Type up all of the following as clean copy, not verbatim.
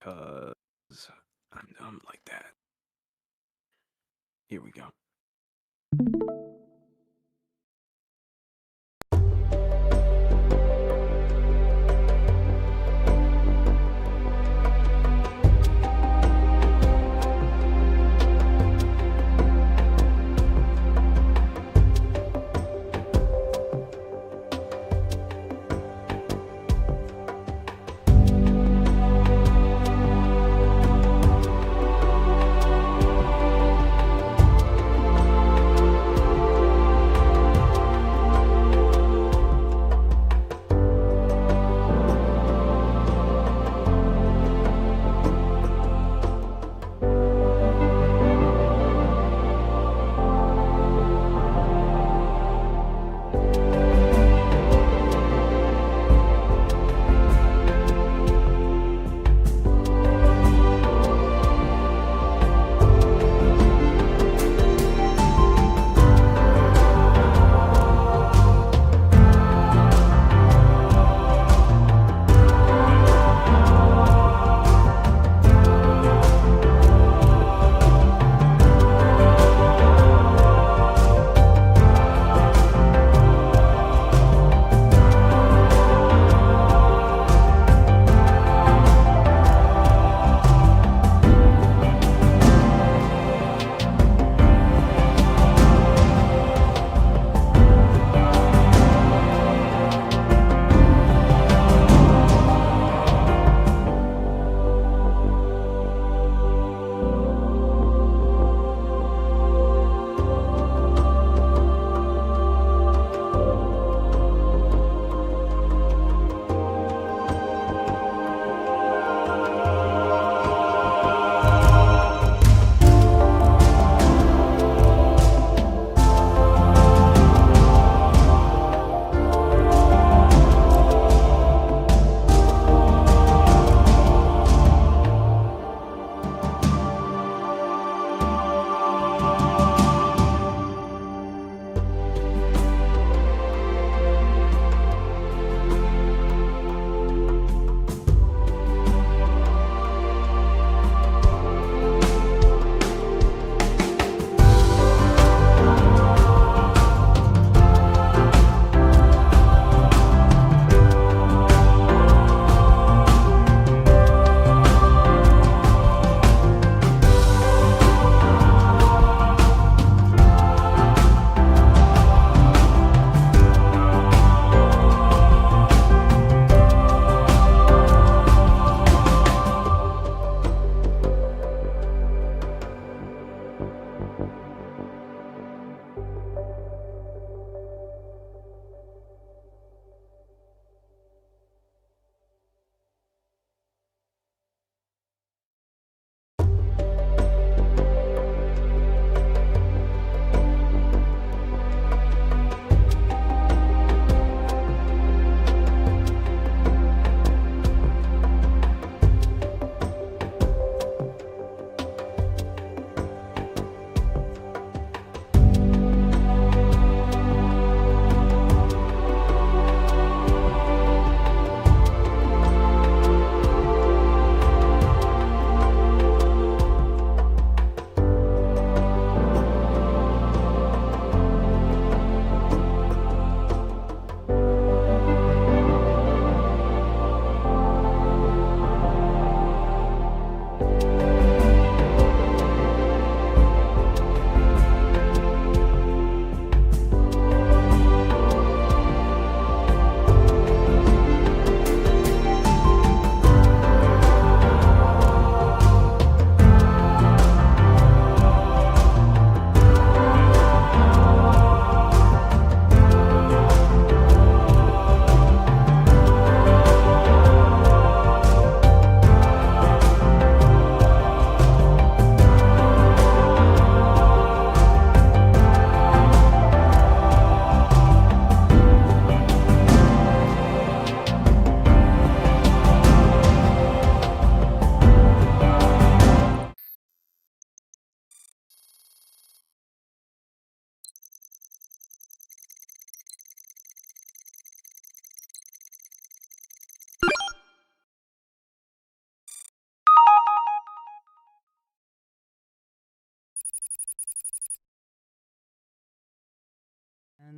Cause I'm dumb like that. Here we go.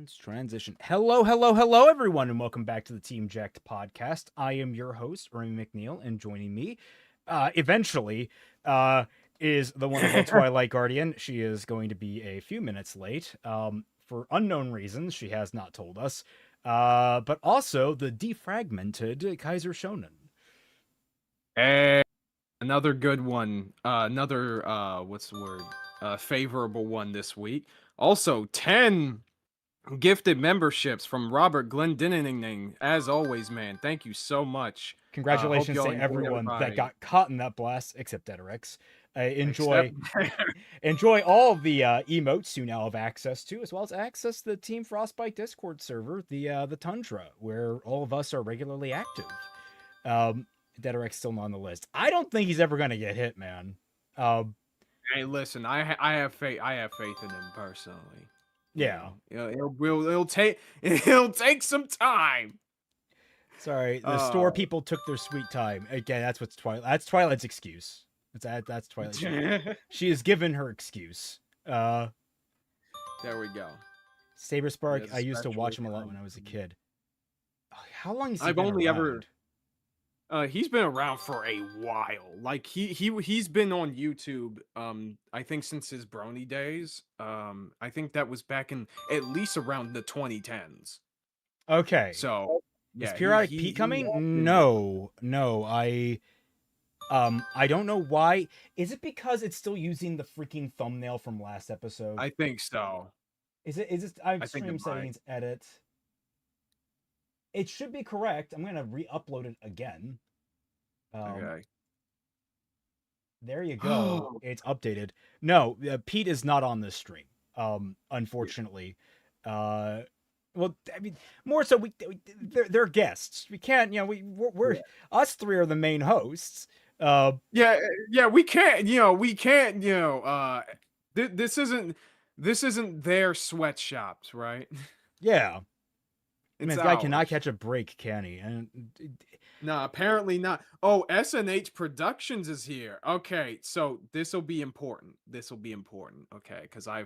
Transition. Hello, hello, hello, everyone, and welcome back to the Team JYCT podcast. I am your host, RWBY McNeil, and joining me, eventually, is the wonderful Twilight Guardian. She is going to be a few minutes late, for unknown reasons. She has not told us, but also the defragmented Kaiser Shonen. And another good one. Another what's the word? Favorable one this week. Also, 10 gifted memberships from Robert Glendinning. As always, man, thank you so much. Congratulations y'all to enjoy everyone that everybody. got caught in that blast, except Dederex. Enjoy Except- all of the emotes you now have access to, as well as access to the Team Frostbite Discord server, the Tundra, where all of us are regularly active. Dederex still not on the list. I don't think he's ever gonna get hit, man. Hey, listen, I have faith. I have faith in him personally. Yeah. It'll take some time. Sorry, the store people took their sweet time. Again, that's what's Twilight. That's Twilight's excuse. That's Twilight. She has given her excuse. There we go. Saber Spark. I used to watch him a lot when I was a kid. How long has he been around? He's been around for a while. Like he's been on YouTube. I think since his Brony days. I think that was back in at least around the 2010s. Okay. So yeah, is Periodic Pete coming? No. I don't know why. Is it because it's still using the freaking thumbnail from last episode? I think so. Is it? I stream settings edit. It should be correct. I'm gonna re-upload it again. Okay. There you go. It's updated. No, Pete is not on this stream. Unfortunately. Well, I mean, more so they're guests. We can't, we're us three are the main hosts. Yeah, we can't, this isn't their sweatshops, right? Yeah. This guy cannot catch a break, can he? And no, apparently not. Oh, SNH Productions is here. Okay, so this will be important. Okay, because I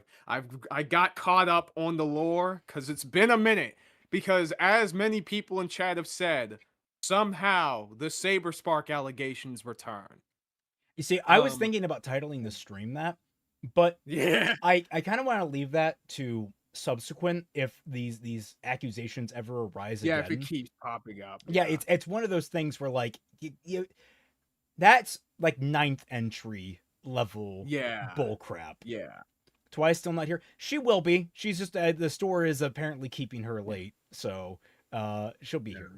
got caught up on the lore because it's been a minute. Because as many people in chat have said, somehow the Saber Spark allegations return. You see, I was thinking about titling the stream that, but yeah, I kind of want to leave that to subsequent if these accusations ever arise again. Yeah, if it keeps popping up. Yeah, it's one of those things where like you that's like 9th entry level bull crap. Yeah. Twice still not here. She will be. She's just the store is apparently keeping her late, so she'll be here.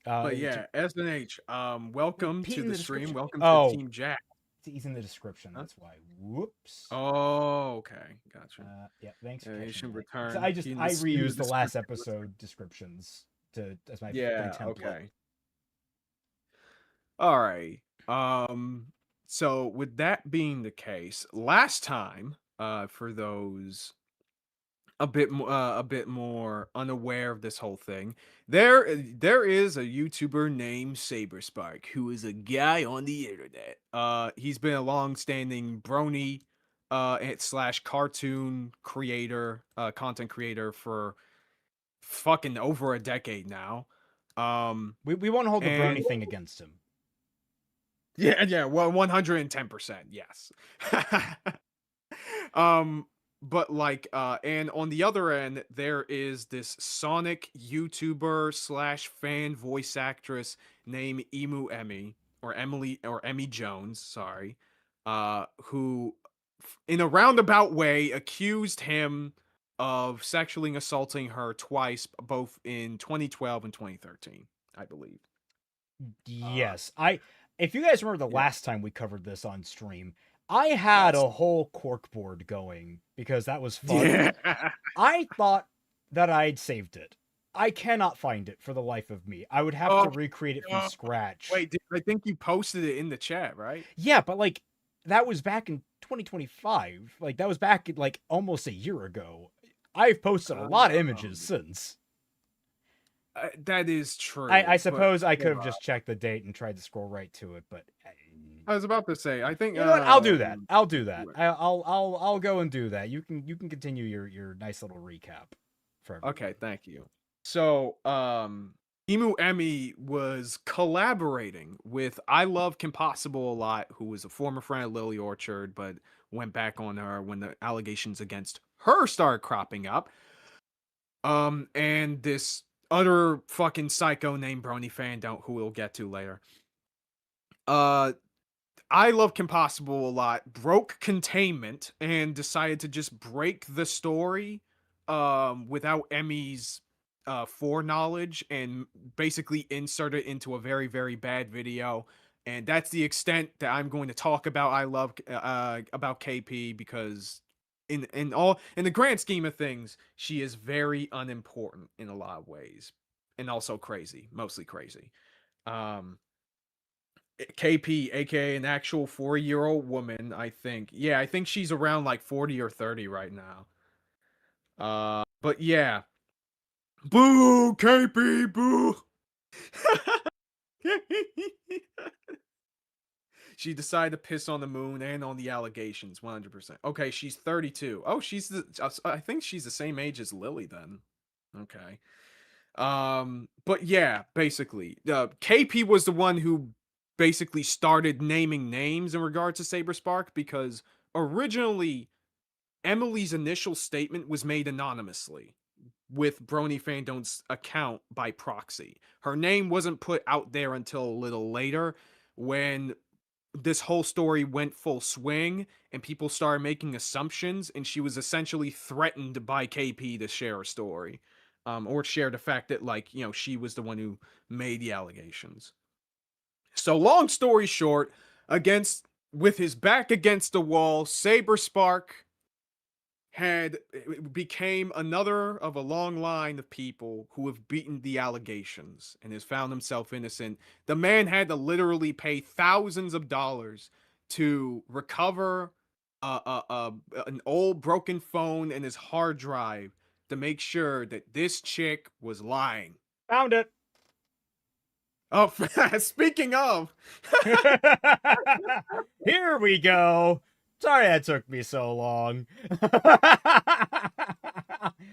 But yeah, SNH, welcome to the stream. Welcome to Team JYCT. He's in the description. That's why. Whoops. Oh, okay, gotcha. Yeah, thanks for catching return. So I reused the last episode descriptions as my template. Okay. All right. So with that being the case, last time, for those a bit more unaware of this whole thing, there is a YouTuber named Saber Spark who is a guy on the internet. He's been a long-standing brony / cartoon creator, content creator for fucking over a decade now. We won't hold the brony thing against him. Yeah, well, 110%, yes. But like, and on the other end, there is this Sonic YouTuber / fan voice actress named Emmy Jones, sorry, who, in a roundabout way, accused him of sexually assaulting her twice, both in 2012 and 2013, I believe. Yes, if you guys remember the last time we covered this on stream, I had a whole corkboard going because that was fun. Yeah. I thought that I'd saved it. I cannot find it for the life of me. I would have to recreate it from scratch. Wait, I think you posted it in the chat, right? Yeah, but like that was back in 2025. Like that was back like almost a year ago. I've posted a lot of images since. That is true. I suppose I could have just checked the date and tried to scroll right to it, but I was about to say, I think you know what? I'll do that. I'll go and do that. You can continue your nice little recap. for everyone. Okay, thank you. So, Emu Emmy was collaborating with I Love Impossible a lot, who was a former friend of Lily Orchard, but went back on her when the allegations against her started cropping up. And this utter fucking psycho named Brony Fandom, who we'll get to later. I Love Impossible a lot, broke containment and decided to just break the story without Emmy's foreknowledge and basically insert it into a very, very bad video. And that's the extent that I'm going to talk about about KP, because in the grand scheme of things, she is very unimportant in a lot of ways. And also crazy, mostly crazy. KP, aka an actual 4-year-old woman, I think. Yeah, I think she's around like 40 or 30 right now. But yeah. Boo, KP, boo. She decided to piss on the moon and on the allegations, 100%. Okay, she's 32. Oh, I think she's the same age as Lily then. Okay. But yeah, basically, KP was the one who basically started naming names in regard to Saber Spark, because originally Emily's initial statement was made anonymously with Brony Fandom's account by proxy. Her name wasn't put out there until a little later, when this whole story went full swing and people started making assumptions, and she was essentially threatened by KP to share a story, or share the fact that, like, you know, she was the one who made the allegations. So long story short, with his back against the wall, Saber Spark became another of a long line of people who have beaten the allegations and has found himself innocent. The man had to literally pay thousands of dollars to recover an old broken phone and his hard drive to make sure that this chick was lying. Found it. Oh, speaking of, Here we go. Sorry that took me so long.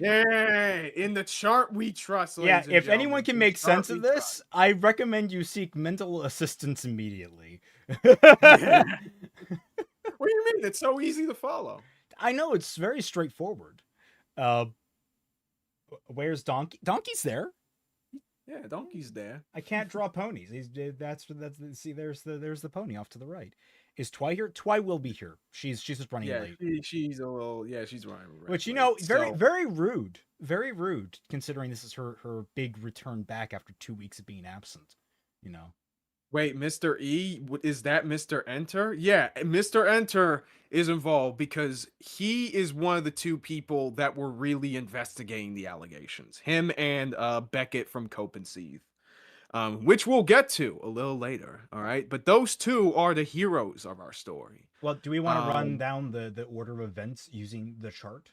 yeah, in the chart we trust. Yeah, And if anyone gentlemen, can in make the chart sense of we this, trust. I recommend you seek mental assistance immediately. Yeah. What do you mean? It's so easy to follow. I know, it's very straightforward. Where's Donkey? Donkey's there. Yeah, Donkey's there. I can't draw ponies. That's see. There's the pony off to the right. Is Twi here? Twi will be here. She's just running Yeah, late. she's a little. Yeah, she's running. Which, you late, know, so. very rude. Very rude, considering this is her big return back after 2 weeks of being absent. You know. Wait, Mr. E, is that Mr. Enter? Yeah, Mr. Enter is involved because he is one of the two people that were really investigating the allegations. Him and Beckett from Copenseeth. Which we'll get to a little later, all right? But those two are the heroes of our story. Well, do we want to run down the order of events using the chart?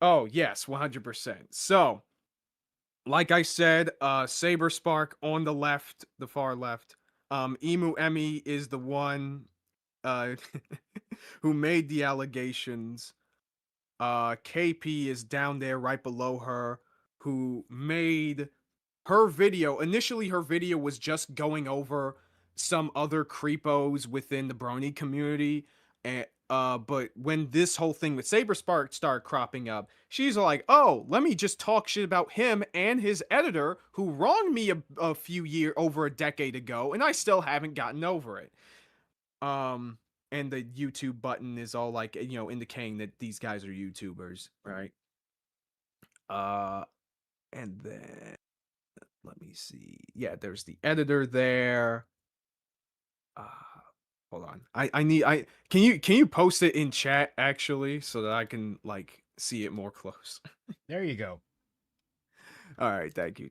Oh, yes, 100%. So, like I said, Saber Spark on the left, the far left. Emu Emmy is the one who made the allegations. KP is down there right below her, who made her video. Initially, her video was just going over some other creepos within the Brony community, and but when this whole thing with Saber Spark started cropping up, she's like, "Oh, let me just talk shit about him and his editor who wronged me a few years over a decade ago, and I still haven't gotten over it." And the YouTube button is all like, you know, indicating that these guys are YouTubers, right? And then let me see. Yeah, there's the editor there. Hold on. I can you post it in chat actually so that I can like see it more close. There you go. All right, thank you.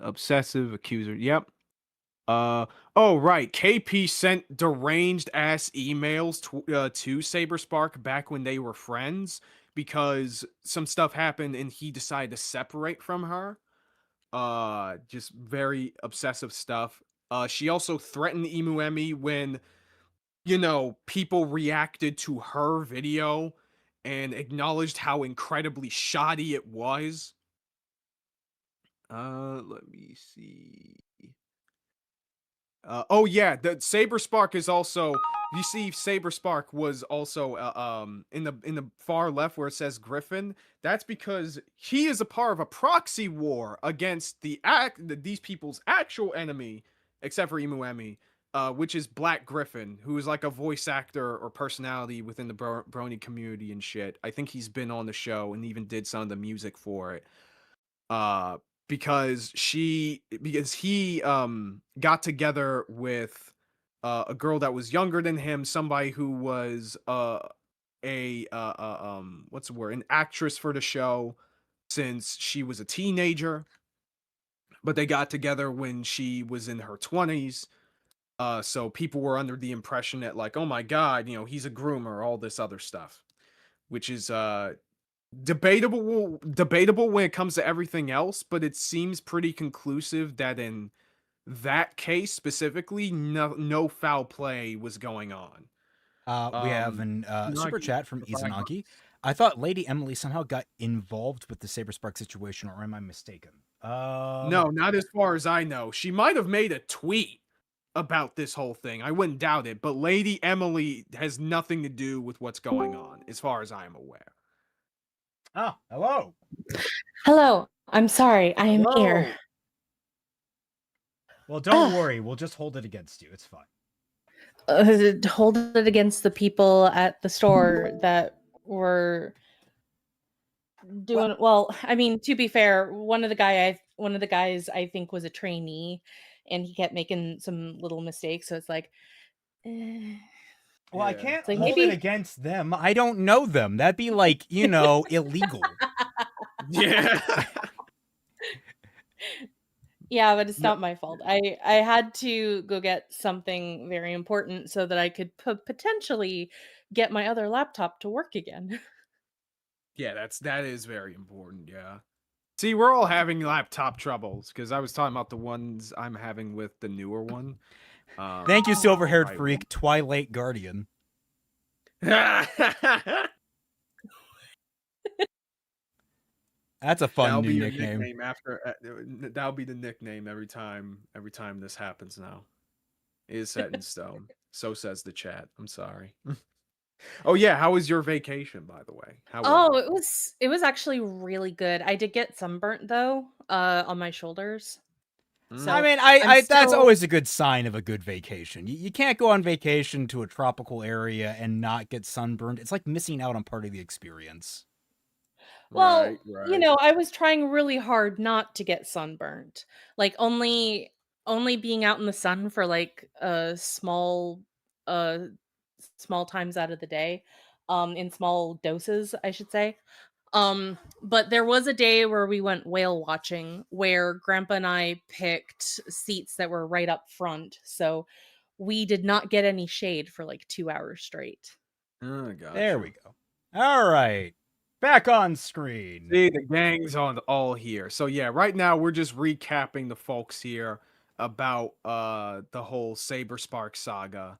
Obsessive accuser. Yep. Oh right, KP sent deranged ass emails to Saber Spark back when they were friends, because some stuff happened and he decided to separate from her. Just very obsessive stuff. She also threatened Emu Emmy when, you know, people reacted to her video and acknowledged how incredibly shoddy it was. Let me see. Oh yeah, the Saber Spark is also. You see, Saber Spark was also in the far left where it says Griffin. That's because he is a part of a proxy war against these people's actual enemy, except for Imuemi, which is Black Griffin, who is like a voice actor or personality within the Brony community and shit. I think he's been on the show and even did some of the music for it. uh because he got together with a girl that was younger than him, somebody who was what's the word, an actress for the show since she was a teenager, but they got together when she was in her 20s. So people were under the impression that, like, oh my god, he's a groomer, all this other stuff, which is debatable when it comes to everything else, but it seems pretty conclusive that in that case specifically, no foul play was going on. We have an super Nagi, chat from Nagi. Izanagi. I thought Lady Emily somehow got involved with the Saber Spark situation, or am I mistaken? No, not as far as I know. She might have made a tweet about this whole thing. I wouldn't doubt it, but Lady Emily has nothing to do with what's going on, as far as I am aware. Oh, hello. Hello. I'm sorry. I am here. Well, don't worry. We'll just hold it against you. It's fine. Hold it against the people at the store that were doing well. I mean, to be fair, one of the guys I think was a trainee, and he kept making some little mistakes. So it's like, well, I can't like, hold it against them. I don't know them. That'd be like, illegal. Yeah. Yeah, but it's not my fault. I had to go get something very important so that I could potentially get my other laptop to work again. Yeah, that is very important. Yeah. See, we're all having laptop troubles because I was talking about the ones I'm having with the newer one. Thank you, silver-haired freak, Twilight Guardian. That's a fun new nickname. That'll be the nickname every time this happens now. It is set in stone. So says the chat. I'm sorry. Oh yeah, how was your vacation, by the way? It was actually really good. I did get sunburnt though, on my shoulders. So I mean, that's always a good sign of a good vacation. You can't go on vacation to a tropical area and not get sunburned. It's like missing out on part of the experience. Well, right. I was trying really hard not to get sunburnt. Like only being out in the sun for like small times out of the day, in small doses, I should say. But there was a day where we went whale watching where Grandpa and I picked seats that were right up front. So we did not get any shade for like 2 hours straight. Oh, gotcha. There we go. All right. Back on screen. See, the gang's all here. So yeah, right now we're just recapping the folks here about the whole Saber Spark saga.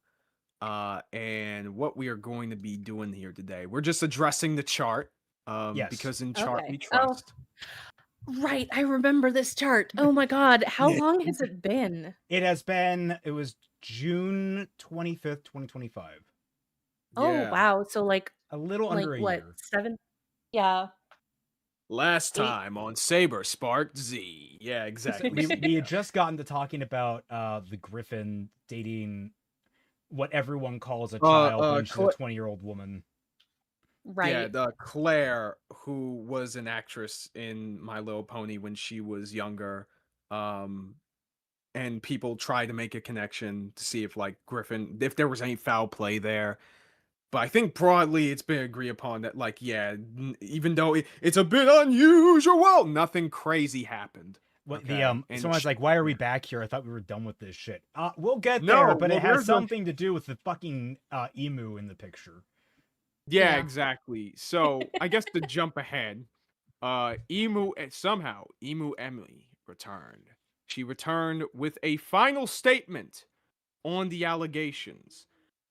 And what we are going to be doing here today. We're just addressing the chart. Yes. Because in chart we trust. Right, I remember this chart. Oh my god, how long has it been? It was June 25th, 2025. Oh wow, so like a little under a year. 7? Yeah. Last time on Saber Spark Z. Yeah, exactly. we had just gotten to talking about the Griffin dating what everyone calls a child when she's a 20-year-old woman. Right. Yeah, the Claire, who was an actress in My Little Pony when she was younger. And people tried to make a connection to see if, like, Griffin, if there was any foul play there. But I think broadly it's been agreed upon that, like, yeah, even though it's a bit unusual, nothing crazy happened. Someone's like, why are we back here? I thought we were done with this shit. We'll get there, but it has something to do with the fucking emu in the picture. Yeah, exactly. So I guess to jump ahead, Emu Emily returned. She returned with a final statement on the allegations.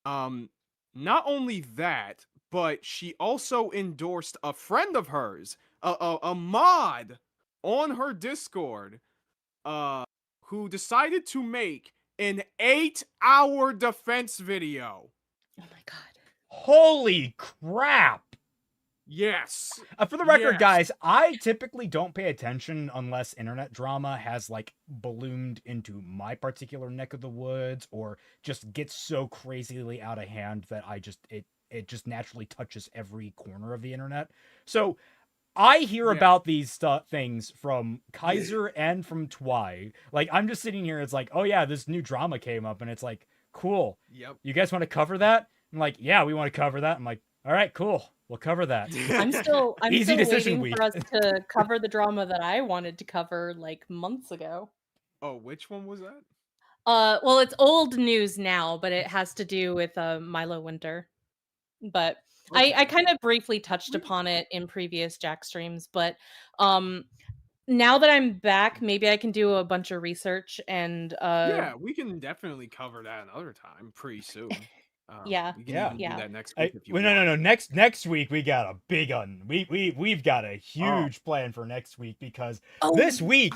Not only that, but she also endorsed a friend of hers, a mod on her Discord, uh, who decided to make an 8-hour defense video. Oh my god. Holy crap! Yes. For the record, Yes. guys, I typically don't pay attention unless internet drama has like ballooned into my particular neck of the woods or just gets so crazily out of hand that it just naturally touches every corner of the internet. So I hear about these things from Kaiser and from Twy. Like, I'm just sitting here, it's like, oh yeah, this new drama came up, and it's like, cool. Yep. You guys want to cover that? I'm like, yeah, we want to cover that. I'm like, all right, cool. We'll cover that. I'm still Easy decision waiting week. for us to cover the drama that I wanted to cover like months ago. Oh, which one was that? Well, it's old news now, but it has to do with Milo Winter. But Okay. I kind of briefly touched upon it in previous Jack streams, but now that I'm back, maybe I can do a bunch of research and Yeah, we can definitely cover that another time pretty soon. Yeah. We can Yeah. even do Yeah. that next week if you want. No. Next week we got a big one. We've got a huge plan for next week because this week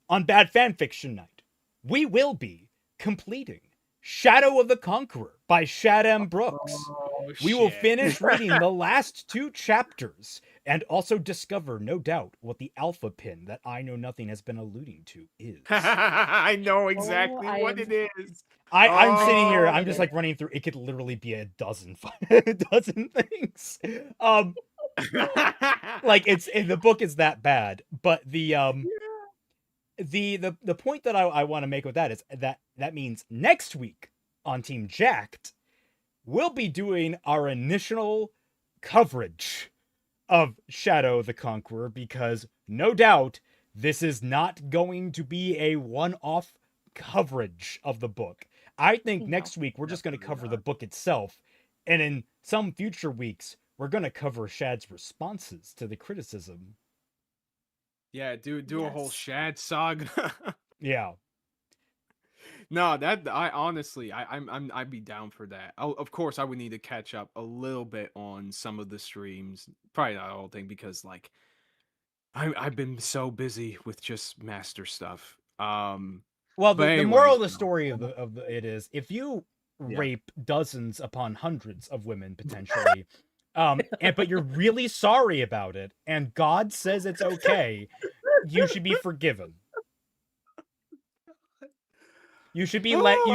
on Bad Fanfiction Night, we will be completing Shadow of the Conqueror by Shad M. Brooks. Oh, We will shit. finish reading the last 2 chapters and also discover, no doubt, what the alpha pin that I Know Nothing has been alluding to is. I know exactly I what am- it is. I'm sitting here, Oh, I'm just yeah. like running through, it could literally be a dozen things. Like the book is that bad, but the point that I want to make with that is that means next week on Team JYCT, we'll be doing our initial coverage of Shadow the Conqueror because no doubt this is not going to be a one-off coverage of the book. I think No. next week we're just going to Definitely cover not. the book itself, and in some future weeks we're going to cover Shad's responses to the criticism. Yeah, do a whole Yes. Shad saga. Yeah. No, that I honestly, I'd be down for that. Of course, I would need to catch up a little bit on some of the streams. Probably not the whole thing because like I've been so busy with just master stuff. Well, But the moral of the anyways, story of it is if you Yeah. rape dozens upon hundreds of women potentially, but you're really sorry about it, and God says it's okay, you should be forgiven. You should be allowed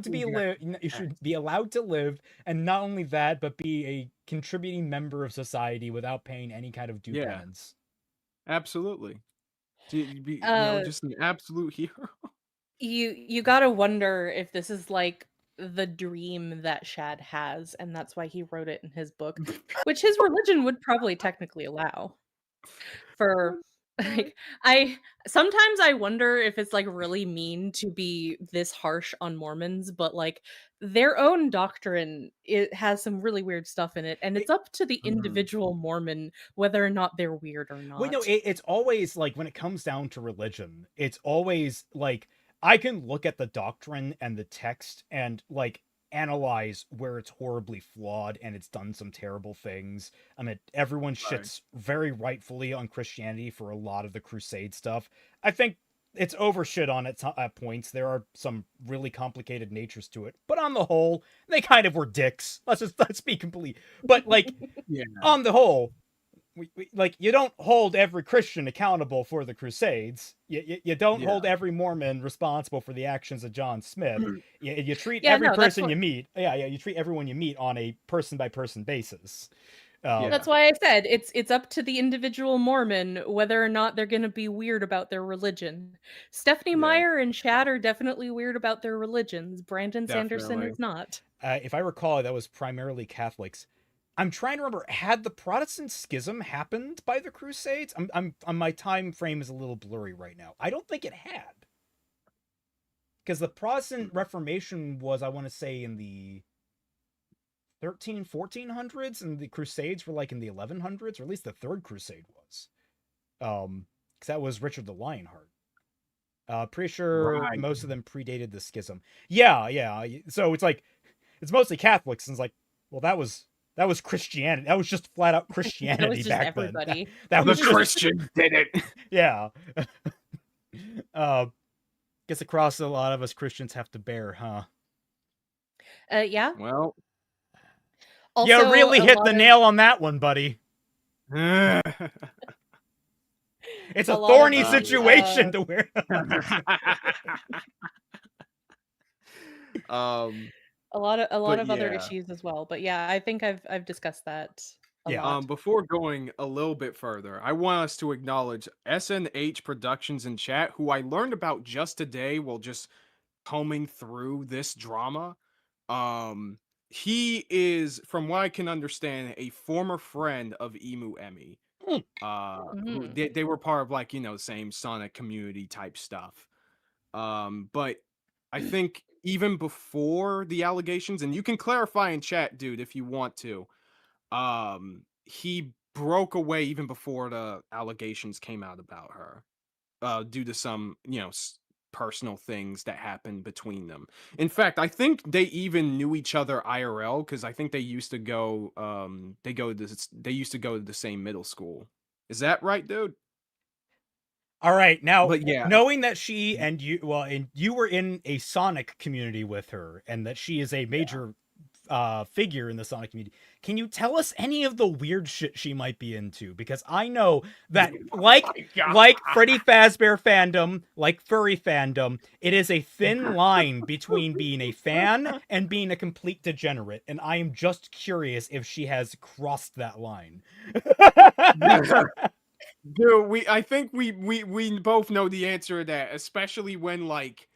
to be you should be allowed to live, and not only that, but be a contributing member of society without paying any kind of due Yeah. penance. Absolutely. Be, Uh, just an absolute hero. You gotta wonder if this is like the dream that Shad has, and that's why he wrote it in his book, which his religion would probably technically allow. For like, sometimes I wonder if it's like really mean to be this harsh on Mormons, but like their own doctrine, it has some really weird stuff in it, and it's up to the individual Mormon whether or not they're weird or not. Wait, no, it's always like when it comes down to religion, it's always like I can look at the doctrine and the text and like analyze where it's horribly flawed and it's done some terrible things. I mean, everyone shits very rightfully on Christianity for a lot of the crusade stuff. I think it's overshit on at points. There are some really complicated natures to it, but on the whole, they kind of were dicks. Let's be complete. But like, Yeah. on the whole, like you don't hold every Christian accountable for the Crusades. You don't hold every Mormon responsible for the actions of John Smith. You treat every person you meet. You treat everyone you meet on a person by person basis. That's why I said it's up to the individual Mormon whether or not they're going to be weird about their religion. Stephanie Meyer and Shad are definitely weird about their religions. Brandon Sanderson is not. If I recall, that was primarily Catholics. I'm trying to remember, had the Protestant schism happened by the Crusades? I'm my time frame is a little blurry right now. I don't think it had. Because the Protestant Reformation was, I want to say, in the 1400s, and the Crusades were like in the 1100s, or at least the Third Crusade was. Because that was Richard the Lionheart. Pretty sure most of them predated the schism. Yeah. So it's like, it's mostly Catholics, and it's like, well, that was That was Christianity. That was just flat out That Christianity was just back everybody. then. That The was just Christians did it. yeah. Guess a cross a lot of us Christians have to bear, huh? Yeah. Well, Also, you really a hit lot the of- nail on that one, buddy. It's a A lot of thorny the, situation to wear. a lot But of other yeah. issues as well. But yeah, I think I've discussed that a Yeah. lot. Before going a little bit further, I want us to acknowledge SNH Productions in chat, who I learned about just today while just combing through this drama. He is, from what I can understand, a former friend of Emu Emmy. Who Mm. they were part of, like, same Sonic community type stuff. But I think even before the allegations, and you can clarify in chat, dude, if you want to. He broke away even before the allegations came out about her, due to some, personal things that happened between them. In fact, I think they even knew each other IRL, because I think they used to go, they used to go to the same middle school. Is that right, dude? All right, now But yeah. knowing that she and you were in a Sonic community with her, and that she is a major figure in the Sonic community, can you tell us any of the weird shit she might be into? Because I know that, like Freddy Fazbear fandom, like furry fandom, it is a thin line between being a fan and being a complete degenerate, and I am just curious if she has crossed that line. Dude, I think we both know the answer to that, especially when, like,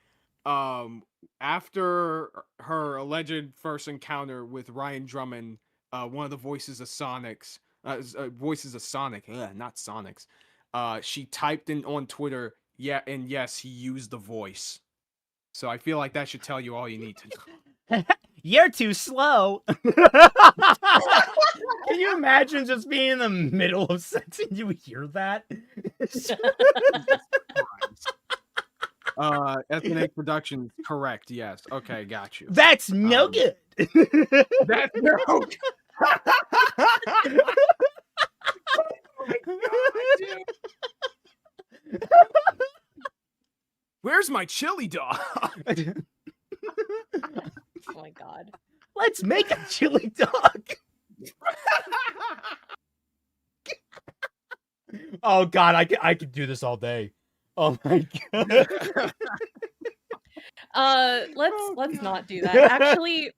after her alleged first encounter with Ryan Drummond, one of the voices of Sonic's, voices of Sonic, not Sonic's, she typed in on Twitter, yeah, and yes, he used the voice. So I feel like that should tell you all you need to know. You're too slow. Can you imagine just being in the middle of sex and you hear that? SNH Productions, correct, yes. Okay, got you. That's no good. That's no oh my God, dude. Where's my chili dog? Oh my God. Let's make a chili dog. Oh God, I could do this all day. Oh my God. Let's not do that. Actually,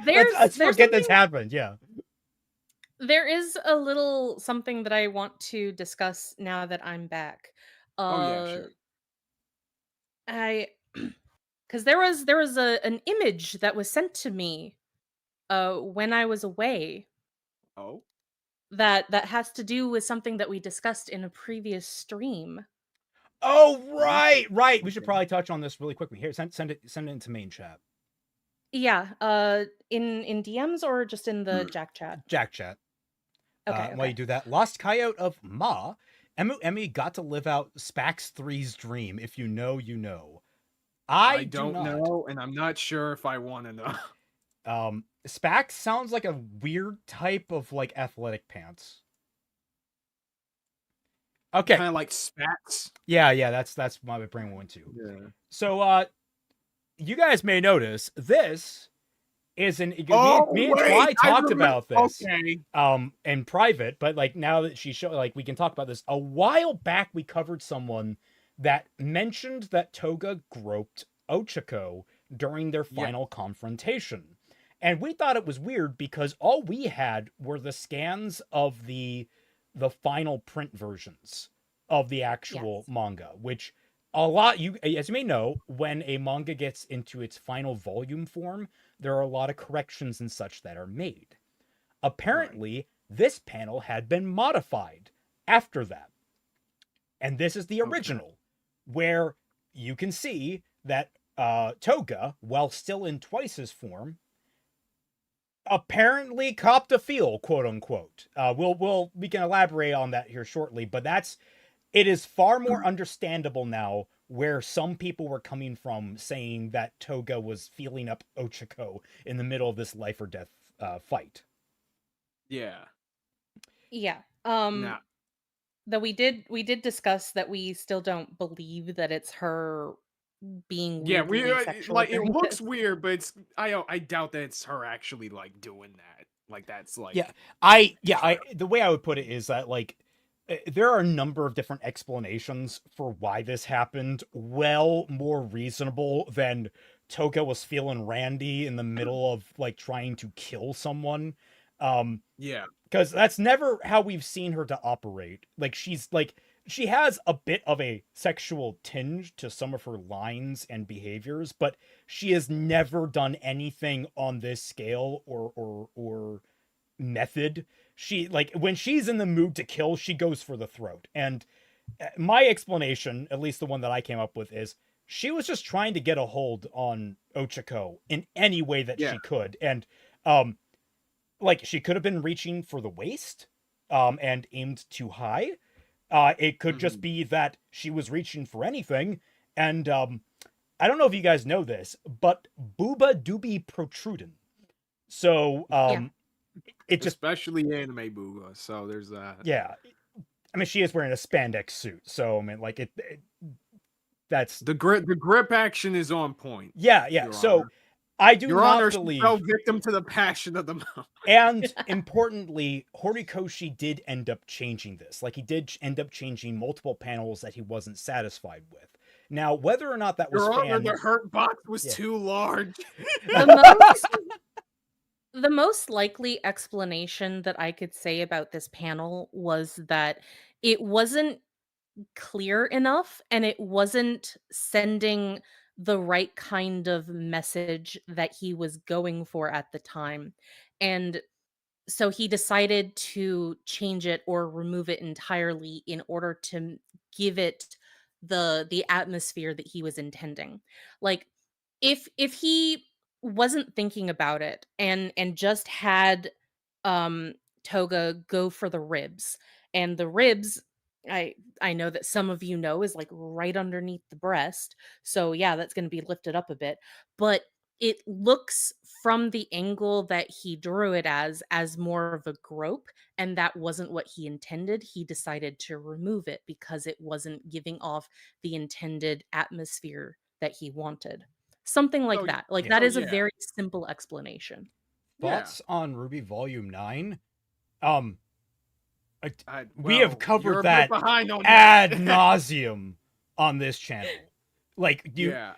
let's there's forget this something- happened. Yeah. There is a little something that I want to discuss now that I'm back. Oh yeah, sure. Because there was an image that was sent to me when I was away Oh, that has to do with something that we discussed in a previous stream. Oh right. We should probably touch on this really quickly. Here, send it into main chat. Yeah, in DMs or just in the Jack chat? Jack chat. Okay. While you do that, Lost Coyote of Ma, Emmy got to live out Spax 3's dream. If you know, you know. I don't know, and I'm not sure if I want to know. Spax sounds like a weird type of like athletic pants. Okay. Kind of like spats. Yeah, that's my brain went to. Yeah. So you guys may notice this is me and Twy talked about this in private, but like now that she showed, like, we can talk about this. A while back we covered someone that mentioned that Toga groped Ochako during their final confrontation. And we thought it was weird because all we had were the scans of the final print versions of the actual manga, which as you may know, when a manga gets into its final volume form, there are a lot of corrections and such that are made. Apparently, this panel had been modified after that. And this is the original, where you can see that Toga, while still in Twice's form, apparently copped a feel, quote unquote. We can elaborate on that here shortly, but it is far more understandable now where some people were coming from saying that Toga was feeling up Ochako in the middle of this life or death fight. Yeah. Yeah. Now, Though we did discuss that we still don't believe that it's her being yeah, we weirdly sexual like it during looks this. weird, but I doubt that it's her actually like doing that. Like that's Yeah, like I the way I would put it is that like there are a number of different explanations for why this happened. Well, more reasonable than Toga was feeling randy in the middle of like trying to kill someone. yeah. Because that's never how we've seen her to operate. Like she has a bit of a sexual tinge to some of her lines and behaviors, but she has never done anything on this scale or method. She like when she's in the mood to kill, she goes for the throat. And my explanation, at least the one that I came up with, is she was just trying to get a hold on Ochako in any way that Yeah. she could. And um like she could have been reaching for the waist and aimed too high. It could just Mhm. be that she was reaching for anything. And I don't know if you guys know this, but booba do be protruding. So Yeah. it just Especially anime booga, so there's that. yeah. I mean, she is wearing a spandex suit, so I mean, like that's The grip action is on point, yeah. Your So Honor. I do Your not Honor, she fell believe. victim to the passion of the moment. And importantly, Horikoshi did end up changing this. Like he did end up changing multiple panels that he wasn't satisfied with. Now, whether or not that was Your Honor, fan, the hurt box was yeah. too large. The most the most likely explanation that I could say about this panel was that it wasn't clear enough and it wasn't sending the right kind of message that he was going for at the time. And so he decided to change it or remove it entirely in order to give it the atmosphere that he was intending. Like if he wasn't thinking about it and just had um Toga go for the ribs, and the ribs, I know that some of you know, is like right underneath the breast. So yeah, that's going to be lifted up a bit, but it looks from the angle that he drew it as more of a grope, and that wasn't what he intended. He decided to remove it because it wasn't giving off the intended atmosphere that he wanted. Something like So, that. Like Yeah. that so is a yeah, very simple explanation. yeah. Thoughts on Ruby Volume 9? Um, we have Well, covered you're a bit that behind on ad that. nauseum on this channel. Like, Yeah.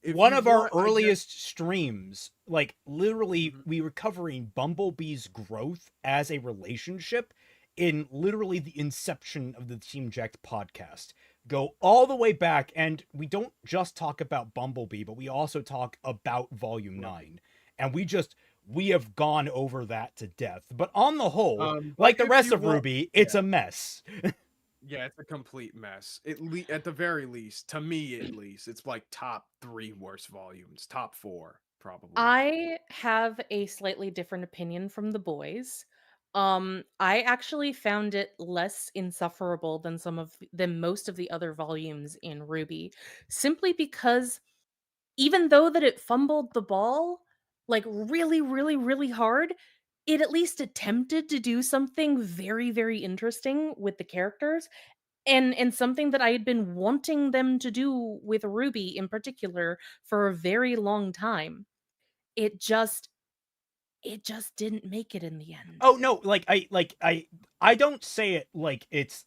If one you of our want, I guess. earliest streams, like literally, Mhm. we were covering Bumblebee's growth as a relationship in literally the inception of the Team Jacked podcast. Go all the way back, and we don't just talk about Bumblebee, but we also talk about Volume Right. 9. And we have gone over that to death. But on the whole, But like the if rest you of want, RWBY, yeah, it's a mess. yeah, it's a complete mess. At the very least, to me at least, it's like top 3 worst volumes, top 4 probably. I have a slightly different opinion from the boys. I actually found it less insufferable than most of the other volumes in RWBY, simply because even though that it fumbled the ball like really, really, really hard, it at least attempted to do something very, very interesting with the characters, and something that I had been wanting them to do with RWBY in particular for a very long time. It just it just didn't make it in the end. Oh no, I don't say it like it's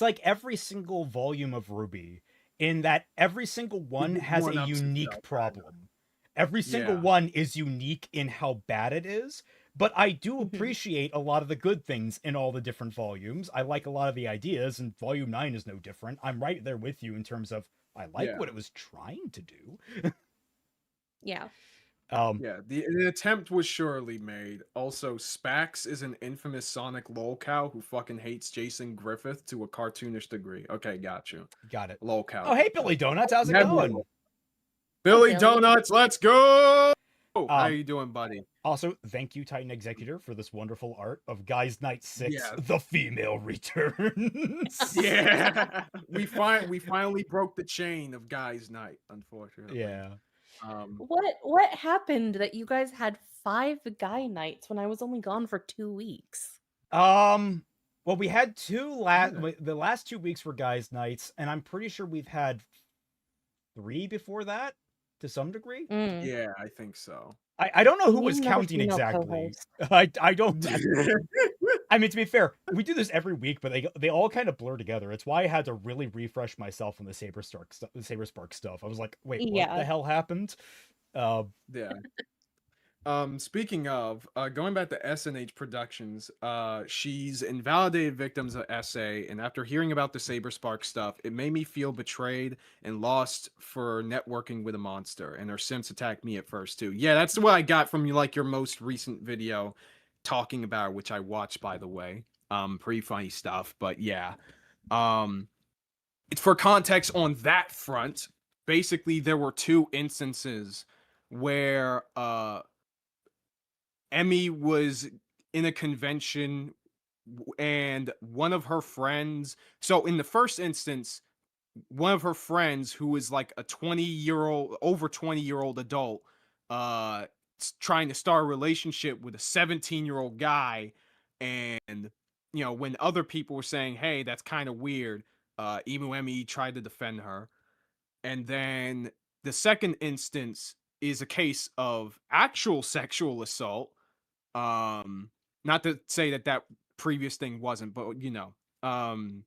like every single volume of RWBY in that every single It one just has a one-ups unique itself, kinda. problem. Every single Yeah. one is unique in how bad it is, but I do Mhm. appreciate a lot of the good things in all the different volumes. I like a lot of the ideas, and volume 9 is no different. I'm right there with you in terms of I like Yeah. what it was trying to do. Yeah. Um Yeah, the attempt was surely made. Also, Spax is an infamous Sonic lolcow who fucking hates Jason Griffith to a cartoonish degree. Okay, got you. got it. Lolcow. Oh, hey Gotcha. Billy Donuts, how's it Nebula. going? Hey, Billy Billy. Donuts, let's go! How Um you doing, buddy? Also, thank you, Titan Executor, for this wonderful art of Guys Night 6, Yeah. The Female Returns. Yeah. We finally broke the chain of Guys Night, unfortunately. Yeah. Um, what happened that you guys had 5 guy nights when I was only gone for 2 weeks? Well, we had Yeah. the last 2 weeks were guys' nights, and I'm pretty sure we've had 3 before that to some degree. Mm. yeah, I think so. I don't know We who need was another counting female exactly. co-host. I don't. I mean, to be fair, we do this every week, but they all kind of blur together. It's why I had to really refresh myself on the Saber Spark stuff. I was like, wait, what the Yeah. hell happened? Yeah. Speaking of, going back to SNH Productions, she's invalidated victims of SA, and after hearing about the Saber Spark stuff, it made me feel betrayed and lost for networking with a monster, and her simps attacked me at first too. Yeah, that's what I got from like your most recent video talking about her, which I watched, by the way. Pretty funny stuff, but yeah. It's for context on that front. Basically, there were 2 instances where Emmy was in a convention and one of her friends. So in the first instance, one of her friends who was like a 20-year-old, over 20-year-old adult, uh, trying to start a relationship with a 17-year-old guy, and when other people were saying, "Hey, that's kind of weird," Emu Emmy tried to defend her, and then the second instance is a case of actual sexual assault. Not to say that previous thing wasn't, but the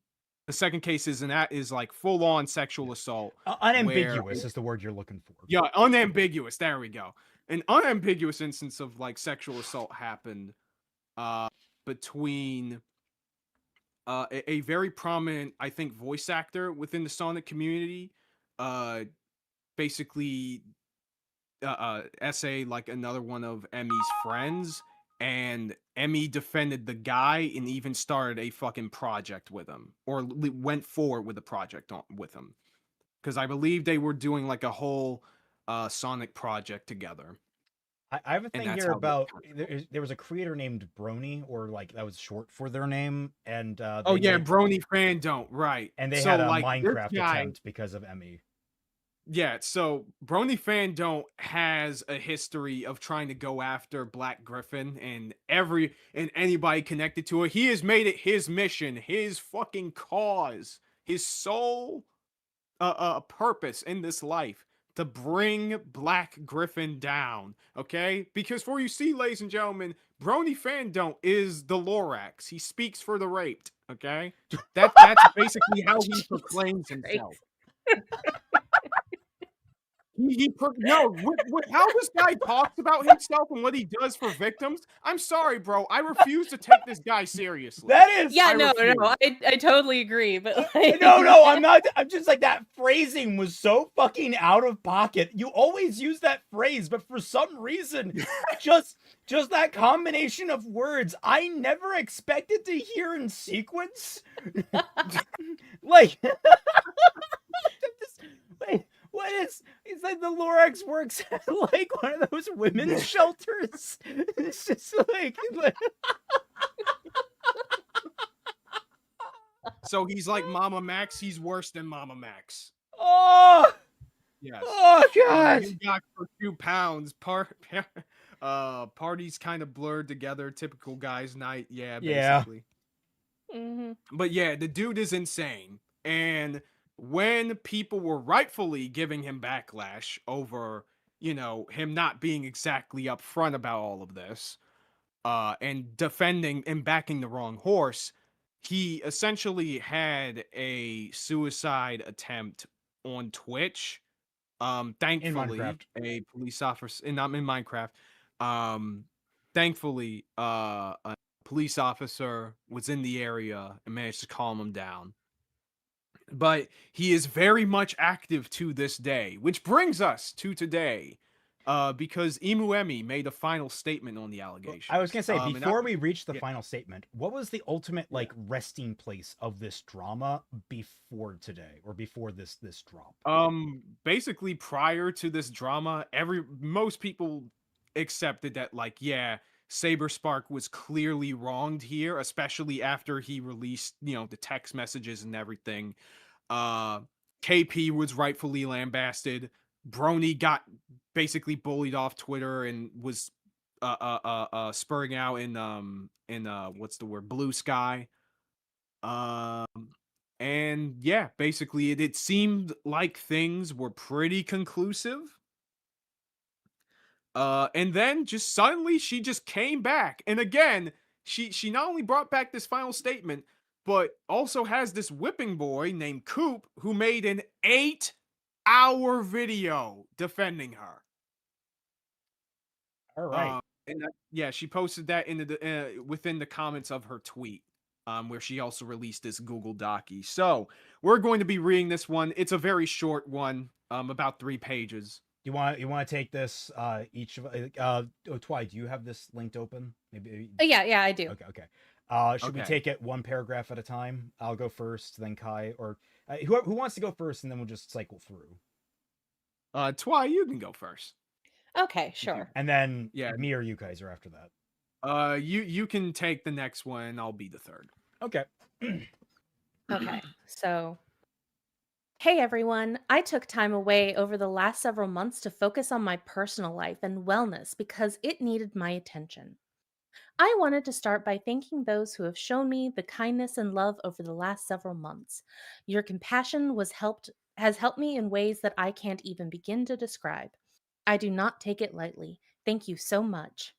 second case is like full on sexual assault, where Unambiguous is the word you're looking for. yeah, unambiguous. There we go. An unambiguous instance of like sexual assault happened between a very prominent, I think, voice actor within the Sonic community, basically SA, like another one of Emmy's friends, and Emmy defended the guy and even started a fucking project with him, or went forward with a project with him, because I believe they were doing like a whole Sonic project together. I have a And thing that's here how they about kind of. there was a creator named Brony, or like that was short for their name, and Oh yeah, Brony fan don't, right. they So had a like this Minecraft guy, attempt because of Emmy. yeah, so Brony Fandom has a history of trying to go after Black Griffin and anybody connected to it. He has made it his mission, his fucking cause, his sole purpose in this life to bring Black Griffin down. Okay? Because for you see, ladies and gentlemen, Brony Fandom is the Lorax. He speaks for the raped. Okay? That's basically how he proclaims himself. How this guy talks about himself and what he does for victims. I'm sorry, bro. I refuse to take this guy seriously. That is, Yeah, I no, refuse. I totally agree, but like, no, I'm not. I'm just like, that phrasing was so fucking out of pocket. You always use that phrase, but for some reason, just that combination of words, I never expected to hear in sequence. Like, wait, what is? It's like the Lorax works at like one of those women's shelters. It's just like So he's like Mama Max. He's worse than Mama Max. oh, Yes. oh god. He got for 2 pounds. Parties kind of blurred together. Typical guys' night. Yeah, Yeah. basically. Mhm. But yeah, the dude is insane. And when people were rightfully giving him backlash over, him not being exactly upfront about all of this, and defending and backing the wrong horse, he essentially had a suicide attempt on Twitch. Thankfully, Minecraft. a police officer, and I'm in Minecraft. Thankfully, a police officer was in the area and managed to calm him down. But he is very much active to this day, which brings us to today. Because Emu Emmy made a final statement on the allegations. I was gonna say, before we reach the yeah. final statement, what was the ultimate like resting place of this drama before today, or before this drop? Basically prior to this drama, most people accepted that, like, yeah, Saber Spark was clearly wronged here, especially after he released, the text messages and everything. KP was rightfully lambasted. Brony got basically bullied off Twitter and was spurring out in what's the word, Blue Sky. Um and yeah, basically it seemed like things were pretty conclusive. And then just suddenly she just came back. And again, she not only brought back this final statement, but also has this whipping boy named Coop who made an 8-hour video defending her. All right. Yeah, she posted that in the within the comments of her tweet, where she also released this Google Docie. So we're going to be reading this one. It's a very short one, about 3 pages. You want to take this each of Twi, do you have this linked open? Maybe. Yeah, I do. Okay. Should we Okay. take it one paragraph at a time? I'll go first, then Kai, or who wants to go first, and then we'll just cycle through. Twi, you can go first. Okay, sure. And then Yeah. me or you guys are after that. You can take the next one, and I'll be the third. Okay. Okay, so hey everyone, I took time away over the last several months to focus on my personal life and wellness because it needed my attention. I wanted to start by thanking those who have shown me the kindness and love over the last several months. Your compassion has helped me in ways that I can't even begin to describe. I do not take it lightly. Thank you so much.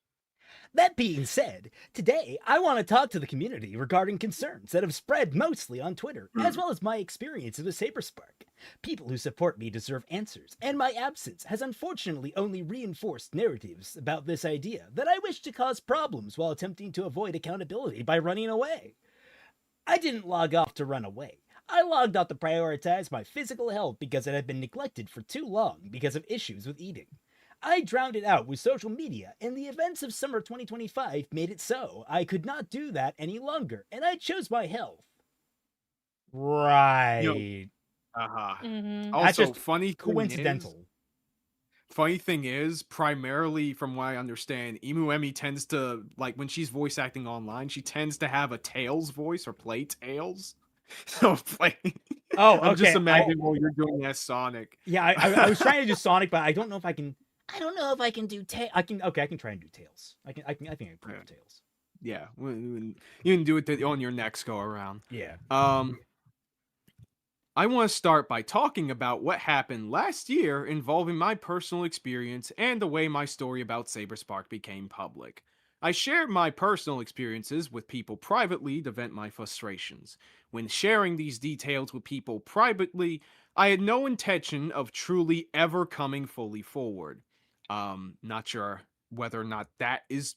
That being said, today I want to talk to the community regarding concerns that have spread mostly on Twitter, as well as my experience with Saber Spark. People who support me deserve answers, and my absence has unfortunately only reinforced narratives about this idea that I wish to cause problems while attempting to avoid accountability by running away. I didn't log off to run away. I logged off to prioritize my physical health because it had been neglected for too long because of issues with eating. I drowned it out with social media, and the events of summer 2025 made it so I could not do that any longer, and I chose my health. Right. Mhm. Also, That's just funny coincidental. Funny thing is, primarily from what I understand, Emu Emmy tends to, like, when she's voice acting online, she tends to have a Tails voice or play Tails. So play. Oh, I'm just okay, imagining while you're doing that Sonic. Yeah, I was trying to do Sonic, but I don't know if I can. I don't know if I can do I can try and do Tails. I think I can Yeah. improve Tails. Yeah, you can do it on your next go around. Yeah. I want to start by talking about what happened last year involving my personal experience and the way my story about Saber Spark became public. I shared my personal experiences with people privately to vent my frustrations. When sharing these details with people privately, I had no intention of truly ever coming fully forward. Not sure whether or not that is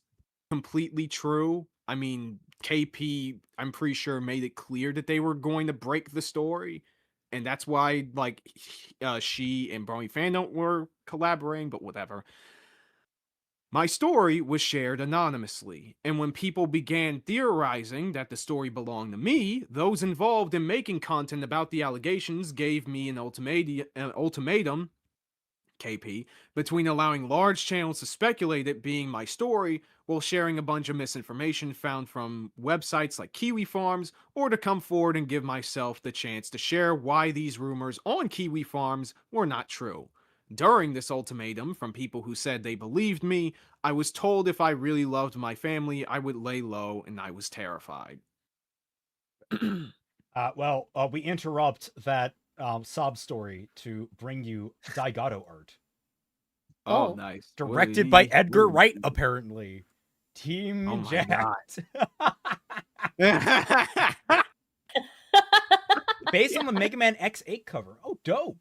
completely true. I mean, KP, I'm pretty sure, made it clear that they were going to break the story. And that's why, like, she and Brony Fandom were collaborating, but whatever. My story was shared anonymously, and when people began theorizing that the story belonged to me, those involved in making content about the allegations gave me an ultimatum, KP, between allowing large channels to speculate it being my story while sharing a bunch of misinformation found from websites like Kiwi Farms, or to come forward and give myself the chance to share why these rumors on Kiwi Farms were not true. During this ultimatum from people who said they believed me, I was told if I really loved my family, I would lay low, and I was terrified. We interrupt that sob story to bring you Daigato art. Oh. Nice. Directed by Edgar Wright, apparently. Team Oh my Jacked. God. Based on the Mega Man X8 cover. Oh, dope.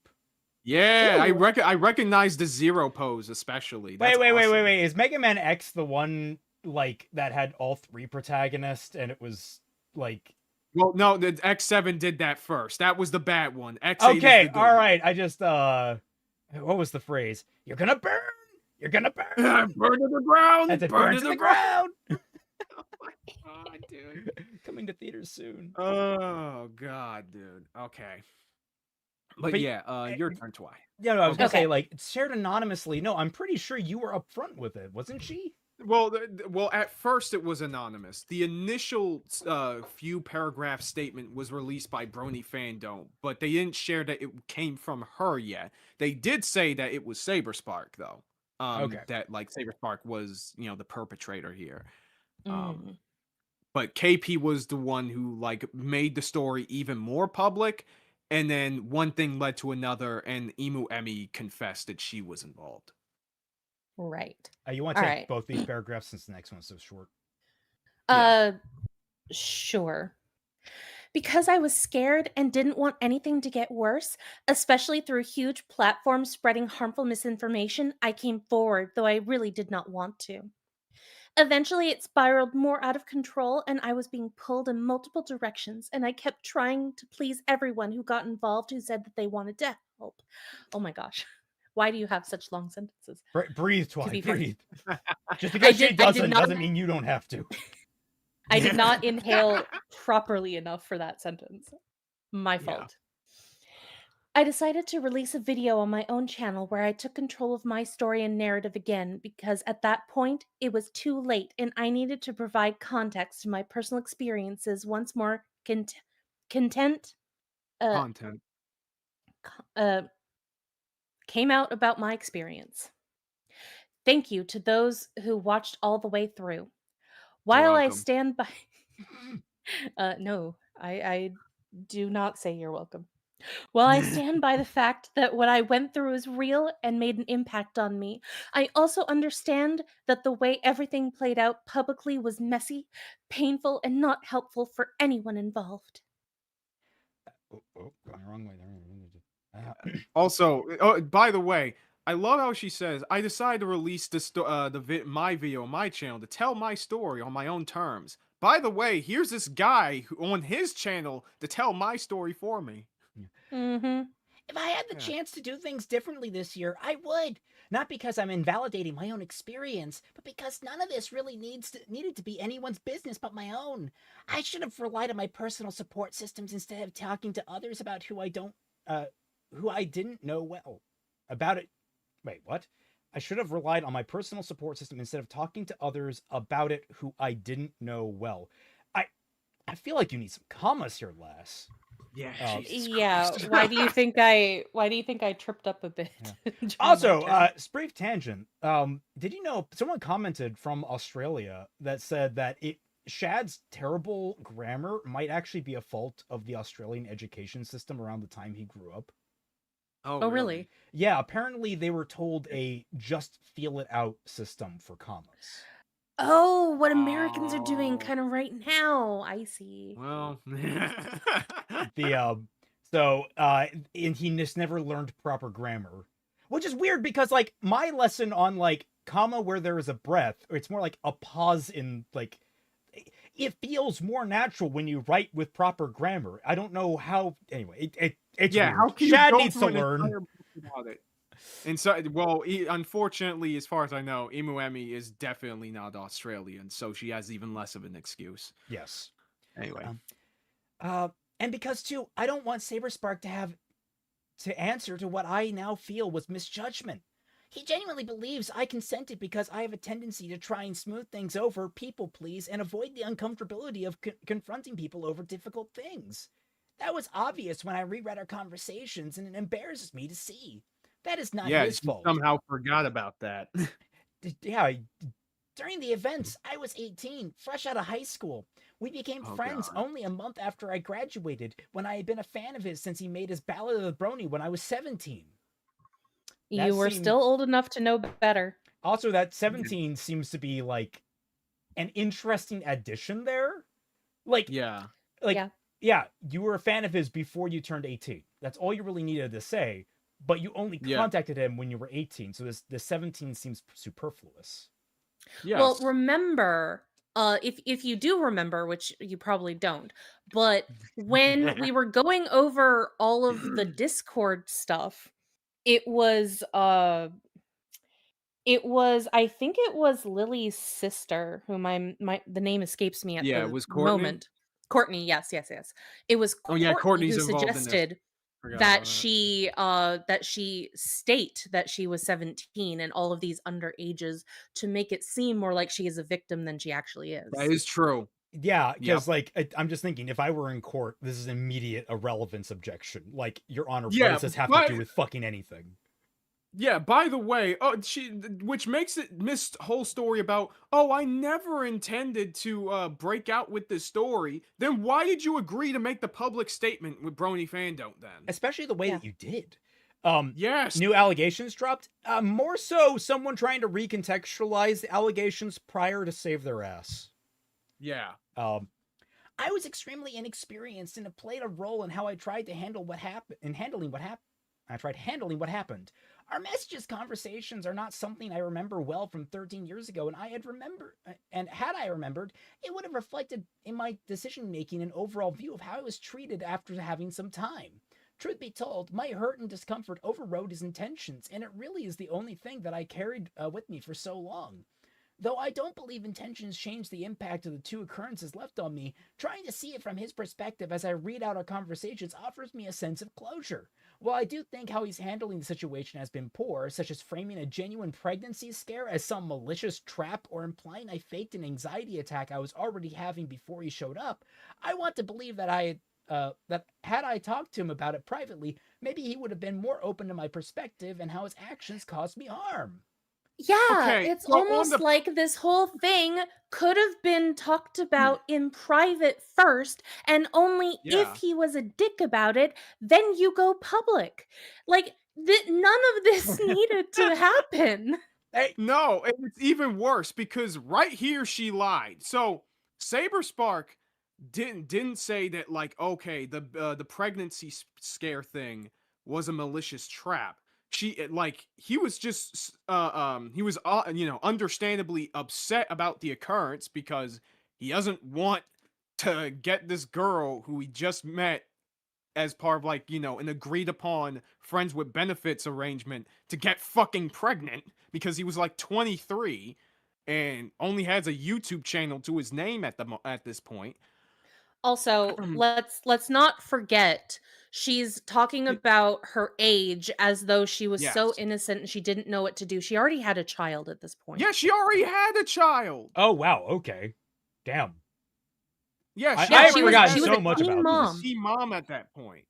Yeah, Ooh. I recognize the Zero pose especially. That's Wait. awesome. Is Mega Man X the one like that had all 3 protagonists and it was like? Well, no, the X7 did that first. That was the bad one. X8 is Okay, the good all right. I just what was the phrase? You're gonna burn. You're gonna burn. one. Burn to the ground. As it burn burns to the ground. Oh, dude. Coming to theaters soon. Oh god, dude. Okay. But But- yeah, your turn, Twi. Yeah, no, I was gonna Okay. say like it's shared anonymously. No, I'm pretty sure you were upfront with it, wasn't she? Well, at first it was anonymous. The initial few paragraph statement was released by Brony Fandom, but they didn't share that it came from her yet. They did say that it was Saber Spark, though. Okay. That like Saber Spark was, the perpetrator here. Mm. But KP was the one who like made the story even more public, and then one thing led to another, and Emu Emmy confessed that she was involved. Right. You want to All take right. both these paragraphs since the next one's so short? Sure. Because I was scared and didn't want anything to get worse, especially through huge platforms spreading harmful misinformation, I came forward, though I really did not want to. Eventually, it spiraled more out of control, and I was being pulled in multiple directions, and I kept trying to please everyone who got involved who said that they wanted to help. Oh my gosh. Why do you have such long sentences? Breathe, To be Twilight, fair. breathe. Just because she I did not. doesn't mean you don't have to. I did not inhale properly enough for that sentence. My Yeah. fault. I decided to release a video on my own channel where I took control of my story and narrative again because at that point it was too late and I needed to provide context to my personal experiences once more. Content Content. came out about my experience. Thank you to those who watched all the way through. While I welcome. stand by no, I do not say you're welcome. While I stand by the fact that what I went through is real and made an impact on me, I also understand that the way everything played out publicly was messy, painful, and not helpful for anyone involved. Going the wrong way there. Also, by the way, I love how she says, "I decided to release my video on my channel to tell my story on my own terms. By the way, here's this guy on his channel to tell my story for me." Mm-hmm. If I had the chance to do things differently this year, I would. Not because I'm invalidating my own experience, but because none of this really needed to be anyone's business but my own. I should have relied on my personal support systems instead of talking to others about who I didn't know well. About it. Wait, what? I should have relied on my personal support system instead of talking to others about it who I didn't know well. I feel like you need some commas here, lass. Yeah. Yeah. Why do you think I tripped up a bit? Yeah. Also, brief tangent. Did you know someone commented from Australia that said that Shad's terrible grammar might actually be a fault of the Australian education system around the time he grew up? Oh, really? Yeah, apparently they were told a just feel it out system for commas. Oh, what Americans are doing kind of right now. I see. Well, and he just never learned proper grammar, which is weird because like my lesson on like comma where there is a breath, or it's more like a pause in like it feels more natural when you write with proper grammar. I don't know how. Anyway, it's yeah. weird. How can Shad you go needs to through an learn. entire book about it? And so, well, unfortunately, as far as I know, Imuemi is definitely not Australian, so she has even less of an excuse. Yes. Anyway. And because too, I don't want Saber Spark to have to answer to what I now feel was misjudgment. He genuinely believes I consented because I have a tendency to try and smooth things over, people please, and avoid the uncomfortability of confronting people over difficult things. That was obvious when I reread our conversations, and it embarrasses me to see. That is not his fault. Somehow forgot about that. Yeah, during the events, I was 18, fresh out of high school. We became friends only a month after I graduated, when I had been a fan of his since he made his Ballad of the Brony when I was 17. You were still old enough to know better. Also, that 17 seems to be like an interesting addition there. Like, yeah, you were a fan of his before you turned 18. That's all you really needed to say. But you only contacted him when you were 18, so the 17 seems superfluous. Yes. Well, remember, if you do remember, which you probably don't, but when we were going over all of the Discord stuff, it was I think it was Lily's sister, whom the name escapes me at the was Courtney? moment. Courtney, yes. It was Courtney Courtney's who involved suggested in this. Forgot that about she state that she was 17 and all of these underages to make it seem more like she is a victim than she actually that is. is true. Yeah, Yep. because like I'm just thinking, if I were in court, this is immediate irrelevance objection. Like, Your Honor, what Yeah, does this have to but do with fucking anything? yeah, by the way, which makes it this whole story about, oh, I never intended to break out with this story. Then why did you agree to make the public statement with Brony Fandom then? Especially the way Yeah. that you did. Yes. New allegations dropped. More so, someone trying to recontextualize the allegations prior to save their ass. Yeah. I was extremely inexperienced and have played a role in how I tried to handle what happened. I tried handling what happened. Our messages conversations are not something I remember well from 13 years ago, and had I remembered, it would have reflected in my decision making and overall view of how I was treated after having some time. Truth be told, my hurt and discomfort overrode his intentions, and it really is the only thing that I carried with me for so long. Though I don't believe intentions change the impact of the two occurrences left on me, trying to see it from his perspective as I read out our conversations offers me a sense of closure. While I do think how he's handling the situation has been poor, such as framing a genuine pregnancy scare as some malicious trap or implying I faked an anxiety attack I was already having before he showed up, I want to believe that that had I talked to him about it privately, maybe he would have been more open to my perspective and how his actions caused me harm. Yeah, Okay, it's so on almost the- like this whole thing could have been talked about in private first, and only Yeah. if he was a dick about it, then you go public. Like, none of this needed to happen. No, and it's even worse because right here she lied. So Saber Spark didn't say that, like, okay, the pregnancy scare thing was a malicious trap. He was just he was understandably upset about the occurrence because he doesn't want to get this girl who he just met as part of, like, an agreed upon friends with benefits arrangement to get fucking pregnant because he was like 23 and only has a YouTube channel to his name at this point. Also, let's not forget she's talking about her age as though she was so Yes. innocent and she didn't know what to do. She already had a child at this point. Yeah, she already had a child. Oh wow, okay, damn. Yeah, I she have already forgotten had so much teen about mom. this. teen mom at that point.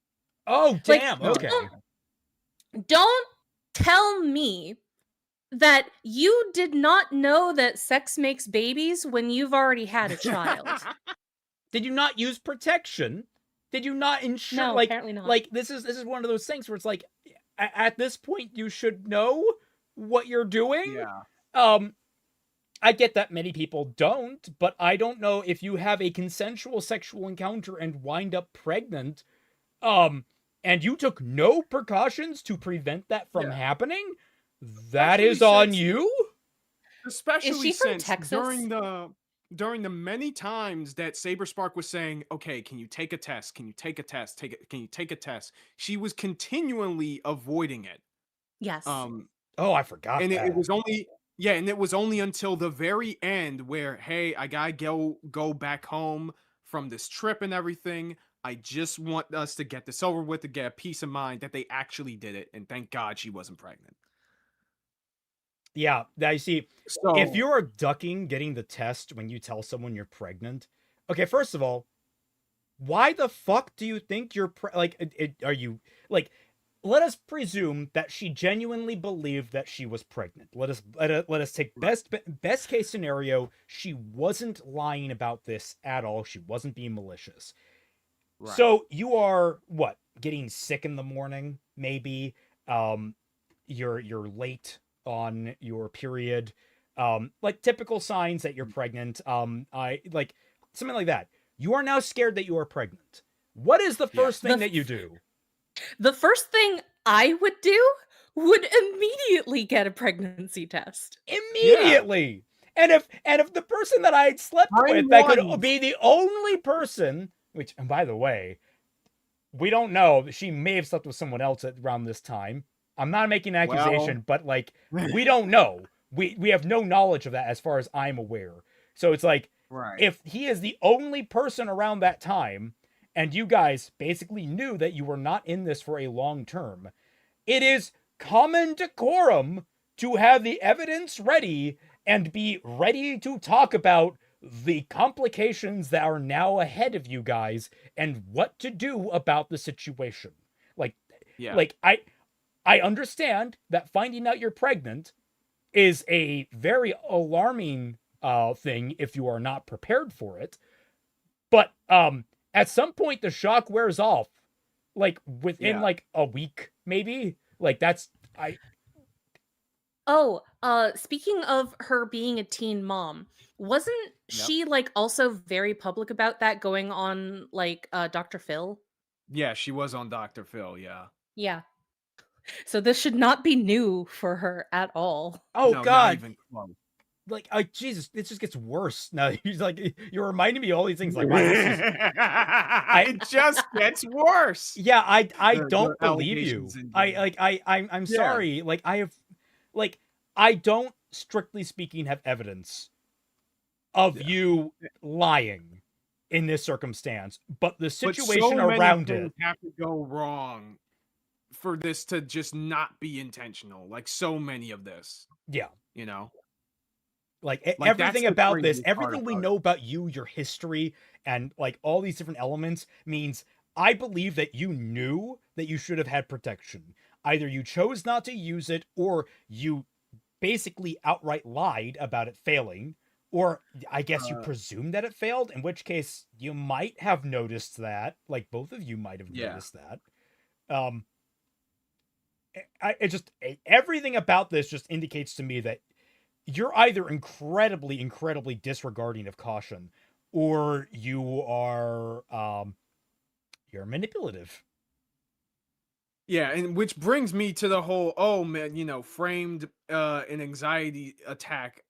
Oh Like, damn, no. okay. Don't tell me that you did not know that sex makes babies when you've already had a child. Did you not use protection? Did you not ensure? No, like, apparently not. Like this is one of those things where it's like, at this point you should know what you're doing. Yeah. I get that many people don't, but I don't know if you have a consensual sexual encounter and wind up pregnant, and you took no precautions to prevent that from happening. That Especially is on since- you. Especially Is she from since Texas? during the many times that Saber Spark was saying, "Okay, can you take a test? Can you take a test? Can you take a test?" She was continually avoiding it. Yes. Oh, I forgot And that. it was only until the very end where, hey, I gotta go back home from this trip and everything. I just want us to get this over with, to get a peace of mind that they actually did it, and thank God she wasn't pregnant. Yeah, I see. So If you're ducking getting the test when you tell someone you're pregnant, okay, first of all, why the fuck do you think you're are you like? Let us presume that she genuinely believed that she was pregnant. Let us take best case scenario. She wasn't lying about this at all. She wasn't being malicious. Right. So you are what, getting sick in the morning? Maybe you're late on your period. Like typical signs that you're pregnant. I like something like that. You are now scared that you are pregnant. What is the first thing that you do? The first thing I would do would immediately get a pregnancy test. Immediately. And if the person that I had slept with that could be the only person, which, and by the way, we don't know, she may have slept with someone else around this time. I'm not making an accusation, but like, we don't know. We have no knowledge of that as far as I'm aware. So it's like, right. if he is the only person around that time, and you guys basically knew that you were not in this for a long term, it is common decorum to have the evidence ready and be ready to talk about the complications that are now ahead of you guys and what to do about the situation. Like, Yeah. like I understand that finding out you're pregnant is a very alarming thing if you are not prepared for it. But at some point the shock wears off, like within Yeah. like a week maybe. Like that's Oh, speaking of her being a teen mom, wasn't she like also very public about that going on like Dr. Phil? Yeah, she was on Dr. Phil, yeah. Yeah. So this should not be new for her at all. oh No, not god, even close. like Jesus, it just gets worse now. He's like, you're reminding me of all these things. Like, wow, this is, It just gets worse. yeah, I The don't believe you. allegations in I there. like I'm Yeah. sorry. Like I have, like I don't strictly speaking have evidence of Yeah. you lying in this circumstance, but the But situation so many around things it. have to go wrong for this to just not be intentional. Like so many of this, Yeah. you know? Like Like, that's everything the about this, craziest part everything we about it. know about you, your history, and like all these different elements means I believe that you knew that you should have had protection. Either you chose not to use it, or you basically outright lied about it failing, or I guess you presumed that it failed, in which case you might have noticed that. Like both of you might have Yeah. noticed that. It just everything about this just indicates to me that you're either incredibly disregarding of caution, or you are you're manipulative. Yeah, and which brings me to the whole, oh man, you know, framed an anxiety attack,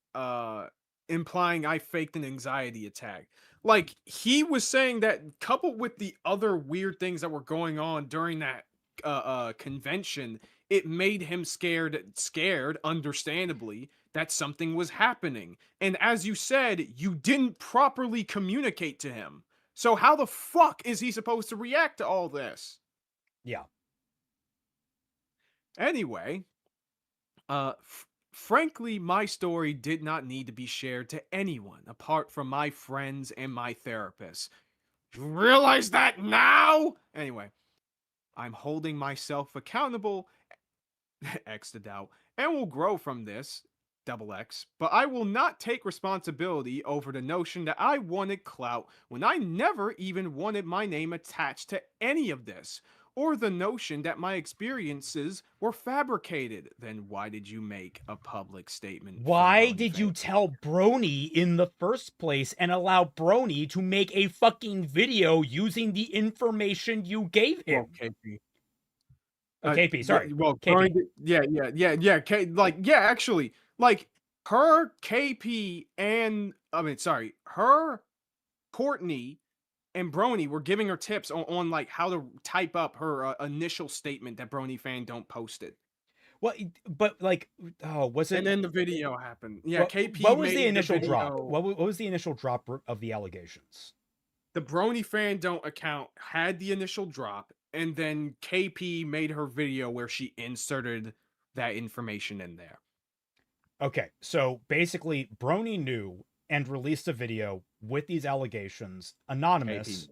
implying I faked an anxiety attack. Like he was saying that coupled with the other weird things that were going on during that convention, it made him scared, understandably, that something was happening. And as you said, you didn't properly communicate to him. So how the fuck is he supposed to react to all this? Yeah. Anyway, frankly, my story did not need to be shared to anyone apart from my friends and my therapist. You realize that now? Anyway, I'm holding myself accountable, X to doubt, and will grow from this, double X, but I will not take responsibility over the notion that I wanted clout when I never even wanted my name attached to any of this, or the notion that my experiences were fabricated. Then why did you make a public statement? Why did you tell Brony in the first place and allow Brony to make a fucking video using the information you gave him? Well, KP. KP, sorry. Well, KP. actually, like her KP and her Courtney and Brony were giving her tips on like how to type up her initial statement that Brony fan don't post it. What? But like, oh, was it? And then the video happened. Yeah, KP. What was made the initial video. drop? What was the initial drop of the allegations? The Brony fan don't account had the initial drop, and then KP made her video where she inserted that information in there. Okay, so basically, Brony knew and released a video with these allegations, anonymous.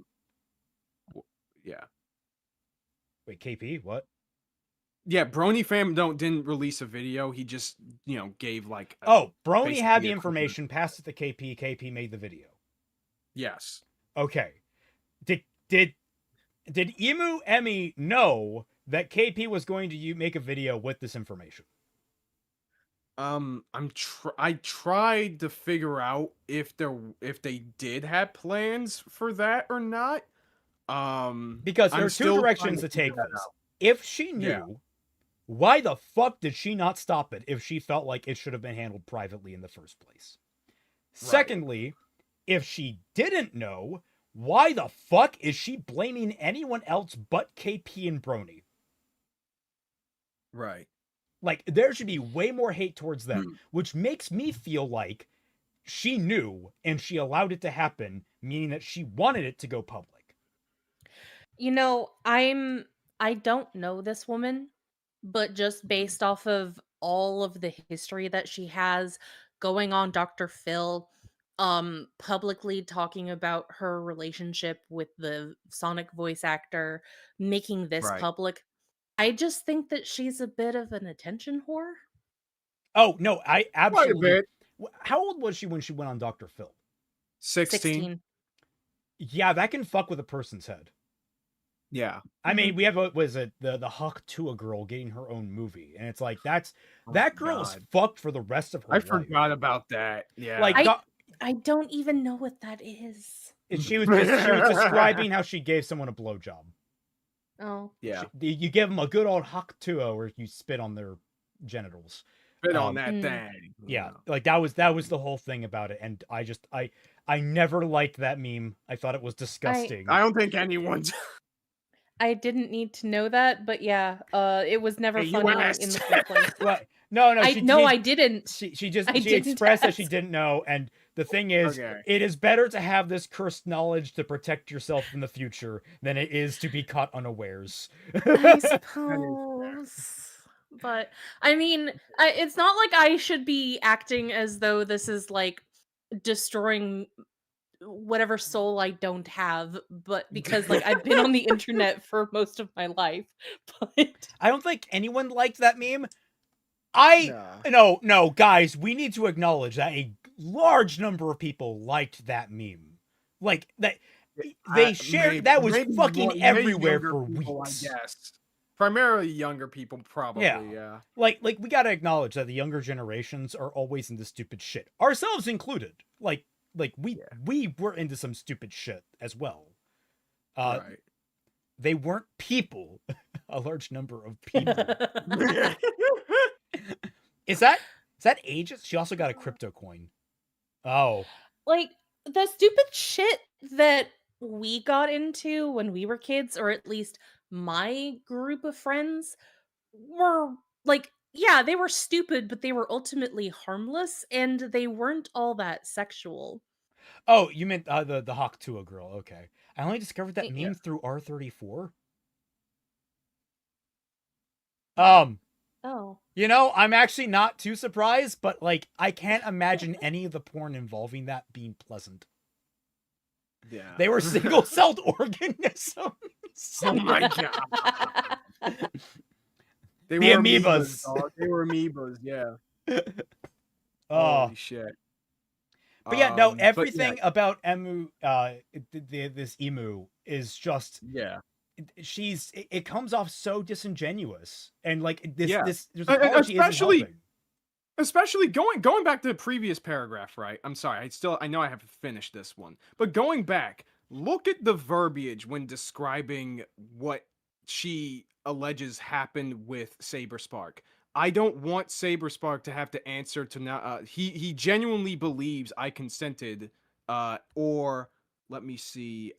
KP. Yeah. Wait, KP? What? Yeah, Brony fam didn't release a video. He just, gave like Brony had the basically a information, passed it to KP, KP made the video. Yes. Okay. Did Emu Emmy know that KP was going to make a video with this information? I tried to figure out if they did have plans for that or not. Because there I'm are two still directions to trying take figure that this. out. If she knew, Yeah. why the fuck did she not stop it if she felt like it should have been handled privately in the first place? Right. Secondly, if she didn't know, why the fuck is she blaming anyone else but KP and Brony? Right. Like, there should be way more hate towards them, which makes me feel like she knew and she allowed it to happen, meaning that she wanted it to go public. You know, I don't know this woman, but just based off of all of the history that she has going on Dr. Phil, publicly talking about her relationship with the Sonic voice actor, making this Right. public, I just think that she's a bit of an attention whore. Oh no, I Quite a absolutely. bit. How old was she when she went on Dr. Phil? 16. 16. Yeah, that can fuck with a person's head. Yeah. I mean, we have the Huck Tua girl getting her own movie, and it's like that my girl is God. fucked for the rest of her I life. forgot about that. Yeah. Like I don't even know what that is. she was describing how she gave someone a blowjob. Oh. yeah. You give them a good old Huck Tua where you spit on their genitals. Spit on Mm. that thing. Yeah, like that was the whole thing about it, and I never liked that meme. I thought it was disgusting. I don't think anyone's. I didn't need to know that, but yeah, it was never Hey, you funny asked. in the first place. Well, no, I didn't. She I didn't expressed that she ask. didn't know, and the thing is, Okay. it is better to have this cursed knowledge to protect yourself in the future than it is to be caught unawares. I suppose. But I mean, it's not like I should be acting as though this is like destroying whatever soul I don't have, but because like I've been on the internet for most of my life. But I don't think anyone liked that meme. No, guys, we need to acknowledge that a large number of people liked that meme. Like that they shared that was fucking everywhere for people, weeks. I guess. Primarily younger people, probably. Yeah. Like we gotta acknowledge that the younger generations are always into stupid shit, ourselves included. Like we were into some stupid shit as well. Right. They weren't people. A large number of people. Is that ages? She also got a crypto coin. Oh. like the stupid shit that we got into when we were kids, or at least my group of friends, were like, yeah, they were stupid, but they were ultimately harmless and they weren't all that sexual. Oh, you meant the Hawk Tua girl. Okay. I only discovered that Yeah. meme through R34. Oh. You know, I'm actually not too surprised, but like I can't imagine any of the porn involving that being pleasant. Yeah. They were single-celled organisms. Oh my god. They The were amoebas. dog. They were amoebas, yeah. Oh. Holy shit. But yeah, no, But yeah, everything about Emu, this emu is just yeah. it comes off so disingenuous, and like this Yeah. there's apology isn't helping. Especially going back to the previous paragraph, right? I'm sorry, I know I have to finish this one. But going back, look at the verbiage when describing what she alleges happened with Saber Spark. I don't want Saber Spark to have to answer to now. He genuinely believes I consented. Or let me see.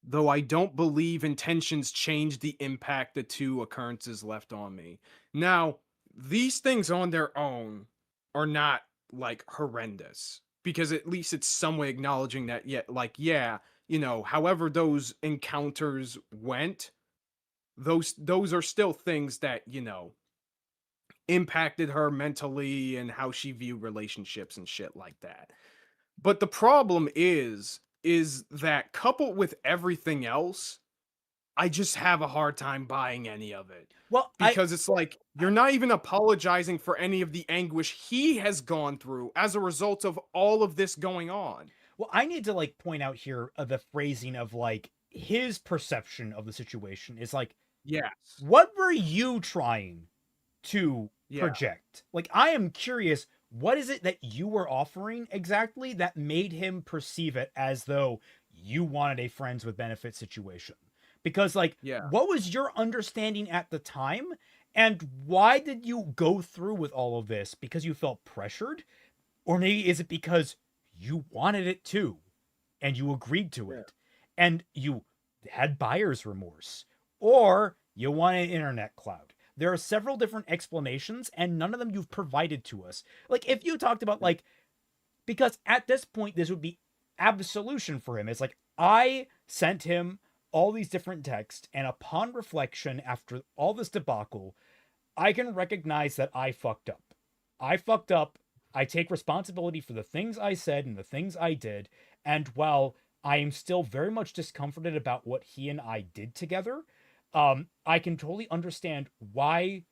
Though I don't believe intentions change the impact the two occurrences left on me. Now, these things on their own are not like horrendous, because at least it's some way acknowledging that, yeah, however those encounters went, those are still things that, impacted her mentally and how she viewed relationships and shit like that. But the problem is that coupled with everything else, I just have a hard time buying any of it. Well, Because it's like, you're not even apologizing for any of the anguish he has gone through as a result of all of this going on. Well, I need to like point out here the phrasing of like his perception of the situation is like, Yes. what were you trying to Yeah. project? Like, I am curious, what is it that you were offering exactly that made him perceive it as though you wanted a friends with benefit situation? Because like, Yeah. what was your understanding at the time? And why did you go through with all of this? Because you felt pressured? Or maybe is it because you wanted it too, and you agreed to it, and you had buyer's remorse, or you wanted internet clout? There are several different explanations, and none of them you've provided to us. Like, if you talked about, like, because at this point, this would be absolution for him. It's like I sent him all these different texts, and upon reflection, after all this debacle, I can recognize that I fucked up. I fucked up. I take responsibility for the things I said and the things I did. And while I am still very much discomforted about what he and I did together, I can totally understand why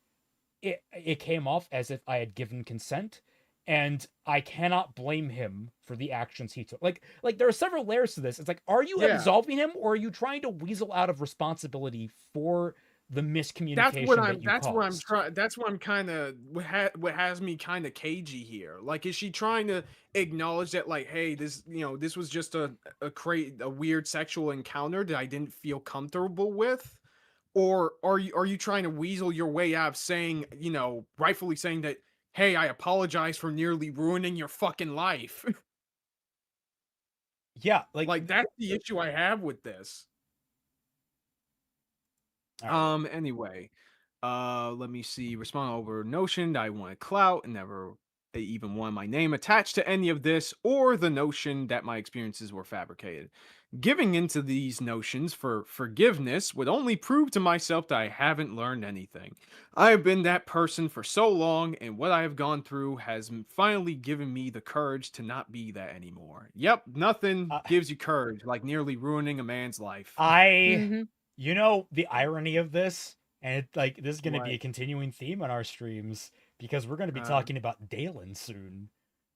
it came off as if I had given consent, and I cannot blame him for the actions he took. Like there are several layers to this. It's like, are you Yeah. absolving him, or are you trying to weasel out of responsibility for the miscommunication that you caused? That's what I'm kind of what has me kind of cagey here. Like, is she trying to acknowledge that, like, hey, this was just a weird sexual encounter that I didn't feel comfortable with, or are you trying to weasel your way out of saying, rightfully saying that, hey, I apologize for nearly ruining your fucking life. Yeah, like that's the issue I have with this. right. Anyway, let me see. Respond over notion that I wanted clout and never even wanted my name attached to any of this, or the notion that my experiences were fabricated. Giving into these notions for forgiveness would only prove to myself that I haven't learned anything. I have been that person for so long, and what I have gone through has finally given me the courage to not be that anymore. Yep, nothing gives you courage like nearly ruining a man's life. You know, the irony of this, and this is going to be What? a continuing theme on our streams, because we're going to be talking about Dalen soon.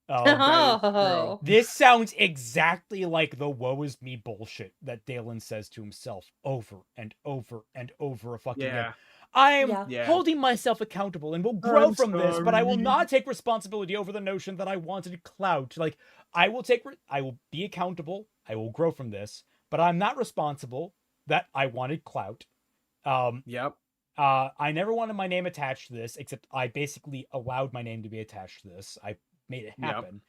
Oh. This sounds exactly like the woe is me bullshit that Dalen says to himself over and over and over a fucking again. I'm holding myself accountable and will grow from this, but I will not take responsibility over the notion that I wanted clout. Like, I will be accountable. I will grow from this, but I'm not responsible that I wanted clout. I never wanted my name attached to this, except I basically allowed my name to be attached to this. I made it happen.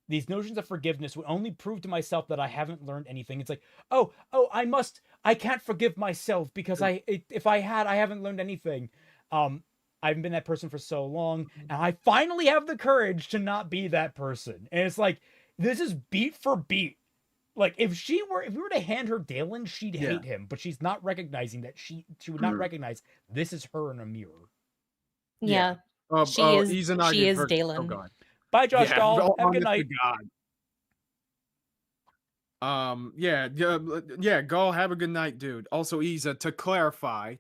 These notions of forgiveness would only prove to myself that I haven't learned anything. It's like, I can't forgive myself because I haven't learned anything. I've been that person for so long, and I finally have the courage to not be that person. And it's like, this is beat for beat. Like, if we were to hand her Dalen, she'd hate him, but she's not recognizing that she would not recognize this is her in a mirror. Yeah. She is Dalen. Oh God. Bye, Josh Dahl. Have a good night. Gall, have a good night, dude. Also, Isa, to clarify,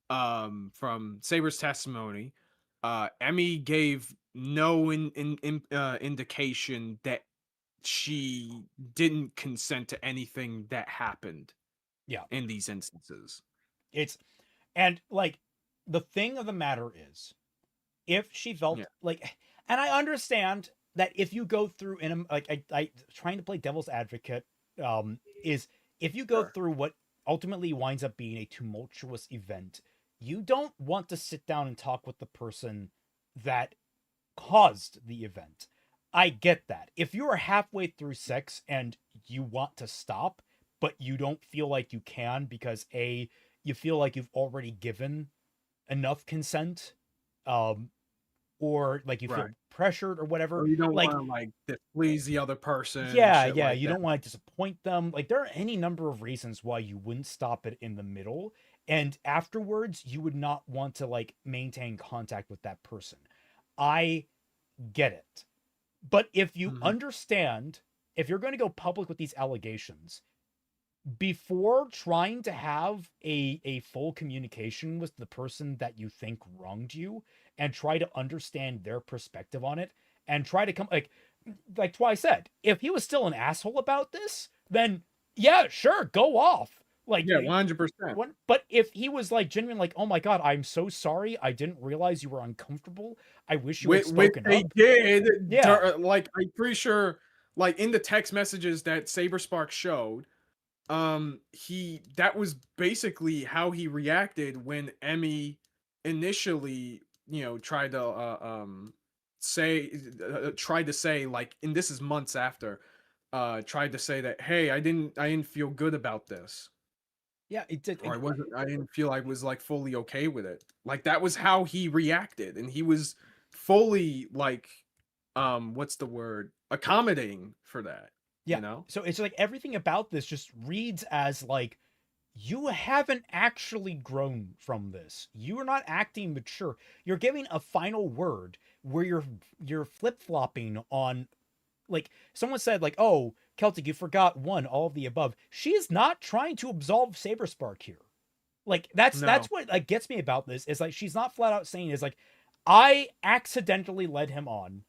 from Saber's testimony, Emmy gave no indication that she didn't consent to anything that happened. In these instances. And like, the thing of the matter is, if she felt like, and I understand that if you go through I trying to play devil's advocate, is if you go through what ultimately winds up being a tumultuous event, you don't want to sit down and talk with the person that caused the event. I get that. If you are halfway through sex and you want to stop, but you don't feel like you can because you feel like you've already given enough consent, or like you feel pressured or whatever, or you don't want to displease the other person. You don't want to disappoint them. Like, there are any number of reasons why you wouldn't stop it in the middle, and afterwards you would not want to maintain contact with that person. I get it. But if you understand, if you're going to go public with these allegations, before trying to have a full communication with the person that you think wronged you, and try to understand their perspective on it, and try to come, like Twi said, if he was still an asshole about this, then yeah, sure, go off. 100%. But if he was genuine, oh my God, I'm so sorry, I didn't realize you were uncomfortable, I wish you had spoken up. They did. Yeah. I'm pretty sure, in the text messages that Saber Spark showed, that was basically how he reacted when Emmy initially, tried to say, and this is months after, tried to say that, hey, I didn't feel good about this. Yeah, I didn't feel I was fully okay with it. That was how he reacted, and he was fully what's the word? accommodating for that. Yeah. You know? So it's like everything about this just reads as like you haven't actually grown from this. You are not acting mature. You're giving a final word where you're flip-flopping on, like someone said, like, oh, Celtic, you forgot one, all of the above. She is not trying to absolve Saber Spark here. Like that's No. what like gets me about this is like she's not flat out saying is like I accidentally led him on.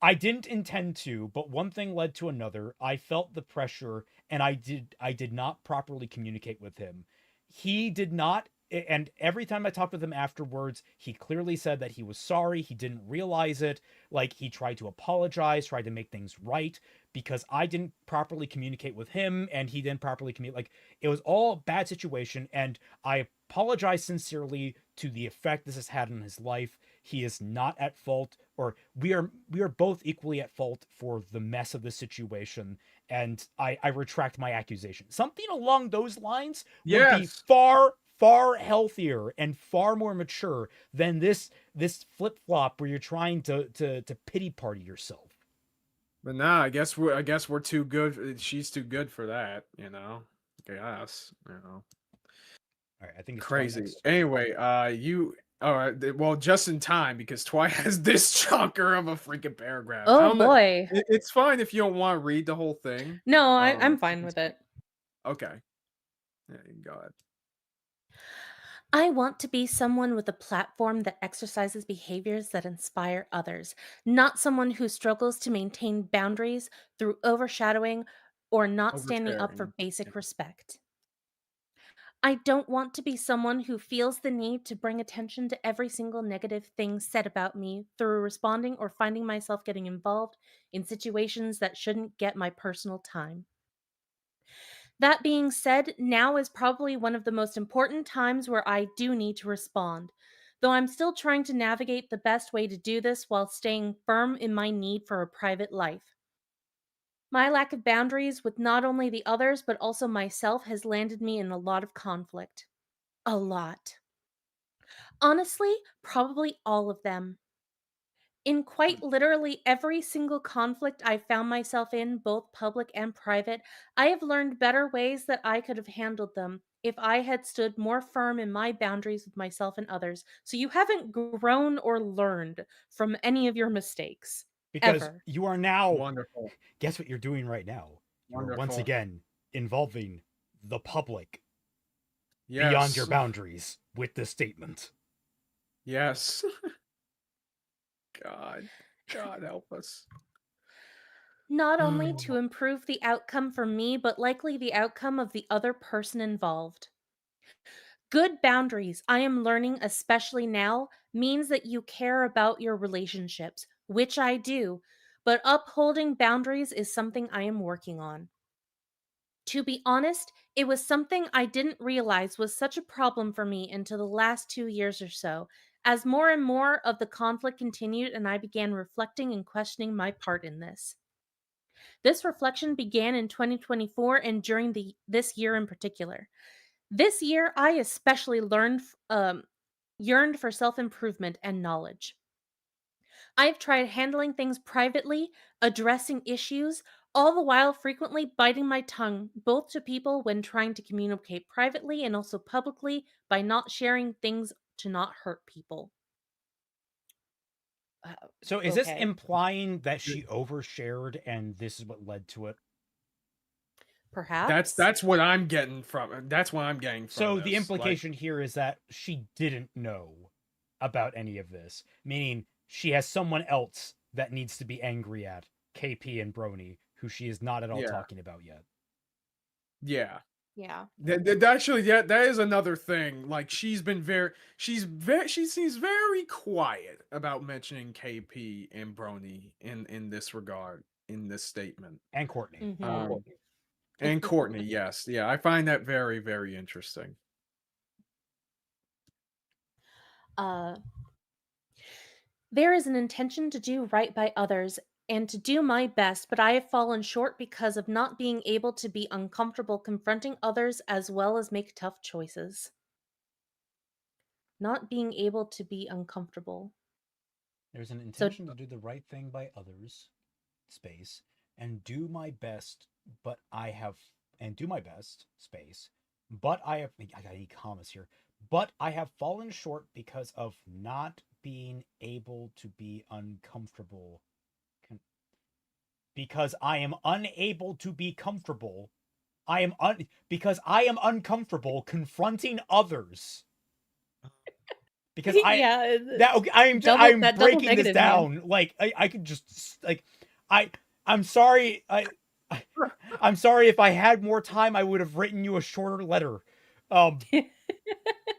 I didn't intend to, but one thing led to another. I felt the pressure and I did not properly communicate with him. He did not, and every time I talked with him afterwards, he clearly said that he was sorry, he didn't realize it, like he tried to apologize, tried to make things right because I didn't properly communicate with him and he didn't properly communicate. Like it was all a bad situation and I apologize sincerely to the effect this has had on his life. He is not at fault, or we are both equally at fault for the mess of the situation, and I retract my accusation. Something along those lines would be Yes. far healthier and far more mature than this flip-flop where you're trying to pity party yourself. But nah, I guess we're too good. She's too good for that, you know. I guess, you know. All right, I think it's Crazy. next. Anyway, you all right? Well, just in time because Twi has this chunker of a freaking paragraph. I Oh don't know. boy. It's fine if you don't want to read the whole thing. No, I'm fine with it. Okay. Yeah, you can go ahead. I want to be someone with a platform that exercises behaviors that inspire others, not someone who struggles to maintain boundaries through overshadowing or not standing up for Oversharing. basic Yeah. respect. I don't want to be someone who feels the need to bring attention to every single negative thing said about me through responding or finding myself getting involved in situations that shouldn't get my personal time. That being said, now is probably one of the most important times where I do need to respond, though I'm still trying to navigate the best way to do this while staying firm in my need for a private life. My lack of boundaries with not only the others but also myself has landed me in a lot of conflict. A lot. Honestly, probably all of them. In quite literally every single conflict I found myself in, both public and private, I have learned better ways that I could have handled them if I had stood more firm in my boundaries with myself and others. So you haven't grown or learned from any of your mistakes. Because Ever. you are now, Wonderful. guess what you're doing right now? You are once Wonderful. again involving the public Yes. beyond your boundaries with this statement. Yes. God help us. Not only to improve the outcome for me, but likely the outcome of the other person involved. Good boundaries, I am learning, especially now, means that you care about your relationships, which I do, but upholding boundaries is something I am working on. To be honest, it was something I didn't realize was such a problem for me until the last 2 years or so, as more and more of the conflict continued and I began reflecting and questioning my part in this. This reflection began in 2024 and during this year in particular. This year, I especially yearned for self improvement and knowledge. I've tried handling things privately, addressing issues, all the while frequently biting my tongue, both to people when trying to communicate privately and also publicly by not sharing things to not hurt people. So is this Okay. implying that she overshared and this is what led to it? Perhaps. That's what I'm getting from. That's what I'm getting from. So this. the implication here is that she didn't know about any of this, meaning she has someone else that needs to be angry at, KP and Brony, who she is not at all Yeah. talking about yet. Yeah. Yeah. Actually, yeah, that is another thing. Like she seems very quiet about mentioning KP and Brony in this regard in this statement. And Courtney. Mhm. And Courtney, yes, yeah, I find that very, very interesting. There is an intention to do right by others and to do my best, but I have fallen short because of not being able to be uncomfortable confronting others as well as make tough choices. Not being able to be uncomfortable. There's an intention to do the right thing by others. space, and do my best, but I have, and do my best, space, but I gotta need commas here, but I have fallen short because of not being able to be uncomfortable. Because I am unable to be comfortable. Because I am uncomfortable confronting others. Because yeah, I'm that double breaking this negative, down. man. Like I could just like I'm sorry. I'm sorry if I had more time I would have written you a shorter letter.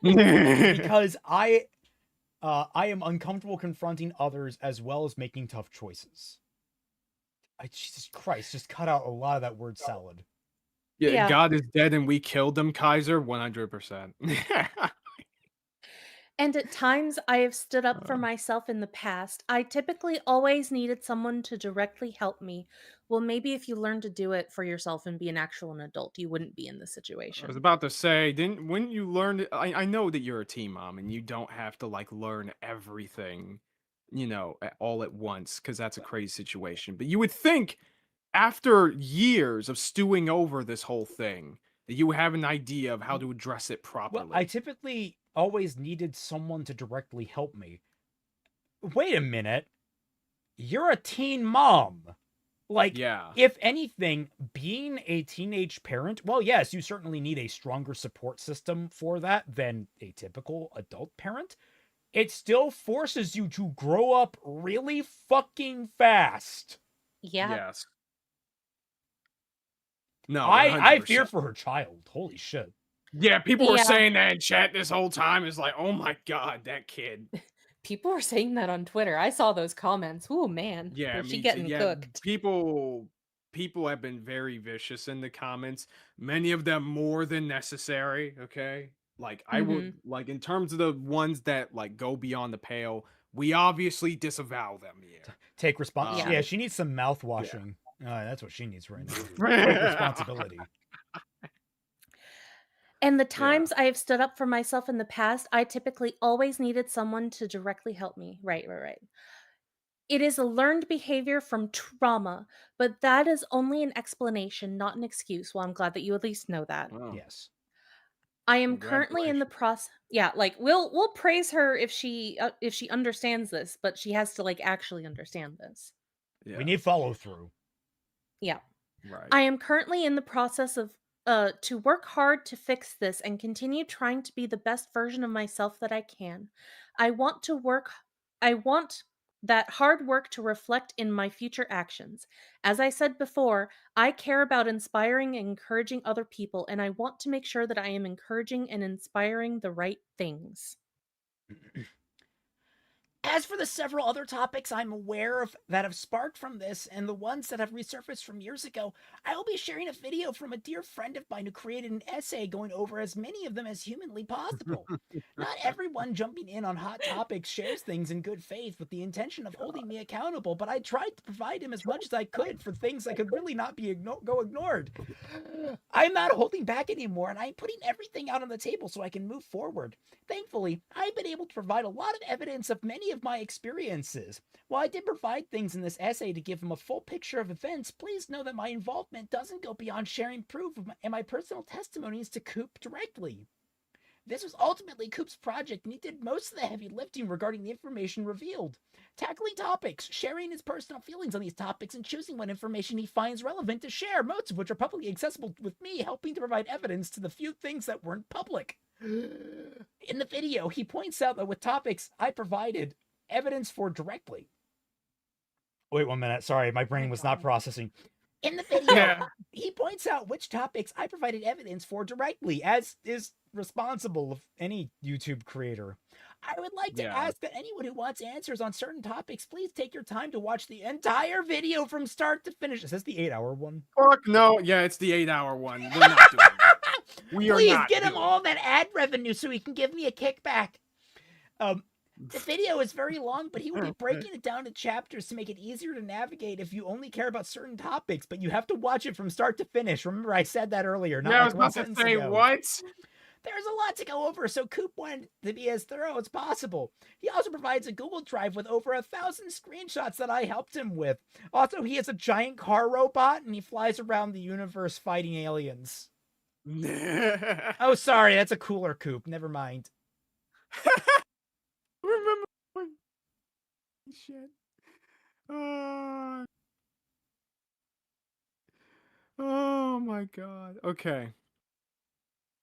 Because I am uncomfortable confronting others as well as making tough choices. Jesus Christ, just cut out a lot of that word salad. Yeah. God is dead and we killed him, Kaiser, 100%. And at times I have stood up for myself in the past. I typically always needed someone to directly help me. Well, maybe if you learn to do it for yourself and be an actual adult, you wouldn't be in this I was situation. about to say, when you learn, I know that you're a teen mom and you don't have to like learn everything, all at once, because that's a crazy situation. But you would think after years of stewing over this whole thing, that you have an idea of how to address it properly. Well, I typically always needed someone to directly help me. Wait a minute. You're a teen mom. Like, yeah. If anything, being a teenage parent, well, yes, you certainly need a stronger support system for that than a typical adult parent. It still forces you to grow up really fucking fast. Yeah. Yes. No, I 100%. fear for her child. Holy shit. Yeah, people were Yeah. saying that in chat this whole time. It's like, oh my god, that kid. People were saying that on Twitter. I saw those comments. Oh man. Yeah, Was she me too. getting Yeah, cooked? people have been very vicious in the comments. Many of them more than necessary. Okay, like I would like in terms of the ones that like go beyond the pale. We obviously disavow them here. Take response. Yeah. Yeah, she needs some mouth washing. That's what she needs right now. Take responsibility. And the times I have stood up for myself in the past, I typically always needed someone to directly help me. Right. It is a learned behavior from trauma, but that is only an explanation, not an excuse. Well, I'm glad that you at least know that. Wow. Yes. I am currently in the process. Yeah, like we'll praise her if she understands this, but she has to like actually understand this. Yeah. We need follow through. Yeah. Right. I am currently in the process of to work hard to fix this and continue trying to be the best version of myself that I can. I want that hard work to reflect in my future actions. As I said before, I care about inspiring and encouraging other people, and I want to make sure that I am encouraging and inspiring the right things. As for the several other topics I'm aware of that have sparked from this, and the ones that have resurfaced from years ago, I will be sharing a video from a dear friend of mine who created an essay going over as many of them as humanly possible. Not everyone jumping in on hot topics shares things in good faith with the intention of holding me accountable, but I tried to provide him as much as I could for things that could really not be go ignored. I'm not holding back anymore, and I'm putting everything out on the table so I can move forward. Thankfully, I've been able to provide a lot of evidence of many of my experiences. While I did provide things in this essay to give him a full picture of events, please know that my involvement doesn't go beyond sharing proof and my personal testimonies to Coop directly. This was ultimately Coop's project, and he did most of the heavy lifting regarding the information revealed. Tackling topics, sharing his personal feelings on these topics, and choosing what information he finds relevant to share, most of which are publicly accessible, with me helping to provide evidence to the few things that weren't public. In the video, he points out that with topics I provided evidence for directly. Wait 1 minute. Sorry, my brain was not processing. In the video, he points out which topics I provided evidence for directly, As is responsible of any YouTube creator. I would like to ask that anyone who wants answers on certain topics, please take your time to watch the entire video from start to finish. Is this the 8-hour one? Fuck no. Yeah, it's the 8-hour one. We're not doing that. Please get him all that ad revenue so he can give me a kickback. The video is very long, but he will be breaking it down to chapters to make it easier to navigate if you only care about certain topics, but you have to watch it from start to finish. Remember, I said that earlier. I was about to say, what? There's a lot to go over, so Coop wanted to be as thorough as possible. He also provides a Google Drive with over 1,000 screenshots that I helped him with. Also, he has a giant car robot, and he flies around the universe fighting aliens. Oh, sorry, that's a cooler Coop. Never mind. Remember when... Shit. Oh my god. Okay.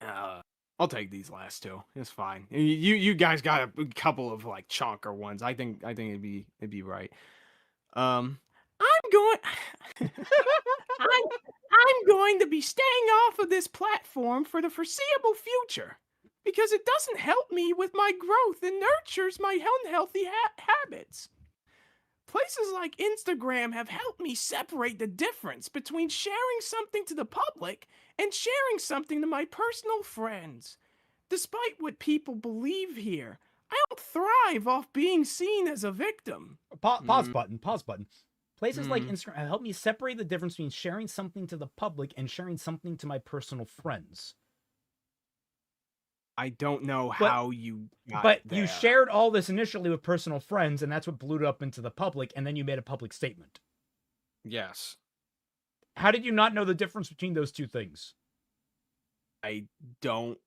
I'll take these last two. It's fine. You guys got a couple of like chonker ones. I think it'd be right. I'm going I'm going to be staying off of this platform for the foreseeable future because it doesn't help me with my growth and nurtures my unhealthy habits. Places like Instagram have helped me separate the difference between sharing something to the public and sharing something to my personal friends. Despite what people believe here, I don't thrive off being seen as a victim. Pause button. Places like Instagram have helped me separate the difference between sharing something to the public and sharing something to my personal friends. I don't know how you got But there. you shared all this initially with personal friends, and that's what blew it up into the public, and then you made a public statement. Yes. How did you not know the difference between those two things? I don't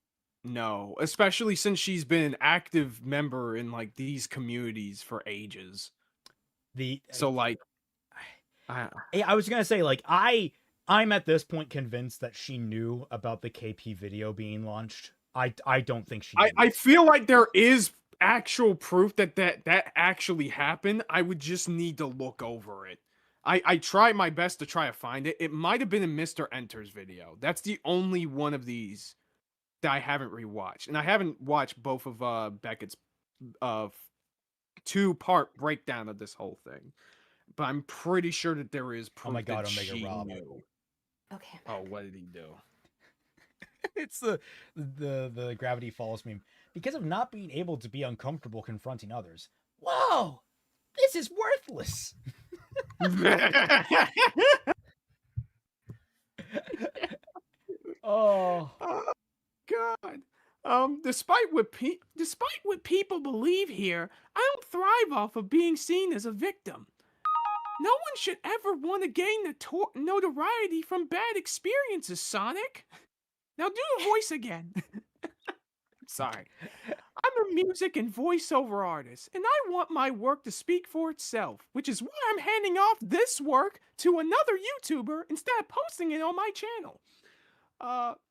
know. Especially since she's been an active member in like these communities for ages. So like I was gonna say, like, I'm at this point convinced that she knew about the KP video being launched. I don't think she knew. I feel like there is actual proof that actually happened. I would just need to look over it. I try my best to try to find it. It might have been in Mr. Enter's video. That's the only one of these that I haven't rewatched. And I haven't watched both of Beckett's 2-part breakdown of this whole thing. But I'm pretty sure that there is proof. Oh my god, that Omega she Rob. knew. Okay. Oh, what did he do? It's the Gravity Falls meme. Because of not being able to be uncomfortable confronting others. Whoa! This is worthless! Oh God. Despite what people believe here, I don't thrive off of being seen as a victim. No one should ever want to gain the notoriety from bad experiences, Sonic. Now do the voice again. Sorry. I'm a music and voiceover artist, and I want my work to speak for itself, which is why I'm handing off this work to another YouTuber instead of posting it on my channel.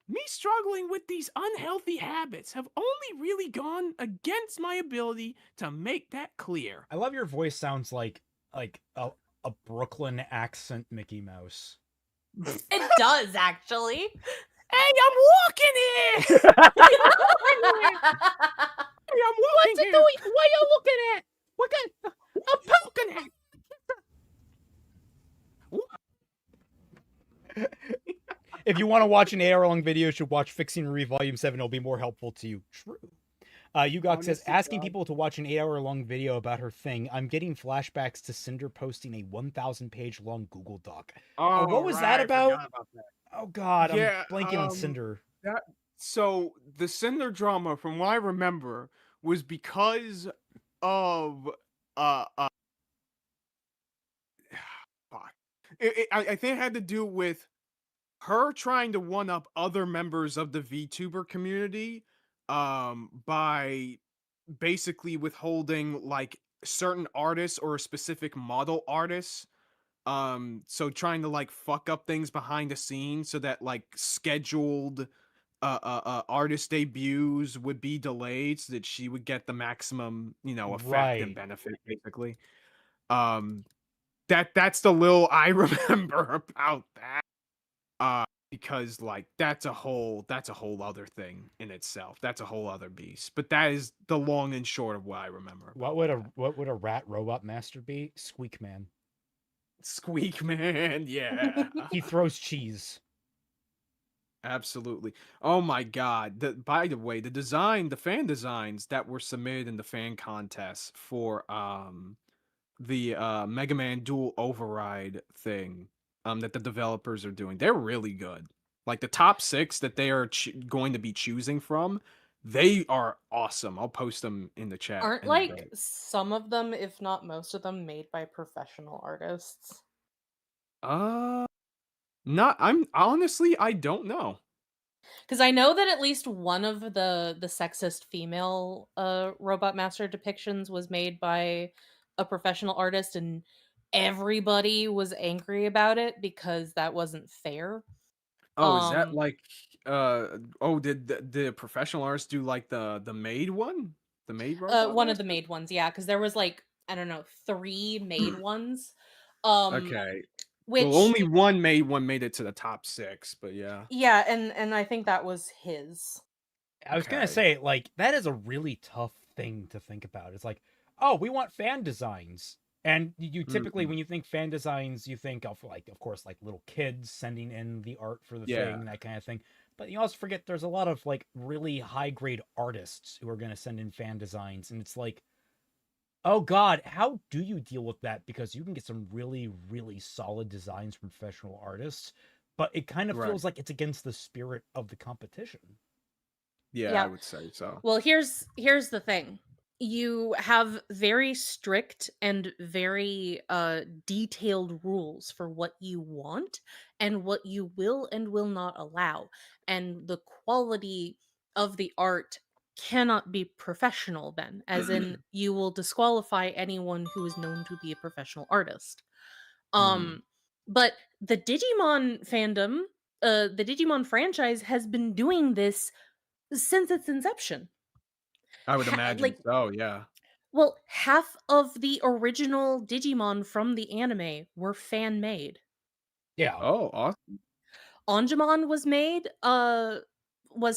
Me struggling with these unhealthy habits have only really gone against my ability to make that clear. I love your voice sounds like a Brooklyn accent Mickey Mouse. It does, actually. Hey, I'm walking here! Hey, I'm walking here! What are you looking at? What kind? I'm poking at. If you want to watch an 8-hour-long video, you should watch Fixing RWBY Volume 7. It'll be more helpful to you. True. Yugok says, asking people to watch an 8-hour-long video about her thing. I'm getting flashbacks to Cinder posting a 1,000-page long Google Doc. Oh, what was that about? Oh, God, Yeah, I'm blanking on Cinder. So, the Cinder drama, from what I remember, was because of... fuck. I think it had to do with her trying to one-up other members of the VTuber community by basically withholding like certain artists or specific model artists, so trying to like fuck up things behind the scenes so that like scheduled artist debuts would be delayed so that she would get the maximum, effect and benefit, basically. That's the little I remember about that. Because like that's a whole other thing in itself. That's a whole other beast. But that is the long and short of what I remember. What would a rat robot master be? Squeak Man. Squeak Man, yeah. He throws cheese. Absolutely. Oh my god. By the way, the fan designs that were submitted in the fan contest for the Mega Man Dual Override thing that the developers are doing, they're really good. Like the top 6 that they are going to be choosing from, they are awesome. I'll post them in the chat Aren't in a like bit. some of them, if not most of them, made by professional artists? Uh, not. I'm honestly, I don't know. Because I know that at least one of the sexist female robot master depictions was made by a professional artist, and everybody was angry about it because that wasn't fair. Oh, is that Um, like? Oh, did the professional artists do like the maid one? The maid robot one of the master? made ones, yeah, because there was like, I don't know, 3 made ones. Um, Okay. Well, which only one made it to the top 6, but yeah. yeah, and I think that was his. I was gonna Okay. say, like, that is a really tough thing to think about. It's like, oh, we want fan designs. And you typically, Mhm. when you think fan designs, you think of, like, of course, like little kids sending in the art for the Yeah. thing, that kind of thing. But you also forget there's a lot of, like, really high grade artists who are gonna send in fan designs. And it's like, oh God, how do you deal with that? Because you can get some really, really solid designs from professional artists, but it kind of Right. feels like it's against the spirit of the competition. Yeah, I Yeah. would say so. Well, here's the thing. You have very strict and very detailed rules for what you want and what you will and will not allow. And the quality of the art cannot be professional then, as in you will disqualify anyone who is known to be a professional artist. Mm, Um but the Digimon fandom, the Digimon franchise has been doing this since its inception. I would imagine Like, so, yeah. well, half of the original Digimon from the anime were fan made. Yeah. Oh, awesome. Angemon was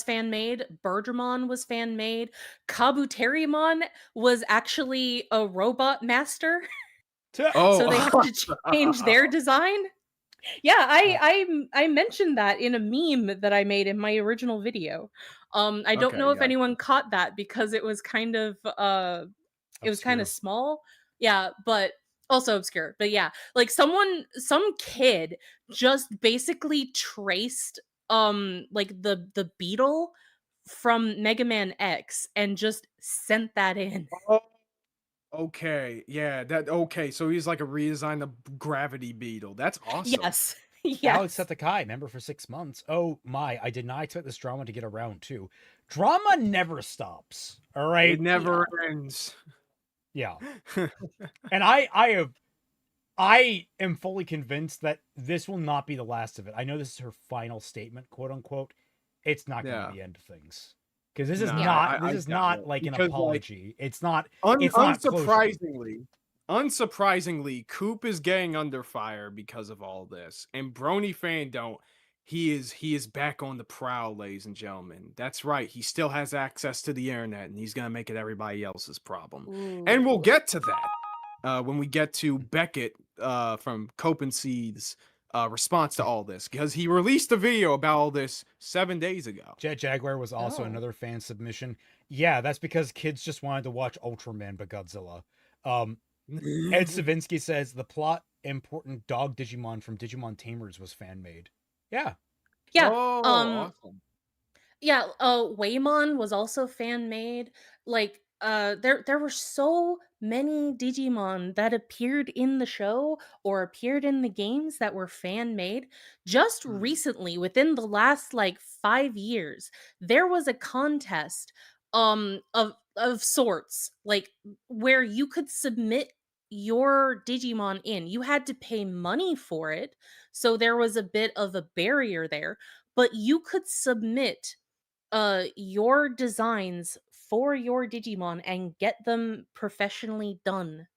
fan made, Birdramon was fan made, Kabuterimon was actually a robot master, so they Oh, had to change their design. Yeah, I mentioned that in a meme that I made in my original video. I don't okay, know if gotcha. anyone caught that because it was kind of it was kind of Obscure. small. Yeah, but also obscure. But yeah, like some kid just basically traced like the beetle from Mega Man X and just sent that in. Oh, okay, yeah, okay, so he's like a redesign of Gravity Beetle. That's awesome. Yes. Alex Yes. Setakai, member for 6 months. Oh my, I did not expect this drama to get around too. Drama never stops. All right. It never ends. Yeah. And I am fully convinced that this will not be the last of it. I know this is her final statement, quote unquote. It's not going to Yeah. be the end of things. Because this is No, not I this is doubt not it, like an because, like, apology. It's not it's not closure. unsurprisingly, Coop is getting under fire because of all this, and Brony fan don't. He is back on the prowl, ladies and gentlemen. That's right. He still has access to the internet, and he's gonna make it everybody else's problem. And we'll Ooh. get to that when we get to Beckett from Copenseed's response to all this, because he released a video about all this 7 days ago. Jet Jaguar was also Oh. another fan submission. Yeah, that's because kids just wanted to watch Ultraman but Godzilla. Ed Savinsky says the plot important dog Digimon from Digimon Tamers was fan made. Yeah. Yeah. Oh, awesome. Yeah, Waymon was also fan made. Like, there were so many Digimon that appeared in the show or appeared in the games that were fan made. Just Hmm. recently, within the last like 5 years, there was a contest of sorts, like where you could submit your Digimon in. You had to pay money for it, so there was a bit of a barrier there, but you could submit your designs for your Digimon and get them professionally done.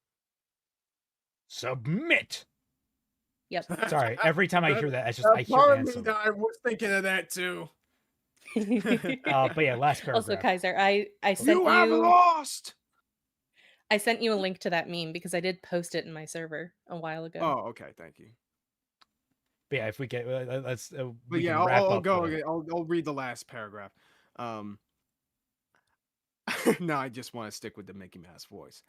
Submit. Yep. Sorry, every time I hear that, it's just I hear part of me Ansem. that I was thinking of that too. But yeah, last paragraph. Also, Kaiser, I sent You have lost. I sent you a link to that meme because I did post it in my server a while ago. Oh, okay, thank you. But yeah, if we get let's But we yeah, can wrap I'll up. go. with it. I'll read the last paragraph. No, I just want to stick with the Mickey Mouse voice.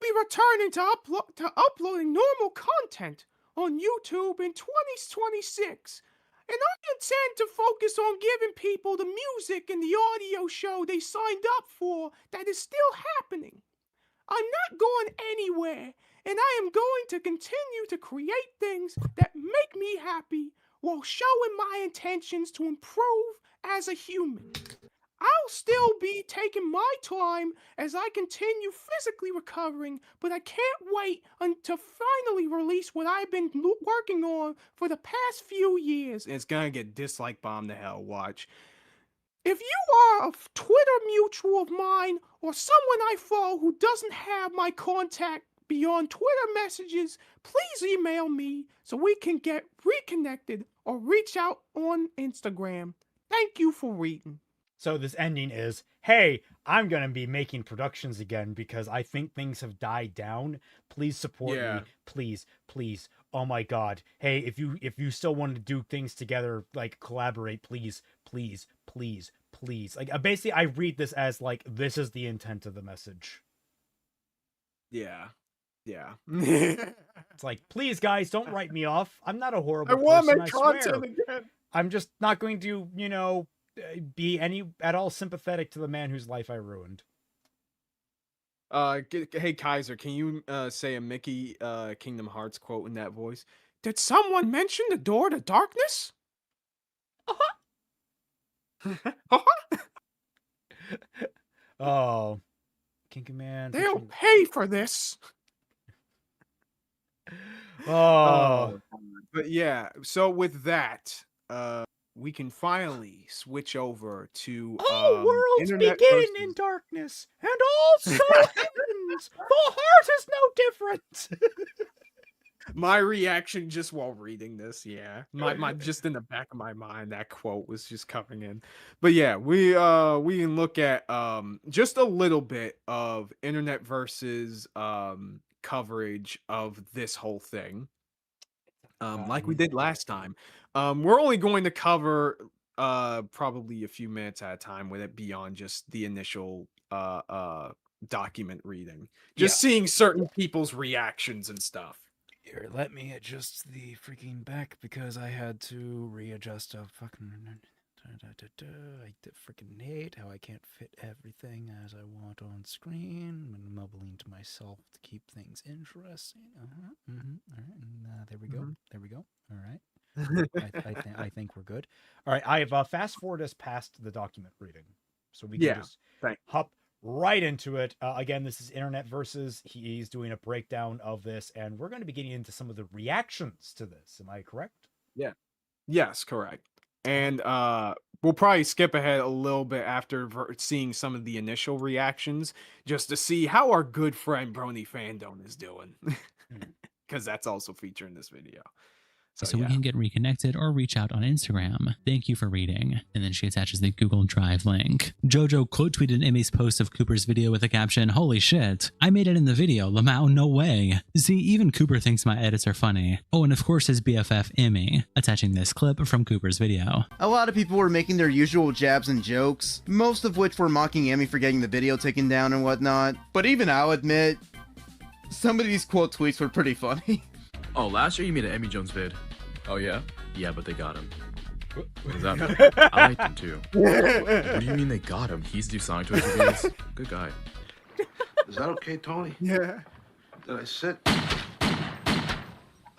Be returning to uploading normal content on YouTube in 2026. and I intend to focus on giving people the music and the audio show they signed up for that is still happening. I'm not going anywhere, and I am going to continue to create things that make me happy while showing my intentions to improve as a human. I'll still be taking my time as I continue physically recovering, but I can't wait to finally release what I've been working on for the past few years. And it's gonna get dislike bombed to hell, watch. If you are a Twitter mutual of mine or someone I follow who doesn't have my contact beyond Twitter messages, please email me so we can get reconnected or reach out on Instagram. Thank you for reading. So this ending is, hey, I'm going to be making productions again because I think things have died down. Please support me. Please, please. Oh my God. Hey, if you still want to do things together, like collaborate, please, please, please, please. Like basically I read this as like, this is the intent of the message. Yeah. Yeah. It's like, please guys, don't write me off. I'm not a horrible person. I want my I content swear. again. I'm just not going to, you know, be any at all sympathetic to the man whose life I ruined. Hey Kaiser, can you say a Mickey Kingdom Hearts quote in that voice? Did someone mention the door to darkness? Oh, Kinky Man. They'll pay for this. Oh, but yeah. So with that, we can finally switch over to all worlds internet begin versus... in darkness, and all so ends. The heart is no different. My reaction just while reading this, yeah. My just in the back of my mind, that quote was just coming in. But yeah, we can look at just a little bit of internet versus coverage of this whole thing. Like we did last time. We're only going to cover probably a few minutes at a time with it beyond just the initial document reading. Just seeing certain people's reactions and stuff. Here, let me adjust the freaking back because I had to readjust a fucking... I freaking hate how I can't fit everything as I want on screen. I'm mumbling to myself to keep things interesting. All right, and there we go. There we go. All right. I think we're good. All right, I have fast forwarded us past the document reading, so we can just hop right into it. Again, this is internet versus. He's doing a breakdown of this, and we're going to be getting into some of the reactions to this. Am I correct? Yeah. Yes, correct. And we'll probably skip ahead a little bit after seeing some of the initial reactions, just to see how our good friend Brony Fandom is doing, because that's also featured in this video. So we can get reconnected or reach out on Instagram. Thank you for reading. And then she attaches the Google Drive link. Jojo quote tweeted Emmy's post of Cooper's video with the caption, "Holy shit, I made it in the video, Lamau, no way." See, even Cooper thinks my edits are funny. Oh, and of course his BFF, Emmy, attaching this clip from Cooper's video. A lot of people were making their usual jabs and jokes, most of which were mocking Emmy for getting the video taken down and whatnot. But even I'll admit, some of these quote tweets were pretty funny. Oh, last year you made an Emmy Jones vid. Oh, yeah? Yeah, but they got him. What does that mean? I liked him, too. What do you mean they got him? He's do Sonic Toys reviews. Good guy. Is that okay, Tony? Yeah. Did I sit?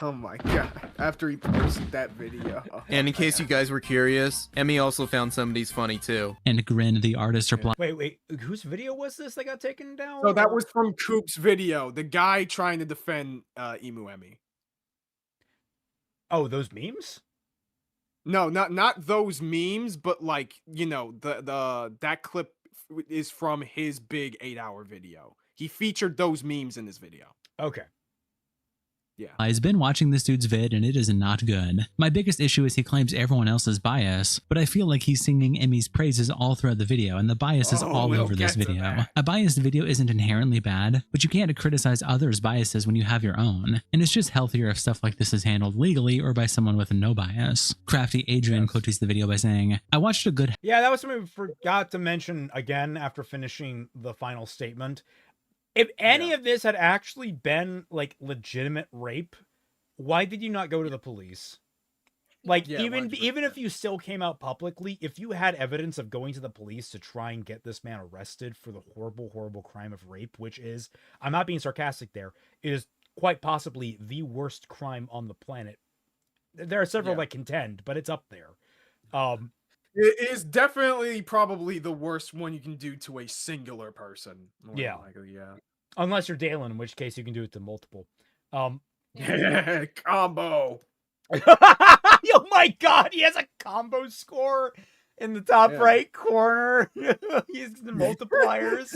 Oh my god. After he posted that video. And in case you guys were curious, Emmy also found some of these funny, too. And Grin, the artist, replied, Wait, whose video was this that got taken down? So that was from Coop's video. The guy trying to defend Emu Emmy. Oh, those memes? No, not those memes, but like, you know, that clip is from his big 8-hour video. He featured those memes in this video. Okay. Yeah. I've been watching this dude's vid and it is not good. My biggest issue is he claims everyone else is biased, but I feel like he's singing Emmy's praises all throughout the video and the bias is all over this video. A biased video isn't inherently bad, but you can't criticize others' biases when you have your own. And it's just healthier if stuff like this is handled legally or by someone with no bias. Crafty Adrian quotes the video by saying, "I watched a good..." Yeah, that was something we forgot to mention again after finishing the final statement. If any of this had actually been like legitimate rape, why did you not go to the police? Like Yeah, even 100%. if you still came out publicly, if you had evidence of going to the police to try and get this man arrested for the horrible, horrible crime of rape, which is, I'm not being sarcastic there, it is quite possibly the worst crime on the planet. There are several Yeah. that contend, but it's up there. It is definitely probably the worst one you can do to a singular person. More than Yeah. likely, yeah. Unless you're Dalen, in which case you can do it to multiple. Combo. Oh my god, he has a combo score in the top Yeah. right corner. He's the multipliers.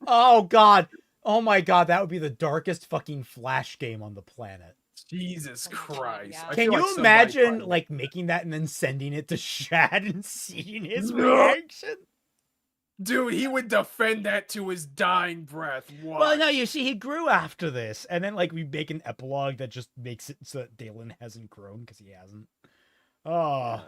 Oh god. Oh my god, that would be the darkest fucking Flash game on the planet. Jesus Oh my God, Christ. yeah. I Can feel like you somebody imagine probably- like making that and then sending it to Shad and seeing his No. reaction? Dude, he would defend that to his dying breath. What? Well, no, you see, he grew after this, and then like we make an epilogue that just makes it so that Dalen hasn't grown because he hasn't. Oh,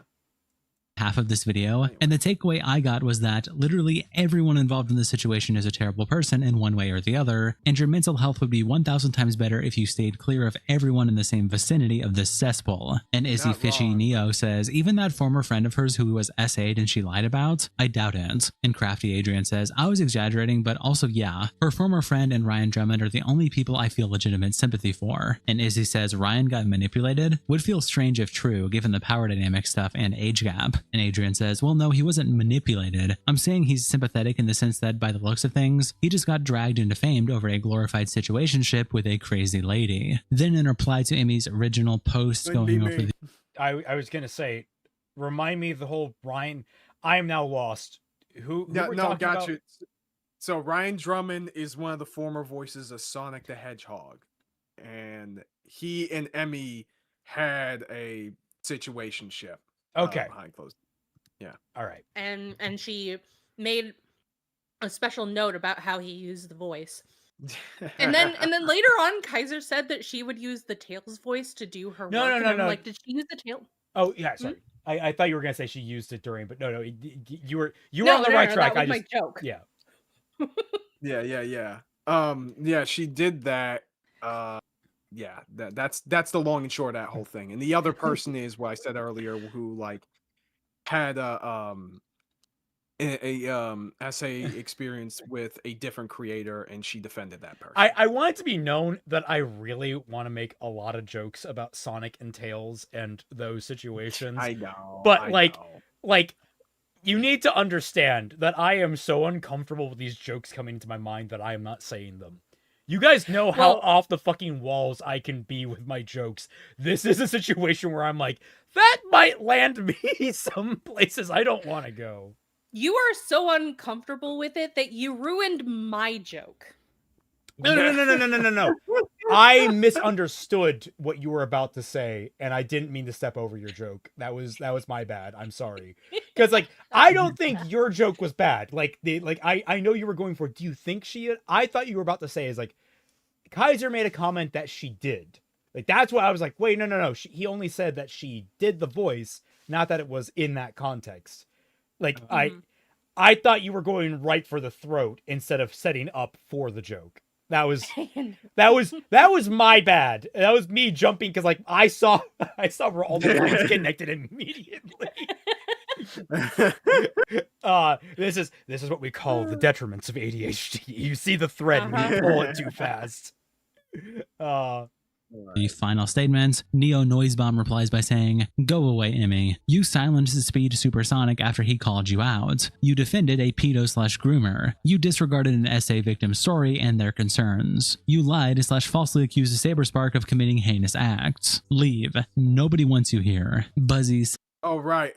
half of this video, and the takeaway I got was that literally everyone involved in this situation is a terrible person in one way or the other, and your mental health would be 1,000 times better if you stayed clear of everyone in the same vicinity of this cesspool. And Izzy Not Fishy wrong. Neo says, even that former friend of hers who was SA'd and she lied about, I doubt it. And Crafty Adrian says, I was exaggerating, but also yeah, her former friend and Ryan Drummond are the only people I feel legitimate sympathy for. And Izzy says, Ryan got manipulated? Would feel strange if true, given the power dynamic stuff and age gap. And Adrian says, well, no, he wasn't manipulated. I'm saying he's sympathetic in the sense that by the looks of things, he just got dragged and defamed over a glorified situationship with a crazy lady. Then in reply to Emmy's original post Wouldn't be going over me. the I was gonna say, remind me of the whole Ryan. I am now lost. Who Yeah, we're no, talking got about? you. So Ryan Drummond is one of the former voices of Sonic the Hedgehog, and he and Emmy had a situationship. Okay, Behind closed. all right. And she made a special note about how he used the voice. And then later on, Kaiser said that she would use the Tails voice to do her No, work. no, and no, I'm no. like, did she use the tail? Oh yeah, sorry. I thought you were gonna say she used it during, but no, you were No, on the no, right no, track. That was I just my joke. yeah. Yeah, she did that. Yeah, that's the long and short of that whole thing. And the other person is what I said earlier, who like had a essay experience with a different creator, and she defended that person. I want it to be known that I really want to make a lot of jokes about Sonic and Tails and those situations. I know, but I like, know. like, you need to understand that I am so uncomfortable with these jokes coming to my mind that I am not saying them. You guys know how Well- off the fucking walls I can be with my jokes. This is a situation where I'm like, that might land me some places I don't want to go. You are so uncomfortable with it that you ruined my joke. No. I misunderstood what you were about to say, and I didn't mean to step over your joke. That was my bad. I'm sorry. Because like I don't think your joke was bad. I know you were going for. Do you think she? I thought you were about to say is like Kaiser made a comment that she did. Like that's why I was like, wait, no. He only said that she did the voice, not that it was in that context. Like I thought you were going right for the throat instead of setting up for the joke. That was my bad. That was me jumping because like I saw where all the lines connected immediately. This is what we call the detriments of ADHD. You see the thread and you pull it too fast. The final statement, Neo Noisebomb replies by saying, go away, Emmy. You silenced Speed Supersonic after he called you out. You defended a pedo/groomer. You disregarded an SA victim's story and their concerns. You lied/falsely accused Saber Spark of committing heinous acts. Leave. Nobody wants you here. Buzzy. Oh right,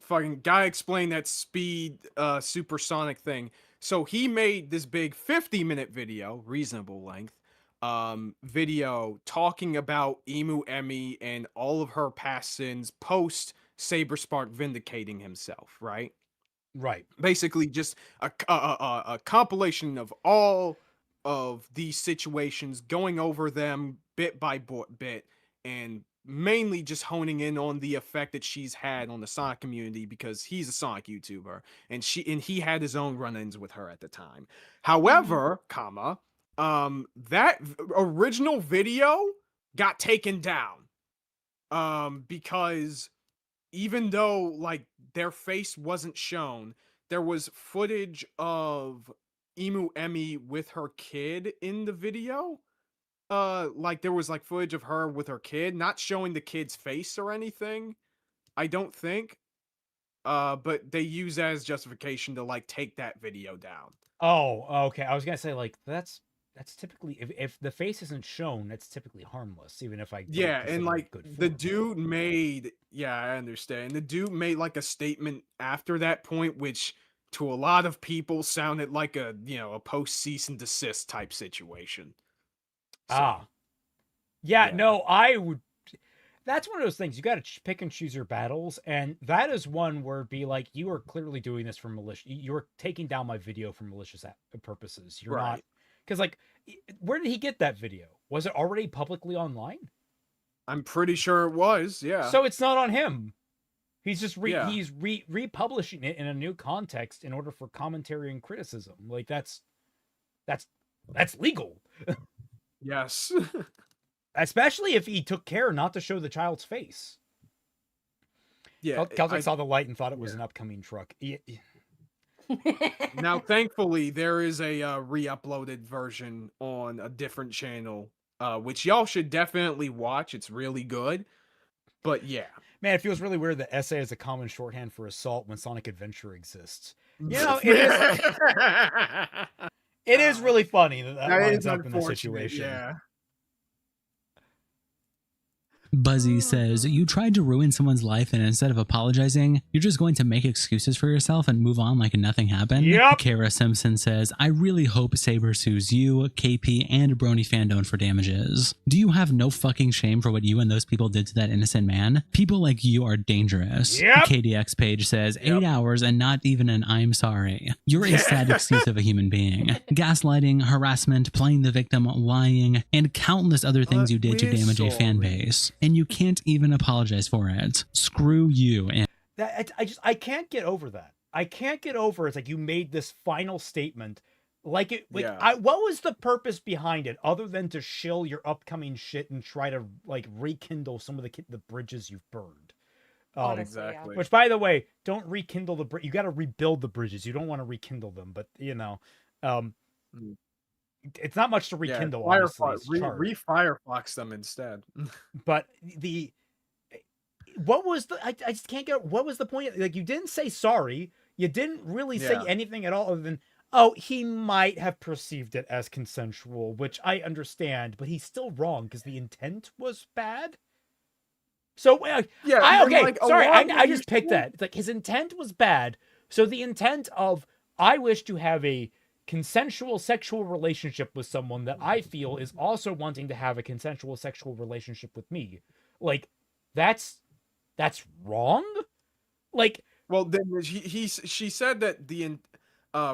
fucking guy explained that Speed Supersonic thing. So he made this big 50-minute video, reasonable length, video talking about Emu Emmy and all of her past sins post Saber Spark vindicating himself, right? Right. Basically just a compilation of all of these situations, going over them bit by bit, and mainly just honing in on the effect that she's had on the Sonic community, because he's a Sonic YouTuber and he had his own run-ins with her at the time. However, that original video got taken down because even though like their face wasn't shown, there was footage of Emu Emmy with her kid in the video. Like there was like footage of her with her kid, not showing the kid's face or anything, I don't think. But they use that as justification to like take that video down. Oh, okay. I was gonna say like that's typically if the face isn't shown, that's typically harmless, even if I don't Yeah, and consider it like good the form. dude made, yeah, I understand. The dude made like a statement after that point, which to a lot of people sounded like a, you know, a post cease and desist type situation. So, Ah, yeah, yeah. no, I would. That's one of those things you got to pick and choose your battles, and that is one where it'd be like you are clearly doing this for malicious. You're taking down my video for malicious purposes. You're not, Right. because like, where did he get that video? Was it already publicly online? I'm pretty sure it was, yeah. So it's not on him. He's just Yeah. he's republishing it in a new context in order for commentary and criticism. Like that's legal. Yes. Especially if he took care not to show the child's face. Yeah. Celtic saw the light and thought it was an upcoming truck. Now, thankfully, there is a re-uploaded version on a different channel, which y'all should definitely watch. It's really good. But yeah. Man, it feels really weird that essay is a common shorthand for assault when Sonic Adventure exists. You know, it is really funny that lines up in the situation. Yeah. Buzzy says, you tried to ruin someone's life and instead of apologizing, you're just going to make excuses for yourself and move on like nothing happened? Yep. Kara Simpson says, I really hope Saber sues you, KP, and Brony Fandone for damages. Do you have no fucking shame for what you and those people did to that innocent man? People like you are dangerous. Yep. KDX page says, 8 hours and not even an I'm sorry. You're a sad excuse of a human being. Gaslighting, harassment, playing the victim, lying, and countless other things you did to we're damage a fan sorry. base. And you can't even apologize for it. Screw you. And That I can't get over that. I can't get over it's like you made this final statement like it like Yeah. what was the purpose behind it other than to shill your upcoming shit and try to like rekindle some of the bridges you've burned. Honestly, Exactly. Which, by the way, don't rekindle the bridge. You got to rebuild the bridges. You don't want to rekindle them, but you know, Mm. it's not much to Yeah, rekindle. Firefox, Honestly, it's charred. re-Firefox them instead. But what was the? I just can't get. What was the point? Like you didn't say sorry. You didn't really say Yeah. anything at all other than, oh, he might have perceived it as consensual, which I understand, but he's still wrong because the intent was bad. So Yeah. okay, like, sorry, along I with just your picked that. It's like his intent was bad. So the intent of I wish to have a consensual sexual relationship with someone that I feel is also wanting to have a consensual sexual relationship with me. Like that's wrong. Like Well, then she said that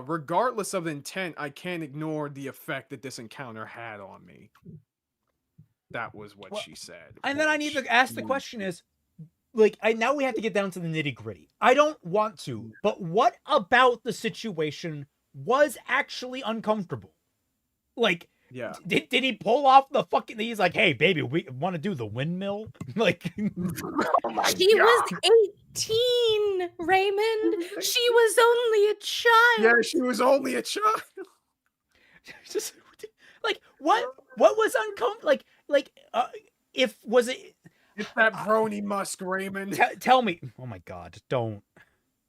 regardless of the intent, I can't ignore the effect that this encounter had on me. That was what Well, she said. and then I need which to ask the means- question is like now we have to get down to the nitty-gritty. I don't want to, but what about the situation was actually uncomfortable? Like Yeah. did he pull off the fucking he's like, hey baby, we want to do the windmill? Like Oh my She was God. 18, Raymond. She was only a child. Yeah, she was only a child. just like what was uncomfortable like if was it It's that brony musk, Raymond. tell me. Oh my god, don't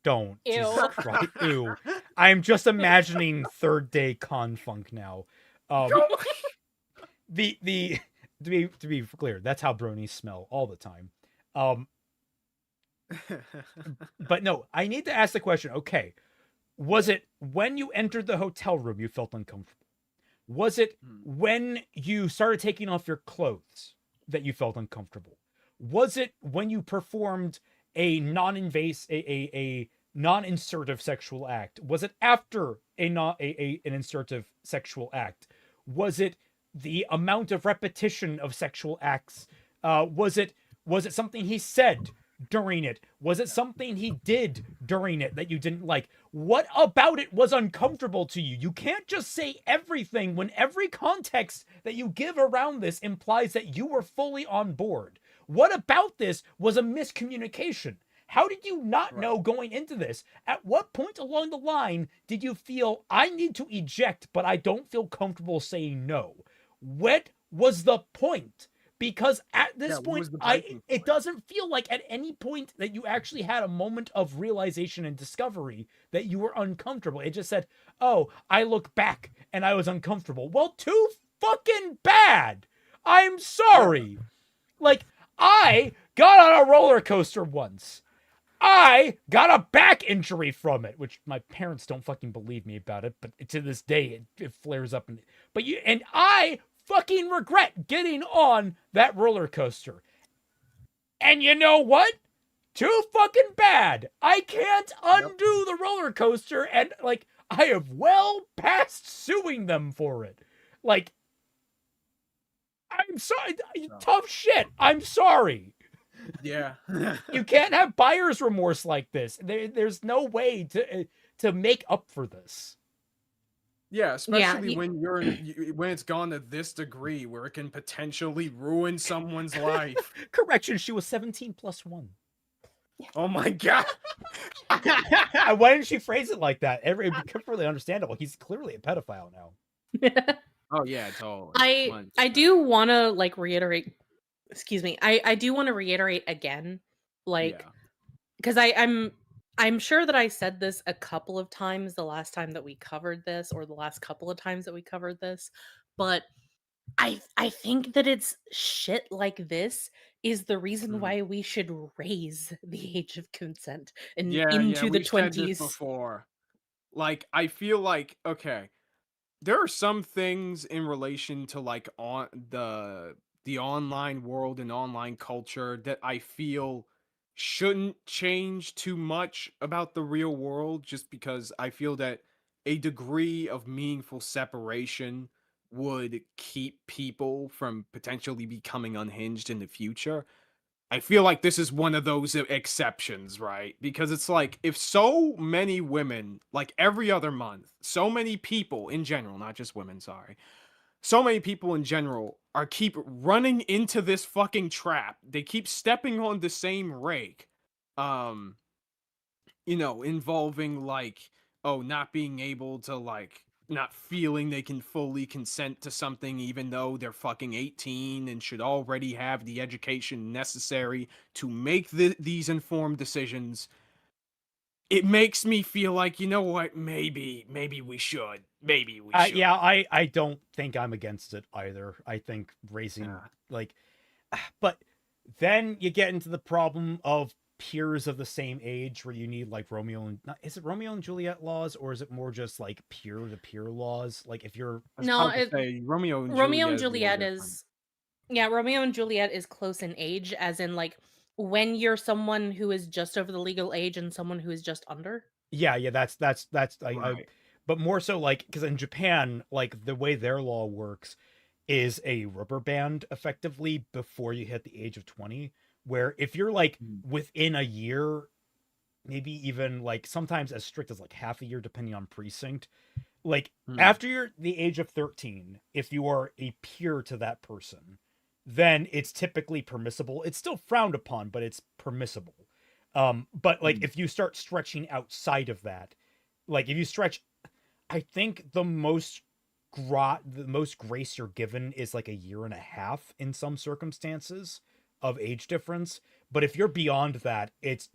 Ew. Jesus Christ. Ew. I'm just imagining third day confunk now. The to be clear, that's how bronies smell all the time. But no, I need to ask the question. Okay, was it when you entered the hotel room you felt uncomfortable? Was it when you started taking off your clothes that you felt uncomfortable? Was it when you performed a non-invasive, a non-insertive sexual act? Was it after an insertive sexual act? Was it the amount of repetition of sexual acts? Was it something he said during it? Was it something he did during it that you didn't like? What about it was uncomfortable to you? You can't just say everything when every context that you give around this implies that you were fully on board. What about this was a miscommunication? How did you not Right. know going into this? At what point along the line did you feel I need to eject, but I don't feel comfortable saying no? What was the point? Because at this What point, was the breaking it point? doesn't feel like at any point that you actually had a moment of realization and discovery that you were uncomfortable. It just said, "Oh, I look back and I was uncomfortable." Well, too fucking bad. I'm sorry. Like, I got on a roller coaster once. I got a back injury from it, which my parents don't fucking believe me about it, but to this day it flares up. And I fucking regret getting on that roller coaster. And you know what? Too fucking bad. I can't undo the roller coaster, and like I have well past suing them for it. Like, I'm sorry. Tough shit. I'm sorry. Yeah. You can't have buyer's remorse like this. There's no way to make up for this. Yeah, especially you- when when it's gone to this degree where it can potentially ruin someone's life. Correction, she was 17 plus 1. Oh my god. Why didn't she phrase it like that? It became really understandable. He's clearly a pedophile now. Oh yeah, totally. I do want to like reiterate. Excuse me. I do want to reiterate again, like, because I'm sure that I said this a couple of times the last time that we covered this, or the last couple of times that we covered this, but I think that it's shit like this is the reason why we should raise the age of consent and into the we've said this 20s. before. Like, I feel like, okay, there are some things in relation to like on the online world and online culture that I feel shouldn't change too much about the real world, just because I feel that a degree of meaningful separation would keep people from potentially becoming unhinged in the future. I feel like this is one of those exceptions, right? Because it's like, if so many women, like every other month, so many people in general, not just women, sorry, so many people in general keep running into this fucking trap. They keep stepping on the same rake. Um, involving like, oh, not being able to like, not feeling they can fully consent to something even though they're fucking 18 and should already have the education necessary to make these informed decisions. It makes me feel like, you know what, maybe we should. Maybe we should. Yeah, I don't think I'm against it either. I think raising like, but then you get into the problem of peers of the same age where you need like is it Romeo and Juliet laws, or is it more just like peer to peer laws? Like if you're Romeo and Juliet is Romeo and Juliet is close in age, as in like when you're someone who is just over the legal age and someone who is just under. Yeah, that's Right. but more so like, because in Japan, like the way their law works is a rubber band effectively before you hit the age of 20, where if you're like within a year, maybe even like sometimes as strict as like half a year depending on precinct, like after you're the age of 13, if you are a peer to that person, then it's typically permissible. It's still frowned upon, but it's permissible. But like if you start stretching outside of that, like if you stretch, I think the most grace you're given is like a year and a half in some circumstances of age difference. But if you're beyond that, it's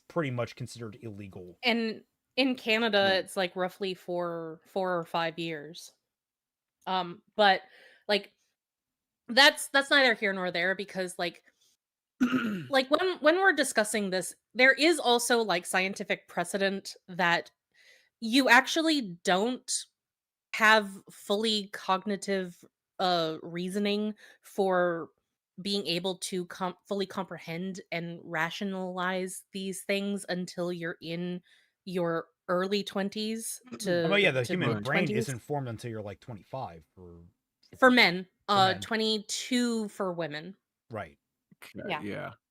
pretty much considered illegal. And in Canada, it's like roughly 4 or 5 years. But like that's neither here nor there, because like like when we're discussing this, there is also like scientific precedent that you actually don't have fully cognitive reasoning for being able to fully comprehend and rationalize these things until you're in your early 20s to the to human brain 20s. isn't formed until you're like 25 for men, men. 22 for women. Right.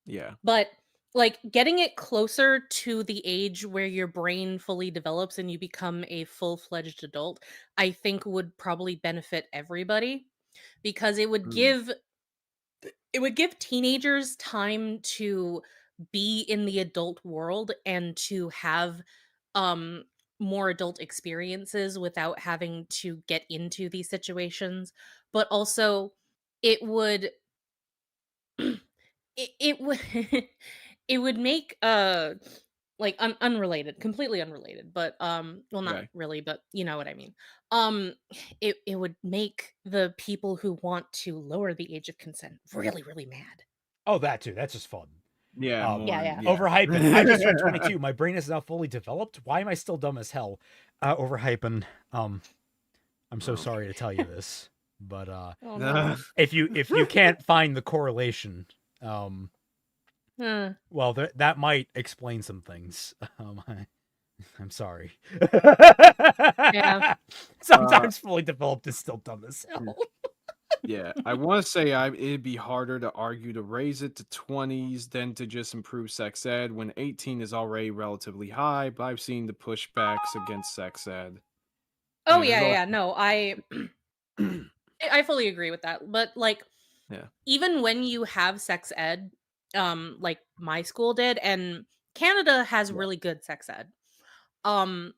Yeah. But like getting it closer to the age where your brain fully develops and you become a full-fledged adult, I think would probably benefit everybody, because it would give teenagers time to be in the adult world and to have more adult experiences without having to get into these situations, but also it would it would it would make like unrelated, completely unrelated, but well, not Okay. really, but you know what I mean. um it would make the people who want to lower the age of consent really, really mad. Oh, that too. That's just fun. Yeah, Um, Yeah, yeah. Overhyping. I just turned 22. My brain is now fully developed. Why am I still dumb as hell? Overhyping. I'm so Oh. sorry to tell you this, but Oh no. if you can't find the correlation, Uh, well, that might explain some things. I'm sorry. Yeah. Sometimes fully developed is still dumb as hell. Yeah, I want to say it'd be harder to argue to raise it to 20s than to just improve sex ed when 18 is already relatively high, but I've seen the pushbacks against sex ed. oh And yeah, there's yeah, no, I fully agree with that. But like, Yeah. even when you have sex ed, like my school did, and Canada has Yeah. really good sex ed, um,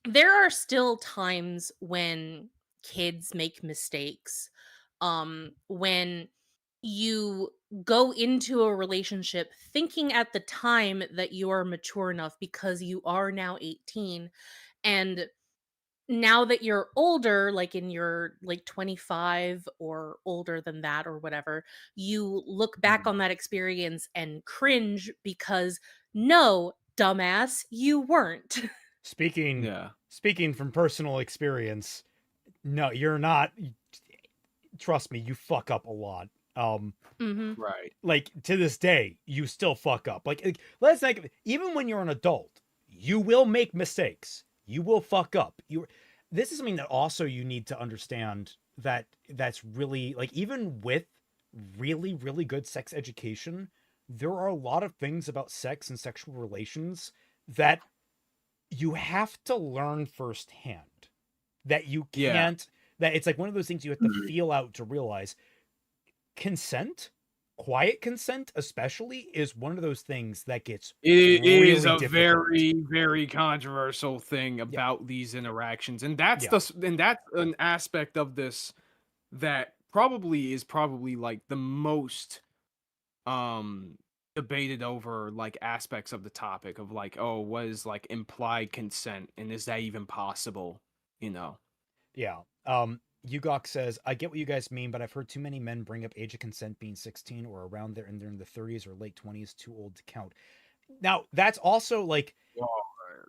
there are still times when kids make mistakes. When you go into a relationship thinking at the time that you are mature enough because you are now 18, and now that you're older, like in your like 25 or older than that or whatever, you look back on that experience and cringe because no, dumbass, you weren't. Speaking Yeah. speaking from personal experience, no, you're not. Trust me, you fuck up a lot. Hmm. Right. Like to this day, you still fuck up. Like let's think, even when you're an adult, you will make mistakes. You will fuck up. This is something that also you need to understand, that that's really, like, even with really, really good sex education, there are a lot of things about sex and sexual relations that you have to learn firsthand. That you Yeah. can't, that it's like one of those things you have to feel out to realize. Consent, quiet consent especially, is one of those things that gets It really is a difficult. very, very controversial thing about these interactions, and that's that's an aspect of this that probably is like the most debated over like aspects of the topic of like, oh, what is like implied consent and is that even possible, you know? Yeah. Ugok says, I get what you guys mean, but I've heard too many men bring up age of consent being 16 or around there, and they're in the 30s or late 20s, too old to count. Now, that's also like,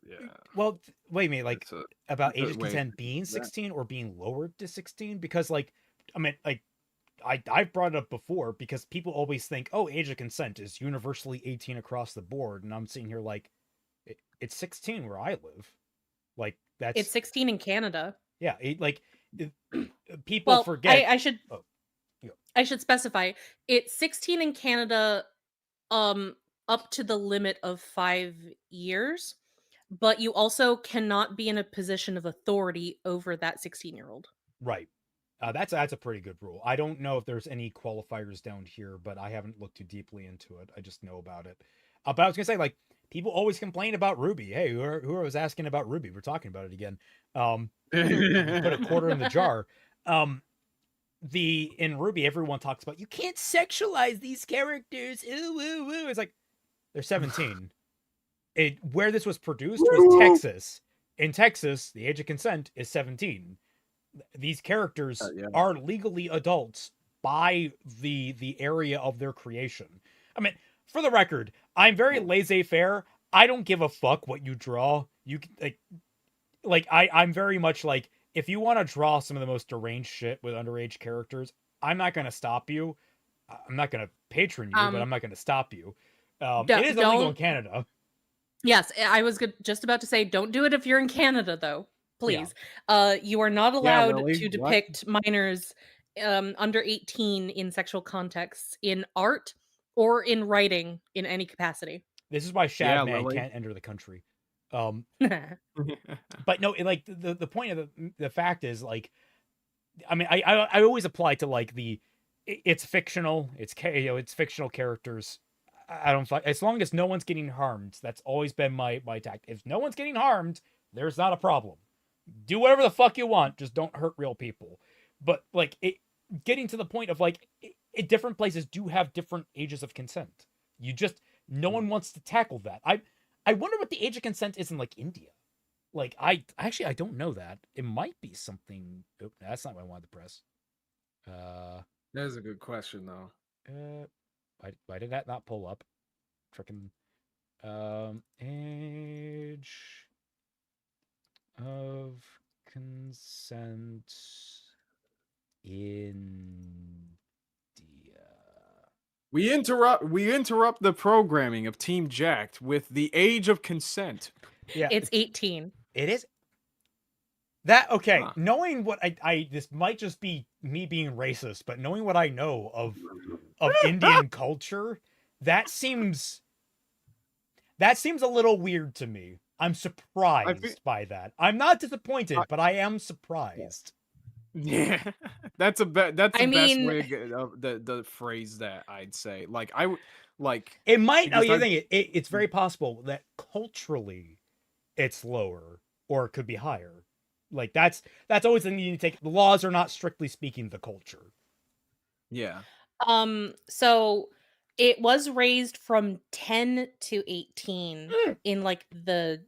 Yeah. well, wait a minute, like, It's a- about it's a age of way consent to being do that. 16 or being lowered to 16, because like, I mean, like, I've brought it up before because people always think, oh, age of consent is universally 18 across the board, and I'm sitting here like, it's 16 where I live. Like, that's It's 16 in Canada. yeah, people Well, forget. I should Oh, yeah. I should specify it's 16 in Canada, up to the limit of 5 years, but you also cannot be in a position of authority over that 16-year-old. Right. That's a pretty good rule. I don't know if there's any qualifiers down here, but I haven't looked too deeply into it. I just know about it. But I was gonna say, like, people always complain about RWBY. Hey, who was asking about RWBY? We're talking about it again. Put a quarter in the jar. In RWBY, everyone talks about, you can't sexualize these characters. Ooh, ooh, ooh. It's like, they're 17. Where this was produced was Texas. In Texas, the age of consent is 17. These characters are legally adults by the area of their creation. I mean, for the record, I'm very laissez-faire. I don't give a fuck what you draw. You I'm very much like, if you want to draw some of the most deranged shit with underage characters, I'm not going to stop you. I'm not going to patron you, but I'm not going to stop you. It is illegal in Canada. Yes, I was just about to say, don't do it if you're in Canada, though. Please. You are not allowed really? to What? depict minors under 18 in sexual contexts in art or in writing in any capacity. This is why Shadman Lily. can't enter the country. But no, like, the point of the fact is, like, I mean, I always apply to, like, it's fictional, it's fictional characters. I don't fuck as long as no one's getting harmed. That's always been my tact. If no one's getting harmed, there's not a problem. Do whatever the fuck you want, just don't hurt real people. But like it getting to the point of like different places do have different ages of consent. No one wants to tackle that. I wonder what the age of consent is in like India. Like I don't know that. It might be something. Oh, that's not what I wanted to press. That is a good question though. Why did that not pull up? Frickin' age of consent in We interrupt the programming of Team Jacked with the age of consent. Yeah, It's 18. it is. That okay? Huh. Knowing what I this might just be me being racist, but knowing what I know of Indian culture, that seems a little weird to me. I'm surprised by that. I'm not disappointed, but I am surprised. Yeah, that's the best mean- way the phrase that I'd say. Like It might. Oh, because you I- think it's very possible that culturally, it's lower or it could be higher. Like that's always the thing you need to take. The laws are not strictly speaking the culture. yeah. So it was raised from 10 to 18 in like the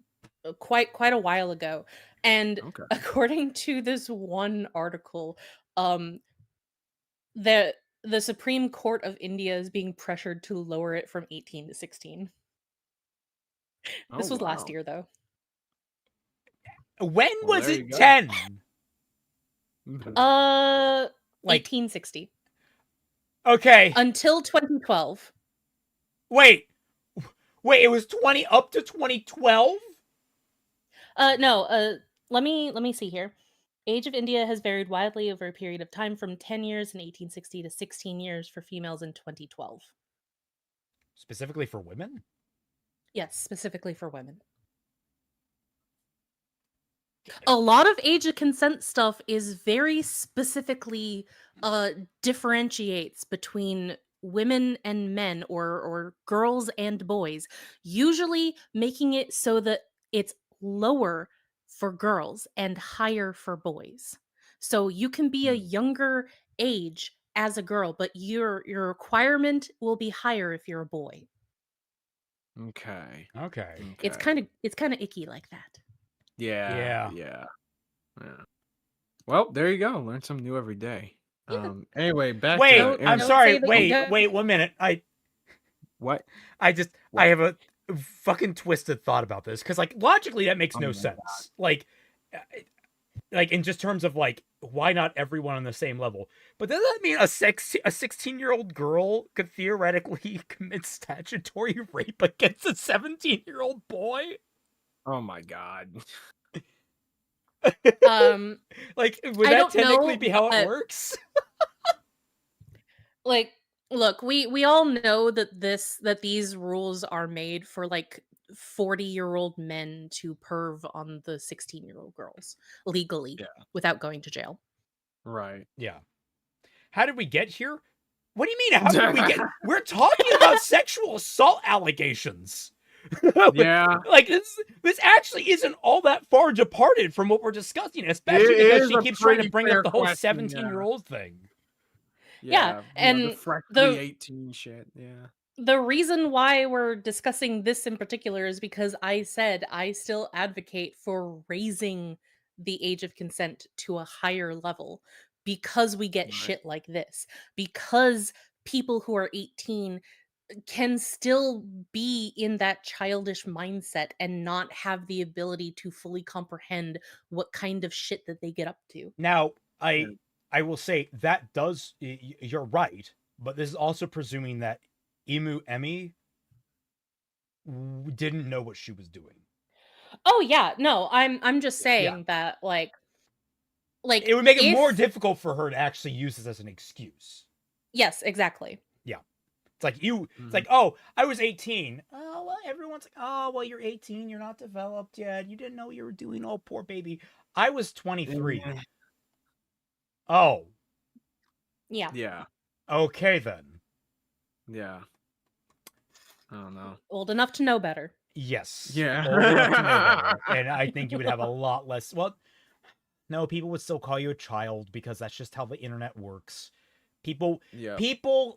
quite a while ago. And Okay. according to this one article, the Supreme Court of India is being pressured to lower it from 18 to 16. This was last year though. When Well, was there it you go. 10? Like 1860 okay. until 2012. Wait, it was 20 up to 2012? No, let me see here. Age of India has varied widely over a period of time from 10 years in 1860 to 16 years for females in 2012. Specifically for women? Yes, specifically for women. A lot of age of consent stuff is very specifically differentiates between women and men or girls and boys, usually making it so that it's lower for girls and higher for boys. So you can be a younger age as a girl, but your requirement will be higher if you're a boy. Okay. Okay. It's kind of icky like that. Yeah. Well, there you go. Learn something new every day. Yeah. Anyway, back Wait, to Don't- I'm don't sorry. say that you don't- Wait 1 minute. What? I have a fucking twisted thought about this because like logically that makes Oh no my sense. Like in just terms of like why not everyone on the same level? But does that mean a 16-year-old girl could theoretically commit statutory rape against a 17-year-old boy? Oh my god. Like would I that don't technically know, be how it but- works? Like, look, we all know that these rules are made for like 40-year-old men to perv on the 16-year-old girls legally without going to jail. Right. Yeah. How did we get here? What do you mean? How did we get? We're talking about sexual assault allegations. Yeah. Like this actually isn't all that far departed from what we're discussing, especially It because is she a keeps trying to pretty bring fair up the whole question, 17-year-old thing. Yeah, the and freshly 18 shit. Yeah. The reason why we're discussing this in particular is because I said I still advocate for raising the age of consent to a higher level because we get Right. shit like this. Because people who are 18 can still be in that childish mindset and not have the ability to fully comprehend what kind of shit that they get up to. Now, I will say that does you're right, but this is also presuming that Emu Emmy didn't know what she was doing. Oh yeah, no, I'm just saying that like It would make it more if- difficult for her to actually use this as an excuse. Yes, exactly. It's like it's like, oh, I was 18. Oh, well, everyone's like, oh, well, you're 18. You're not developed yet. You didn't know what you were doing. Oh, poor baby. I was 23. Yeah. Oh, Yeah. Yeah. okay then. Yeah. I don't know. Old enough to know better. Yes. Yeah. Old enough to know better. And I think you would have a lot less. Well, no, people would still call you a child because that's just how the internet works. People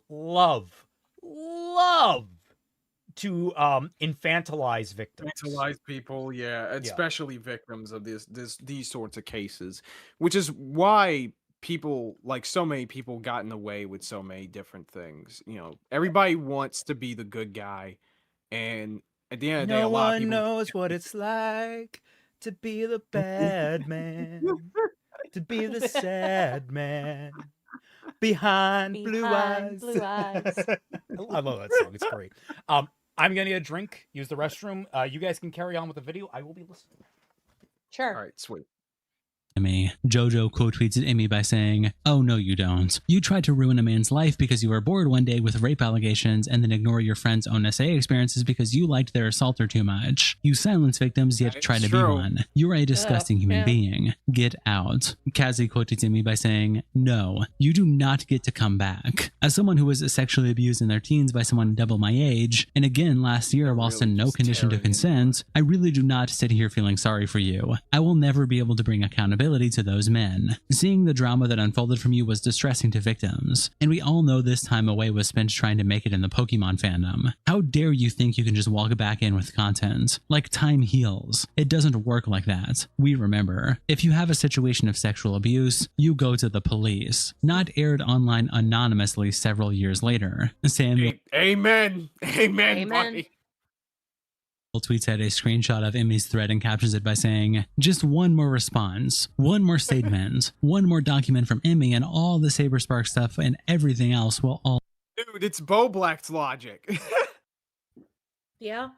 love to infantilize victims. Infantilize people, yeah, especially victims of these sorts of cases, which is why people, like so many people, gotten away with so many different things. You know, everybody wants to be the good guy, and at the end of the day, a lot of people knows what it's like to be the bad man, to be the sad man behind blue eyes. Blue eyes. I love that song. It's great. I'm gonna get a drink, use the restroom. You guys can carry on with the video. I will be listening. Sure. all right, sweet. Emmy. Jojo quote tweets at Emmy by saying, "Oh no you don't. You tried to ruin a man's life because you were bored one day with rape allegations and then ignore your friend's own SA experiences because you liked their assaulter too much. You silence victims yet That try is to be true. one. You're a disgusting human yeah. being. Get out." Kazi quote tweets Emmy by saying, "No, you do not get to come back. As someone who was sexually abused in their teens by someone double my age, and again last year whilst really in no just condition to tearing into consent, I really do not sit here feeling sorry for you. I will never be able to bring accountability to those men. Seeing the drama that unfolded from you was distressing to victims, and we all know this time away was spent trying to make it in the Pokemon fandom. How dare you think you can just walk back in with content? Like time heals. It doesn't work like that. We remember. If you have a situation of sexual abuse, you go to the police. Not aired online anonymously several years later." Samuel Amen, Amen. buddy. tweets out a screenshot of Emmy's thread and captions it by saying, "Just one more response, one more statement, one more document from Emmy, and all the Saber Spark stuff and everything else will all..." Dude, it's Bo Black's logic. Yeah.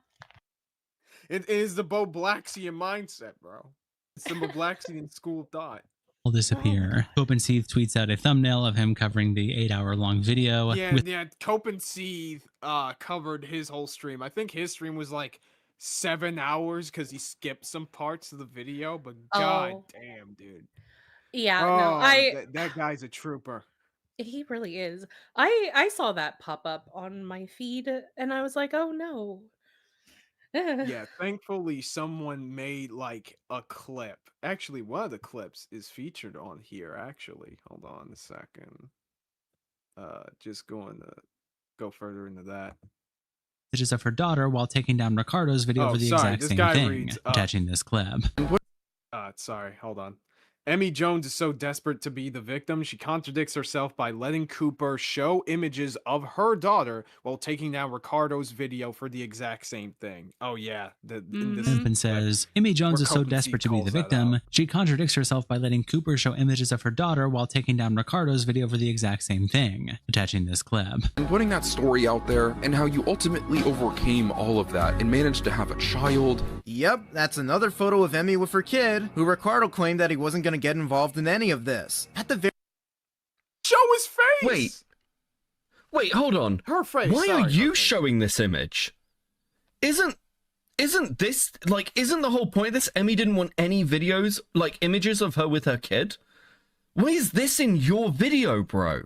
It is the Bo Blacksian mindset, bro. It's the Bo Blacksian school of thought. disappear. Copenseeth tweets out a thumbnail of him covering the 8-hour-long video. Yeah, Copenseeth covered his whole stream. I think his stream was like 7 hours because he skipped some parts of the video, but god damn, dude. Yeah, no, that guy's a trooper. he really is. I saw that pop up on my feed and I was like, oh no. Yeah, thankfully someone made like a clip. Actually, one of the clips is featured on here, actually. Hold on a second. Just going to go further into that. Images of her daughter while taking down Ricardo's video for the exact same thing, attaching this clip. Sorry, hold on. Emmy Jones is so desperate to be the victim, she contradicts herself by letting Cooper show images of her daughter while taking down Ricardo's video for the exact same thing. Oh yeah, And says, Emmy Jones is so desperate to be the victim, she contradicts herself by letting Cooper show images of her daughter while taking down Ricardo's video for the exact same thing, attaching this clip. And putting that story out there and how you ultimately overcame all of that and managed to have a child. Yep, that's another photo of Emmy with her kid, who Ricardo claimed that he wasn't going to get involved in any of this. At the very show his face. Wait, hold on. Her face. Why are you showing this image? Isn't this like? Isn't the whole point of this? Emmy didn't want any videos, like images of her with her kid. Why is this in your video, bro?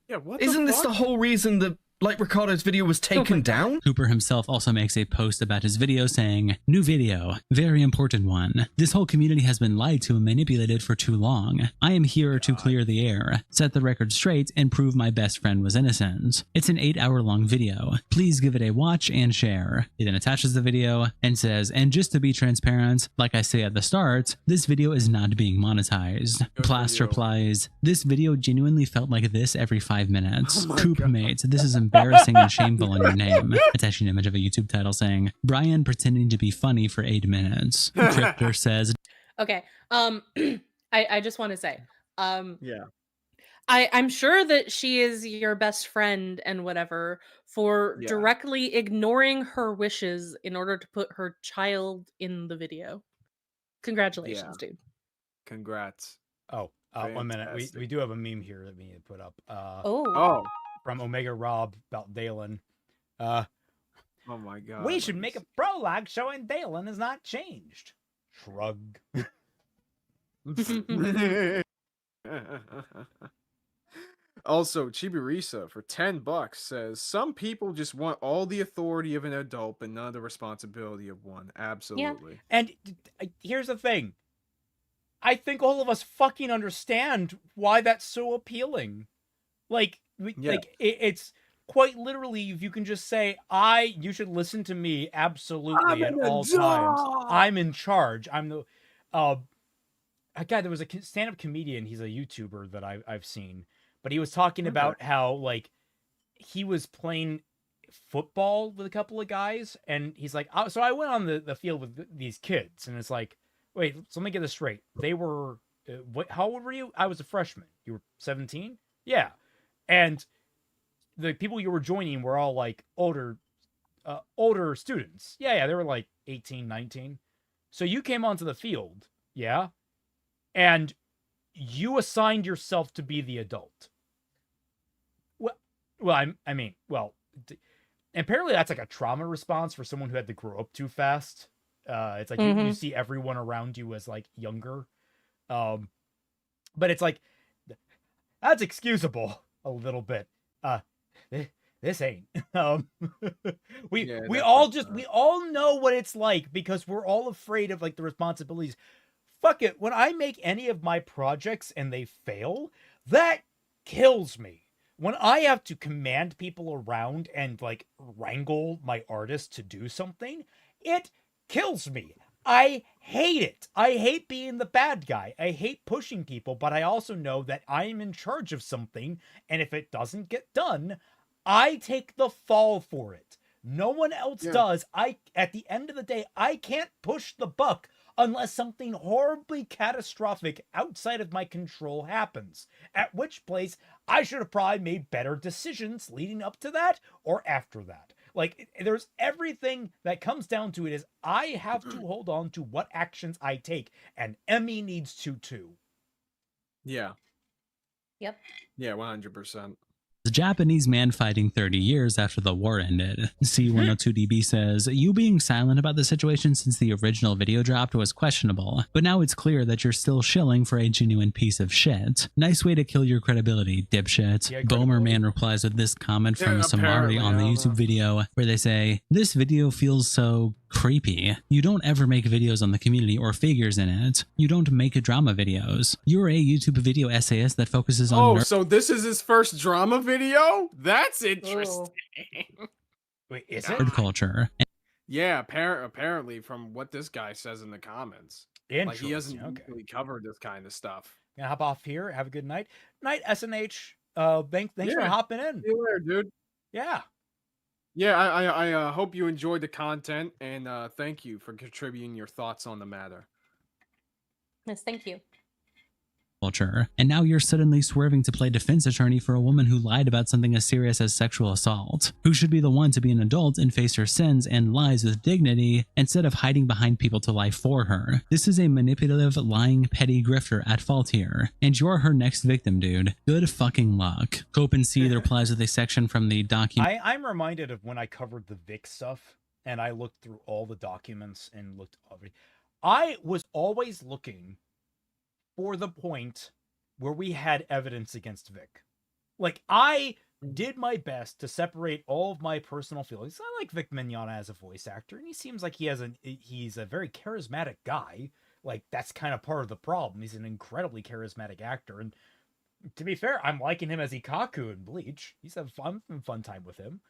Yeah, what? Isn't this the whole reason that? Like Ricardo's video was taken down? Cooper himself also makes a post about his video saying, "New video, very important one. This whole community has been lied to and manipulated for too long. I am here to clear the air, set the record straight, and prove my best friend was innocent. It's an 8-hour-long video. Please give it a watch and share." He then attaches the video and says, "And just to be transparent, like I say at the start, this video is not being monetized." Plast replies, "This video genuinely felt like this every 5 minutes. Coop mate, this is embarrassing and shameful in your name," attaching an image of a YouTube title saying, "Brian pretending to be funny for 8 minutes." Cryptor says, okay, I just want to say, yeah, I'm sure that she is your best friend and whatever for directly ignoring her wishes in order to put her child in the video. Congratulations, dude. Congrats. 1 minute. We do have a meme here that we need to put up. From Omega Rob about Dalen. Oh my god. We should make a prologue showing Dalen has not changed. Shrug. Also, Chiburisa for $10 says some people just want all the authority of an adult, but none of the responsibility of one. Absolutely. And here's the thing. I think all of us fucking understand why that's so appealing. Like, it's quite literally, if you can just say, you should listen to me absolutely at all times. I'm in charge. I'm the, God, there was a stand-up comedian. He's a YouTuber that I've seen, but he was talking about how, like, he was playing football with a couple of guys, and he's like, so I went on the field with these kids, and it's like, wait, so let me get this straight. They were, how old were you? I was a freshman. You were 17? Yeah. And the people you were joining were all like older students. Yeah, they were like 18, 19. So you came onto the field, yeah? And you assigned yourself to be the adult. Well, I mean, apparently that's like a trauma response for someone who had to grow up too fast. It's like you see everyone around you as like younger. But it's like, that's excusable a little bit. This ain't. We all know what it's like because we're all afraid of like the responsibilities. Fuck it. When I make any of my projects and they fail, that kills me. When I have to command people around and like wrangle my artist to do something, it kills me. I hate it. I hate being the bad guy. I hate pushing people, but I also know that I am in charge of something, and if it doesn't get done, I take the fall for it. No one else does. At the end of the day, I can't push the buck unless something horribly catastrophic outside of my control happens. At which place, I should have probably made better decisions leading up to that or after that. Like, there's everything that comes down to it is I have to hold on to what actions I take, and Emmy needs to too. Yeah. Yep. Yeah, 100%. The Japanese man fighting 30 years after the war ended. C102DB says, you being silent about the situation since the original video dropped was questionable, but now it's clear that you're still shilling for a genuine piece of shit. Nice way to kill your credibility, dipshit. Yeah, Bomer Man replies with this comment from Samari on the YouTube video, where they say, this video feels so creepy. You don't ever make videos on the community or figures in it. You don't make drama videos. You're a YouTube video essayist that focuses on so this is his first drama video? That's interesting. Wait, is it? nerd culture. Yeah, apparently from what this guy says in the comments. Like, he hasn't really covered this kind of stuff. Gonna hop off here. Have a good night. Night, SNH. Thanks for hopping in. See you later, dude. Yeah. Yeah, I hope you enjoyed the content, and thank you for contributing your thoughts on the matter. Yes, thank you. Culture, and now you're suddenly swerving to play defense attorney for a woman who lied about something as serious as sexual assault, who should be the one to be an adult and face her sins and lies with dignity instead of hiding behind people to lie for her. This is a manipulative, lying, petty grifter at fault here, and you're her next victim, dude. Good fucking luck. Copen C replies with a section from the document. I'm reminded of when I covered the Vic stuff, and I looked through all the documents and looked over. I was always looking for the point where we had evidence against Vic. Like, I did my best to separate all of my personal feelings. I like Vic Mignogna as a voice actor, and he seems like he's a very charismatic guy. Like, that's kind of part of the problem. He's an incredibly charismatic actor, and to be fair, I'm liking him as Ikaku in Bleach. He's having fun time with him.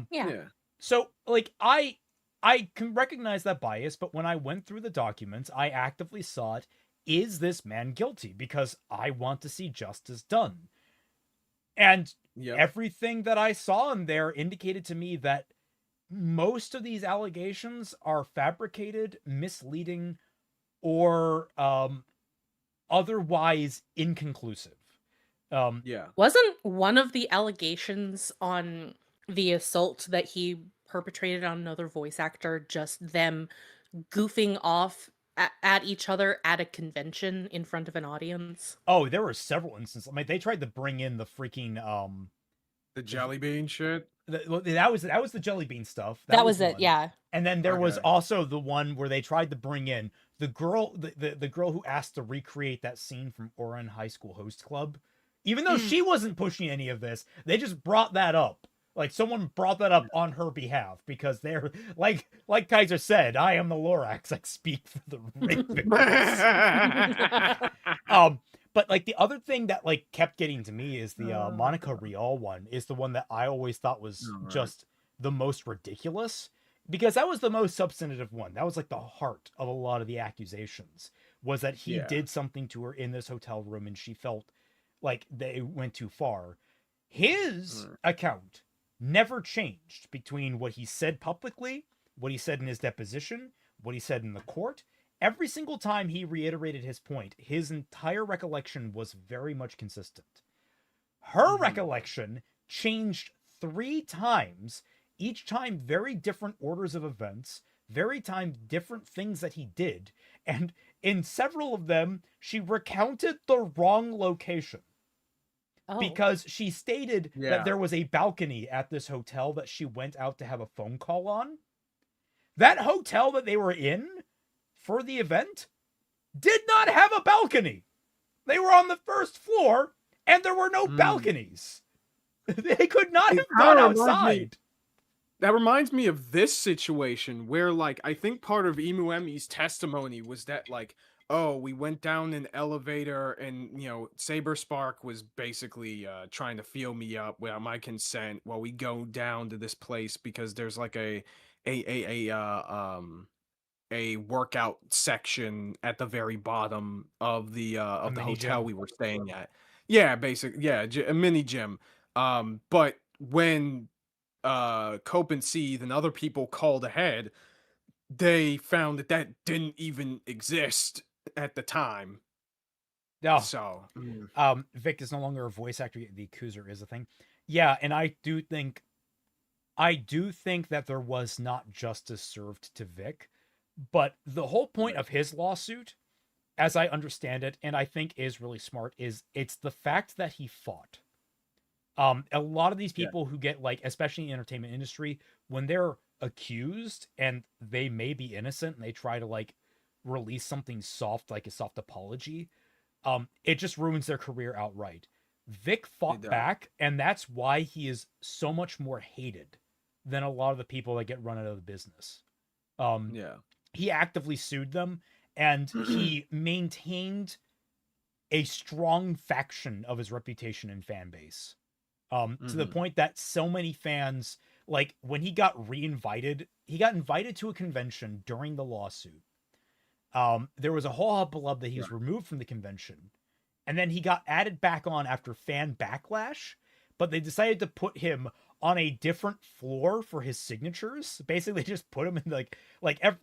Yeah. So, like, I can recognize that bias, but when I went through the documents, I actively sought, is this man guilty? Because I want to see justice done. And everything that I saw in there indicated to me that most of these allegations are fabricated, misleading, or otherwise inconclusive. Wasn't one of the allegations on the assault that he perpetrated on another voice actor just them goofing off at each other at a convention in front of an audience? Oh, there were several instances. I mean, they tried to bring in the freaking the jelly bean shit. That was the jelly bean stuff. That was it, yeah. And then there was also the one where they tried to bring in the girl, the girl who asked to recreate that scene from Oran High School Host Club Even though she wasn't pushing any of this, they just brought that up. Like someone brought that up on her behalf because they're like Kaiser said, I am the Lorax. I speak for the rape victims. But like the other thing that like kept getting to me is the Monica Rial one is the one that I always thought was just the most ridiculous, because that was the most substantive one. That was like the heart of a lot of the accusations, was that he did something to her in this hotel room and she felt like they went too far. His account never changed between what he said publicly, what he said in his deposition, what he said in the court. Every single time he reiterated his point, his entire recollection was very much consistent. Her recollection changed 3 times, each time very different orders of events, very time different things that he did, and in several of them, she recounted the wrong location. Because she stated that there was a balcony at this hotel that she went out to have a phone call on. That hotel that they were in for the event did not have a balcony. They were on the 1st floor and there were no balconies. They could not have gone outside. That reminds me of this situation where, like, I think part of Emu Emmy's testimony was that, like, oh, we went down an elevator and, you know, Saber Spark was basically trying to feel me up without my consent while we go down to this place because there's like a workout section at the very bottom of the hotel we were staying at. Yeah, a mini gym. But when Cope and Seeth and other people called ahead, they found that didn't even exist at the time. No. So Vic is no longer a voice actor. The accuser is a thing. Yeah, and I do think that there was not justice served to Vic, but the whole point of his lawsuit, as I understand it, and I think is really smart, is it's the fact that he fought. A lot of these people who get, like, especially in the entertainment industry, when they're accused and they may be innocent and they try to, like, release something soft, like a soft apology, it just ruins their career outright. Vic fought back, and that's why he is so much more hated than a lot of the people that get run out of the business. He actively sued them, and he maintained a strong faction of his reputation and fan base. To the point that so many fans, like, when he got he got invited to a convention during the lawsuit. There was a whole hubbub that he was removed from the convention, and then he got added back on after fan backlash, but they decided to put him on a different floor for his signatures. Basically, they just put him in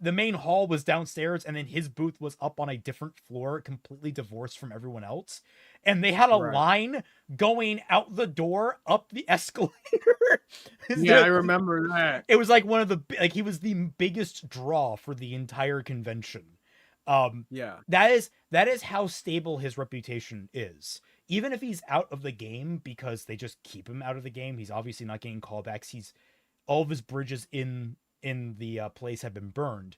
the main hall was downstairs, and then his booth was up on a different floor, completely divorced from everyone else. And they had a line going out the door up the escalator. I remember that. It was like one of the, like, he was the biggest draw for the entire convention. That is how stable his reputation is. Even if he's out of the game because they just keep him out of the game, he's obviously not getting callbacks. All of his bridges in the place have been burned.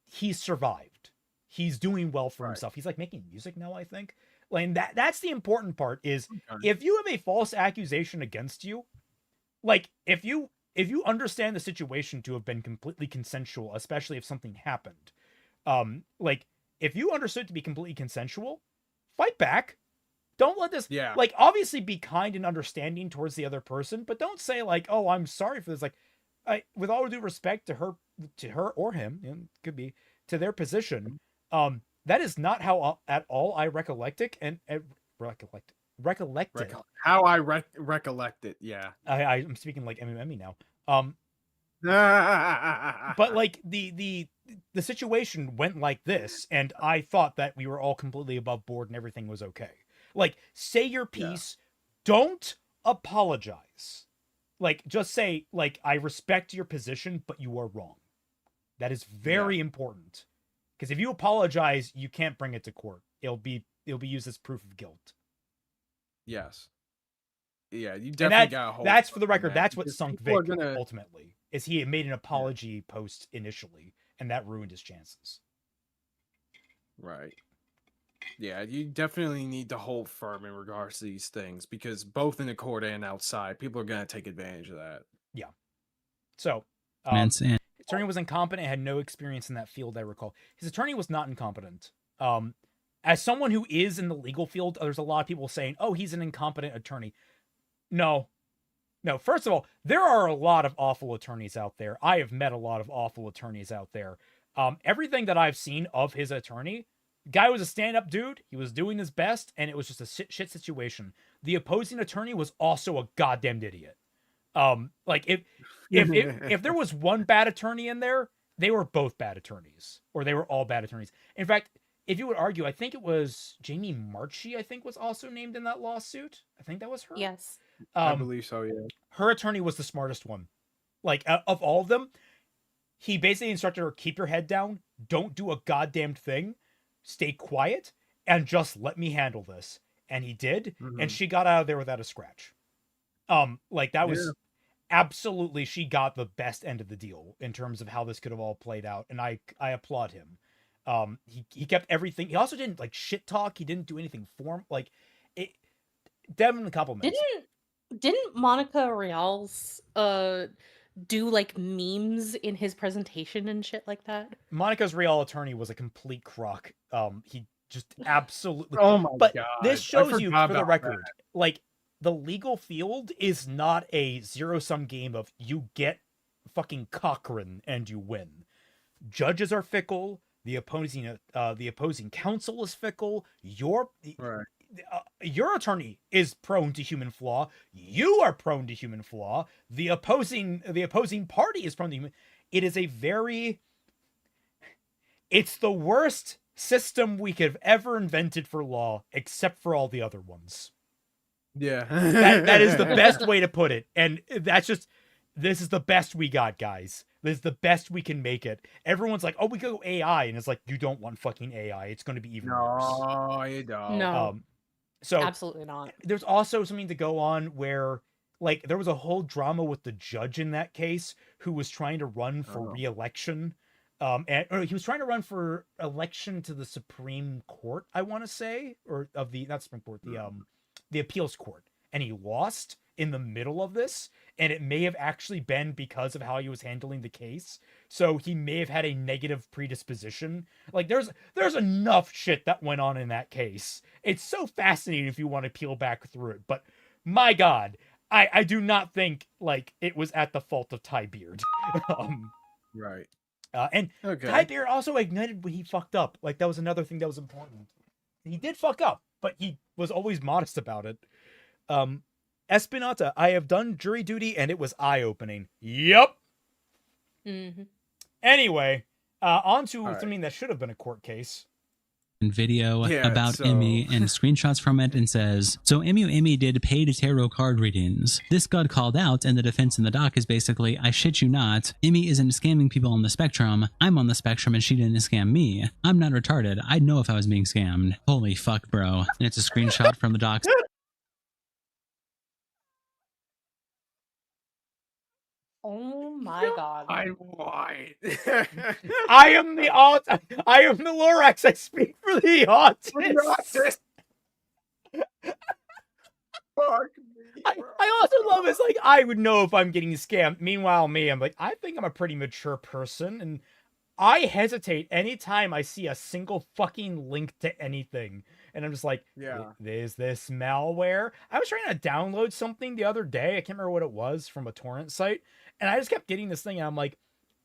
He's survived. He's doing well for himself. He's like making music now, I think. Like, that's the important part is if you have a false accusation against you, like, if you understand the situation to have been completely consensual, especially if something happened, like, if you understood it to be completely consensual, fight back. Don't let this, like, obviously be kind and understanding towards the other person, but don't say, like, oh, I'm sorry for this. Like, with all due respect to her or him, it could be, to their position, that is not how at all I recollect it, and recollect it. How I recollect it, yeah. I'm speaking like MME now. But like the situation went like this, and I thought that we were all completely above board and everything was okay. Like, say your piece, don't apologize. Like, just say, like, I respect your position, but you are wrong. That is very important. Because if you apologize, you can't bring it to court. It'll be used as proof of guilt. Yes. Yeah, you definitely got to hold. That's, for the record, that's what sunk Vic ultimately. Is he made an apology post initially, and that ruined his chances. Right. Yeah, you definitely need to hold firm in regards to these things because both in the court and outside, people are going to take advantage of that. So, And attorney was incompetent, had no experience in that field, I recall. His attorney was not incompetent. As someone who is in the legal field, there's a lot of people saying, oh, he's an incompetent attorney. No. First of all, there are a lot of awful attorneys out there. I have met a lot of awful attorneys out there. Everything that I've seen of his attorney, guy was a stand-up dude. He was doing his best, and it was just a shit situation. The opposing attorney was also a goddamn idiot. Like if there was one bad attorney in there, they were both bad attorneys, or they were all bad attorneys. In fact, if you would argue, I think it was Jamie Marchi, I think was also named in that lawsuit. I think that was her. Yes. I believe so, yeah. Her attorney was the smartest one. Like, of all of them, he basically instructed her, keep your head down, don't do a goddamn thing, stay quiet, and just let me handle this. And he did, and she got out of there without a scratch. Like, that was absolutely, she got the best end of the deal in terms of how this could have all played out, and I applaud him. He kept everything. He also didn't, like, shit talk. He didn't do anything like, it, definitely compliments. Didn't Monica Rials do like memes in his presentation and shit like that? Monica's real attorney was a complete crock. He just absolutely. Oh my but god! This shows you, for the record, that. like, the legal field is not a zero-sum game of you get fucking Cochrane and you win. Judges are fickle. The opposing counsel is fickle. Your attorney is prone to human flaw. You are prone to human flaw. The opposing party is prone to human. It is it's the worst system we could have ever invented for law, except for all the other ones. Yeah. that is the best way to put it. And this is the best we got, guys. This is the best we can make it. Everyone's like, oh, we go AI. And it's like, you don't want fucking AI. It's going to be even worse. No, you don't. No. So Absolutely not. There's also something to go on where, like, there was a whole drama with the judge in that case who was trying to run for re-election. Or he was trying to run for election to the Supreme Court, I want to say, or of the, not Supreme Court, the appeals court. And he lost in the middle of this, and it may have actually been because of how he was handling the case. So he may have had a negative predisposition. Like, there's enough shit that went on in that case. It's so fascinating if you want to peel back through it. But my God, I do not think, like, it was at the fault of Ty Beard. Right. And Ty Beard also ignited when he fucked up. Like, that was another thing that was important. He did fuck up, but he was always modest about it. Espinata, I have done jury duty and it was eye-opening. Yep. Mm-hmm. Anyway, on to something that should have been a court case. Video about Emmy and screenshots from it and says, so Emmy did paid tarot card readings. This got called out and the defense in the doc is basically, I shit you not, Emmy isn't scamming people on the spectrum. I'm on the spectrum and she didn't scam me. I'm not retarded. I'd know if I was being scammed. Holy fuck, bro. And it's a screenshot from the doc. Oh my God. I'm white. I am the Lorax. I speak for the autists. I also love it's like, I would know if I'm getting scammed. Meanwhile, I'm like, I think I'm a pretty mature person, and I hesitate anytime I see a single fucking link to anything. And I'm just like, is this malware? I was trying to download something the other day. I can't remember what it was from a torrent site. And I just kept getting this thing, and I'm like,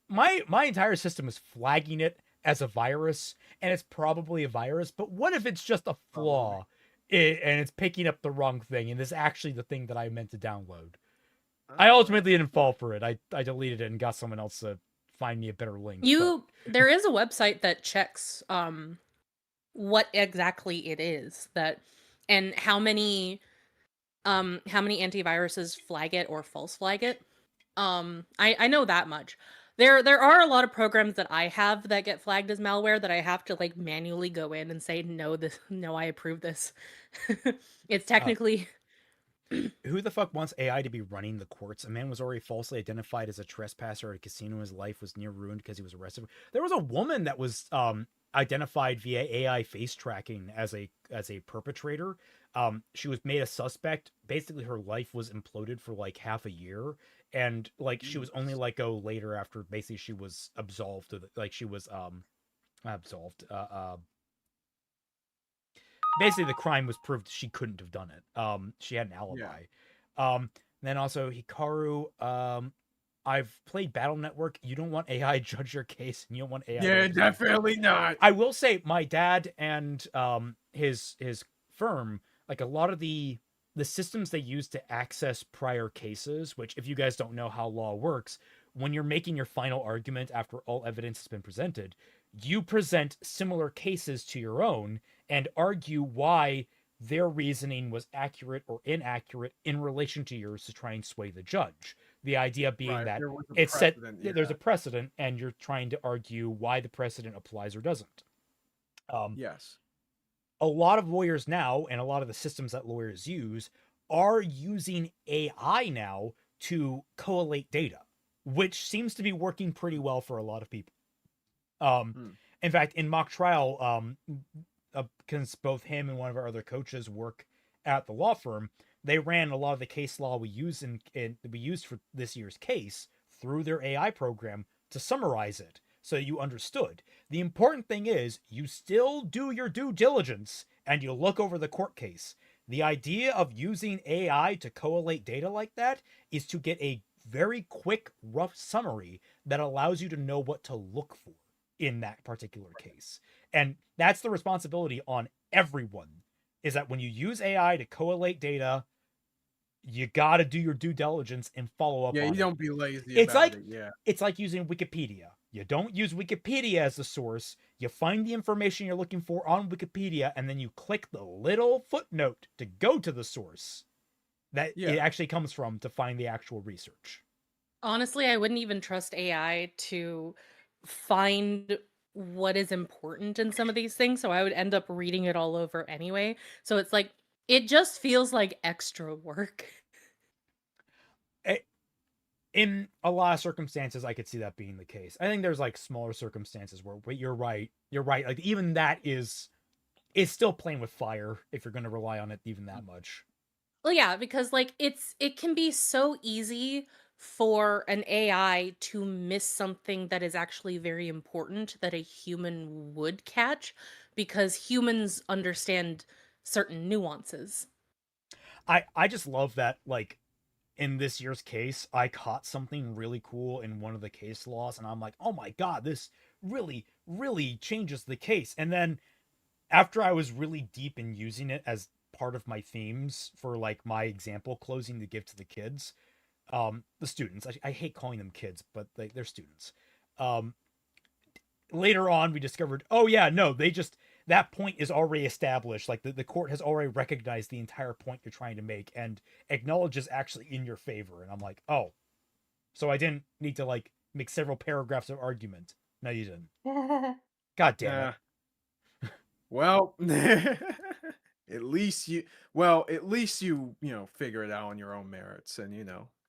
my entire system is flagging it as a virus, and it's probably a virus. But what if it's just a flaw, and it's picking up the wrong thing, and it's actually the thing that I meant to download? I ultimately didn't fall for it. I deleted it and got someone else to find me a better link. There is a website that checks what exactly it is and how many antiviruses flag it or false flag it. I know that much. There are a lot of programs that I have that get flagged as malware that I have to like manually go in and say no, I approve this. It's technically who the fuck wants AI to be running the courts? A man was already falsely identified as a trespasser at a casino. His life was near ruined because he was arrested. There was a woman that was identified via AI face tracking as a perpetrator. She was made a suspect. Basically, her life was imploded for like half a year, and like she was only let go later after basically she was absolved. Like she was absolved. Basically, the crime was proved she couldn't have done it. She had an alibi. Then also Hikaru. I've played Battle Network. You don't want AI judge your case, and you don't want AI. Yeah, definitely not. I will say, my dad and his firm, like a lot of the systems they use to access prior cases. Which, if you guys don't know how law works, when you're making your final argument after all evidence has been presented, you present similar cases to your own and argue why their reasoning was accurate or inaccurate in relation to yours to try and sway the judge. The idea being that it's set, there's a precedent, and you're trying to argue why the precedent applies or doesn't. Yes. A lot of lawyers now, and a lot of the systems that lawyers use, are using AI now to collate data, which seems to be working pretty well for a lot of people. In fact, in mock trial, because both him and one of our other coaches work at the law firm, they ran a lot of the case law we use we used for this year's case through their AI program to summarize it so you understood. The important thing is you still do your due diligence and you look over the court case. The idea of using AI to collate data like that is to get a very quick, rough summary that allows you to know what to look for in that particular case. And that's the responsibility on everyone, is that when you use AI to collate data, you got to do your due diligence and follow up on it. Yeah, you don't be lazy it's about like, it. Yeah. It's like using Wikipedia. You don't use Wikipedia as the source. You find the information you're looking for on Wikipedia, and then you click the little footnote to go to the source that it actually comes from to find the actual research. Honestly, I wouldn't even trust AI to find what is important in some of these things, so I would end up reading it all over anyway. So it's like, it just feels like extra work. In a lot of circumstances, I could see that being the case. I think there's like smaller circumstances where, but you're right. Like even that is still playing with fire if you're going to rely on it even that much. Well, yeah, because like it can be so easy for an AI to miss something that is actually very important that a human would catch, because humans understand certain nuances. I just love that, like, in this year's case, I caught something really cool in one of the case laws, and I'm like, oh my god, this really, really changes the case. And then after I was really deep in using it as part of my themes for like my example closing to give to the kids, the students, I hate calling them kids, but they're students. Later on, we discovered, oh yeah, no, that point is already established. Like the court has already recognized the entire point you're trying to make and acknowledges actually in your favor. And I'm like, oh, so I didn't need to like make several paragraphs of argument. No, you didn't. God damn it. Well, at least you figure it out on your own merits, and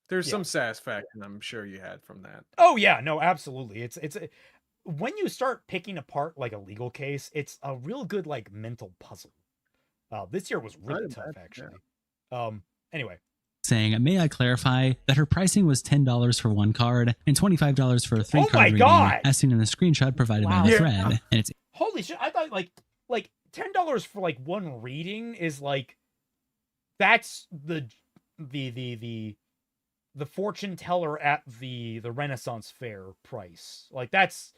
there's some satisfaction I'm sure you had from that. Oh yeah, no, absolutely. It's when you start picking apart like a legal case, it's a real good like mental puzzle. This year was really tough, actually. Anyway. Saying, may I clarify that her pricing was $10 for one card and $25 for a 3-card reading, God! as seen in the screenshot provided by the thread. And it's holy shit! I thought like $10 for like one reading is like, that's the fortune teller at the Renaissance Fair price. Like that's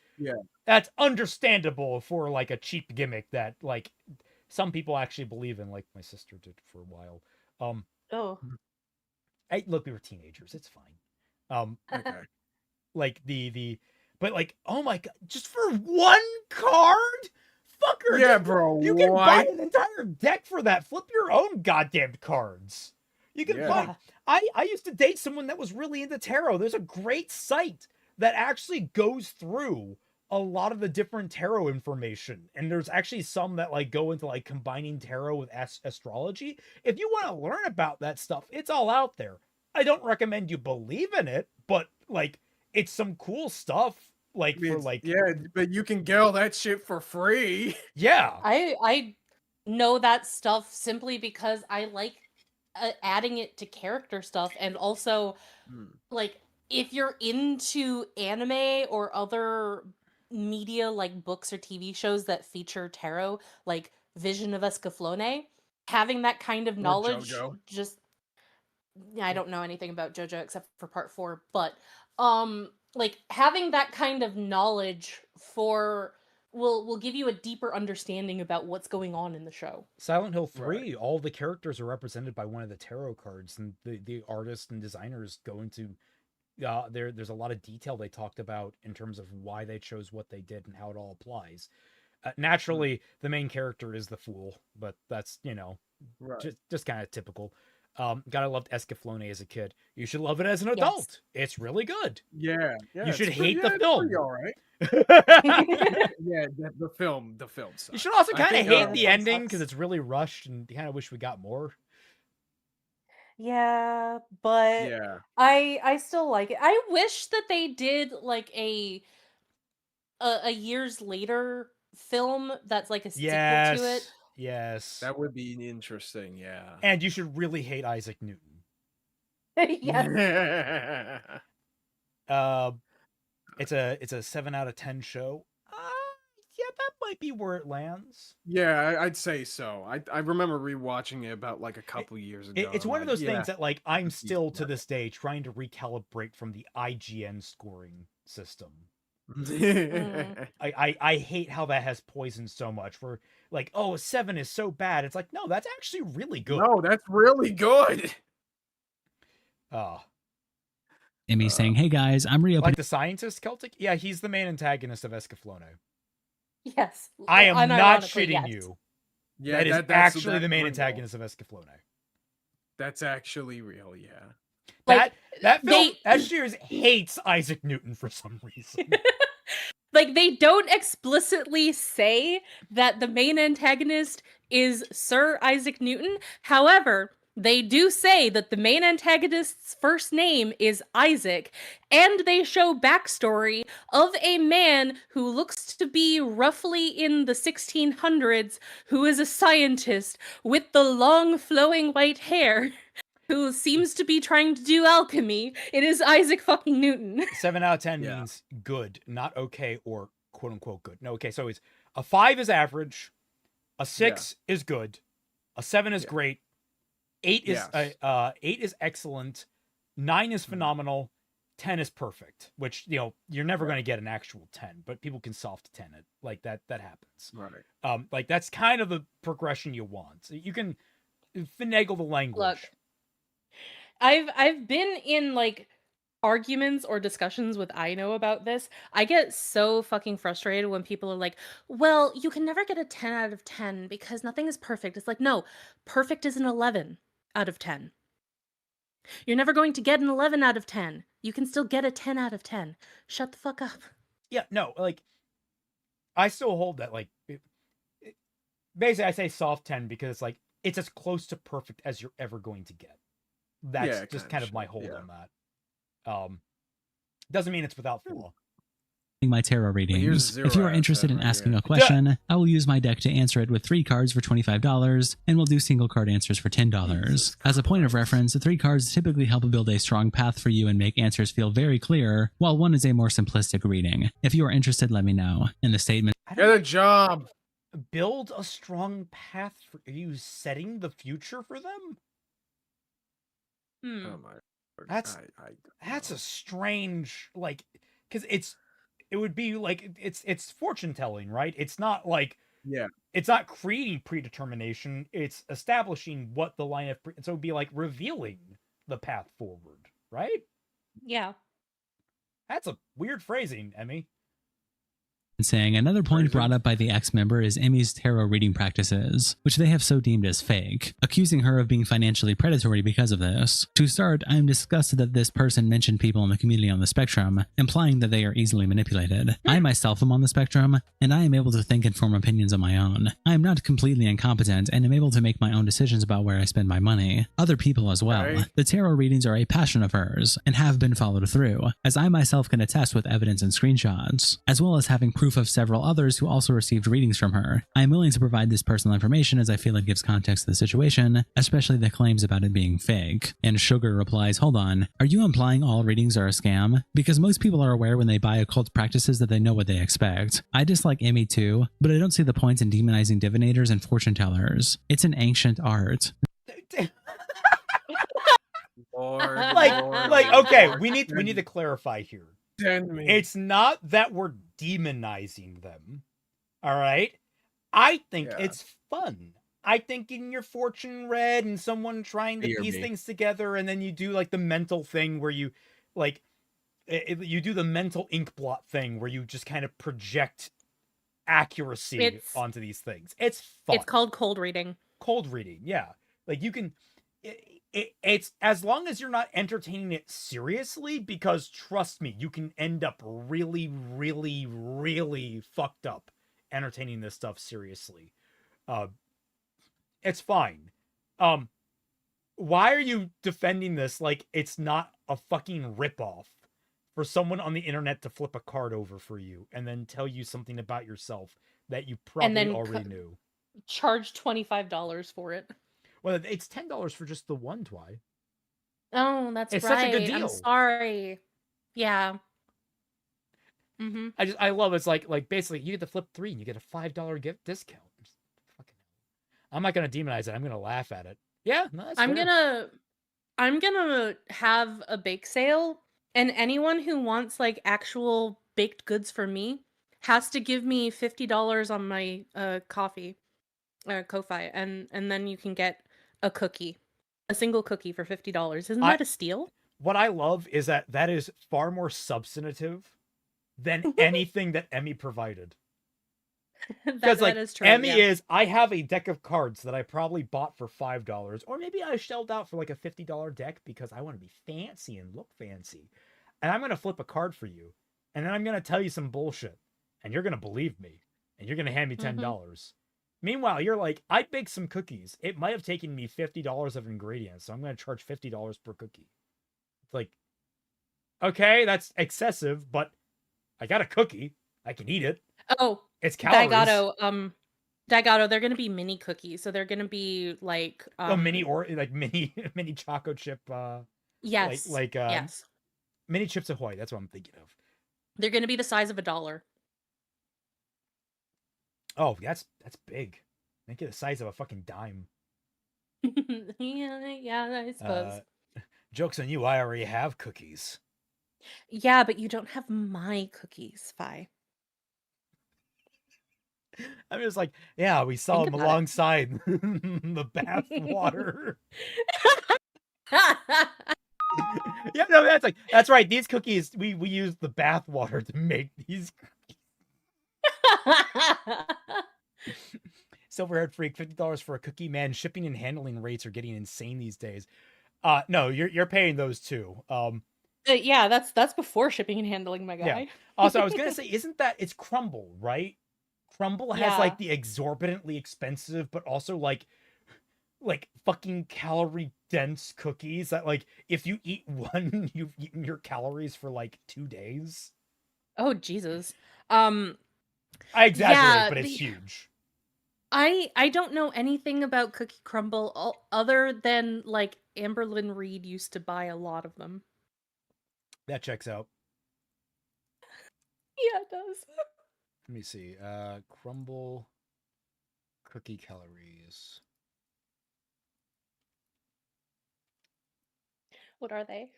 understandable for like a cheap gimmick that like some people actually believe in, like my sister did for a while. Look, we were teenagers, it's fine. Okay. Like but like, oh my god, just for one card? Fucker! Yeah, bro. You can buy an entire deck for that. Flip your own goddamn cards. You can buy. I used to date someone that was really into tarot. There's a great site that actually goes through a lot of the different tarot information, and there's actually some that like go into like combining tarot with astrology. If you want to learn about that stuff, it's all out there. I don't recommend you believe in it, but like it's some cool stuff. like I mean, for like yeah, but you can get all that shit for free. yeah. I know that stuff simply because I like adding it to character stuff, and also like if you're into anime or other media like books or TV shows that feature tarot, like Vision of Escaflowne, having that kind of Or knowledge JoJo. just I don't know anything about JoJo except for part 4, but like having that kind of knowledge for will give you a deeper understanding about what's going on in the show. Silent Hill 3, all the characters are represented by one of the tarot cards, and the artists and designers go into there's a lot of detail they talked about in terms of why they chose what they did and how it all applies. Naturally, the main character is the fool, but that's, you know, just kind of typical. God, I loved Escaflowne as a kid. You should love it as an adult. It's really good. Yeah, You should hate the it's film. pretty all right. Yeah, the film sucks. You should also I kind of think, hate the film ending sucks. because it's really rushed, and you kind of wish we got more. Yeah, but Yeah. I still like it. I wish that they did like a years later film that's like a sequel to it. Yes. That would be interesting, yeah. And you should really hate Isaac Newton. Yes. It's a 7 out of 10 show. Yeah, that might be where it lands. Yeah, I'd say so. I remember rewatching it about like a couple years ago. It's I'm one of like, those yeah. things that like I'm It's still to decent. this day trying to recalibrate from the IGN scoring system. I hate how that has poisoned so much. For like, oh, a 7 is so bad. It's like, no, that's actually really good. No, that's really good. Emmy saying, "Hey guys, I'm reopening." Like the scientist Celtic? Yeah, he's the main antagonist of Escaflowne. Yes. I am not unironically, shitting yes. you. Yeah, That is that's actually the main real. antagonist of Escaflowne. That's actually real, yeah. Like, that film, they- that series hates Isaac Newton for some reason. Like they don't explicitly say that the main antagonist is Sir Isaac Newton. However, they do say that the main antagonist's first name is Isaac, and they show backstory of a man who looks to be roughly in the 1600s, who is a scientist with the long flowing white hair, who seems to be trying to do alchemy. It is Isaac fucking Newton. 7 out of 10 Yeah. means good, not okay or quote unquote good. No, okay, so it's a 5 is average, a 6 is good, a 7 is great, 8 is Yes. 8 is excellent, 9 is phenomenal, 10 is perfect. Which, you know, you're never going to get an actual 10, but people can soft 10 it. Like that happens. Right. Like that's kind of the progression you want. You can finagle the language. Look, I've been in like arguments or discussions with I know about this. I get so fucking frustrated when people are like, well, you can never get a 10 out of 10 because nothing is perfect. It's like, no, perfect is an 11 out of 10. You're never going to get an 11 out of 10. You can still get a 10 out of 10. Shut the fuck up. Yeah, no, like, I still hold that, like, basically I say soft 10 because it's like, it's as close to perfect as you're ever going to get. That's Yeah, just kinda kind of my shit, hold yeah. on that. Doesn't mean it's without flaw. My tarot here's readings. 0 If you out are of interested 10 in right asking here. a question, I will use my deck to answer it with 3 cards for $25, and we'll do single card answers for $10. As a point of reference, the 3 cards typically help build a strong path for you and make answers feel very clear, while 1 is a more simplistic reading. If you are interested, let me know. In the statement, Get a job. Build a strong path for, are you setting the future for them? Hmm. Oh my lord. That's- That's a strange, like, because it would be like, it's fortune telling, right? It's not like, Yeah. it's not creating predetermination, it's establishing what the line of, so it would be like revealing the path forward, right? Yeah. That's a weird phrasing, Emmy. saying another point brought up by the ex-member is Emmy's tarot reading practices, which they have so deemed as fake, accusing her of being financially predatory because of this. To start, I am disgusted that this person mentioned people in the community on the spectrum, implying that they are easily manipulated. I myself am on the spectrum, and I am able to think and form opinions of my own. I am not completely incompetent and am able to make my own decisions about where I spend my money. Other people as well. Right. The tarot readings are a passion of hers, and have been followed through, as I myself can attest with evidence and screenshots, as well as having proof of several others who also received readings from her. I am willing to provide this personal information as I feel it gives context to the situation, especially the claims about it being fake. And Sugar replies, hold on, are you implying all readings are a scam? Because most people are aware when they buy occult practices that they know what they expect. I dislike Emmy too, but I don't see the point in demonizing divinators and fortune tellers. It's an ancient art. Lord, like okay, we need to clarify here. Send me. It's not that we're demonizing them. All right? I think it's fun. I think getting your fortune read and someone trying to piece things together, and then you do like the mental thing where you like you do the mental ink blot thing where you just kind of project accuracy onto these things. It's fun. It's called cold reading. Cold reading, yeah. Like you can it's as long as you're not entertaining it seriously, because trust me, you can end up really, really, really fucked up entertaining this stuff seriously. It's fine. Why are you defending this like it's not a fucking ripoff for someone on the internet to flip a card over for you and then tell you something about yourself that you probably already knew? Charge $25 for it. Well, it's $10 for just the one, Twi. Oh, that's it's right. Such a good deal. I'm sorry. Yeah. Mm-hmm. I love it's like basically you get the flip 3 and you get a $5 gift discount. Fucking, I'm not gonna demonize it. I'm gonna laugh at it. Yeah, no, that's fair. I'm gonna have a bake sale, and anyone who wants like actual baked goods for me has to give me $50 on my coffee, Ko-fi, and then you can get a cookie, a single cookie for $50. Isn't that a steal? What I love is that is far more substantive than anything that Emmy provided. Because like is true, Emmy is, I have a deck of cards that I probably bought for $5, or maybe I shelled out for like a $50 deck because I want to be fancy and look fancy, and I'm gonna flip a card for you, and then I'm gonna tell you some bullshit, and you're gonna believe me, and you're gonna hand me $10. Meanwhile, you're like, I baked some cookies. It might have taken me $50 of ingredients, so I'm going to charge $50 per cookie. It's like, okay, that's excessive, but I got a cookie. I can eat it. Oh, it's calories. Daigato, they're going to be mini cookies, so they're going to be like mini choco chip. Yes, yes, mini Chips Ahoy. That's what I'm thinking of. They're going to be the size of $1. Oh, that's big. Make it the size of a fucking dime. yeah, I suppose. Joke's on you, I already have cookies. Yeah, but you don't have my cookies, Fi. I'm just like, yeah, we saw them alongside the bath water. Yeah, no, that's right. These cookies, we used the bath water to make these cookies. Silverhaired Freak, $50 for a cookie. Man, shipping and handling rates are getting insane these days. No, you're paying those too. Yeah, that's before shipping and handling, my guy. Yeah. Also, I was gonna say, it's Crumble, right? Crumble has like the exorbitantly expensive, but also like fucking calorie dense cookies that like if you eat one, you've eaten your calories for like 2 days. Oh Jesus. I exaggerate, but it's huge. I don't know anything about Cookie Crumble other than like Amberlyn Reed used to buy a lot of them. That checks out. Yeah, it does. Let me see. Crumble cookie calories. What are they?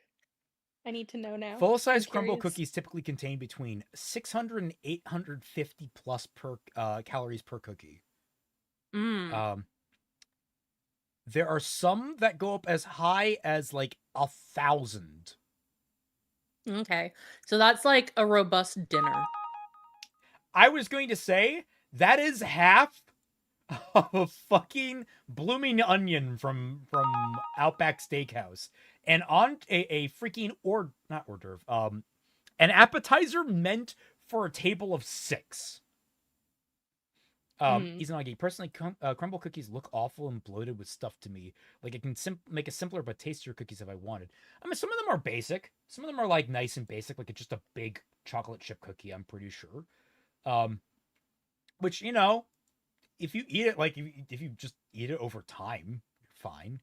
I need to know now. Full-size Crumble cookies typically contain between 600 and 850 plus calories per cookie. There are some that go up as high as like 1,000. Okay, so that's like a robust dinner. I was going to say that is half of a fucking blooming onion from Outback Steakhouse, and on a freaking not hors d'oeuvre, an appetizer meant for a table of 6. Izanagi, personally, crumble cookies look awful and bloated with stuff to me. Like, it can make a simpler but tastier cookies if I wanted. I mean, some of them are basic. Some of them are, like, nice and basic, like it's just a big chocolate chip cookie, I'm pretty sure. Which, you know, if you eat it, like, if you just eat it over time, you're fine.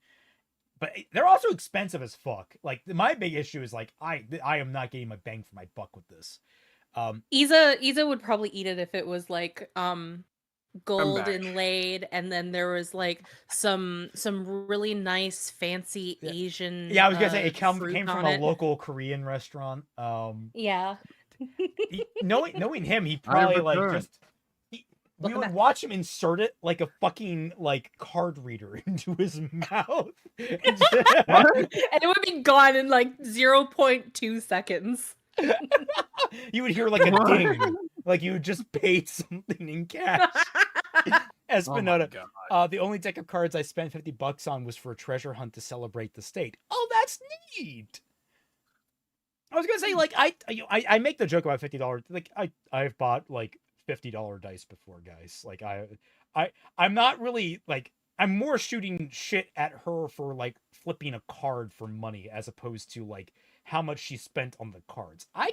But they're also expensive as fuck. Like, my big issue is, like, I am not getting my bang for my buck with this. Isa would probably eat it if it was, like, gold back. inlaid, and then there was like some really nice fancy Asian. Yeah, I was gonna say it came fruit from on a it. local Korean restaurant. Yeah. Knowing him, he probably like return. just we Welcome would back. watch him insert it like a fucking like card reader into his mouth. And it would be gone in like 0.2 seconds. You would hear like a ding, like you just paid something in cash. Espinoda. The only deck of cards I spent $50 on was for a treasure hunt to celebrate the state. Oh, that's neat. I was gonna say, like, I make the joke about $50. Like, I've bought like $50 dice before, guys. Like, I'm not really like, I'm more shooting shit at her for like flipping a card for money as opposed to like how much she spent on the cards. I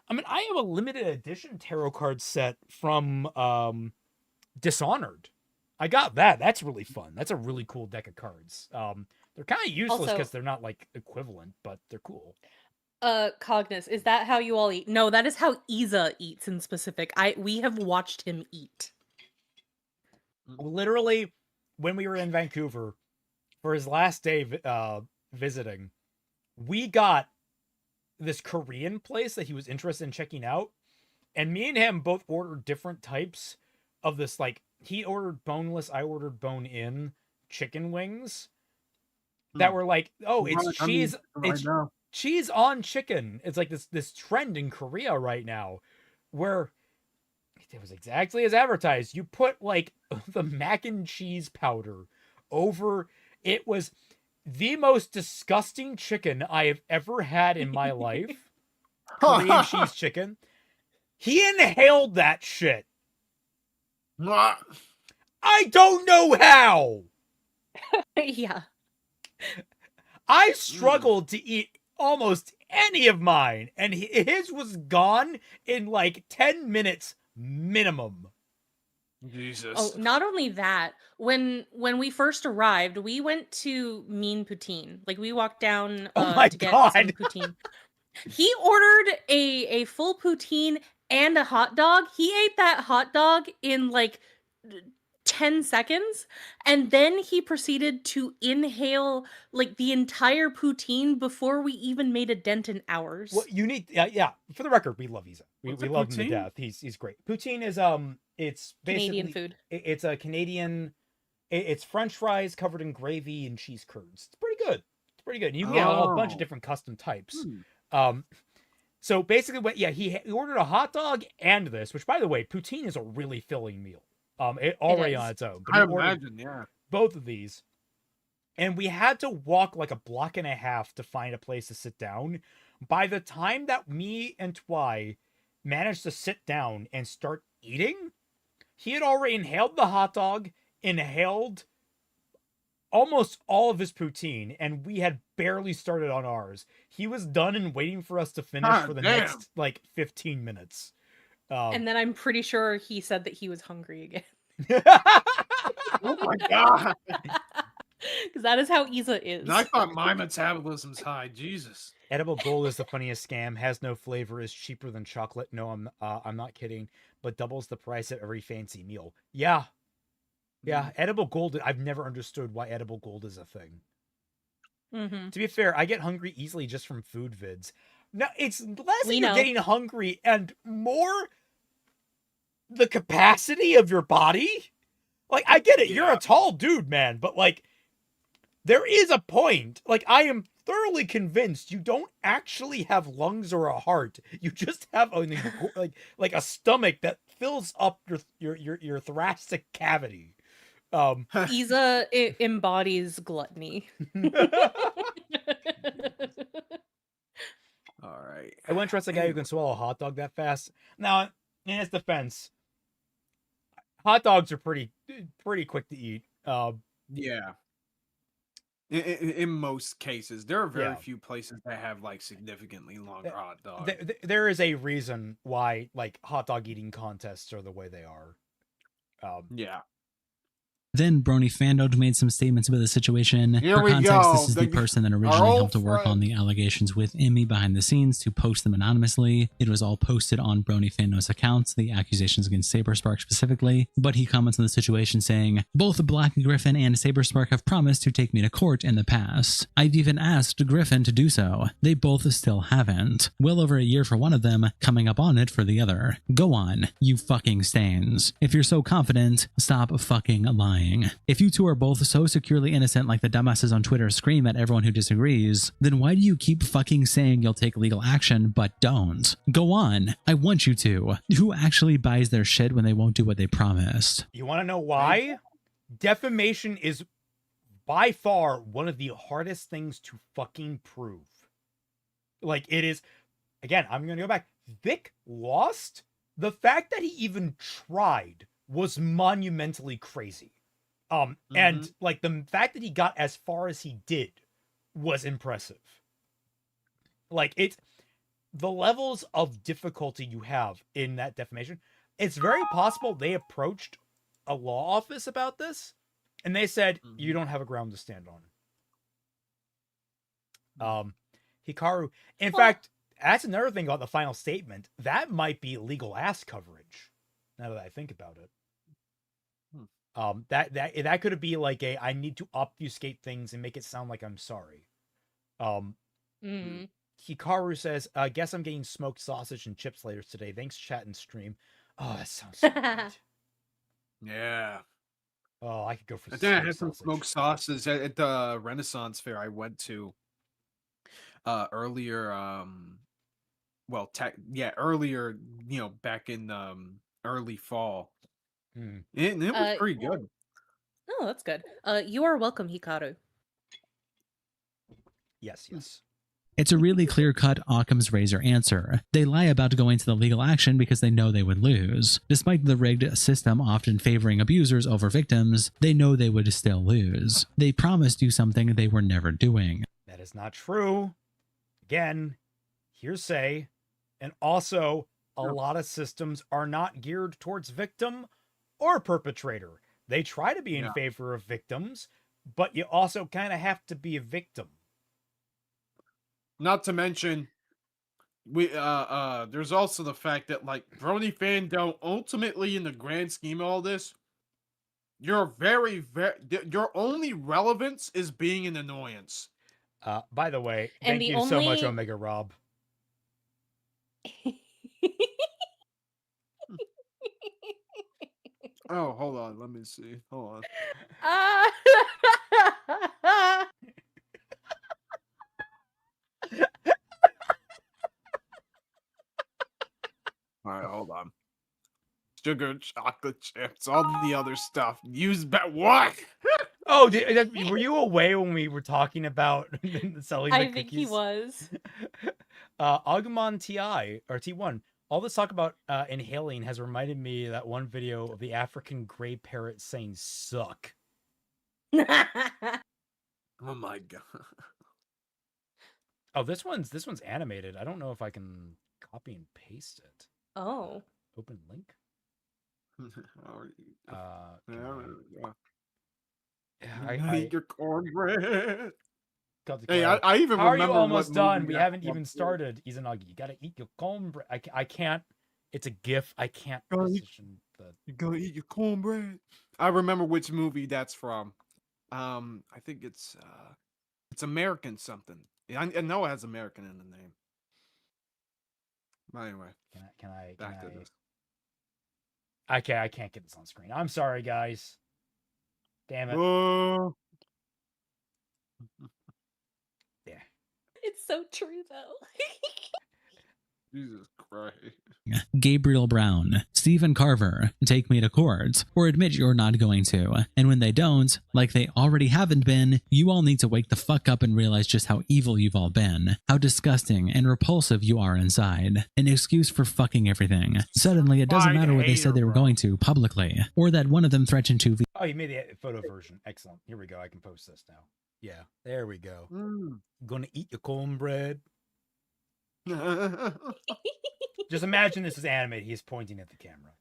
have a limited edition tarot card set from Dishonored. I got that. That's really fun. That's a really cool deck of cards. They're kind of useless because they're not like equivalent, but they're cool. Cognus, is that how you all eat? No, that is how Isa eats in specific. We have watched him eat. Literally, when we were in Vancouver for his last day visiting, we got this Korean place that he was interested in checking out, and me and him both ordered different types of this. Like, he ordered boneless, I ordered bone-in chicken wings that were like, oh, it's cheese. It's cheese on chicken. It's like this trend in Korea right now, where it was exactly as advertised. You put like the mac and cheese powder over. It was the most disgusting chicken I have ever had in my life. Korean cheese chicken. He inhaled that shit. I don't know how. Yeah. I struggled to eat almost any of mine, and his was gone in like 10 minutes minimum. Jesus. Oh, not only that, when we first arrived, we went to Mean Poutine. Like, we walked down to get some poutine. He ordered a full poutine and a hot dog. He ate that hot dog in like 10 seconds, and then he proceeded to inhale like the entire poutine before we even made a dent in ours. Well, you need, yeah. For the record, we love Isa. We love him to death. He's great. Poutine is it's basically Canadian food. It's a Canadian. It's French fries covered in gravy and cheese curds. It's pretty good. It's pretty good. And you can get a whole bunch of different custom types. So basically, he ordered a hot dog and this, which, by the way, poutine is a really filling meal. Already on its own. But I imagine, yeah. Both of these. And we had to walk like a block and a half to find a place to sit down. By the time that me and Twy managed to sit down and start eating, he had already inhaled the hot dog, inhaled almost all of his poutine, and we had barely started on ours. He was done and waiting for us to finish for the next like 15 minutes. And then I'm pretty sure he said that he was hungry again. Oh my god. Because that is how Isa is. And I thought my metabolism's high. Jesus. Edible gold is the funniest scam. Has no flavor. Is cheaper than chocolate. No, I'm not kidding. But doubles the price of every fancy meal. Yeah. Edible gold. I've never understood why edible gold is a thing. Mm-hmm. To be fair, I get hungry easily just from food vids. Now, it's less that We you're know. getting hungry and more the capacity of your body. Like, I get it. You're a tall dude, man. But, like, there is a point. Like, I am thoroughly convinced you don't actually have lungs or a heart. You just have like a stomach that fills up your thoracic cavity. Isa embodies gluttony. All right. I wouldn't trust a guy who can swallow a hot dog that fast. Now, in his defense, hot dogs are pretty quick to eat. Yeah. In most cases, there are very Yeah. few places that have like significantly longer hot dogs. There is a reason why like hot dog eating contests are the way they are. Yeah. Then Brony Fandog made some statements about the situation. Here For we context, go. this is the person that originally old helped to work on the allegations with Emmy behind the scenes to post them anonymously. It was all posted on Brony Fandog's accounts, the accusations against Saber Spark specifically, but he comments on the situation saying, "Both Black Griffin and Saber Spark have promised to take me to court in the past. I've even asked Griffin to do so. They both still haven't. Well over a year for one of them, coming up on it for the other. Go on, you fucking stains. If you're so confident, stop fucking lying. If you two are both so securely innocent like the dumbasses on Twitter scream at everyone who disagrees, then why do you keep fucking saying you'll take legal action but don't? Go on, I want you to. Who actually buys their shit when they won't do what they promised?" You want to know why? Defamation is by far one of the hardest things to fucking prove. Like it is. Again, I'm going to go back. Vic lost. The fact that he even tried was monumentally crazy. And like the fact that he got as far as he did was impressive. Like it's the levels of difficulty you have in that defamation. It's very possible they approached a law office about this and they said, you don't have a ground to stand on. Hikaru, in fact, that's another thing about the final statement. That might be legal ass coverage. Now that I think about it. That could be like I need to obfuscate things and make it sound like I'm sorry. Hikaru says, guess I'm getting smoked sausage and chips later today. Thanks, chat and stream. Oh, that sounds so good. Yeah. Oh, I could go for I think I had some some smoked sauces at the Renaissance fair I went to earlier. Earlier, back in early fall. And it was pretty good. Oh, that's good. You are welcome, Hikaru. Yes. It's a really clear-cut Occam's razor answer. They lie about going to the legal action because they know they would lose. Despite the rigged system often favoring abusers over victims, they know they would still lose. They promised you something they were never doing. That is not true. Again, hearsay. And also, a lot of systems are not geared towards victim or perpetrator. They try to be in favor of victims, but you also kind of have to be a victim. Not to mention, there's also the fact that like Brony Fandom, ultimately in the grand scheme of all this, your only relevance is being an annoyance. By the way, thank you so much, Omega Rob. Oh, hold on. Let me see. Hold on. All right, hold on. Sugar, chocolate chips, all the other stuff. Used by what? Oh, were you away when we were talking about selling the cookies? I think he was. Agumon TI, or T1, all this talk about inhaling has reminded me of that one video of the African gray parrot saying suck. Oh my god. Oh, this one's animated. I don't know if I can copy and paste it. Oh. Open link. I eat your cornbread. Hey, I even How remember. Are you almost done? We that haven't one even was. started. Izanagi, you gotta eat your cornbread. I can't. It's a GIF. I can't Gotta eat- position the. You're gonna eat your cornbread. I remember which movie that's from. I think it's American something. I know it has American in the name. But anyway, Can I? back to this. Okay, I can't get this on screen. I'm sorry, guys. Damn it. Oh. It's so true, though. Jesus Christ. Gabriel Brown, Stephen Carver, take me to court, or admit you're not going to. And when they don't, like they already haven't been, you all need to wake the fuck up and realize just how evil you've all been, how disgusting and repulsive you are inside. An excuse for fucking everything. Suddenly, it doesn't matter what they said they were going to publicly, or that one of them threatened to Oh, you made the photo version. Excellent. Here we go. I can post this now. Yeah, there we go. Gonna eat your cornbread. Just imagine this is animated. He's pointing at the camera.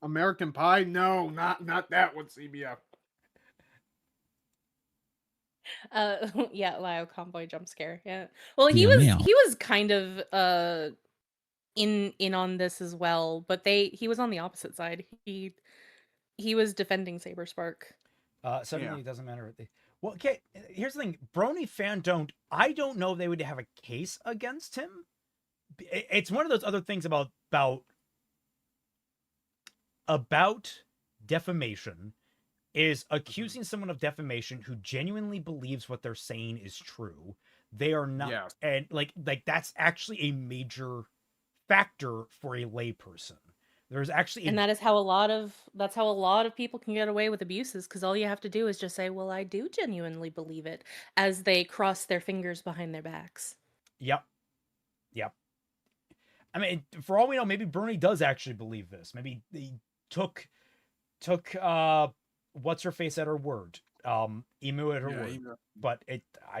American Pie? No, not that one, CBF. Yeah, Lao Convoy jump scare. Yeah. Well, he Yeah, was kind of in on this as well, but he was on the opposite side. He was defending Saber Spark. Suddenly it doesn't matter. Well, okay, here's the thing. Brony I don't know if they would have a case against him. It's one of those other things about defamation is accusing someone of defamation who genuinely believes what they're saying is true. They are not, and like that's actually a major factor for a layperson. There's actually, and that's how a lot of people can get away with abuses, because all you have to do is just say, "Well, I do genuinely believe it," as they cross their fingers behind their backs. Yep. I mean, for all we know, maybe Bernie does actually believe this. Maybe he took what's her face at her word, Emu at her word. Emu. But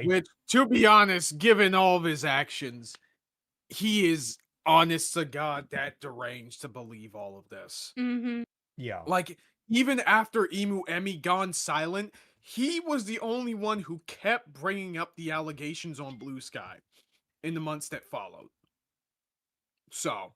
which, to be honest, given all of his actions, he is honest to God that deranged to believe all of this. Mm-hmm. Yeah. Like, even after Emu Emmy gone silent, he was the only one who kept bringing up the allegations on Blue Sky in the months that followed. So,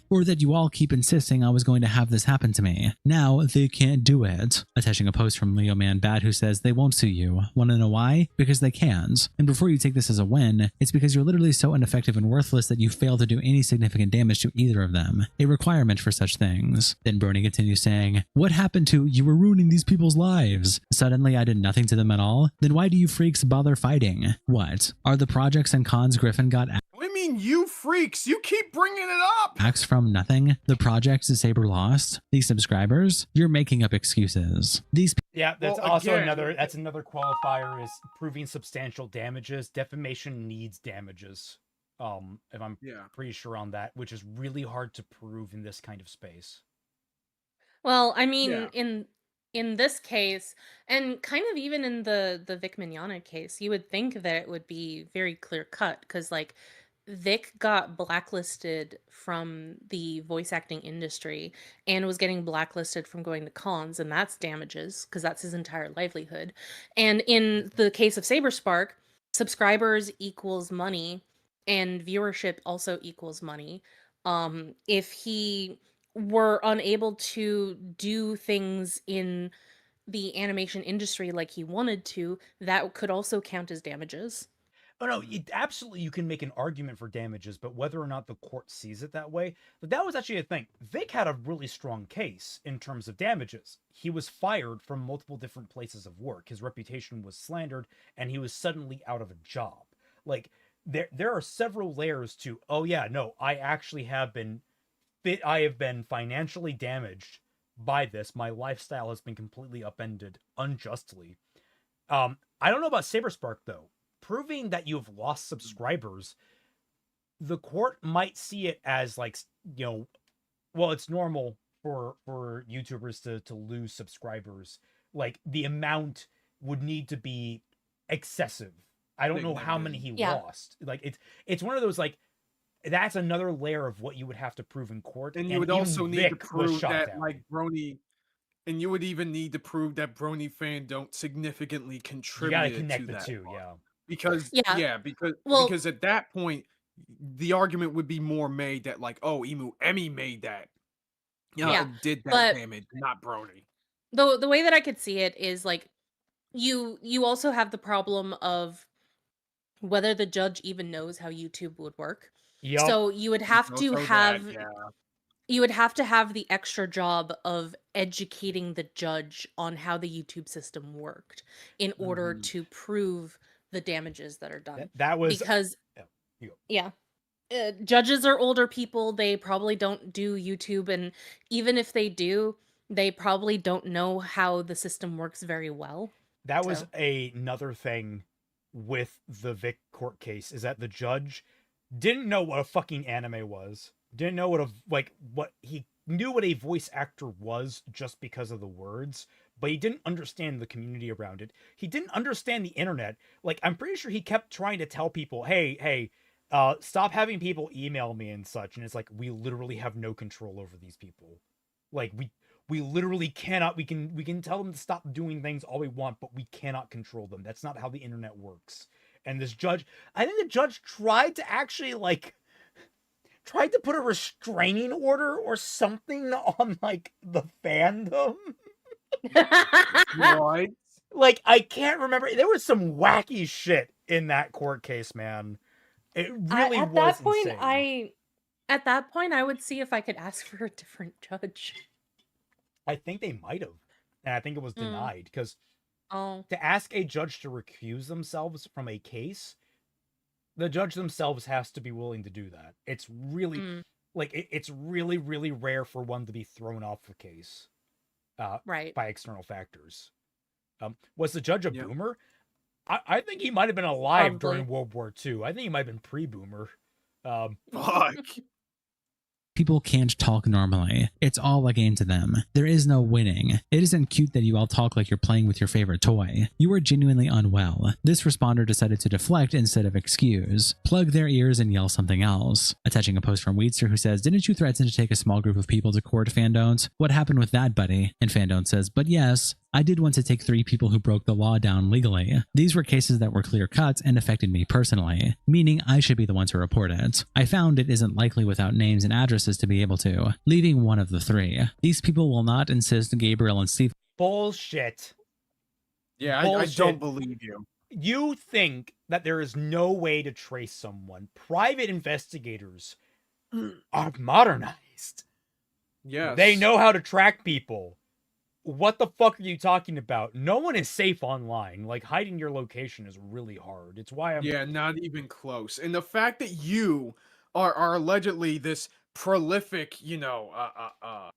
or that you all keep insisting I was going to have this happen to me. Now they can't do it. Attaching a post from Leo Man Bad who says they won't sue you. Want to know why? Because they can't. And before you take this as a win, it's because you're literally so ineffective and worthless that you fail to do any significant damage to either of them. A requirement for such things. Then Brony continues saying, what happened to you were ruining these people's lives? Suddenly I did nothing to them at all? Then why do you freaks bother fighting? What? Are the projects and cons Griffin got what do you mean, you freaks? You keep bringing it up! Acts from nothing? The projects Saber lost? These subscribers? You're making up excuses. These yeah, that's also another qualifier is proving substantial damages. Defamation needs damages. If I'm pretty sure on that, which is really hard to prove in this kind of space. Well, I mean, in this case, and kind of even in the Vic Mignogna case, you would think that it would be very clear cut, because like Vic got blacklisted from the voice acting industry and was getting blacklisted from going to cons, and that's damages because that's his entire livelihood. And in the case of Saber Spark, subscribers equals money and viewership also equals money. If he were unable to do things in the animation industry like he wanted to, that could also count as damages. Oh no, absolutely you can make an argument for damages, but whether or not the court sees it that way, but that was actually a thing. Vic had a really strong case in terms of damages. He was fired from multiple different places of work. His reputation was slandered, and he was suddenly out of a job. Like, there are several layers to, oh yeah, no, I actually have been financially damaged by this. My lifestyle has been completely upended unjustly. I don't know about Saber Spark though. Proving that you've lost subscribers, the court might see it as like, you know, well, it's normal for YouTubers to lose subscribers. Like the amount would need to be excessive. I don't know how many he lost. Like it's one of those like, that's another layer of what you would have to prove in court. And you would also need to prove that like Brony, and you would even need to prove that Brony fan don't significantly contribute to that. You gotta connect the two, Because because at that point, the argument would be more made that like, oh, Emmy made that, did that damage, not Brony. The way that I could see it is like, you also have the problem of whether the judge even knows how YouTube would work. Yep. So you would have to have the extra job of educating the judge on how the YouTube system worked in order to prove the damages that are done. That was because judges are older people. They probably don't do YouTube, and even if they do, they probably don't know how the system works very well. That was So. another thing with the Vic court case, is that the judge didn't know what a fucking anime was. Didn't know what he knew what a voice actor was just because of the words, but he didn't understand the community around it. He didn't understand the internet. Like, I'm pretty sure he kept trying to tell people, hey, stop having people email me and such. And it's like, we literally have no control over these people. Like, we literally cannot. We can tell them to stop doing things all we want, but we cannot control them. That's not how the internet works. And this judge, I think the judge tried to actually tried to put a restraining order or something on the fandom. What? Like, I can't remember. There was some wacky shit in that court case, man. It really at was that point, insane. At that point, I would see if I could ask for a different judge. I think they might have, and I think it was denied because to ask a judge to recuse themselves from a case, the judge themselves has to be willing to do that. It's really it's really, really rare for one to be thrown off the case, right, by external factors. Was the judge a boomer? I think he might have been alive during World War II. I think he might have been pre-boomer. Fuck. People can't talk normally. It's all a game to them. There is no winning. It isn't cute that you all talk like you're playing with your favorite toy. You are genuinely unwell. This responder decided to deflect instead of excuse, plug their ears and yell something else. Attaching a post from Weedster who says, "Didn't you threaten to take a small group of people to court, Fandon't? What happened with that, buddy?" And Fandon't says, "But yes, I did want to take 3 people who broke the law down legally. These were cases that were clear cuts and affected me personally, meaning I should be the one to report it. I found it isn't likely without names and addresses to be able to, leaving one of the 3. These people will not insist Gabriel and Steve." Bullshit. Yeah, I don't believe you. You think that there is no way to trace someone. Private investigators are modernized. Yes. They know how to track people. What the fuck are you talking about? No one is safe online. Like, hiding your location is really hard. It's why I'm... Yeah, not even close. And the fact that you are allegedly this prolific, the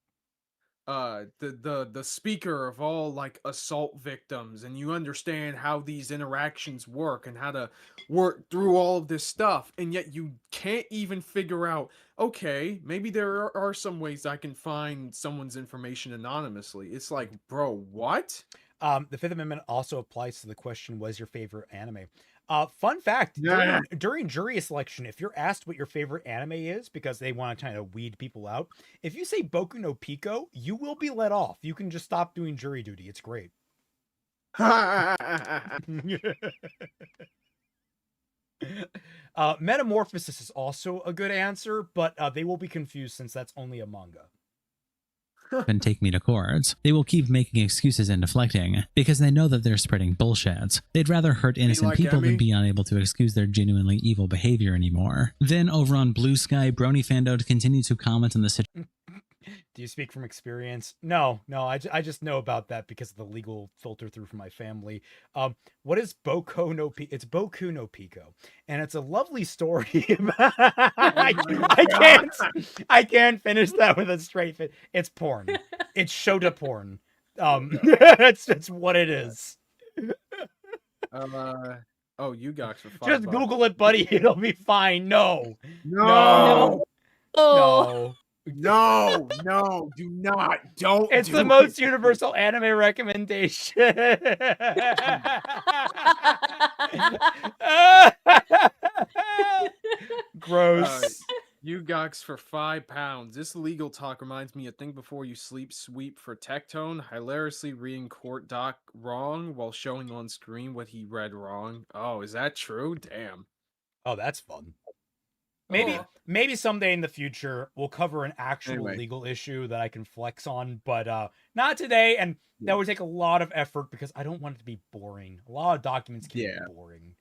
speaker of all like assault victims, and you understand how these interactions work and how to work through all of this stuff, and yet you can't even figure out, okay, maybe there are some ways I can find someone's information anonymously. It's like, bro, what? The Fifth Amendment also applies to the question, "Was your favorite anime?" Fun fact, during jury selection, if you're asked what your favorite anime is, because they want to kind of weed people out, if you say Boku no Pico, you will be let off. You can just stop doing jury duty. It's great. Metamorphosis is also a good answer, but they will be confused since that's only a manga. And take me to court. They will keep making excuses and deflecting because they know that they're spreading bullshit. They'd rather hurt innocent people than be unable to excuse their genuinely evil behavior anymore. Then over on Blue Sky, Brony Fando continued to comment on the situation. Do you speak from experience? No, I just know about that because of the legal filter through from my family. What is Boku no Pico? It's Boku no Pico, and it's a lovely story. I can't finish that with a straight fit. It's porn. It's Shota porn. That's what it is. Oh, you got for $5. Just Google it, buddy. It'll be fine. No. No, do not. Don't. It's the most universal anime recommendation. Gross. You Gox for £5. This legal talk reminds me of Think Before You Sleep sweep for Tectone, hilariously reading court doc wrong while showing on screen what he read wrong. Oh, is that true? Damn. Oh, that's fun. Maybe someday in the future we'll cover an actual legal issue that I can flex on, but not today, and that would take a lot of effort because I don't want it to be boring. A lot of documents can be boring.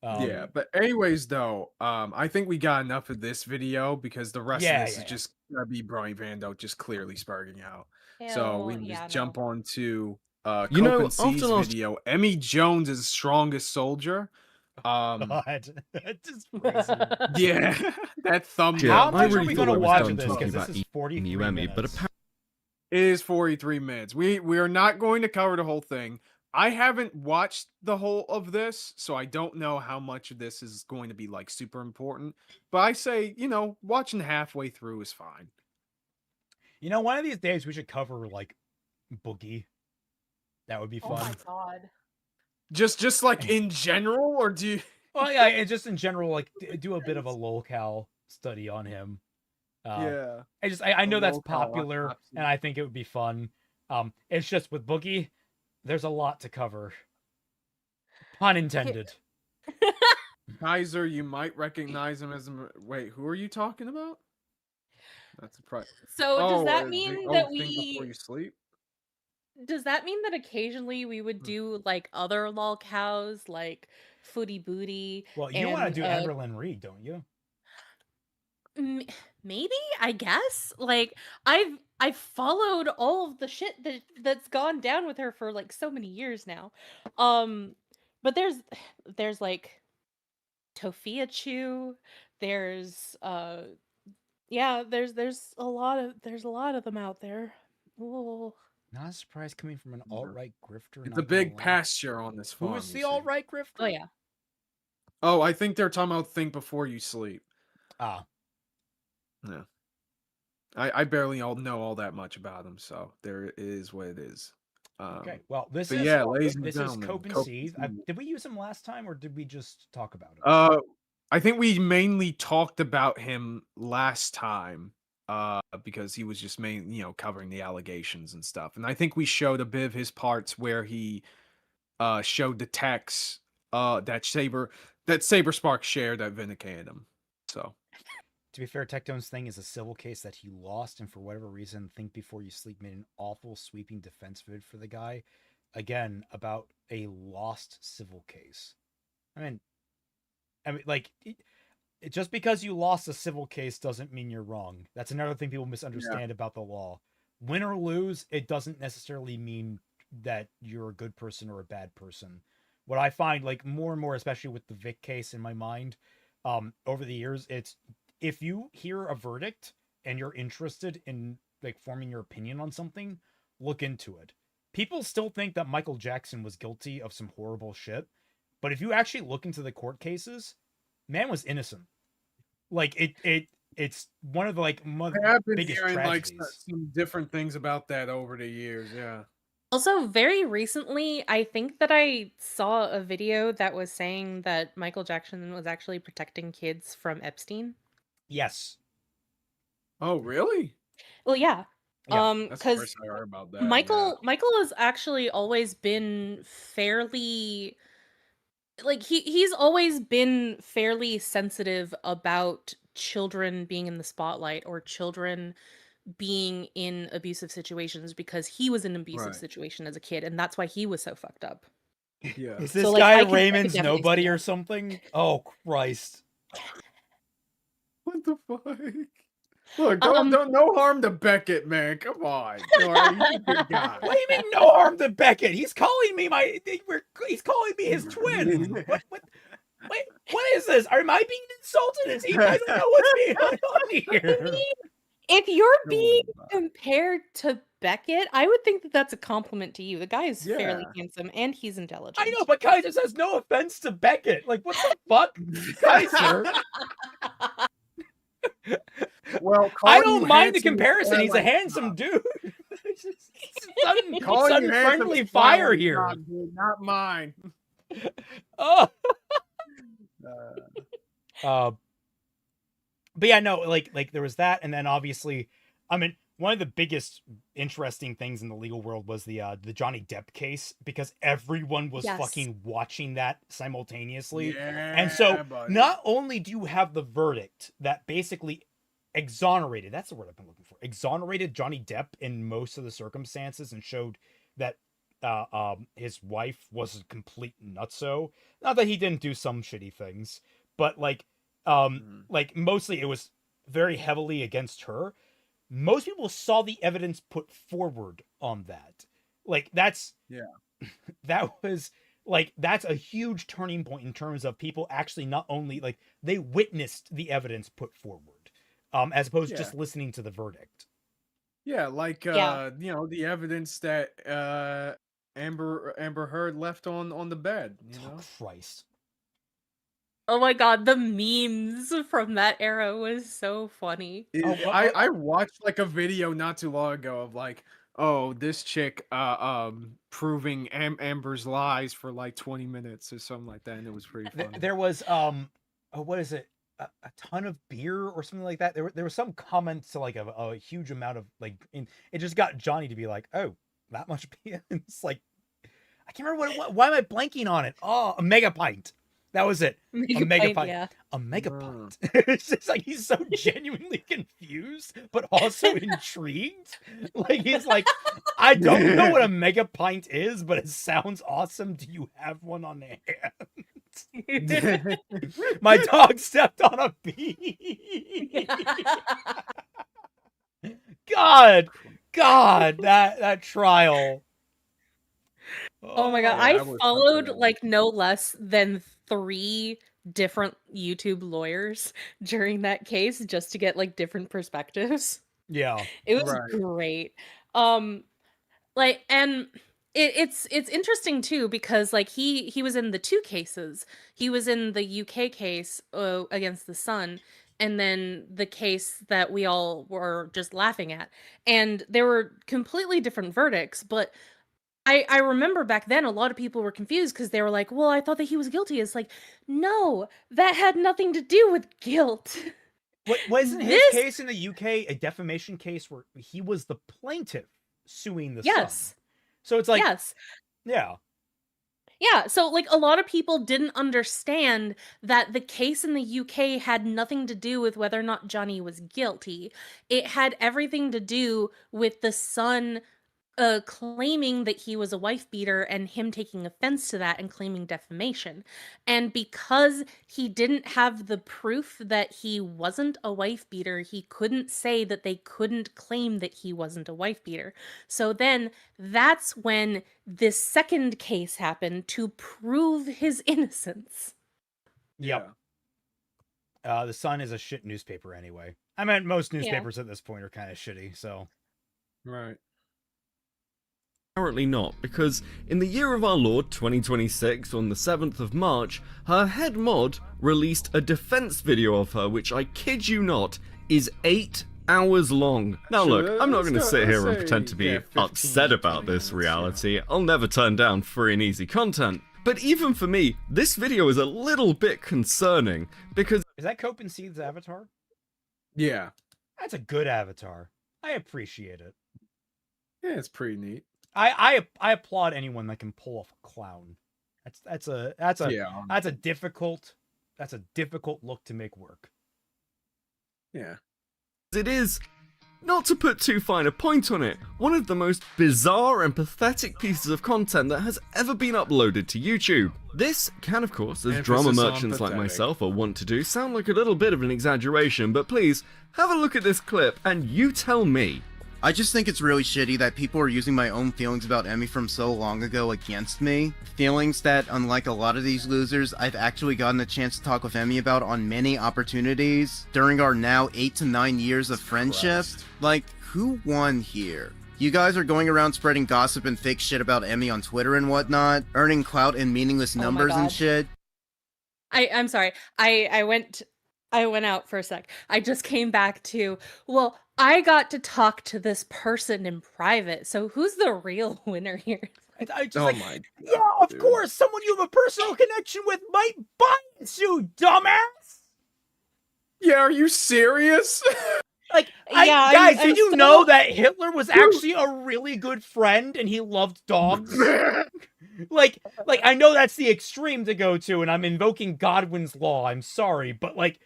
Yeah, but anyways, though, I think we got enough of this video because the rest of this is just gonna be Brony Vando just clearly sparking out. So we can just jump on to Cope and C's video. Emmy Jones is strongest soldier. God, that's just crazy. Yeah, that thumbnail. How I much are really we thought gonna I was watch done of this? talking Because this about is 43 you, Emmy, but minutes. It is 43 minutes. We are not going to cover the whole thing. I haven't watched the whole of this, so I don't know how much of this is going to be like super important. But I say, watching halfway through is fine. One of these days we should cover like Boogie. That would be Oh fun. my god. Just like in general, or do you? Well, yeah, and just in general, like do a bit of a lolcow study on him. Yeah. I know that's lolcow popular, autopsy. and I think it would be fun. It's just with Boogie, there's a lot to cover. Pun intended. Kaiser, you might recognize him as wait, who are you talking about? That's a pri- So does that the- mean oh, that think before you sleep? does that mean that occasionally we would do like other lol cows like Footy Booty? Well, you want to and do Amberlyn Reed, don't you? Maybe, I guess. Like I've followed all of the shit that's gone down with her for like so many years now. But there's like Tofia Chu, there's yeah, there's a lot of them out there. Oh. Not a surprise coming from an alt-right grifter. It's not a big gonna lie. pasture on this farm. Who is you the see. alt-right grifter? Oh yeah. Oh, I think they're talking about think before you sleep. Ah, Yeah. I barely know all that much about him, so there is what it is. okay. Well, this but is yeah, ladies and this is gentlemen, Cope and Cope Seethe. and Seethe. Did we use him last time, or did we just talk about him? I think we mainly talked about him last time, because he was just covering the allegations and stuff. And I think we showed a bit of his parts where he showed the text that Saber Spark shared that vindicated him. So To be fair, Tectone's thing is a civil case that he lost, and for whatever reason, Think Before You Sleep made an awful sweeping defense vid for the guy. Again, about a lost civil case. I mean, like, just because you lost a civil case doesn't mean you're wrong. That's another thing people misunderstand about the law. Win or lose, it doesn't necessarily mean that you're a good person or a bad person. What I find, like, more and more, especially with the Vic case in my mind, over the years, it's if you hear a verdict and you're interested in like forming your opinion on something, look into it. People still think that Michael Jackson was guilty of some horrible shit, but if you actually look into the court cases, man was innocent. Like it's one of the I've been biggest hearing tragedies. some different things about that over the years. Yeah. Also, very recently, I think that I saw a video that was saying that Michael Jackson was actually protecting kids from Epstein. Yes. Oh, really? Well, yeah. Yeah, That's the Because first I heard about that. Michael has actually always been fairly like he's always been fairly sensitive about children being in the spotlight or children being in abusive situations because he was in an abusive Right. situation as a kid, and that's why he was so fucked up. Yeah. Is this So, like, guy I could Raymond's definitely see nobody that. or something? Oh Christ. What the fuck? Look, Um, no harm to Beckett, man. Come on. All right, he's a good guy. What do you mean no harm to Beckett? He's calling me he's calling me his twin. What is this? Am I being insulted? I don't know what's being on here. If you're Don't being worry about it. compared to Beckett, I would think that that's a compliment to you. The guy is fairly Yeah. handsome and he's intelligent. I know, but Kaiser says no offense to Beckett. Like, what the fuck? Kaiser. Well, I calling don't you mind the handsome is comparison. He's a like, handsome dude. It's calling you handsome friendly is fire mine, here. not, dude, not mine. Oh. Uh, But yeah, no, like there was that, and then obviously, I mean, one of the biggest interesting things in the legal world was the Johnny Depp case because everyone was Yes. fucking watching that simultaneously. yeah, And so, buddy. not only do you have the verdict that basically exonerated, that's the word I've been looking for, exonerated Johnny Depp in most of the circumstances and showed that his wife was a complete nutso. Not that he didn't do some shitty things, but like mostly it was very heavily against her. Most people saw the evidence put forward on that. Like that's Yeah. that was like that's a huge turning point in terms of people actually not only like they witnessed the evidence put forward, as opposed to just listening to the verdict. Yeah, like Yeah. you know, the evidence that Amber Heard left on the bed, you know. Oh, Christ. Oh my god, the memes from that era was so funny. I watched like a video not too long ago of like, oh, this chick proving Amber's lies for like 20 minutes or something like that, and it was pretty funny. There was oh, what is it? A ton of beer or something like that. There was some comments to like a huge amount of like, it just got Johnny to be like, oh, that much beer. It's like, I can't remember what why am I blanking on it? Oh, a mega pint. That was it. A mega pint. Yeah. A mega pint. It's just like he's so genuinely confused, but also intrigued. Like he's like, I don't know what a mega pint is, but it sounds awesome. Do you have one on hand? My dog stepped on a bee. God, that trial. Oh my god, Yeah, I that was followed something. like no less than 3 different YouTube lawyers during that case just to get like different perspectives. Yeah. It was Right. great. Like, and it's interesting too because like he was in the 2 cases. He was in the UK case against the Sun, and then the case that we all were just laughing at. And there were completely different verdicts, but I remember back then a lot of people were confused because they were like, well, I thought that he was guilty. It's like, no, that had nothing to do with guilt. Wasn't his This- case in the UK a defamation case where he was the plaintiff suing the Sun? Yes. So it's like, Yes. yeah. Yeah, so like a lot of people didn't understand that the case in the UK had nothing to do with whether or not Johnny was guilty. It had everything to do with the Sun claiming that he was a wife beater and him taking offense to that and claiming defamation. And because he didn't have the proof that he wasn't a wife beater, he couldn't say that they couldn't claim that he wasn't a wife beater. So then that's when this second case happened to prove his innocence. Yep. The Sun is a shit newspaper anyway. I mean, most newspapers at this point are kind of shitty, so. Right. Apparently not, because in the year of our Lord 2026, on the 7th of March, her head mod released a defense video of her, which I kid you not, is 8 hours long. Now look, I'm not going to sit here and pretend to be upset about this reality. I'll never turn down free and easy content. But even for me, this video is a little bit concerning, because... Is that Cope and Seed's avatar? Yeah. That's a good avatar. I appreciate it. Yeah, it's pretty neat. I applaud anyone that can pull off a clown. That's a difficult look to make work. Yeah. It is, not to put too fine a point on it, one of the most bizarre and pathetic pieces of content that has ever been uploaded to YouTube. This can, of course, as drama Emphasis on merchants like pathetic. myself are wont to do, sound like a little bit of an exaggeration, but please, have a look at this clip and you tell me. I just think it's really shitty that people are using my own feelings about Emmy from so long ago against me. Feelings that, unlike a lot of these losers, I've actually gotten a chance to talk with Emmy about on many opportunities during our now 8 to 9 years of friendship. Like, who won here? You guys are going around spreading gossip and fake shit about Emmy on Twitter and whatnot, earning clout in meaningless numbers and God. shit. I'm sorry. I went out for a sec. I just came back to, well, I got to talk to this person in private. So who's the real winner here? I just Oh like, my god. yeah, of dude. course, someone you have a personal connection with might bias you, dumbass. Yeah, are you serious? Like, Yeah, guys, I'm did you so- know that Hitler was actually a really good friend and he loved dogs? like, I know that's the extreme to go to, and I'm invoking Godwin's law. I'm sorry, but like,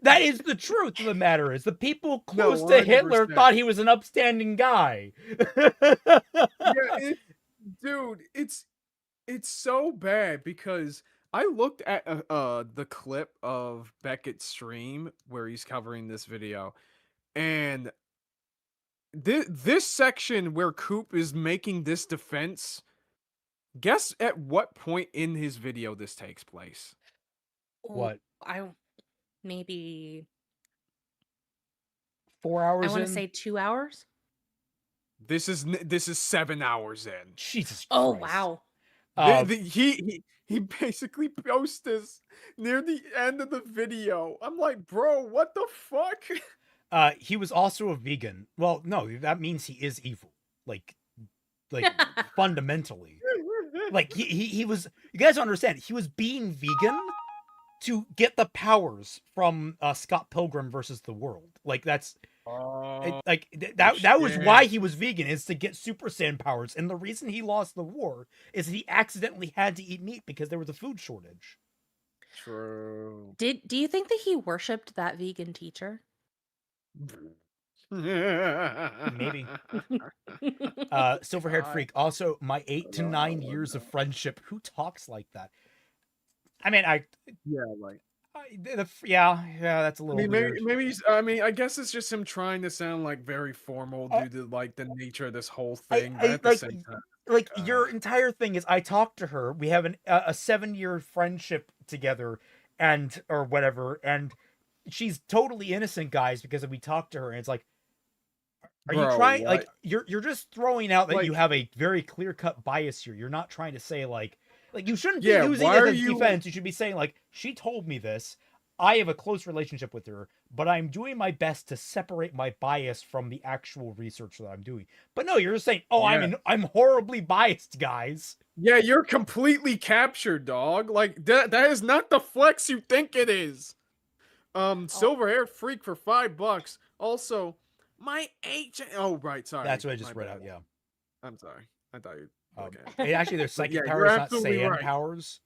that is the truth of the matter. Is the people close to Hitler 100%. thought he was an upstanding guy. Yeah, dude, it's so bad because I looked at the clip of Beckett's stream where he's covering this video, and this section where Coop is making this defense Guess at what point in his video this takes place. What? I maybe 4 hours I want to in? say 2 hours. This is 7 hours in. Jesus Christ. Oh wow. He basically posts this near the end of the video. I'm like, bro, what the fuck? He was also a vegan. Well, no, that means he is evil. Like fundamentally. Like he was, you guys don't understand, he was being vegan to get the powers from Scott Pilgrim versus the World. Like that's that was why he was vegan, is to get Super Saiyan powers. And the reason he lost the war is he accidentally had to eat meat because there was a food shortage. True. Do you think that he worshipped that vegan teacher? Maybe. Silver-haired freak. Also, my 8 to 9 years of friendship. Who talks like that? I mean, yeah, like yeah, that's a I little mean, weird. maybe he's, I mean, I guess it's just him trying to sound like very formal due to like the nature of this whole thing. But at the same time, like your entire thing is, I talked to her. We have a 7-year friendship together, and or whatever, and she's totally innocent, guys, because we talked to her, and it's like, are you trying? what? Like you're just throwing out that Like- you have a very clear cut bias here. You're not trying to say like you shouldn't be Yeah, using why it are as you- defense. You should be saying like, she told me this. I have a close relationship with her, but I'm doing my best to separate my bias from the actual research that I'm doing. But no, you're just saying, oh, Yeah. I'm horribly biased, guys. Yeah, you're completely captured, dog. Like that is not the flex you think it is. Silver-haired freak for $5. Also, my agent. Oh, right, sorry. That's what I just My read bad. out. Yeah. I'm sorry. I thought you. Hey, actually, there's But psychic yeah, powers, you're not absolutely Saiyan right. powers.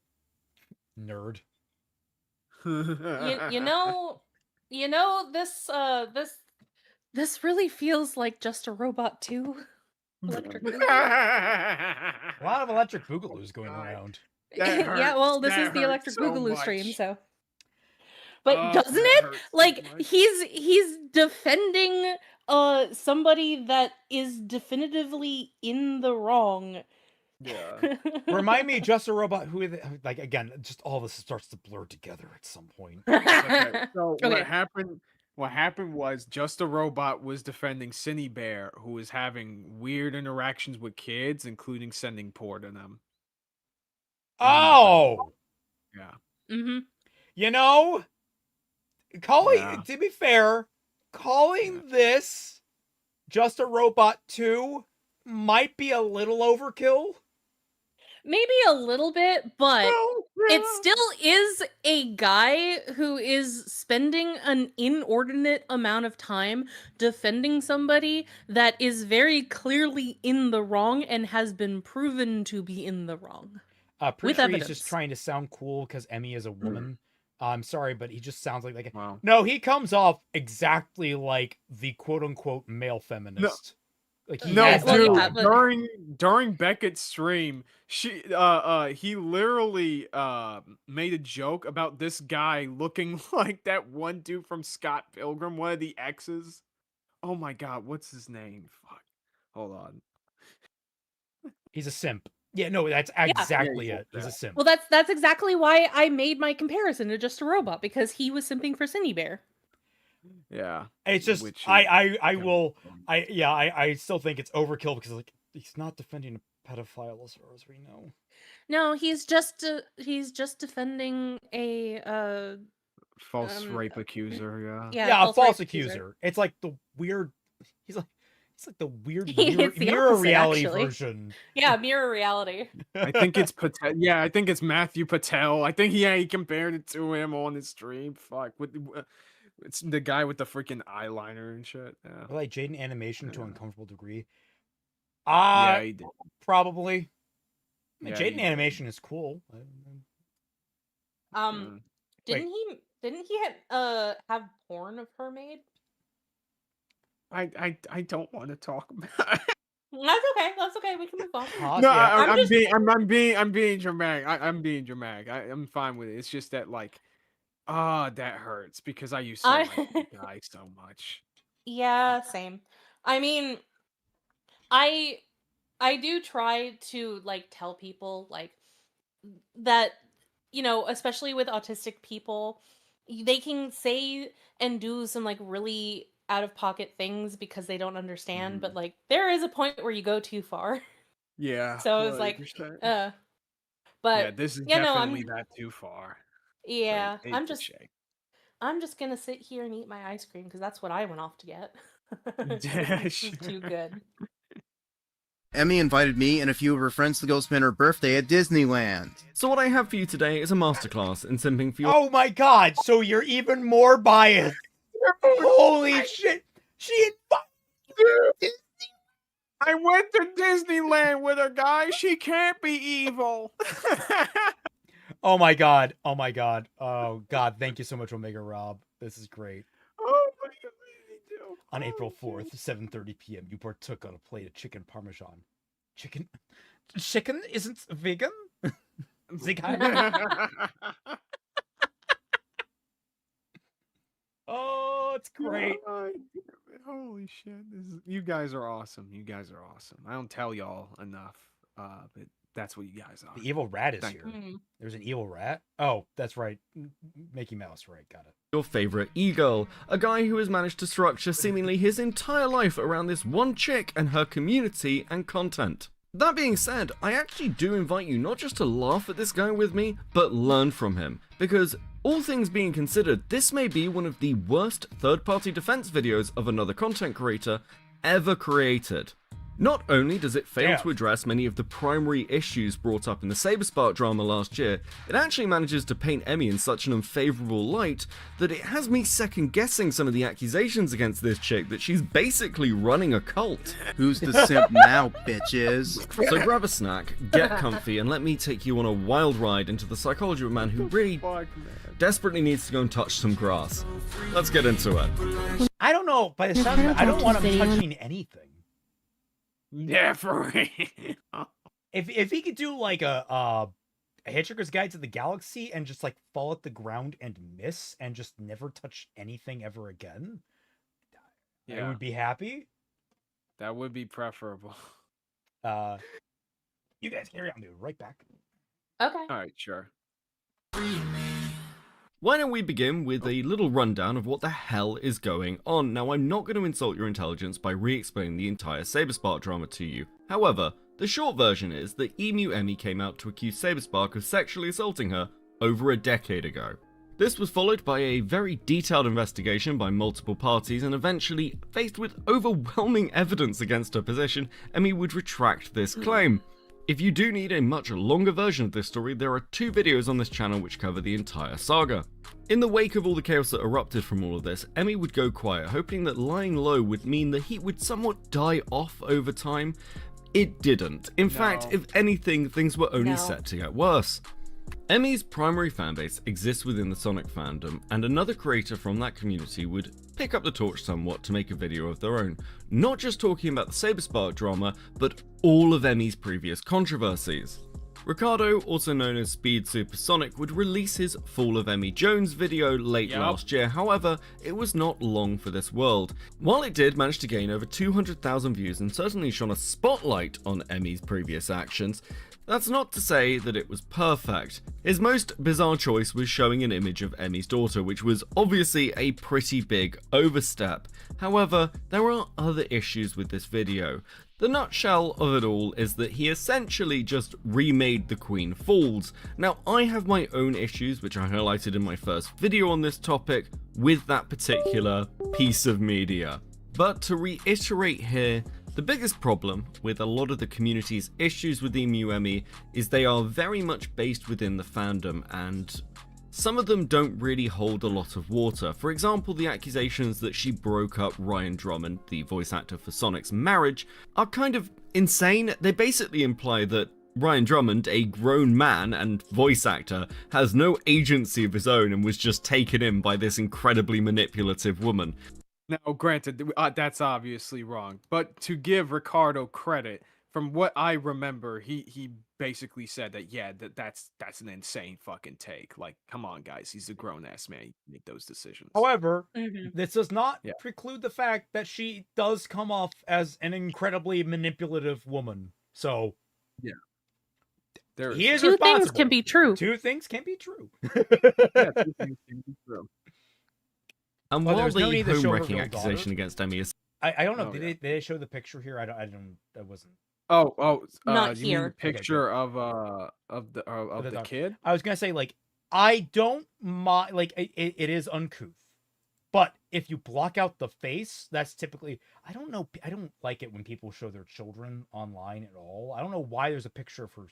Nerd. you know this really feels like Just a Robot 2. Electric Boogaloo. A lot of electric boogaloos going around. That Yeah, well, this hurts. is the That Electric hurts so Boogaloo stream, much. so. But Oh, doesn't that it? hurts so Like much. he's defending somebody that is definitively in the wrong. Yeah. Remind me, Just a Robot, who, like, again, just all this starts to blur together at some point. Okay. So Okay. what happened was Just a Robot was defending Cinny Bear, who was having weird interactions with kids, including sending porn to them. Oh! Yeah. Mm-hmm. You know, calling, Yeah. to be fair, calling this Just a Robot 2 might be a little overkill. Maybe a little bit, but it still is a guy who is spending an inordinate amount of time defending somebody that is very clearly in the wrong and has been proven to be in the wrong. Pretty With sure he's evidence. just trying to sound cool because Emmy is a woman. I'm sorry, but he just sounds like Wow. no, he comes off exactly like the quote-unquote male feminist. Like he No, has that dude. yeah, vibe. but- During Beckett's stream, he literally made a joke about this guy looking like that one dude from Scott Pilgrim, one of the exes. Oh my god, what's his name? Fuck. Hold on. He's a simp. Yeah, no, that's exactly it. He's a simp. Well, that's exactly why I made my comparison to Just a Robot, because he was simping for Cinny Bear. Yeah. It's just Which is I still think it's overkill because like he's not defending a pedophile as far as we know. No, he's just defending a false rape accuser, yeah. Yeah, a false rape accuser. It's like the weird. It's like the weird It's the mirror opposite, reality actually. version. Yeah, mirror reality. I think it's Patel. Yeah, I think it's Matthew Patel. I think he compared it to him on his stream. Fuck, it's the guy with the freaking eyeliner and shit. Yeah, I like Jaden animation to an uncomfortable degree. yeah, he did. Probably. Yeah, Jaden he did. animation is cool. Didn't he have porn of her made? I don't want to talk about. That's okay. We can move on. Pause, No, yeah. I'm being dramatic. I'm being dramatic. I'm fine with it. It's just that like, that hurts because I used to like the guy so much. Yeah, same. I mean, I I do try to like tell people like that, especially with autistic people, they can say and do some like really out of pocket things because they don't understand, but like there is a point where you go too far. Yeah, So it's like 100%. uh Yeah, but this is yeah, no, definitely that too far. But yeah, it's a shame. I'm just gonna sit here and eat my ice cream because that's what I went off to get. This is too good. Emmy invited me and a few of her friends to go spend her birthday at Disneyland. So what I have for you today is a masterclass in simping for your Oh my god, so you're even more biased. Holy shit. She I went to Disneyland with her, guys. She can't be evil. Oh my god. Oh my god. Oh god, thank you so much, Omega Rob. This is great. Oh my God, what did he do? On April Oh, 4th, 7:30 p.m., you partook on a plate of chicken parmesan. Chicken isn't vegan? Oh, it's great. Oh, holy shit. You guys are awesome. You guys are awesome. I don't tell y'all enough, but that's what you guys are. The evil rat is Thank here. There's an evil rat? Oh, that's right. Mickey Mouse, right, got it. your favorite e-girl, a guy who has managed to structure seemingly his entire life around this one chick and her community and content. That being said, I actually do invite you not just to laugh at this guy with me, but learn from him, because all things being considered, this may be one of the worst third-party defense videos of another content creator ever created. Not only does it fail to address many of the primary issues brought up in the Saber Spark drama last year, it actually manages to paint Emmy in such an unfavourable light that it has me second guessing some of the accusations against this chick that she's basically running a cult. Who's the simp now, bitches? So grab a snack, get comfy, and let me take you on a wild ride into the psychology of a man who really desperately needs to go and touch some grass. Let's get into it. I don't know, by the sound of it, I don't want him touching anything. Yeah, for real. If he could do like a Hitchhiker's Guide to the Galaxy and just like fall at the ground and miss and just never touch anything ever again, I would be happy. That would be preferable. You guys carry on, dude. Right back. Okay. All right, sure. Why don't we begin with a little rundown of what the hell is going on? Now, I'm not going to insult your intelligence by re-explaining the entire Saber Spark drama to you. However, the short version is that Emu Emmy came out to accuse Saber Spark of sexually assaulting her over a decade ago. This was followed by a very detailed investigation by multiple parties, and eventually, faced with overwhelming evidence against her position, Emmy would retract this claim. If you do need a much longer version of this story, there are 2 videos on this channel which cover the entire saga. In the wake of all the chaos that erupted from all of this, Emmy would go quiet, hoping that lying low would mean the heat would somewhat die off over time. It didn't. In fact, if anything, things were only set to get worse. Emmy's primary fanbase exists within the Sonic fandom, and another creator from that community would pick up the torch somewhat to make a video of their own, not just talking about the Saber Spark drama, but all of Emmy's previous controversies. Ricardo, also known as Speed Supersonic, would release his Fall of Emmy Jones video late last year. However, it was not long for this world. While it did manage to gain over 200,000 views and certainly shone a spotlight on Emmy's previous actions, that's not to say that it was perfect. His most bizarre choice was showing an image of Emmy's daughter, which was obviously a pretty big overstep. However, there are other issues with this video. The nutshell of it all is that he essentially just remade The Queen Falls. Now, I have my own issues, which I highlighted in my first video on this topic, with that particular piece of media. But to reiterate here, the biggest problem with a lot of the community's issues with Emu Emmy is they are very much based within the fandom, and some of them don't really hold a lot of water. For example, the accusations that she broke up Ryan Drummond, the voice actor for Sonic's marriage, are kind of insane. They basically imply that Ryan Drummond, a grown man and voice actor, has no agency of his own and was just taken in by this incredibly manipulative woman. Now, granted, that's obviously wrong, but to give Ricardo credit, from what I remember, he basically said that, yeah, that's an insane fucking take. Like, come on, guys, he's a grown-ass man. You can make those decisions. However, this does not preclude the fact that she does come off as an incredibly manipulative woman. So There he is Two things responsible. can be true. Two things can be true. yeah, two things can be true. And Well, while there's no the need to show her home-wrecking real daughter. accusation against Emmy is I don't know. Oh, Did yeah. they show the picture here? I wasn't. Not you mean the here. picture of the the dog. kid? I was gonna say, like, I don't mind, like, it is uncouth, but if you block out the face, that's typically, I don't know, I don't like it when people show their children online at all. I don't know why there's a picture of her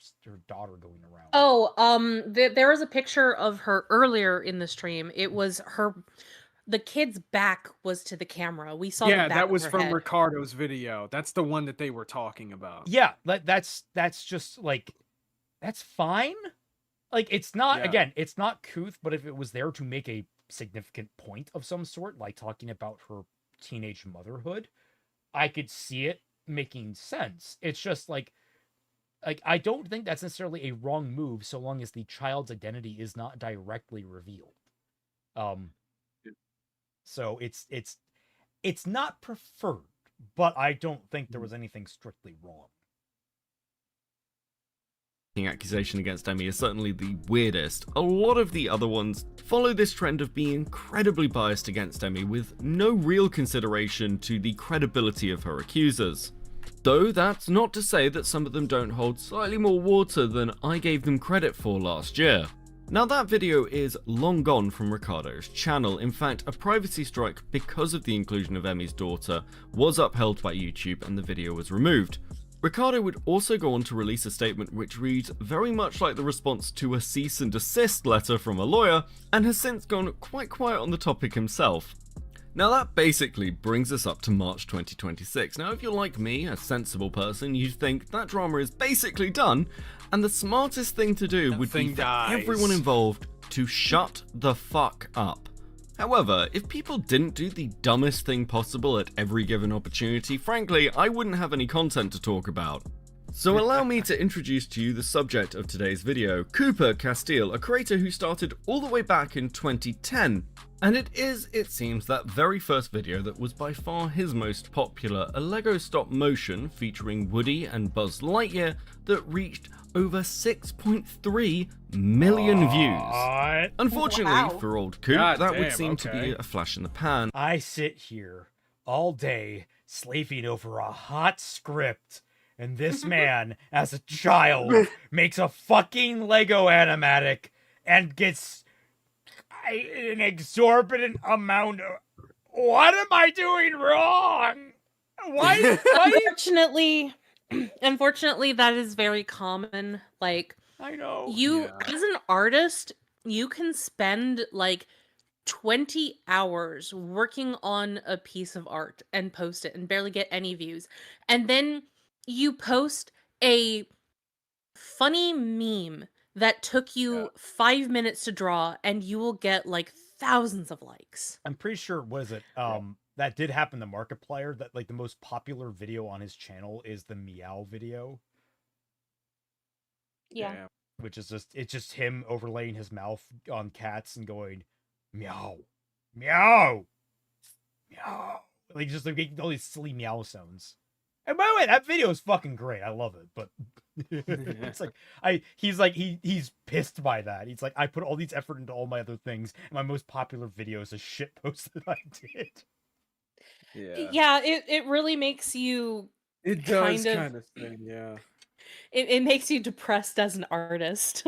daughter going around. Oh, there was a picture of her earlier in the stream. It was the kid's back was to the camera. We saw the Yeah, back that of was her from head. Ricardo's video. That's the one that they were talking about. Yeah, that's just like, that's fine. Like, it's not, Yeah. again, it's not couth, but if it was there to make a significant point of some sort, like talking about her teenage motherhood, I could see it making sense. It's just like I don't think that's necessarily a wrong move so long as the child's identity is not directly revealed. So it's not preferred, but I don't think there was anything strictly wrong. accusation against Emmy is certainly the weirdest. A lot of the other ones follow this trend of being incredibly biased against Emmy with no real consideration to the credibility of her accusers. Though that's not to say that some of them don't hold slightly more water than I gave them credit for last year. Now that video is long gone from Ricardo's channel. In fact, a privacy strike because of the inclusion of Emmy's daughter was upheld by YouTube and the video was removed. Ricardo would also go on to release a statement which reads very much like the response to a cease and desist letter from a lawyer, and has since gone quite quiet on the topic himself. Now that basically brings us up to March 2026. Now if you're like me, a sensible person, you'd think that drama is basically done, and the smartest thing to do would be for everyone involved to shut the fuck up. However, if people didn't do the dumbest thing possible at every given opportunity, frankly, I wouldn't have any content to talk about. So allow me to introduce to you the subject of today's video, Cooper Castile, a creator who started all the way back in 2010. And it seems, that very first video that was by far his most popular, a LEGO stop motion featuring Woody and Buzz Lightyear that reached over 6.3 million views. Unfortunately Wow. for old Coop, God that would damn, seem to okay. be a flash in the pan. I sit here all day slaving over a hot script, and this man, as a child, makes a fucking Lego animatic and gets an exorbitant amount of... What am I doing wrong? Why? Unfortunately, that is very common. Like, I know. you, as an artist, you can spend like 20 hours working on a piece of art and post it and barely get any views. And then you post a funny meme that took you 5 minutes to draw and you will get like thousands of likes. I'm pretty sure, what is it? That did happen to Markiplier, that like the most popular video on his channel is the meow video, Yeah. which is just him overlaying his mouth on cats and going meow, meow, meow, like just like making all these silly meow sounds. And by the way, that video is fucking great. I love it, but it's like he's pissed by that. He's like, I put all these effort into all my other things, and my most popular video is a shit post that I did. Yeah, it really makes you It does kind of- kind of thing, yeah. it makes you depressed as an artist.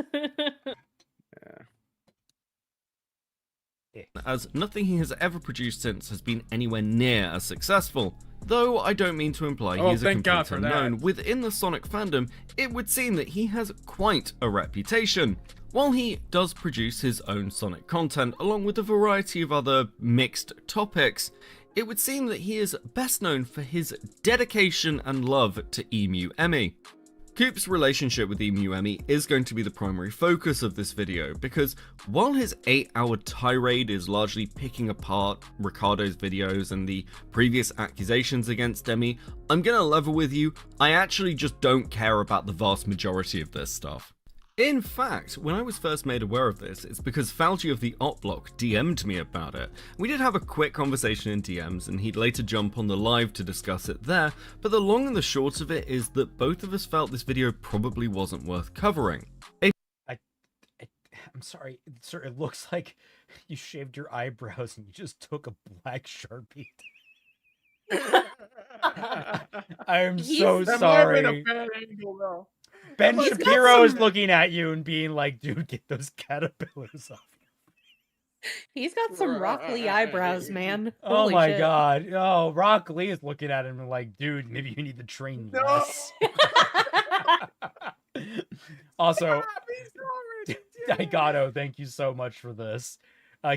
As nothing he has ever produced since has been anywhere near as successful. Though I don't mean to imply Oh, he is a thank God complete for that. unknown, within the Sonic fandom, it would seem that he has quite a reputation. While he does produce his own Sonic content, along with a variety of other mixed topics, it would seem that he is best known for his dedication and love to Emu Emmy. Coop's relationship with Emu Emmy is going to be the primary focus of this video, because while his 8-hour tirade is largely picking apart Ricardo's videos and the previous accusations against Emmy, I'm gonna level with you, I actually just don't care about the vast majority of this stuff. In fact, when I was first made aware of this, it's because Falgi of the Op Block DM'd me about it. We did have a quick conversation in DMs, and he'd later jump on the live to discuss it there, but the long and the short of it is that both of us felt this video probably wasn't worth covering. I'm sorry, sir. It looks like you shaved your eyebrows and you just took a black Sharpie. I'm so That might have been a sorry. bad angle, though. Ben He's got Shapiro is some- looking at you and being like, dude, get those caterpillars off. He's got some Rock Lee eyebrows, man. Oh Holy my shit. god. Oh, Rock Lee is looking at him and like, dude, maybe you need to train No. less. Also, He's already Daigato, thank you so much for this.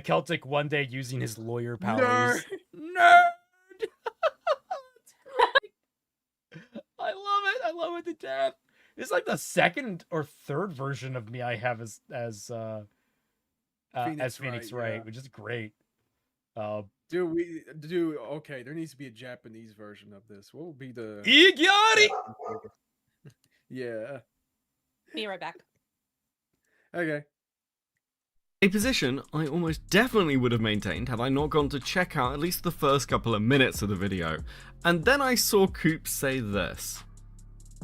Celtic one day using his lawyer powers. Nerd! I love it. I love it to death. It's like the second or third version of me I have as Phoenix Wright, yeah. which is great. Dude, okay, there needs to be a Japanese version of this. What would be the... Igyari! Yeah. Be right back. Okay. A position I almost definitely would have maintained had I not gone to check out at least the first couple of minutes of the video. And then I saw Coop say this.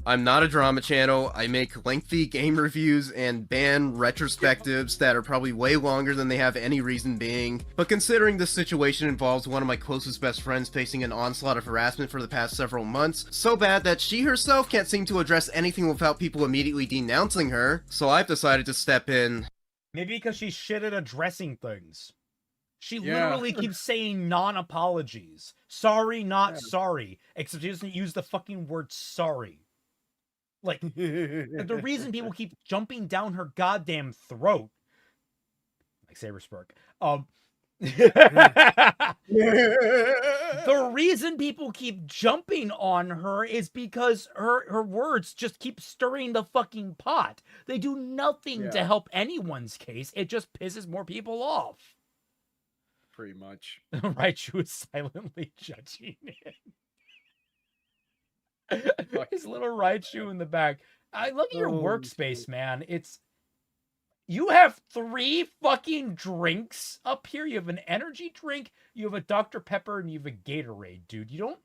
I'm not a drama channel. I make lengthy game reviews and ban retrospectives that are probably way longer than they have any reason being. But considering this situation involves one of my closest best friends facing an onslaught of harassment for the past several months, so bad that she herself can't seem to address anything without people immediately denouncing her, so I've decided to step in. Maybe because she's shit at addressing things. She Yeah. literally keeps saying non-apologies. Sorry, not Yeah. sorry. Except she doesn't use the fucking word sorry. Like, the reason people keep jumping down her goddamn throat, like Saber Spark, the reason people keep jumping on her is because her words just keep stirring the fucking pot. They do nothing to Yeah. help anyone's case. It just pisses more people off. Pretty much. Raichu is silently judging it. His little Raichu in the back. I look at your Oh, workspace, man. You have 3 fucking drinks up here. You have an energy drink, you have a Dr. Pepper, and you have a Gatorade, dude. You don't...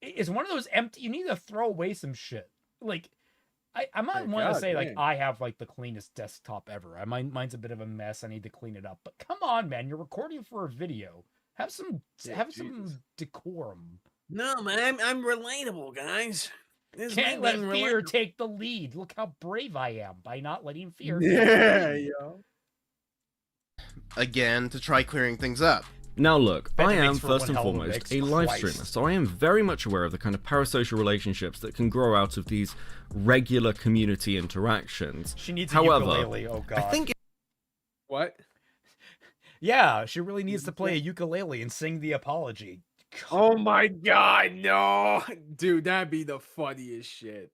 It's one of those empty... You need to throw away some shit. Like, I'm not Hey, one to God say, like, dang. I have, like, the cleanest desktop ever. Mine's a bit of a mess. I need to clean it up. But come on, man. You're recording for a video. Have some Yeah, some Jesus. decorum. No, man, I'm relatable, guys. This is Can't me let being fear relatable. take the lead. Look how brave I am by not letting fear. Yeah, yo. Again, to try clearing things up. Now look, Bet I it am makes for first one and hell of a foremost mix. a live Christ. streamer, so I am very much aware of the kind of parasocial relationships that can grow out of these regular community interactions. She needs a However, ukulele. Oh god. I think What? Yeah, she really needs to play a ukulele and sing the apology. Oh my god, no. Dude, that'd be the funniest shit.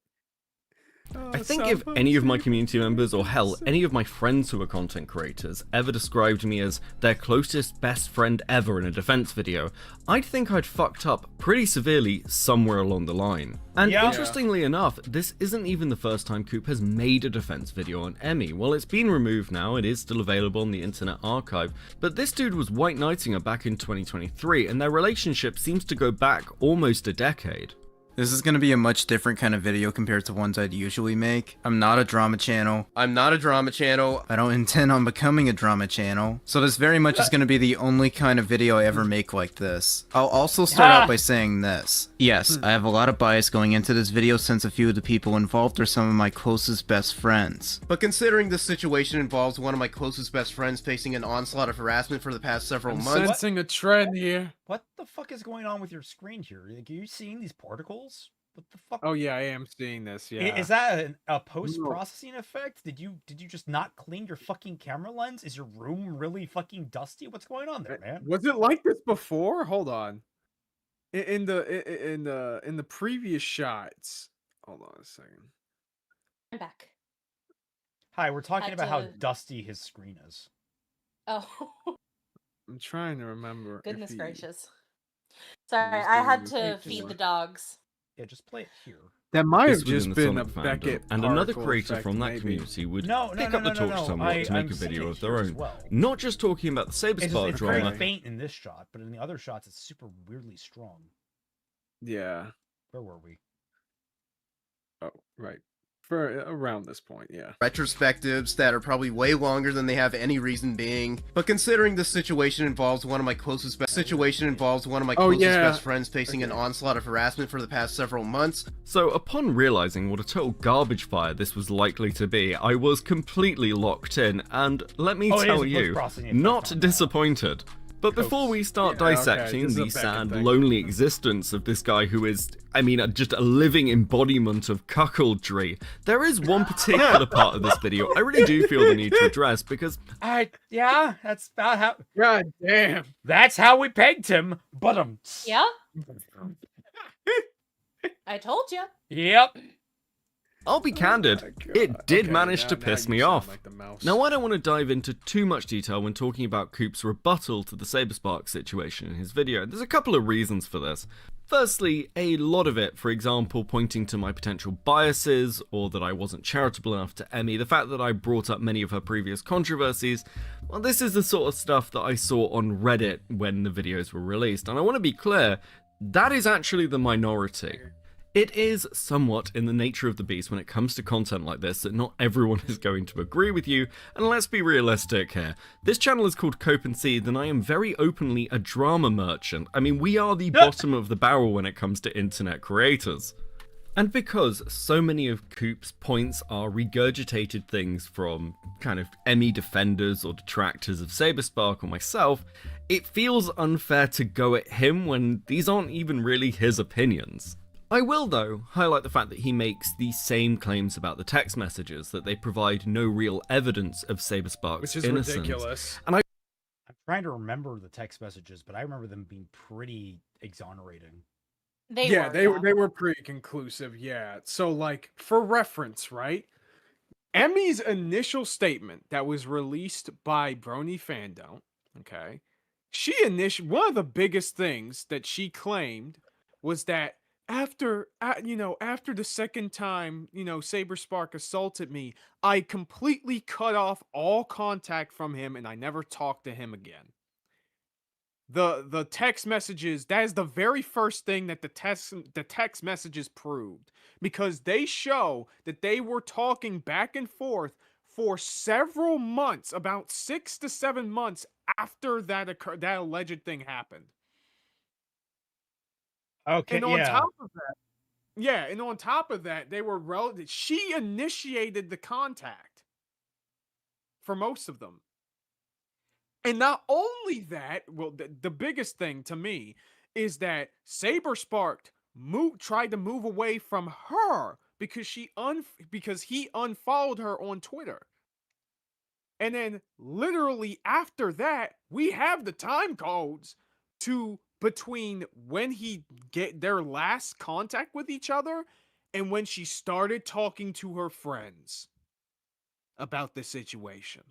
I think if any of my community members, or hell, any of my friends who are content creators, ever described me as their closest best friend ever in a defense video, I'd think I'd fucked up pretty severely somewhere along the line. And Yeah. interestingly enough, this isn't even the first time Coop has made a defense video on Emmy. While it's been removed now, it is still available on the Internet Archive, but this dude was white knighting her back in 2023, and their relationship seems to go back almost a decade. This is going to be a much different kind of video compared to ones I'd usually make. I'm not a drama channel. I don't intend on becoming a drama channel. So this very much is going to be the only kind of video I ever make like this. I'll also start out by saying this. Yes, I have a lot of bias going into this video since a few of the people involved are some of my closest best friends. But considering this situation involves one of my closest best friends facing an onslaught of harassment for the past several I'm months. sensing a trend here. What the fuck is going on with your screen here? Like, are you seeing these particles? What the fuck? Oh yeah, I am seeing this. Yeah. Is that a post-processing effect? Did you just not clean your fucking camera lens? Is your room really fucking dusty? What's going on there, man? Was it like this before? Hold on. In the previous shots. Hold on a second. I'm back. Hi, we're talking Had about how to- dusty his screen is. Oh, I'm trying to remember. if goodness he- gracious. Sorry, He's I had doing to it feed for- the dogs. Yeah, just play it here. That might this have just within been the a Sonic fandom, Beckett and another particle creator effect, from that maybe. community would No, pick up the torch somewhat to make a I'm video seeing of it their here as own. well. Not just talking about the Saber It's, Spark it's drama. very faint in this shot, but in the other shots, it's super weirdly strong. Yeah. Where were we? Oh, right. For around this point, yeah. Retrospectives that are probably way longer than they have any reason being. But considering the situation involves one of my closest best friends facing an onslaught of harassment for the past several months. So upon realizing what a total garbage fire this was likely to be, I was completely locked in, and let me tell you, not disappointed. But before we start dissecting This is a the Beckett sad, thing. lonely existence of this guy who is, just a living embodiment of cuckoldry, there is one particular part of this video I really do feel the need to address because Yeah, that's about how. God damn. That's how we pegged him. But Yeah. I told you. Yep. I'll be candid, it did manage to piss me off. Now, I don't want to dive into too much detail when talking about Coop's rebuttal to the Saber Spark situation in his video. There's a couple of reasons for this. Firstly, a lot of it, for example, pointing to my potential biases, or that I wasn't charitable enough to Emmy, the fact that I brought up many of her previous controversies, well, this is the sort of stuff that I saw on Reddit when the videos were released, and I want to be clear, that is actually the minority. It is somewhat in the nature of the beast when it comes to content like this that not everyone is going to agree with you, and let's be realistic here. This channel is called Cope and Seed, and I am very openly a drama merchant. I mean, we are the bottom of the barrel when it comes to internet creators. And because so many of Coop's points are regurgitated things from kind of Emmy defenders or detractors of Saber Spark or myself, it feels unfair to go at him when these aren't even really his opinions. I will, though, highlight the fact that he makes the same claims about the text messages, that they provide no real evidence of Saber Spark's Which is innocence. ridiculous. And I'm trying to remember the text messages, but I remember them being pretty exonerating. They were pretty conclusive, yeah. So, like, for reference, right? Emmy's initial statement that was released by Brony Fandom, okay? One of the biggest things that she claimed was that after the second time, Saber Spark assaulted me, I completely cut off all contact from him and I never talked to him again. The text messages, that is the very first thing that the text messages proved, because they show that they were talking back and forth for several months, about 6 to 7 months after that alleged thing happened. Okay, And on top of that, they were she initiated the contact for most of them. And not only that, well, the biggest thing to me is that Saber Spark tried to move away from her because he unfollowed her on Twitter. And then literally after that, we have the time codes between when he get their last contact with each other and when she started talking to her friends about the situation.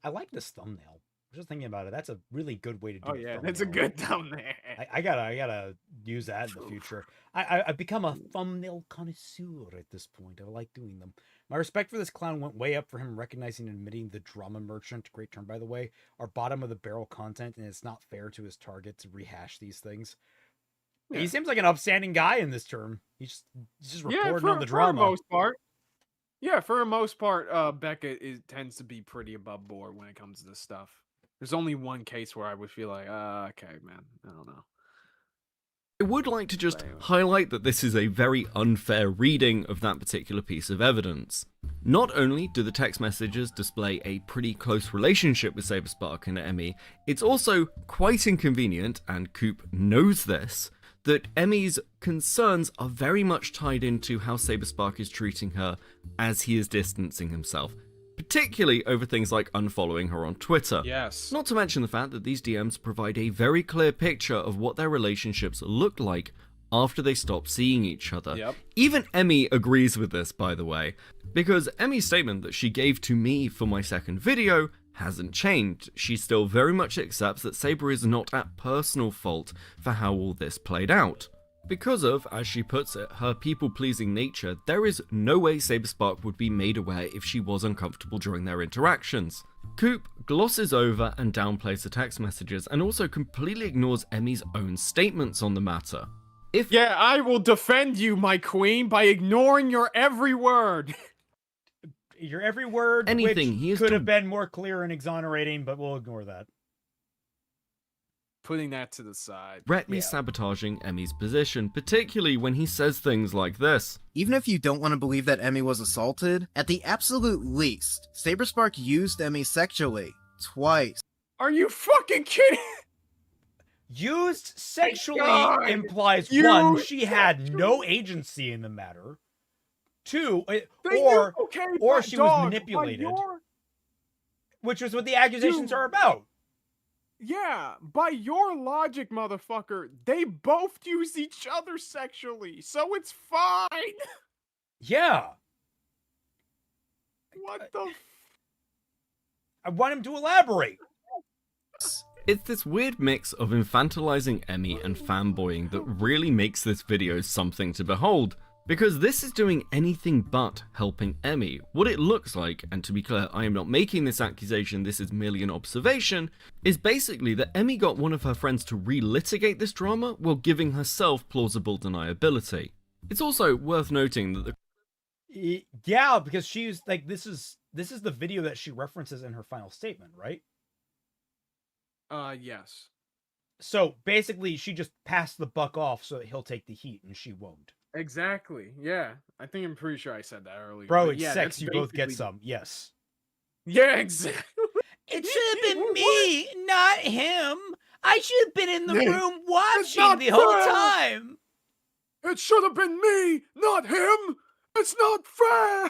I like this thumbnail. I was just thinking about it. That's a really good way to do it. Oh yeah, that's a good thumbnail. I gotta use that in the future. I've become a thumbnail connoisseur at this point. I like doing them. My respect for this clown went way up for him recognizing and admitting the drama merchant, great term by the way, are bottom of the barrel content, and it's not fair to his target to rehash these things. Yeah. He seems like an upstanding guy in this term. He's just reporting on the drama. For the most part. Yeah, for the most part, Beckett tends to be pretty above board when it comes to this stuff. There's only one case where I would feel like, okay, man, I don't know. I would like to just highlight that this is a very unfair reading of that particular piece of evidence. Not only do the text messages display a pretty close relationship with Saber Spark and Emmy, it's also quite inconvenient, and Coop knows this, that Emmy's concerns are very much tied into how Saber Spark is treating her as he is distancing himself, particularly over things like unfollowing her on Twitter. Yes. Not to mention the fact that these DMs provide a very clear picture of what their relationships look like after they stop seeing each other. Yep. Even Emmy agrees with this, by the way, because Emmy's statement that she gave to me for my second video hasn't changed. She still very much accepts that Saber is not at personal fault for how all this played out. Because of, as she puts it, her people-pleasing nature, there is no way Saber Spark would be made aware if she was uncomfortable during their interactions. Coop glosses over and downplays the text messages and also completely ignores Emmy's own statements on the matter. Yeah, I will defend you, my queen, by ignoring your every word. Your every word, Anything he which is could to- have been more clear and exonerating, but we'll ignore that. Putting that to the side. Directly Yeah. sabotaging Emmy's position, particularly when he says things like this. Even if you don't want to believe that Emmy was assaulted, at the absolute least, Saber Spark used Emmy sexually. Twice. Are you fucking kidding? Used sexually God! implies You- one, she had no agency in the matter. Two, They or knew- okay, or but she was dog, by manipulated. your- which was what the accusations Dude. are about. Yeah, by your logic, motherfucker, they both use each other sexually, so it's fine. Yeah. What the? I want him to elaborate. It's this weird mix of infantilizing Emmy and fanboying that really makes this video something to behold. Because this is doing anything but helping Emmy. What it looks like, and to be clear, I am not making this accusation, this is merely an observation, is basically that Emmy got one of her friends to relitigate this drama while giving herself plausible deniability. It's also worth noting that the Yeah, because she's like, this is the video that she references in her final statement, right? Yes. So basically, she just passed the buck off so that he'll take the heat and she won't. Exactly. Yeah. I'm pretty sure I said that earlier. Bro, but it's yeah, sex. that's You both get basically- some. Yes. Yeah, exactly. It should have been me, not him. I should have been in the Yeah. room It's watching not the whole fair. time. It should have been me, not him. It's not fair.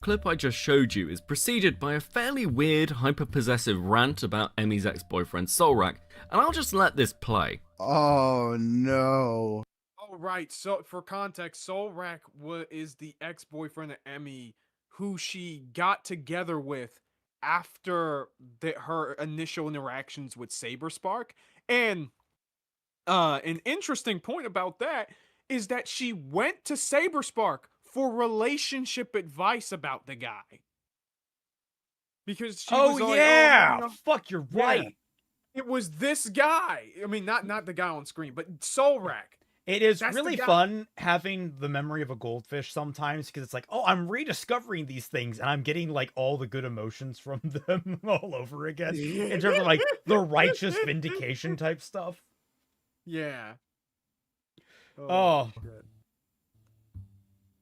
clip I just showed you is preceded by a fairly weird, hyper-possessive rant about Emmy's ex-boyfriend Solrak, and I'll just let this play. Oh no. Oh, right. So, for context, Solrak is the ex-boyfriend of Emmy, who she got together with after her initial interactions with Saber Spark. And an interesting point about that is that she went to Saber Spark for relationship advice about the guy. Because she was like, yeah. you know, Fuck, you're Yeah. right. it was this guy. I mean, not the guy on screen, but Solrak. It is That's the really guy. fun having the memory of a goldfish sometimes because it's like, oh, I'm rediscovering these things and I'm getting like all the good emotions from them all over again in terms of like the righteous vindication type stuff. Yeah. Oh. shit.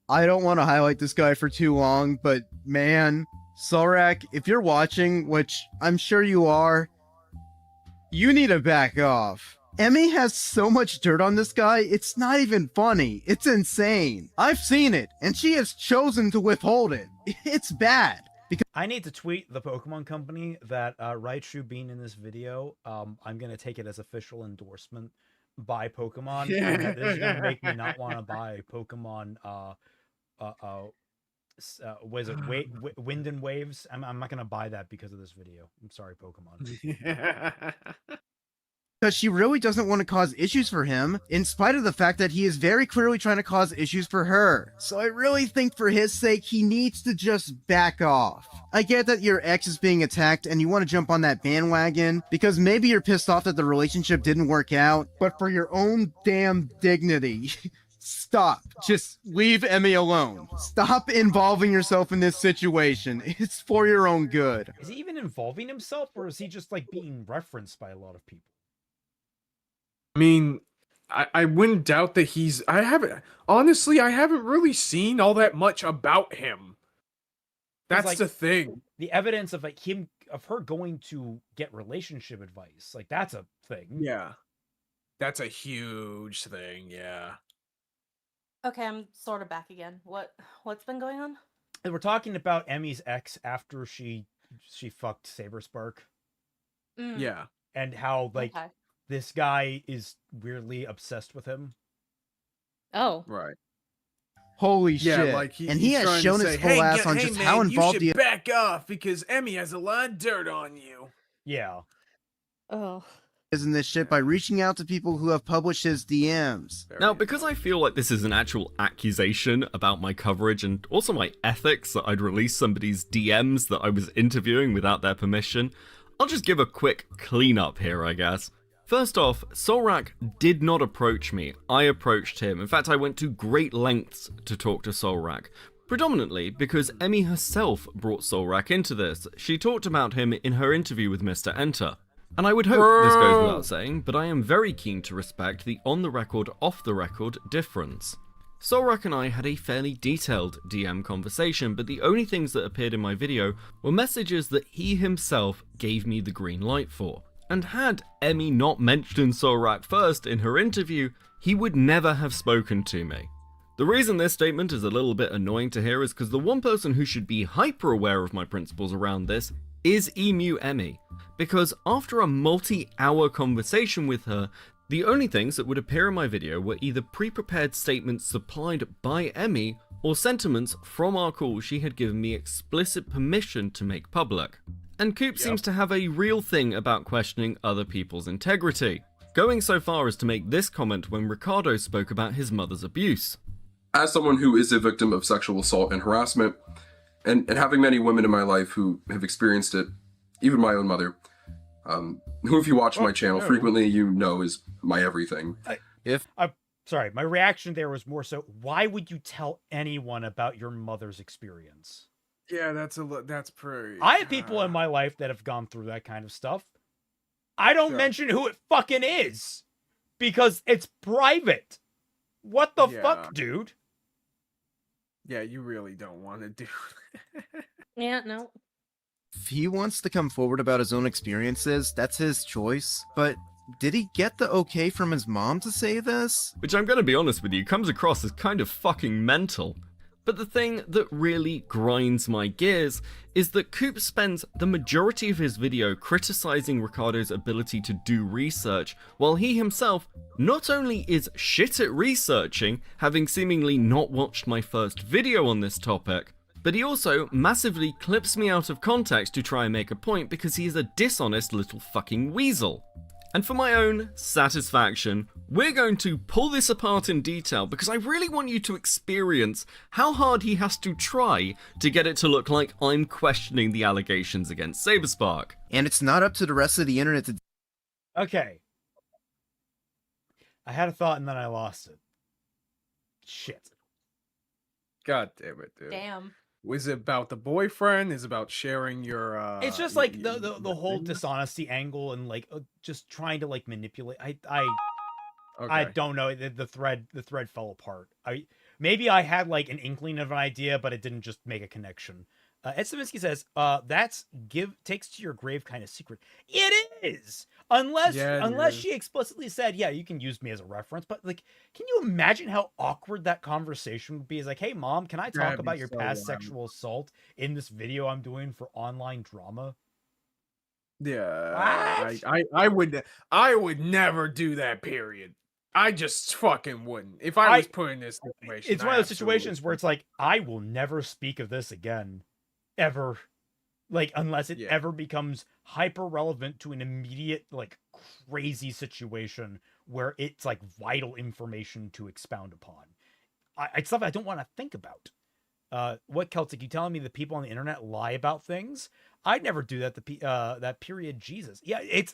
I don't want to highlight this guy for too long, but man, Solrak, if you're watching, which I'm sure you are, you need to back off. Emmy has so much dirt on this guy, it's not even funny. It's insane. I've seen it, and she has chosen to withhold it. It's bad. I need to tweet the Pokemon company that Raichu being in this video, I'm going to take it as official endorsement by Pokemon. And that this is going to make me not want to buy Pokemon, what is it, Wind and Waves? I'm not going to buy that because of this video. I'm sorry, Pokemon. Because she really doesn't want to cause issues for him, in spite of the fact that he is very clearly trying to cause issues for her. So I really think for his sake, he needs to just back off. I get that your ex is being attacked and you want to jump on that bandwagon, because maybe you're pissed off that the relationship didn't work out, but for your own damn dignity, stop. Just leave Emmy alone. Stop involving yourself in this situation. It's for your own good. Is he even involving himself or is he just like being referenced by a lot of people? I mean, I wouldn't doubt that I haven't really seen all that much about him. That's like, the thing. The evidence of like of her going to get relationship advice, like that's a thing. Yeah. That's a huge thing, yeah. Okay, I'm sort of back again. What's been going on? And we're talking about Emmy's ex after she fucked Saber Spark Mm, Yeah. and how like okay. this guy is weirdly obsessed with him. Oh, Right. Holy Yeah, shit. like And he he's has trying to shown say, his whole ass on hey, just man, how involved you he should back off because Emmy has a lot of dirt on you. Yeah. oh. in this shit by reaching out to people who have published his DMs. Now, because I feel like this is an actual accusation about my coverage and also my ethics that I'd release somebody's DMs that I was interviewing without their permission, I'll just give a quick cleanup here, I guess. First off, Solrak did not approach me. I approached him. In fact, I went to great lengths to talk to Solrak. Predominantly because Emmy herself brought Solrak into this. She talked about him in her interview with Mr. Enter. And I would hope this goes without saying, but I am very keen to respect the on-the-record, off-the-record difference. Solrak and I had a fairly detailed DM conversation, but the only things that appeared in my video were messages that he himself gave me the green light for. And had Emmy not mentioned Solrak first in her interview, he would never have spoken to me. The reason this statement is a little bit annoying to hear is because the one person who should be hyper aware of my principles around this is Emu Emmy. Because after a multi-hour conversation with her, the only things that would appear in my video were either pre-prepared statements supplied by Emmy or sentiments from our call she had given me explicit permission to make public. And Coop seems to have a real thing about questioning other people's integrity, going so far as to make this comment when Ricardo spoke about his mother's abuse. As someone who is a victim of sexual assault and harassment, and having many women in my life who have experienced it, even my own mother, who if you watch my channel frequently, you know is my everything. Sorry, my reaction there was more so, why would you tell anyone about your mother's experience? Yeah, that's pretty. I have people in my life that have gone through that kind of stuff. I don't mention who it fucking is because it's private. What the fuck, dude? Yeah, you really don't want to do Yeah, no. If he wants to come forward about his own experiences, that's his choice. But did he get the okay from his mom to say this? Which I'm gonna be honest with you, comes across as kind of fucking mental. But the thing that really grinds my gears is that Coop spends the majority of his video criticizing Ricardo's ability to do research, while he himself not only is shit at researching, having seemingly not watched my first video on this topic, but he also massively clips me out of context to try and make a point because he is a dishonest little fucking weasel. And for my own satisfaction, we're going to pull this apart in detail because I really want you to experience how hard he has to try to get it to look like I'm questioning the allegations against Saber Spark. And it's not up to the rest of the internet to... Okay. I had a thought and then I lost it. Shit. God damn it, dude. Damn. Was it about the boyfriend? Is it about sharing your it's just like the whole dishonesty angle and like just trying to like manipulate. I don't know. The thread fell apart. Maybe I had like an inkling of an idea, but it didn't just make a connection. Ed Savinsky says, that's takes to your grave kind of secret. It is! Unless she explicitly said, yeah, you can use me as a reference, but like, can you imagine how awkward that conversation would be? Is like, hey mom, can I talk about your past sexual assault in this video I'm doing for online drama? Yeah. I would never do that, period. I just fucking wouldn't. If I was put in this situation. It's one of those situations where it's like, I will never speak of this again. Ever. Like, unless it ever becomes hyper relevant to an immediate, like, crazy situation where it's like vital information to expound upon. It's stuff I don't want to think about. What Celtic? You telling me that people on the internet lie about things? I'd never do that. That period, Jesus. Yeah, it's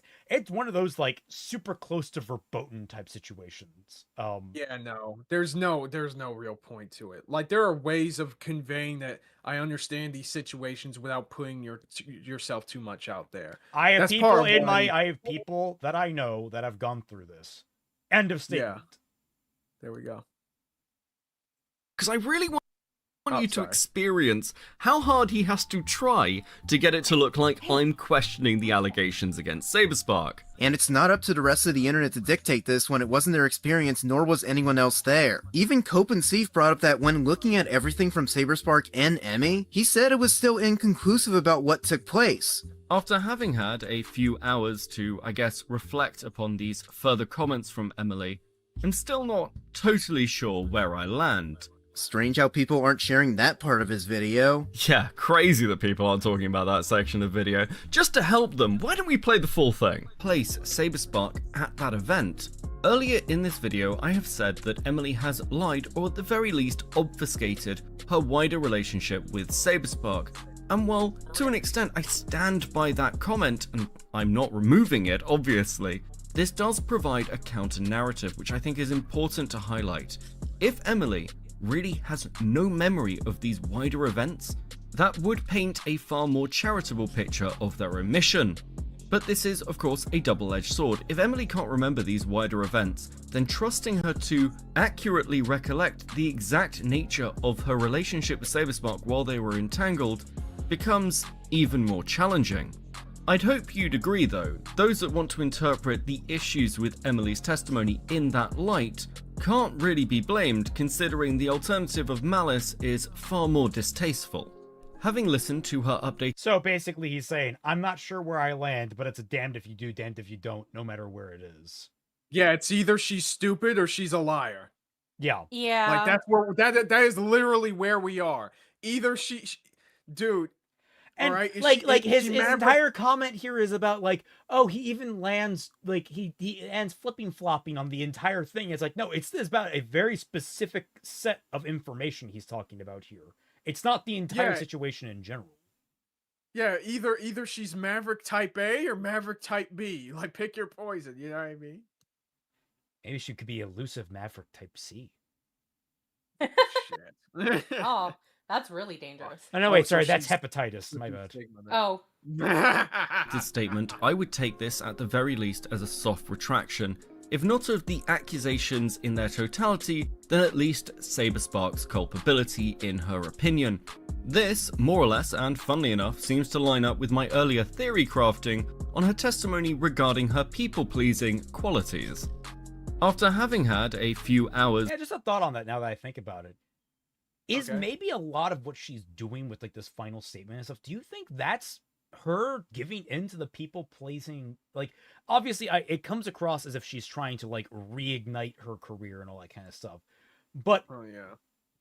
one of those like super close to verboten type situations. Yeah, no, there's no real point to it. Like there are ways of conveying that I understand these situations without putting yourself too much out there. I have people that I know that have gone through this. End of statement. Yeah. There we go. Because I really want you to experience how hard he has to try to get it to look like I'm questioning the allegations against Saber Spark. And it's not up to the rest of the internet to dictate this when it wasn't their experience, nor was anyone else there. Even Cope and Seif brought up that when looking at everything from Saber Spark and Emmy, he said it was still inconclusive about what took place. After having had a few hours to, I guess, reflect upon these further comments from Emily, I'm still not totally sure where I land. Strange how people aren't sharing that part of his video. Yeah, crazy that people aren't talking about that section of video. Just to help them, why don't we play the full thing? Place Saber Spark at that event. Earlier in this video, I have said that Emily has lied, or at the very least obfuscated, her wider relationship with Saber Spark. And while, to an extent, I stand by that comment, and I'm not removing it, obviously, this does provide a counter-narrative which I think is important to highlight. If Emily really has no memory of these wider events, that would paint a far more charitable picture of their omission. But this is, of course, a double-edged sword. If Emily can't remember these wider events, then trusting her to accurately recollect the exact nature of her relationship with Saber Spark while they were entangled becomes even more challenging. I'd hope you'd agree though, those that want to interpret the issues with Emily's testimony in that light can't really be blamed, considering the alternative of malice is far more distasteful. Having listened to her update. So basically he's saying, I'm not sure where I land, but it's a damned if you do, damned if you don't, no matter where it is. Yeah, it's either she's stupid or she's a liar. Yeah. Yeah. Like that's where that is literally where we are. Either dude. And all right, his entire comment here is about like, oh, he even lands like he ends flipping flopping on the entire thing. It's like, no, it's about a very specific set of information he's talking about here. It's not the entire situation in general. Yeah, either she's Maverick type A or Maverick type B. Like pick your poison, you know what I mean? Maybe she could be elusive Maverick type C. Shit. Oh, that's really dangerous. Oh no, wait, sorry, that's hepatitis. My bad. Oh. This statement, I would take this at the very least as a soft retraction. If not of the accusations in their totality, then at least Saber Spark's culpability in her opinion. This, more or less, and funnily enough, seems to line up with my earlier theory crafting on her testimony regarding her people-pleasing qualities. After having had a few hours... Yeah, just a thought on that now that I think about it. Is maybe a lot of what she's doing with like this final statement and stuff, do you think that's her giving in to the people pleasing? Like, obviously it comes across as if she's trying to like reignite her career and all that kind of stuff. But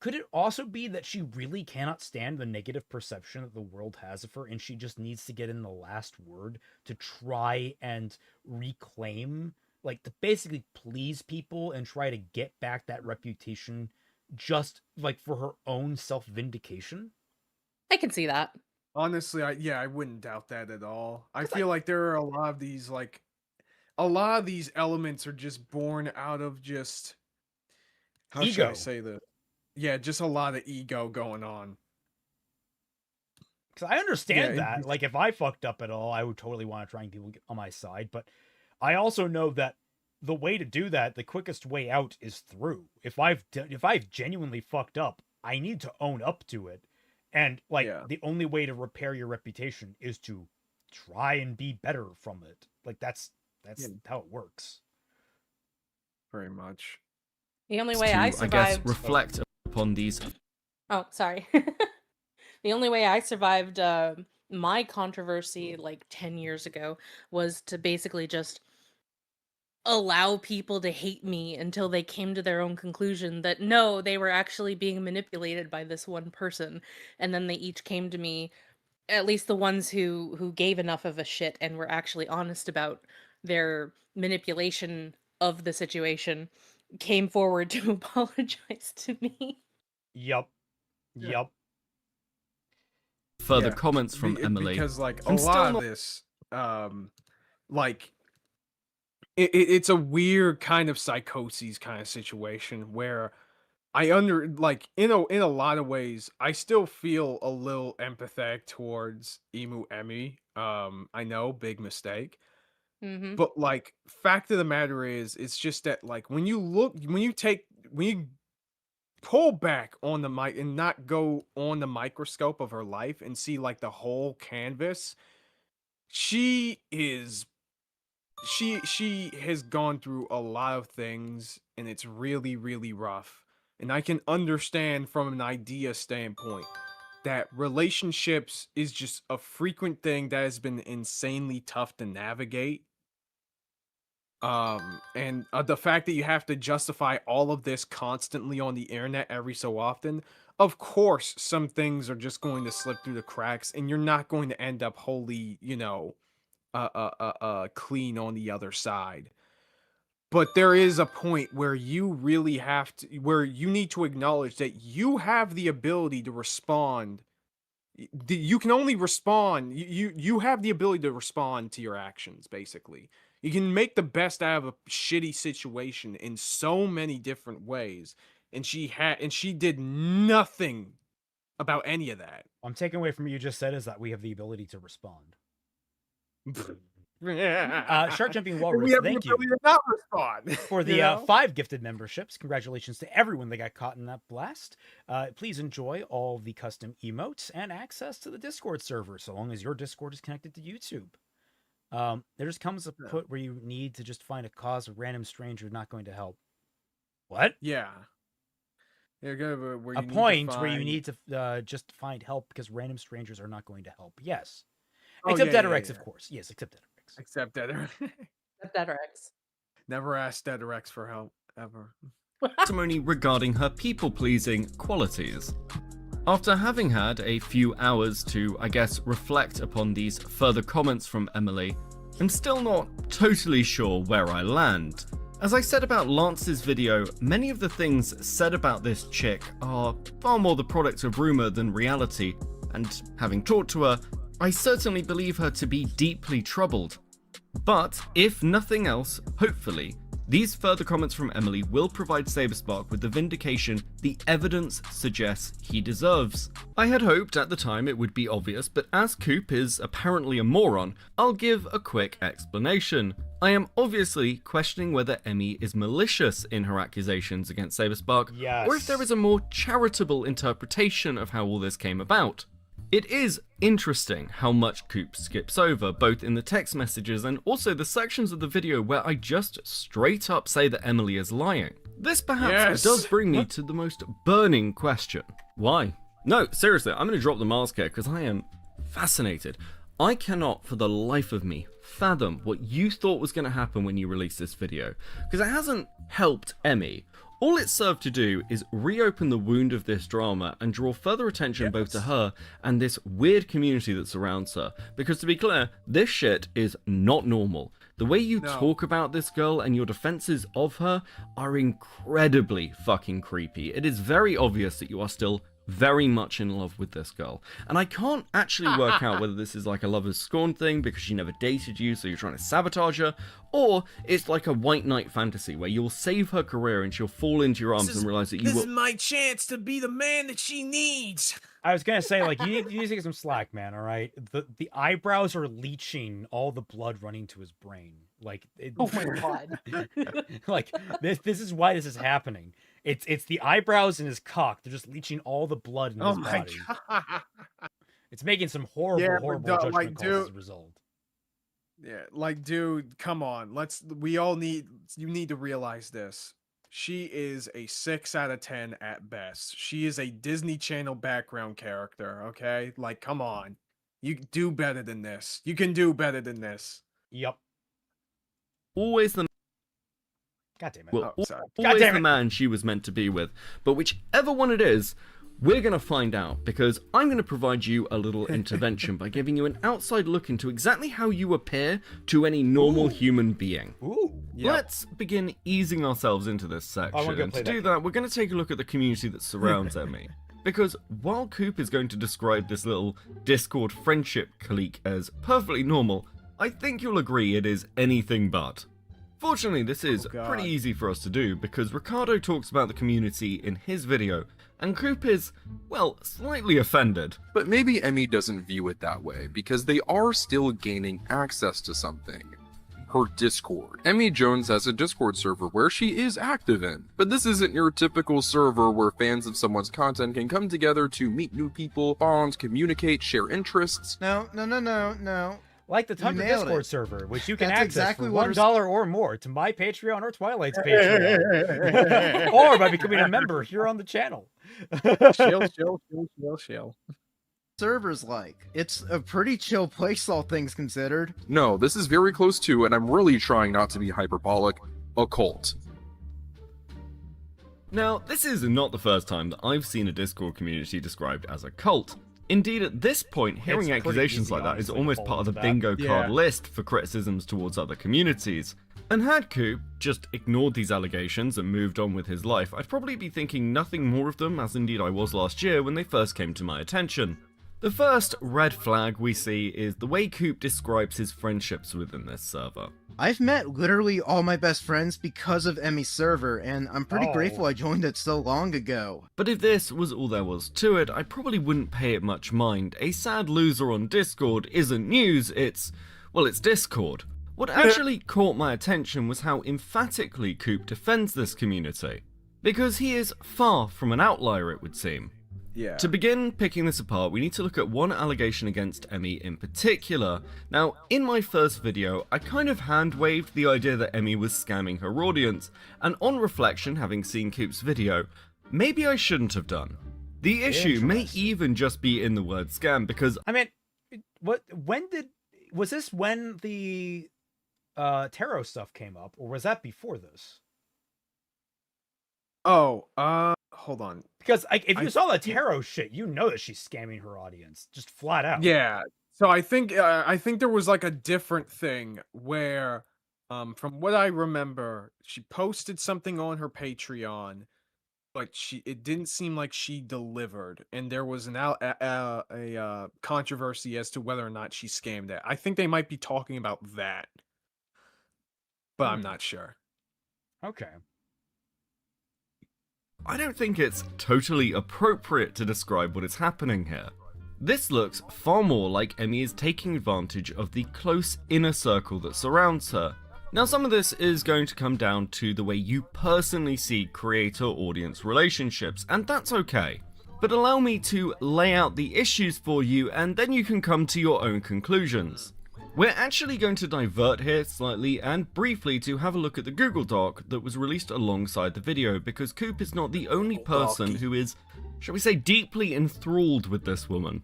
could it also be that she really cannot stand the negative perception that the world has of her, and she just needs to get in the last word to try and reclaim, like to basically please people and try to get back that reputation just like for her own self-vindication? I can see that. Honestly, I wouldn't doubt that at all. I feel like there are a lot of these elements are just born out of just how should I say this? Yeah, just a lot of ego going on. Because I understand that. Like, if I fucked up at all, I would totally want to try and people get on my side. But I also know that the way to do that, the quickest way out is through. If I've genuinely fucked up, I need to own up to it. And like the only way to repair your reputation is to try and be better from it. Like that's how it works. Very much. The only way I survived... I guess reflect upon these... Oh, sorry. The only way I survived my controversy like 10 years ago was to basically just allow people to hate me until they came to their own conclusion that no, they were actually being manipulated by this one person. And then they each came to me, at least the ones who gave enough of a shit and were actually honest about their manipulation of the situation, came forward to apologize to me. Yep. Further comments from Emily. Because like a lot of this, like it's a weird kind of psychosis kind of situation where I in a lot of ways I still feel a little empathetic towards Emu Emmy. I know, big mistake. Mm-hmm. But like fact of the matter is, it's just that like when you pull back on the mic and not go on the microscope of her life and see like the whole canvas, she has gone through a lot of things and it's really, really rough. And I can understand from an idea standpoint that relationships is just a frequent thing that has been insanely tough to navigate. And the fact that you have to justify all of this constantly on the internet every so often, of course some things are just going to slip through the cracks, and you're not going to end up wholly, clean on the other side. But there is a point where you really have to, where you need to acknowledge that you have the ability to respond. You can only respond. You have the ability to respond to your actions. Basically, you can make the best out of a shitty situation in so many different ways. And she did nothing about any of that. I'm taking away from what you just said is that we have the ability to respond. Shark Jumping Walrus, thank you not respond. for the 5 gifted memberships. Congratulations to everyone that got caught in that blast. Please enjoy all the custom emotes and access to the Discord server, so long as your Discord is connected to YouTube. There just comes a point where you need to just find a cause a random stranger not going to help. What? Yeah. Where A point where you need to just find help because random strangers are not going to help. Yes. Except Deaderex, of course. Yes, except Deaderex. Except Deaderex. Deaderex. Never asked Deaderex for help, ever. Testimony regarding her people-pleasing qualities. After having had a few hours to, I guess, reflect upon these further comments from Emily, I'm still not totally sure where I land. As I said about Lance's video, many of the things said about this chick are far more the product of rumor than reality, and having talked to her, I certainly believe her to be deeply troubled. But, if nothing else, hopefully, these further comments from Emily will provide Saber Spark with the vindication the evidence suggests he deserves. I had hoped at the time it would be obvious, but as Coop is apparently a moron, I'll give a quick explanation. I am obviously questioning whether Emmy is malicious in her accusations against Saber Spark, or if there is a more charitable interpretation of how all this came about. It is interesting how much Coop skips over, both in the text messages and also the sections of the video where I just straight up say that Emily is lying. This perhaps does bring me to the most burning question. Why? No, seriously, I'm going to drop the mask here because I am fascinated. I cannot for the life of me fathom what you thought was going to happen when you released this video, because it hasn't helped Emmy. All it served to do is reopen the wound of this drama and draw further attention both to her and this weird community that surrounds her. Because to be clear, this shit is not normal. The way you talk about this girl and your defenses of her are incredibly fucking creepy. It is very obvious that you are still very much in love with this girl. And I can't actually work out whether this is like a lover's scorn thing because she never dated you, so you're trying to sabotage her, or it's like a white knight fantasy where you'll save her career and she'll fall into your arms and realize that you This will... is my chance to be the man that she needs. I was gonna say, like, you need to get some slack, man. All right, the eyebrows are leaching all the blood running to his brain. Like, Oh my god! like this is why this is happening. It's the eyebrows in his cock. They're just leaching all the blood in his body. God. It's making some horrible judgment calls as a result. Yeah, like, dude, come on. You need to realize this. She is a 6 out of 10 at best. She is a Disney Channel background character, okay? Like, come on. You do better than this. You can do better than this. Yep. Always the... God damn it. Well, sorry. always the man she was meant to be with. But whichever one it is, we're going to find out, because I'm going to provide you a little intervention by giving you an outside look into exactly how you appear to any normal human being. Ooh. Yep. Let's begin easing ourselves into this section. And to do that, we're going to take a look at the community that surrounds Emmy. Because while Coop is going to describe this little Discord friendship clique as perfectly normal, I think you'll agree it is anything but. Fortunately, this is pretty easy for us to do, because Ricardo talks about the community in his video, and Coop is, well, slightly offended. But maybe Emmy doesn't view it that way, because they are still gaining access to something. Her Discord. Emmy Jones has a Discord server where she is active in, but this isn't your typical server where fans of someone's content can come together to meet new people, bond, communicate, share interests. No. Like the Tundra Discord server, which you can access for $1 or more to my Patreon or Twilight's Patreon. Or by becoming a member here on the channel. Chill. server's like. It's a pretty chill place, all things considered. No, this is very close to, and I'm really trying not to be hyperbolic, a cult. Now, this is not the first time that I've seen a Discord community described as a cult. Indeed, at this point, hearing pretty accusations easy, like that is honestly, to almost fall part of the into that. bingo card Yeah. list for criticisms towards other communities. And had Coop just ignored these allegations and moved on with his life, I'd probably be thinking nothing more of them, as indeed I was last year when they first came to my attention. The first red flag we see is the way Coop describes his friendships within this server. I've met literally all my best friends because of Emmy's server, and I'm pretty Oh. grateful I joined it so long ago. But if this was all there was to it, I probably wouldn't pay it much mind. A sad loser on Discord isn't news, it's Discord. What actually caught my attention was how emphatically Coop defends this community. Because he is far from an outlier, it would seem. Yeah. To begin picking this apart, we need to look at one allegation against Emmy in particular. Now, in my first video, I kind of hand-waved the idea that Emmy was scamming her audience, and on reflection, having seen Coop's video, maybe I shouldn't have done. The issue may Interesting. even just be in the word scam, because I mean, was this when the tarot stuff came up, or was that before this? Oh, hold on. Because if you I saw the think- tarot shit, you know that she's scamming her audience, just flat out. Yeah. So I think there was like a different thing where, from what I remember, she posted something on her Patreon, but it didn't seem like she delivered, and there was a controversy as to whether or not she scammed it. I think they might be talking about that, but I'm not sure. Okay. I don't think it's totally appropriate to describe what is happening here. This looks far more like Emmy is taking advantage of the close inner circle that surrounds her. Now, some of this is going to come down to the way you personally see creator-audience relationships, and that's okay. But allow me to lay out the issues for you, and then you can come to your own conclusions. We're actually going to divert here slightly and briefly to have a look at the Google Doc that was released alongside the video, because Coop is not the only person who is, shall we say, deeply enthralled with this woman.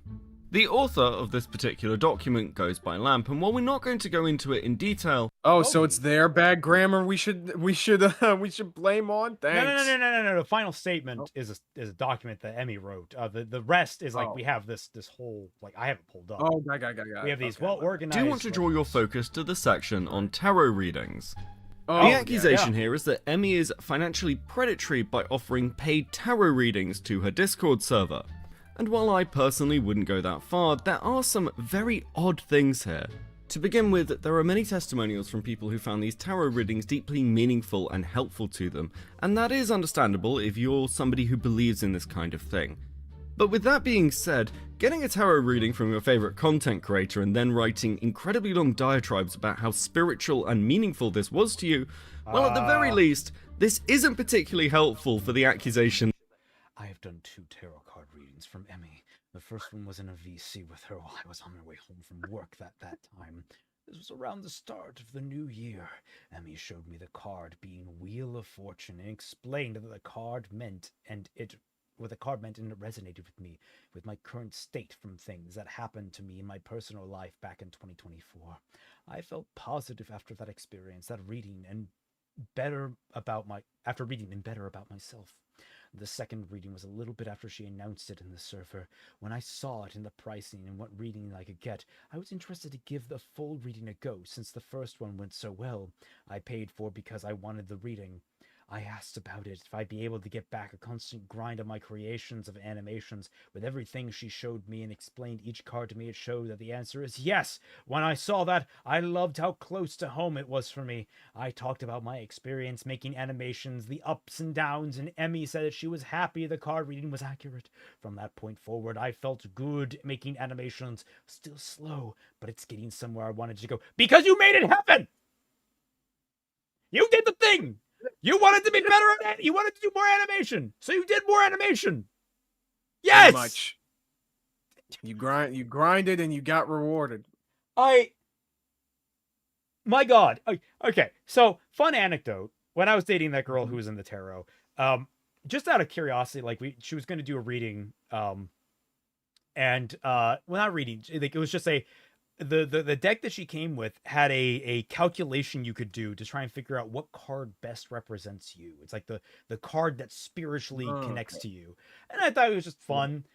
The author of this particular document goes by Lamp, and while we're not going to go into it in detail, Oh, so it's their bad grammar we should blame on? Thanks. No. The final statement is a document that Emmy wrote. The rest is like Oh. we have this whole, like, I have it pulled up. Oh, got We have these okay. well organized. do you want to draw your focus to the section on tarot readings? Oh, The yeah. accusation here is that Emmy is financially predatory by offering paid tarot readings to her Discord server. And while I personally wouldn't go that far, there are some very odd things here. To begin with, there are many testimonials from people who found these tarot readings deeply meaningful and helpful to them, and that is understandable if you're somebody who believes in this kind of thing. But with that being said, getting a tarot reading from your favorite content creator and then writing incredibly long diatribes about how spiritual and meaningful this was to you, well, at the very least, this isn't particularly helpful for the accusation. I have done 2 tarot card readings from Emmy. The first one was in a VC with her while I was on my way home from work that time. This was around the start of the new year. Emmy showed me the card being Wheel of Fortune and explained that the card meant what the card meant, and it resonated with me, with my current state from things that happened to me in my personal life back in 2024. I felt positive after that experience, after reading and better about myself. The second reading was a little bit after she announced it in the server. When I saw it in the pricing and what reading I could get, I was interested to give the full reading a go since the first one went so well. I paid for it because I wanted the reading. I asked about it, if I'd be able to get back a constant grind of my creations of animations. With everything she showed me and explained each card to me, it showed that the answer is yes. When I saw that, I loved how close to home it was for me. I talked about my experience making animations, the ups and downs, and Emmy said that she was happy the card reading was accurate. From that point forward, I felt good making animations. Still slow, but it's getting somewhere I wanted to go. Because you made it happen! You did the thing! You wanted to be better at it. You wanted to do more animation, so you did more animation. Yes. Pretty much. You grinded and you got rewarded. My God. Okay. So, fun anecdote. When I was dating that girl who was in the tarot, just out of curiosity, like she was going to do a reading, and well, not reading. Like it was just the deck that she came with had a calculation you could do to try and figure out what card best represents you. It's like the card that spiritually connects to you, and I thought it was just fun.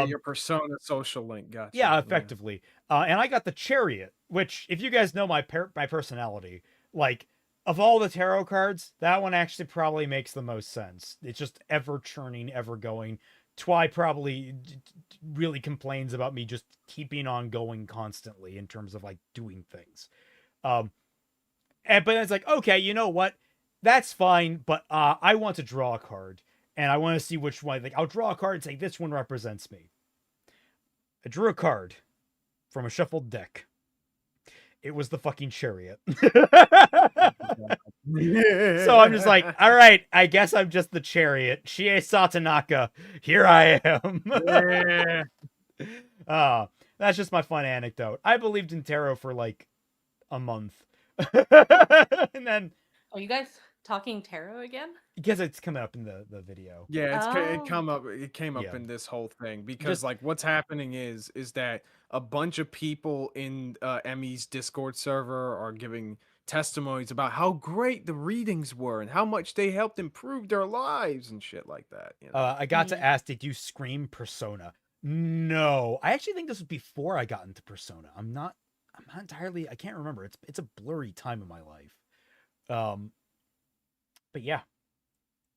Your persona social link, gotcha. Yeah, effectively. And I got the Chariot, which, if you guys know my personality, like, of all the tarot cards, that one actually probably makes the most sense. It's just ever churning, ever going. Twi probably really complains about me just keeping on going constantly in terms of, like, doing things. But it's like, okay, you know what? That's fine, but I want to draw a card. And I want to see which one. Like, I'll draw a card and say, this one represents me. I drew a card from a shuffled deck. It was the fucking Chariot. So I'm just like, all right, I guess I'm just the Chariot. Shie Satanaka. Here I am. That's just my fun anecdote. I believed in tarot for like a month. And then... Are you guys talking tarot again? Because it's coming up in the video. Yeah, it came up in this whole thing because like what's happening is that a bunch of people in Emmy's Discord server are giving testimonies about how great the readings were and how much they helped improve their lives and shit like that. You know? I got to ask, did you scream Persona? No, I actually think this was before I got into Persona. I'm not entirely. I can't remember. It's a blurry time in my life. But yeah.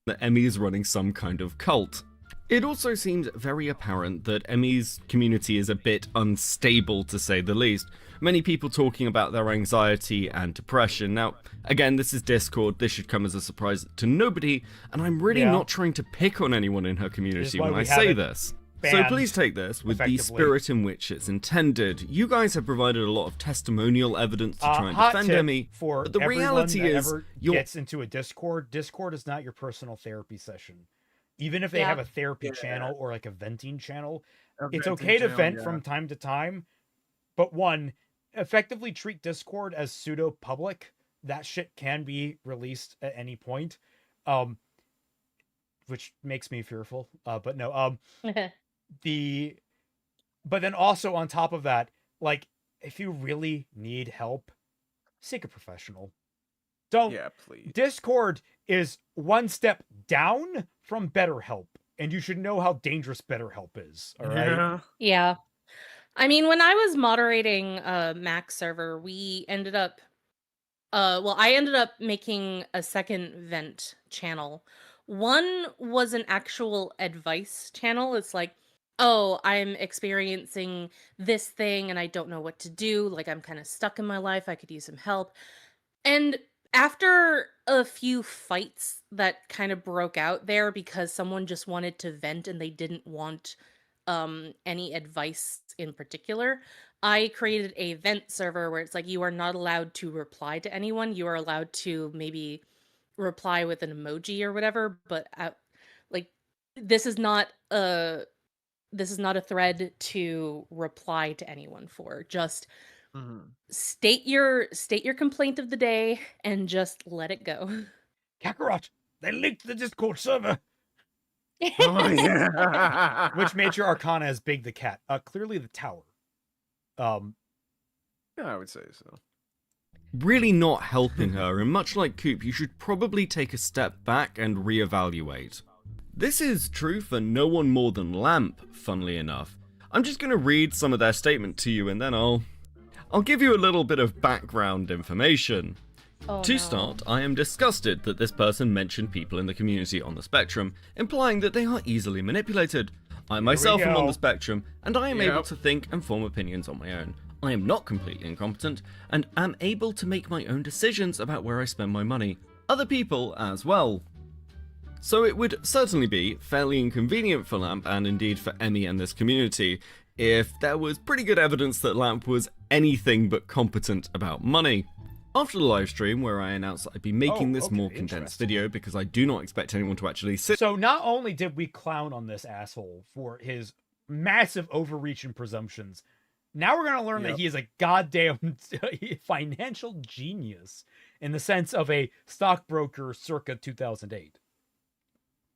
That Emmy is running some kind of cult. It also seems very apparent that Emmy's community is a bit unstable, to say the least. Many people talking about their anxiety and depression. Now, again, this is Discord, this should come as a surprise to nobody, and I'm really not trying to pick on anyone in her community when I say this. So please take this with the spirit in which it's intended. You guys have provided a lot of testimonial evidence to try and defend Emmy, but the reality is, gets into a Discord is not your personal therapy session. Even if they have a therapy channel or like a venting channel, it's okay to vent from time to time. But one, effectively treat Discord as pseudo public. That shit can be released at any point, which makes me fearful. But no, but then also on top of that, like, if you really need help, seek a professional. Please. Discord is one step down from BetterHelp, and you should know how dangerous BetterHelp is. All right. Yeah. I mean, when I was moderating a Mac server, we ended up I ended up making a second vent channel. One was an actual advice channel. It's like, oh, I'm experiencing this thing and I don't know what to do. Like, I'm kind of stuck in my life. I could use some help. And after a few fights that kind of broke out there because someone just wanted to vent and they didn't want any advice in particular, I created a vent server where it's like, you are not allowed to reply to anyone. You are allowed to maybe reply with an emoji or whatever, but like, this is not a thread to reply to anyone for. Just state your complaint of the day and just let it go. Kakarot, they leaked the Discord server. Oh, yeah. Which major arcana has Big the Cat? Clearly the Tower. Yeah, I would say so. Really not helping her, and much like Coop, you should probably take a step back and reevaluate. This is true for no one more than Lamp, funnily enough. I'm just going to read some of their statement to you, and then I'll give you a little bit of background information. To start, I am disgusted that this person mentioned people in the community on the spectrum, implying that they are easily manipulated. I myself am on the spectrum, and I am able to think and form opinions on my own. I am not completely incompetent, and am able to make my own decisions about where I spend my money. Other people as well. So it would certainly be fairly inconvenient for Lamp, and indeed for Emmy and this community, if there was pretty good evidence that Lamp was anything but competent about money. After the livestream, where I announced that I'd be making this more condensed video because I do not expect anyone to actually sit. So not only did we clown on this asshole for his massive overreach and presumptions, now we're going to learn that he is a goddamn financial genius in the sense of a stockbroker circa 2008.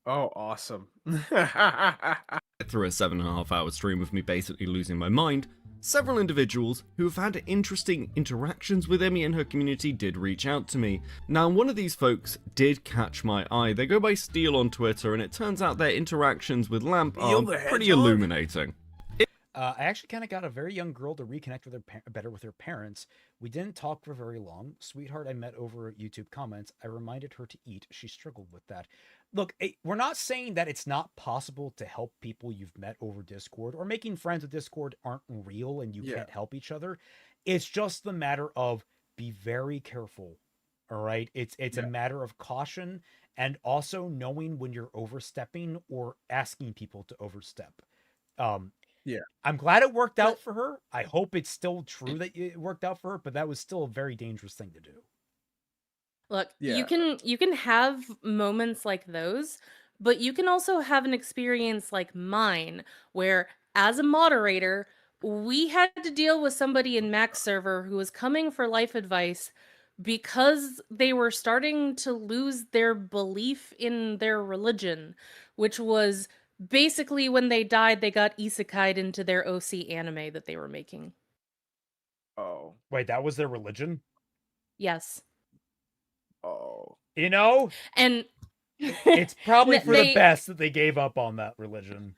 Oh, awesome. Through a 7.5-hour stream of me basically losing my mind, several individuals who have had interesting interactions with Emmy and her community did reach out to me. Now, one of these folks did catch my eye. They go by Steel on Twitter, and it turns out their interactions with Lamp are pretty illuminating. I actually kind of got a very young girl to reconnect with better with her parents. We didn't talk for very long. Sweetheart, I met over YouTube comments. I reminded her to eat. She struggled with that. Look, we're not saying that it's not possible to help people you've met over Discord, or making friends with Discord aren't real and you can't help each other. It's just the matter of be very careful. All right. It's a matter of caution, and also knowing when you're overstepping or asking people to overstep. I'm glad it worked out for her. I hope it's still true that it worked out for her, but that was still a very dangerous thing to do. Look, you can have moments like those, but you can also have an experience like mine where, as a moderator, we had to deal with somebody in Max server who was coming for life advice because they were starting to lose their belief in their religion, which was basically when they died, they got isekai'd into their OC anime that they were making. Oh. Wait, that was their religion? Yes. Oh. You know? And it's probably for the best that they gave up on that religion.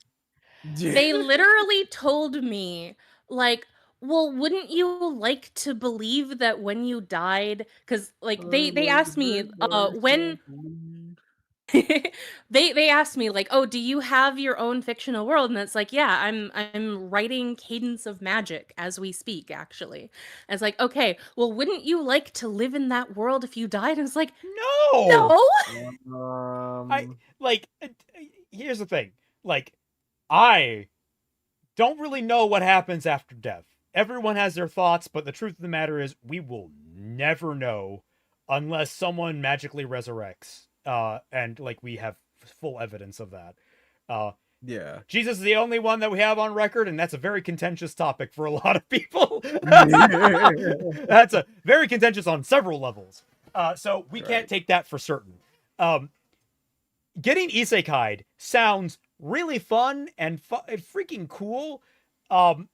They literally told me, like, well, wouldn't you like to believe that when you died, because like they asked me when they asked me, like, oh, do you have your own fictional world? And it's like, yeah, I'm writing Cadence of Magic as we speak, actually. And it's like, okay, well, wouldn't you like to live in that world if you died? And it's like, no. Here's the thing, like, I don't really know what happens after death. Everyone has their thoughts, but the truth of the matter is we will never know unless someone magically resurrects. And like we have full evidence of that. Jesus is the only one that we have on record, and that's a very contentious topic for a lot of people. That's a very contentious on several levels. So we can't take that for certain. Getting isekai'd sounds really fun and freaking cool. But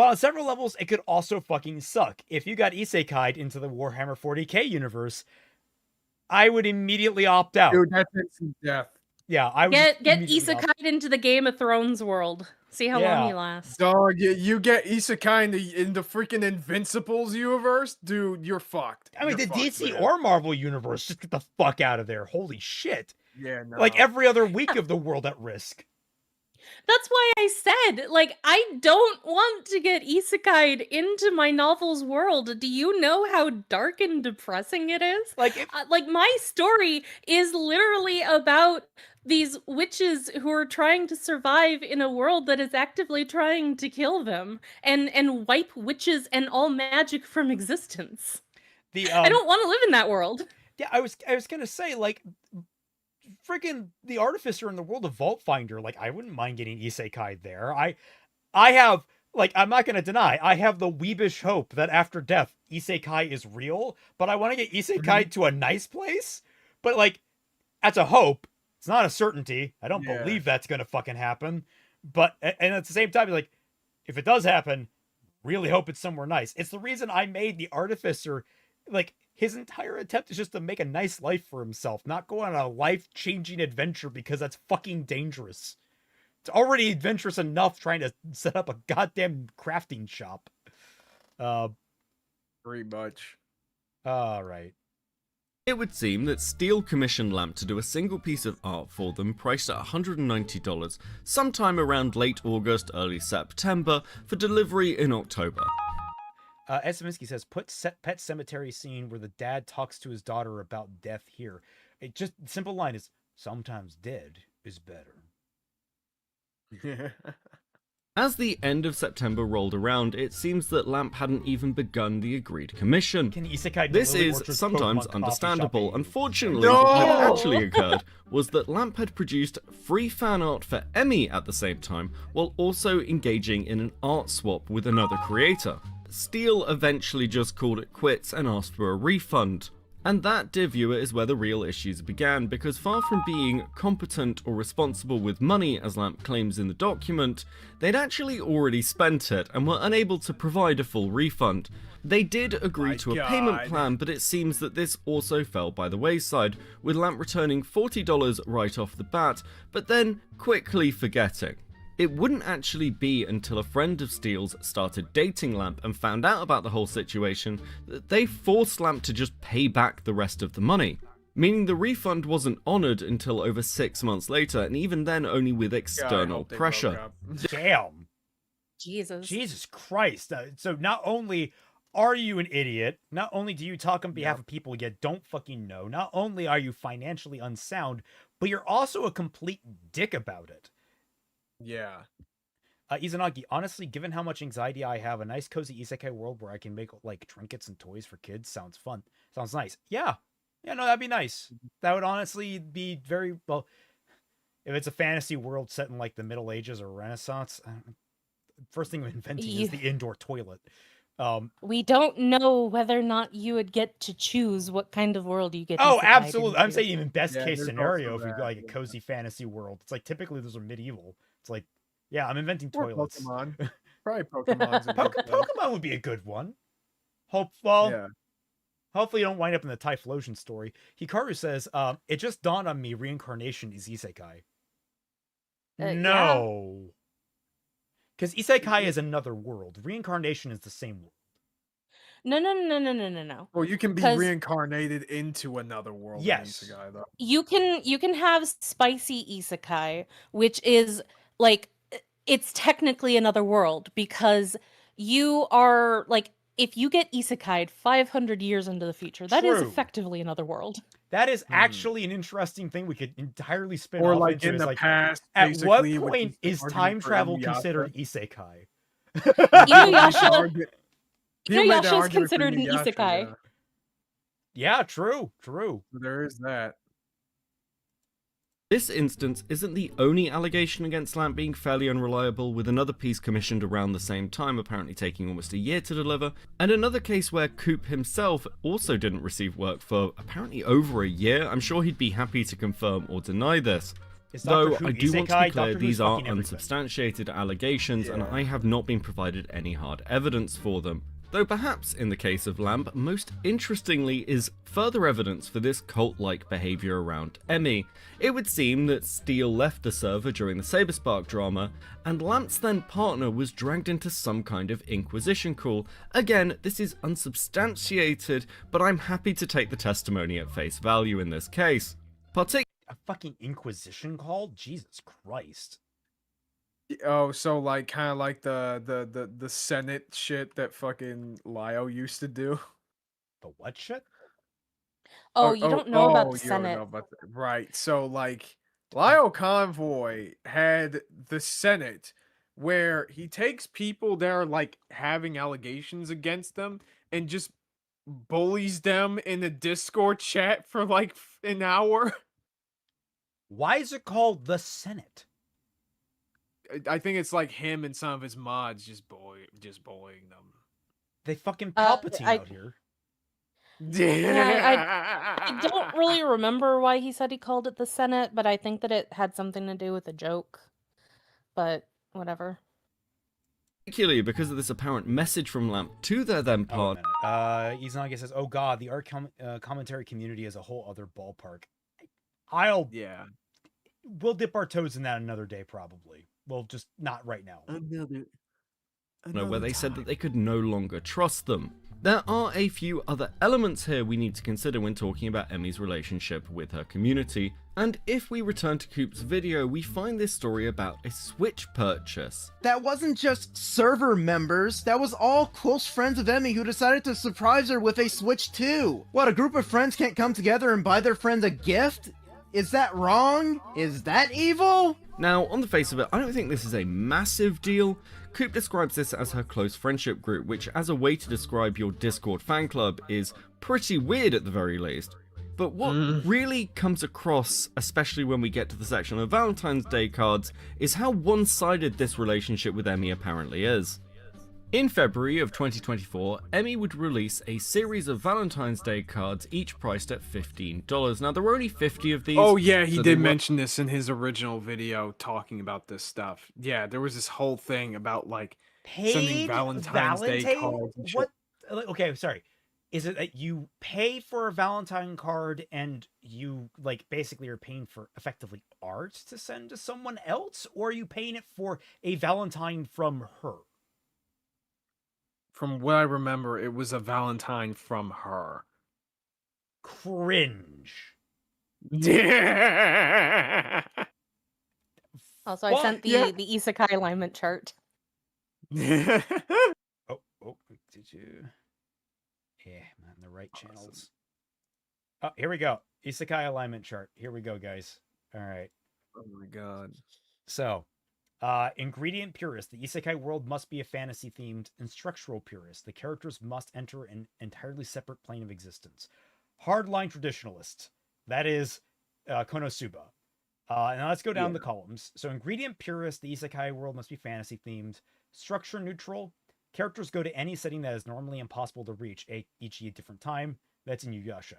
on several levels, it could also fucking suck. If you got isekai'd into the Warhammer 40k universe, I would immediately opt out. Dude, that's instant death. Yeah, I would get isekai'd into the Game of Thrones world. See how long you last. Dog, you get isekai in the freaking Invincibles universe, dude, you're fucked. I mean, the DC or Marvel universe, just get the fuck out of there. Holy shit. Yeah, no. Like every other week of the world at risk. That's why I said, like, I don't want to get isekai'd into my novel's world. Do you know how dark and depressing it is? Like my story is literally about these witches who are trying to survive in a world that is actively trying to kill them and wipe witches and all magic from existence. I don't want to live in that world. Yeah, I was gonna say, like, freaking the Artificer in the world of Vault Finder, like, I wouldn't mind getting isekai'd there. I have, like, I'm not gonna deny, I have the weebish hope that after death, isekai is real, but I want to get isekai'd to a nice place. But, like, that's a hope. It's not a certainty. I don't believe that's gonna fucking happen. But, and at the same time, like, if it does happen, really hope it's somewhere nice. It's the reason I made the Artificer, like, his entire attempt is just to make a nice life for himself, not go on a life-changing adventure because that's fucking dangerous. It's already adventurous enough trying to set up a goddamn crafting shop. Pretty much. All right. It would seem that Steel commissioned Lamp to do a single piece of art for them priced at $190 sometime around late August, early September for delivery in October. Esminsky says, put Pet Cemetery scene where the dad talks to his daughter about death here. It just, simple line is, sometimes dead is better. As the end of September rolled around, it seems that Lamp hadn't even begun the agreed commission. This is sometimes understandable. Unfortunately, what had actually occurred was that Lamp had produced free fan art for Emmy at the same time, while also engaging in an art swap with another creator. Steel eventually just called it quits and asked for a refund. And that, dear viewer, is where the real issues began, because far from being competent or responsible with money, as Lamp claims in the document, they'd actually already spent it and were unable to provide a full refund. They did agree to a payment plan, but it seems that this also fell by the wayside, with Lamp returning $40 right off the bat, but then quickly forgetting. It wouldn't actually be until a friend of Steele's started dating Lamp and found out about the whole situation that they forced Lamp to just pay back the rest of the money, meaning the refund wasn't honoured until over 6 months later, and even then only with external pressure. Damn. Jesus Christ. So not only are you an idiot, not only do you talk on behalf of people you don't fucking know, not only are you financially unsound, but you're also a complete dick about it. Yeah. Izanagi, honestly, given how much anxiety I have, a nice cozy isekai world where I can make like trinkets and toys for kids sounds fun. Sounds nice. Yeah, no, that'd be nice. That would honestly be very well. If it's a fantasy world set in like the Middle Ages or Renaissance, first thing I'm inventing is the indoor toilet. We don't know whether or not you would get to choose what kind of world you get. Oh, isekai absolutely. into. I'm saying even best case there's scenario, also if you that, go like a cozy fantasy world, it's like typically those are medieval. It's like, yeah, I'm inventing Or toilets. Pokemon. Probably Pokemon's a good one. Pokemon would be a good one. Yeah. Hopefully you don't wind up in the Typhlosion story. Hikaru says, it just dawned on me reincarnation is isekai. No. Because isekai is another world. Reincarnation is the same world. No. Well, you can be 'Cause- reincarnated into another world. Yes. In Isekai, though. You can have spicy isekai, which is like it's technically another world because you are like if you get isekai'd 500 years into the future, that is True. effectively another world. That is actually an interesting thing we could entirely spin Or off like into. in is the like, past. at what basically, with point the is argument time for travel Inuyasha. considered isekai? Inuyasha People made the is argument for considered an Inuyasha, isekai. Yeah, true. So there is that. This instance isn't the only allegation against Lamp being fairly unreliable, with another piece commissioned around the same time apparently taking almost a year to deliver, and another case where Coop himself also didn't receive work for apparently over a year. I'm sure he'd be happy to confirm or deny this. Is Doctor Though Who I do want to isekai? be clear, Doctor Who's these are fucking everything. unsubstantiated allegations, and I have not been provided any hard evidence for them. Though perhaps, in the case of Lamp, most interestingly is further evidence for this cult-like behaviour around Emmy. It would seem that Steele left the server during the Saber Spark drama, and Lamp's then partner was dragged into some kind of Inquisition call. Again, this is unsubstantiated, but I'm happy to take the testimony at face value in this case. A fucking Inquisition call? Jesus Christ. Oh, so like kind of like the Senate shit that fucking Lio used to do. The what shit? Oh, you don't know about the you don't know Senate. about right. So like Lio Convoy had the Senate where he takes people that are like having allegations against them and just bullies them in a Discord chat for like an hour. Why is it called the Senate? I think it's like him and some of his mods just bullying them. They fucking Palpatine out here. Yeah, I don't really remember why he said he called it the Senate, but I think that it had something to do with a joke. But whatever. Particularly because of this apparent message from Lamp to their then partner. Izanagi says, "Oh God, the art commentary community is a whole other ballpark." We'll dip our toes in that another day, probably. Well, just not right now. Where they said that they could no longer trust them. There are a few other elements here we need to consider when talking about Emmy's relationship with her community, and if we return to Coop's video, we find this story about a Switch purchase. That wasn't just server members, that was all close friends of Emmy who decided to surprise her with a Switch 2. What, a group of friends can't come together and buy their friend a gift? Is that wrong? Is that evil? Now, on the face of it, I don't think this is a massive deal. Coop describes this as her close friendship group, which as a way to describe your Discord fan club is pretty weird at the very least. But what really comes across, especially when we get to the section of Valentine's Day cards, is how one-sided this relationship with Emmy apparently is. In February of 2024, Emmy would release a series of Valentine's Day cards, each priced at $15. Now, there were only 50 of these. Oh yeah, he so they did were- mention this in his original video talking about this stuff. Yeah, there was this whole thing about like sending Paid Valentine's Day Valentine? cards and shit. What? Okay, sorry. Is it that you pay for a Valentine card and you like basically are paying for effectively art to send to someone else, or are you paying it for a Valentine from her? From what I remember, it was a Valentine from her. Cringe. Yeah. Also, I sent the isekai alignment chart. Oh, did you? Yeah, I'm on the right Awesome. channels. Oh, here we go. Isekai alignment chart. Here we go, guys. All right. Oh my god. So, ingredient purist. The isekai world must be a fantasy themed, and structural purist. The characters must enter an entirely separate plane of existence. Hardline traditionalist. That is Konosuba. Now let's go down the columns. So, ingredient purist. The isekai world must be fantasy themed. Structure neutral. Characters go to any setting that is normally impossible to reach, each at a different time. That's in Yuyasha.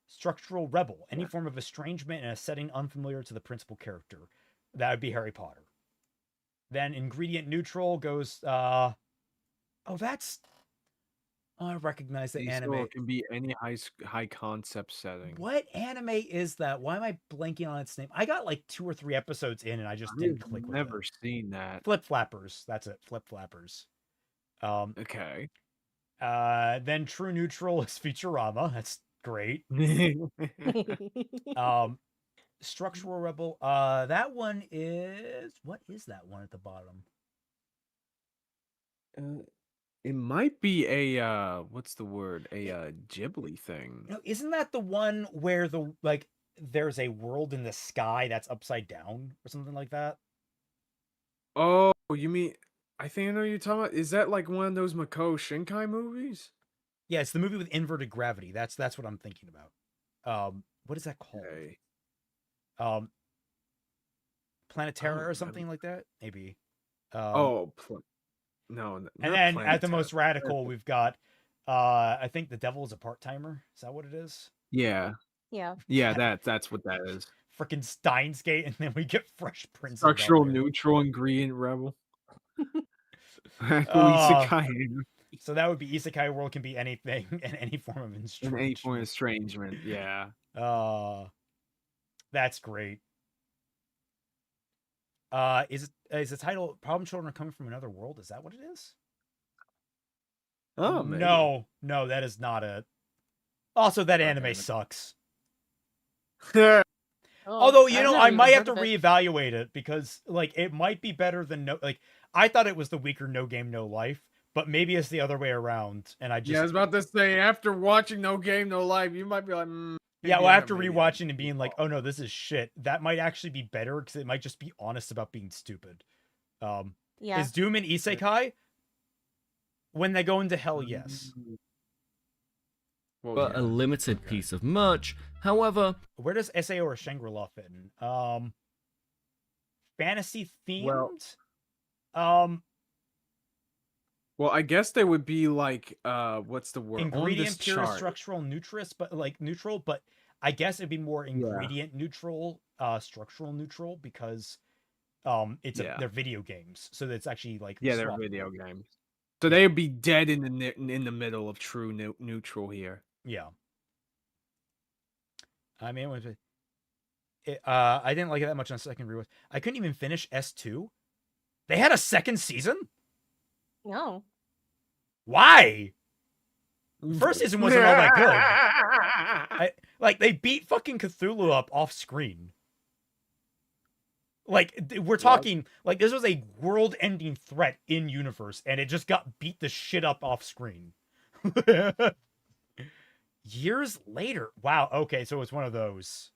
Structural rebel. Any form of estrangement in a setting unfamiliar to the principal character. That would be Harry Potter. Then ingredient neutral goes, I recognize the anime. So it can be any high concept setting. What anime is that? Why am I blanking on its name? I got like 2 or 3 episodes in and I just didn't click with Never it. seen that. Flip Flappers. That's it. Flip Flappers. Okay. Then true neutral is Futurama. That's great. Structural rebel. That one is, what is that one at the bottom? It might be a what's the word? A Ghibli thing. No, isn't that the one where there's a world in the sky that's upside down or something like that? Oh, you mean? I think I know what you're talking about. Is that like one of those Makoto Shinkai movies? Yeah, it's the movie with inverted gravity. That's what I'm thinking about. What is that called? Okay. Planetara or something like that, maybe. No. And then at the most radical, we've got, I think the devil is a part-timer. Is that what it is? Yeah. Yeah. Yeah, that's what that is. Freaking Steins Gate, and then we get Fresh Prince. Structural neutral ingredient rebel. So that would be isekai world can be anything and any form of estrangement. Any form of estrangement, yeah. That's great. Is the title "Problem Children Are Coming from Another World"? Is that what it is? Oh, maybe. No, that is not it. Also, that anime sucks. Although, I might have to reevaluate it because, it might be better than I thought it was the weaker No Game No Life, but maybe it's the other way around. And I was about to say, after watching No Game No Life, you might be like, yeah. Well, after rewatching and being like, oh no, this is shit. That might actually be better because it might just be honest about being stupid. Yeah. Is Doom an isekai? When they go into hell, yes. Well, But a limited piece of merch. However, where does SAO or Shangri-La fit in? Fantasy themed? Well, I guess they would be like, what's the word? Ingredient pure, structural neutral, but I guess it'd be more ingredient neutral, structural neutral, because they're video games, so that's actually they're video games. So they would be dead in the middle of true neutral here. Yeah. I mean, I didn't like it that much on second rewatch. I couldn't even finish S2. They had a second season? No. Why? First season wasn't all that good. They beat fucking Cthulhu up off screen. We're talking, this was a world-ending threat in universe, and it just got beat the shit up off screen. Years later. Wow, okay, so it's one of those.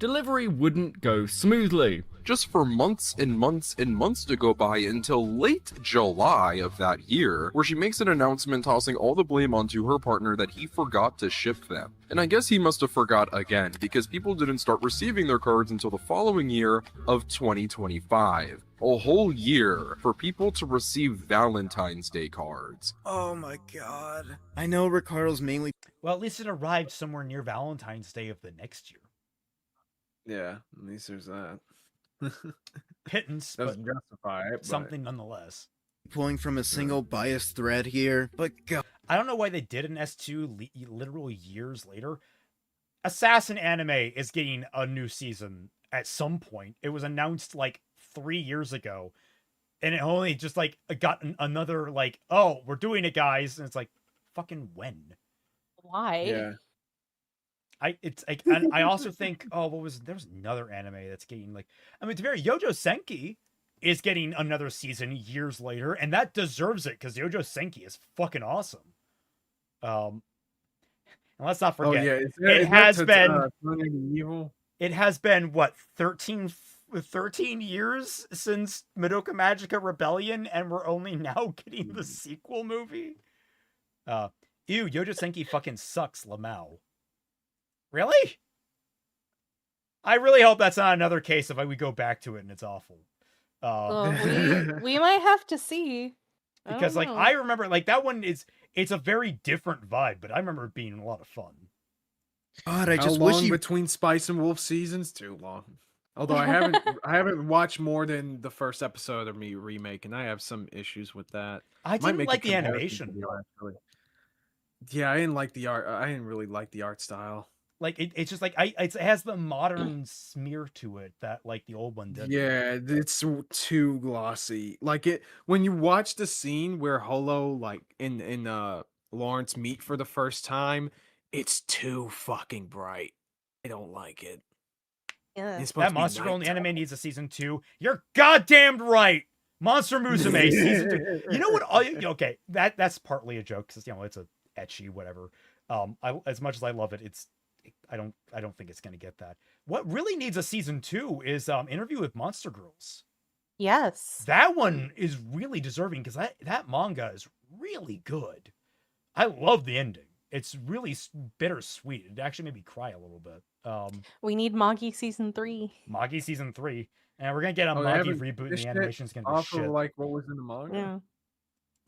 delivery wouldn't go smoothly. Just for months and months and months to go by until late July of that year, where she makes an announcement tossing all the blame onto her partner that he forgot to ship them. And I guess he must have forgot again, because people didn't start receiving their cards until the following year of 2025. a whole year for people to receive Valentine's Day cards. Oh my god. I know Ricardo's mainly. Well, at least it arrived somewhere near Valentine's Day of the next year. Yeah, at least there's that. Pittance, but Doesn't justify it. something nonetheless. Pulling from a single biased thread here, but god. I don't know why they did an S2 literal years later. Assassin Anime is getting a new season at some point. It was announced like 3 years ago, and it only just like got another like, oh, we're doing it, guys, and it's like, fucking when? Why? Yeah. It's like, and I also think, oh, there was another anime that's getting like, I mean, to be fair, Yojo Senki is getting another season years later, and that deserves it because Yojo Senki is fucking awesome. And let's not forget, it has been evil. It has been what 13 years since Madoka Magica Rebellion, and we're only now getting the sequel movie. Ew, Yojo Senki fucking sucks, Lamau. Really? I really hope that's not another case of we go back to it and it's awful. We might have to see. Because like I remember like that one it's a very different vibe, but I remember it being a lot of fun. God, I How just long wish you. between Spice and Wolf seasons? Too long. Although I haven't watched more than the first episode of me remake, and I have some issues with that. I Might didn't make a like the comparison animation. video, actually. Yeah, I didn't like the art. I didn't really like the art style. Like it's just like it has the modern smear to it that like the old one did. Yeah, it's too glossy. Like it when you watch the scene where Holo like in Lawrence meet for the first time, it's too fucking bright. I don't like it. Yeah. It's supposed That to be Monster Girl nighttime. anime needs a season 2. You're goddamn right. Monster Musume season 2. You know what? Okay, that's partly a joke because it's a ecchi whatever. As much as I love it, I don't think it's gonna get that. What really needs a season 2 is Interview with Monster Girls. Yes. That one is really deserving because that manga is really good. I love the ending. It's really bittersweet. It actually made me cry a little bit. We need Magi season 3. Magi season 3, and we're gonna get a they Magi haven't reboot, and finished the it animation's gonna be off shit. of like what was in the manga. Yeah.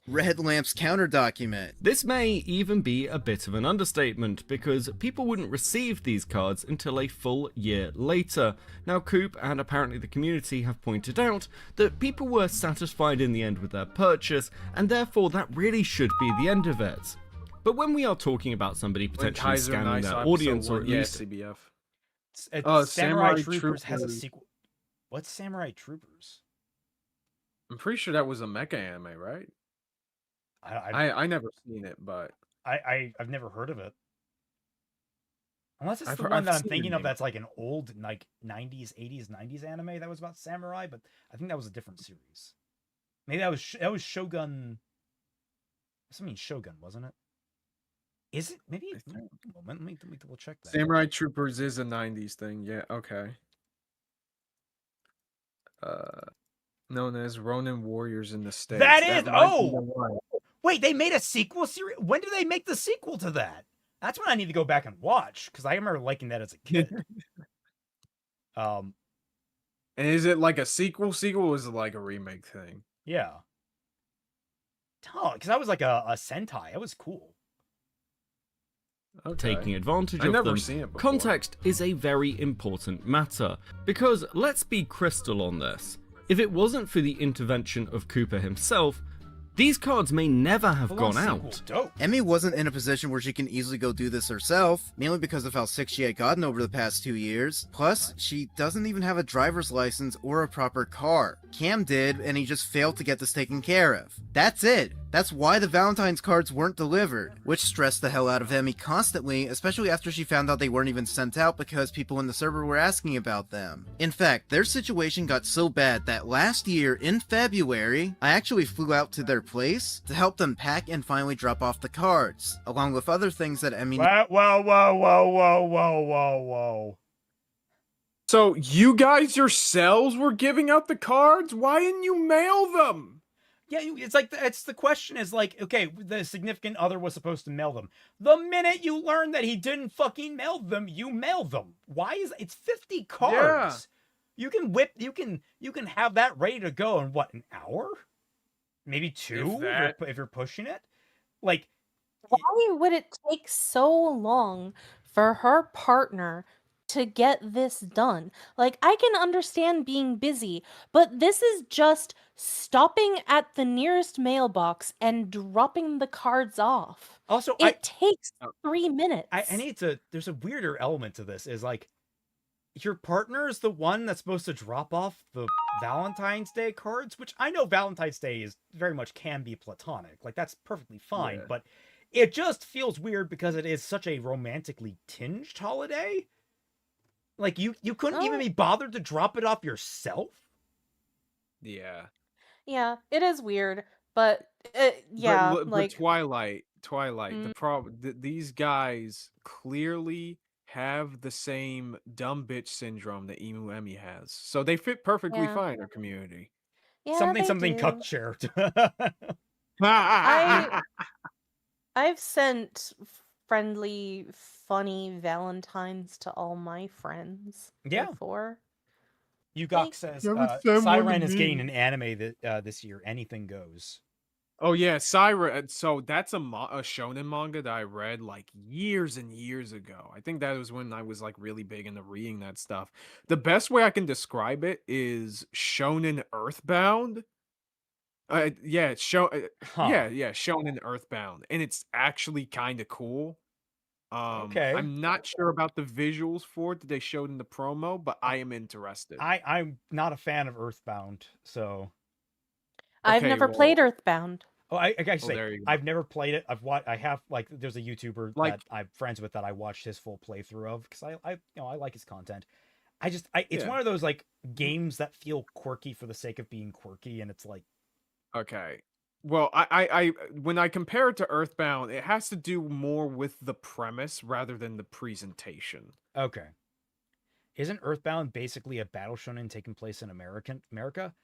Red Lamp's counter document. This may even be a bit of an understatement, because people wouldn't receive these cards until a full year later. Now Coop and apparently the community have pointed out that people were satisfied in the end with their purchase, and therefore that really should be the end of it. But when we are talking about somebody potentially Kaiser and scamming I their saw audience, episode or at one, least... CBF. Samurai Samurai Troopers has a Troopers. sequel. What's Samurai Troopers? I'm pretty sure that was a mecha anime, right? I never seen it, but I've never heard of it. Unless it's I've the heard- one I've that I'm seen the thinking of name. that's like an old like 90s, 80s, 90s anime that was about samurai, but I think that was a different series. Maybe that was Shogun. Something Shogun, wasn't it? Is it? Maybe. I think. Moment, let me double check that. Samurai Troopers is a 90s thing. Yeah, okay. Known as Ronin Warriors in the States. That is- might be oh! the one. Wait, they made a sequel series? When did they make the sequel to that? That's when I need to go back and watch, because I remember liking that as a kid. And is it like a sequel? Sequel or is it like a remake thing? Yeah. Oh, because that was like a Sentai. That was cool. Okay. taking advantage I've of never them. seen it before. Context is a very important matter, because let's be crystal on this. If it wasn't for the intervention of Cooper himself, these cards may never have Full-on gone sequel, out. Dope. Emmy wasn't in a position where she can easily go do this herself, mainly because of how sick she had gotten over the past 2 years. Plus, she doesn't even have a driver's license or a proper car. Cam did, and he just failed to get this taken care of. That's it. That's why the Valentine's cards weren't delivered, which stressed the hell out of Emmy constantly, especially after she found out they weren't even sent out because people in the server were asking about them. In fact, their situation got so bad that last year, in February, I actually flew out to their place to help them pack and finally drop off the cards, along with other things that Emmy... Whoa. So you guys yourselves were giving out the cards? Why didn't you mail them? Yeah, it's like the question is like, okay, the significant other was supposed to mail them. The minute you learn that he didn't fucking mail them, you mail them. Why is it's 50 cards? You can have that ready to go in what, an hour? Maybe 2 if you're pushing it. Like, why would it take so long for her partner to get this done? Like, I can understand being busy, but this is just stopping at the nearest mailbox and dropping the cards off. Also, it takes 3 minutes. There's a weirder element to this, is like, your partner is the one that's supposed to drop off the Valentine's Day cards, which I know Valentine's Day is very much can be platonic. Like, that's perfectly fine, but it just feels weird because it is such a romantically tinged holiday. Like, you couldn't even be bothered to drop it off yourself? Yeah. Yeah, it is weird, but But Twilight, the problem, these guys clearly have the same dumb bitch syndrome that Emu Emmy has, so they fit perfectly fine in our community. Yeah, something cuck chair. I've sent friendly, funny Valentines to all my friends before. Yugok says Siren is getting an anime this year. Anything goes. Oh yeah, Siren. So that's a shonen manga that I read like years and years ago. I think that was when I was like really big into reading that stuff. The best way I can describe it is shonen Earthbound. Yeah, shonen Earthbound, and it's actually kind of cool. Okay. I'm not sure about the visuals for it that they showed in the promo, but I am interested. I'm not a fan of Earthbound, so I've never played Earthbound. Oh, I gotta say, I've never played it. I have like, there's a YouTuber that I'm friends with that I watched his full playthrough of because I like his content. It's one of those like games that feel quirky for the sake of being quirky, and it's like, okay. Well, I when I compare it to Earthbound, it has to do more with the premise rather than the presentation. Okay. Isn't Earthbound basically a battle shonen taking place in America?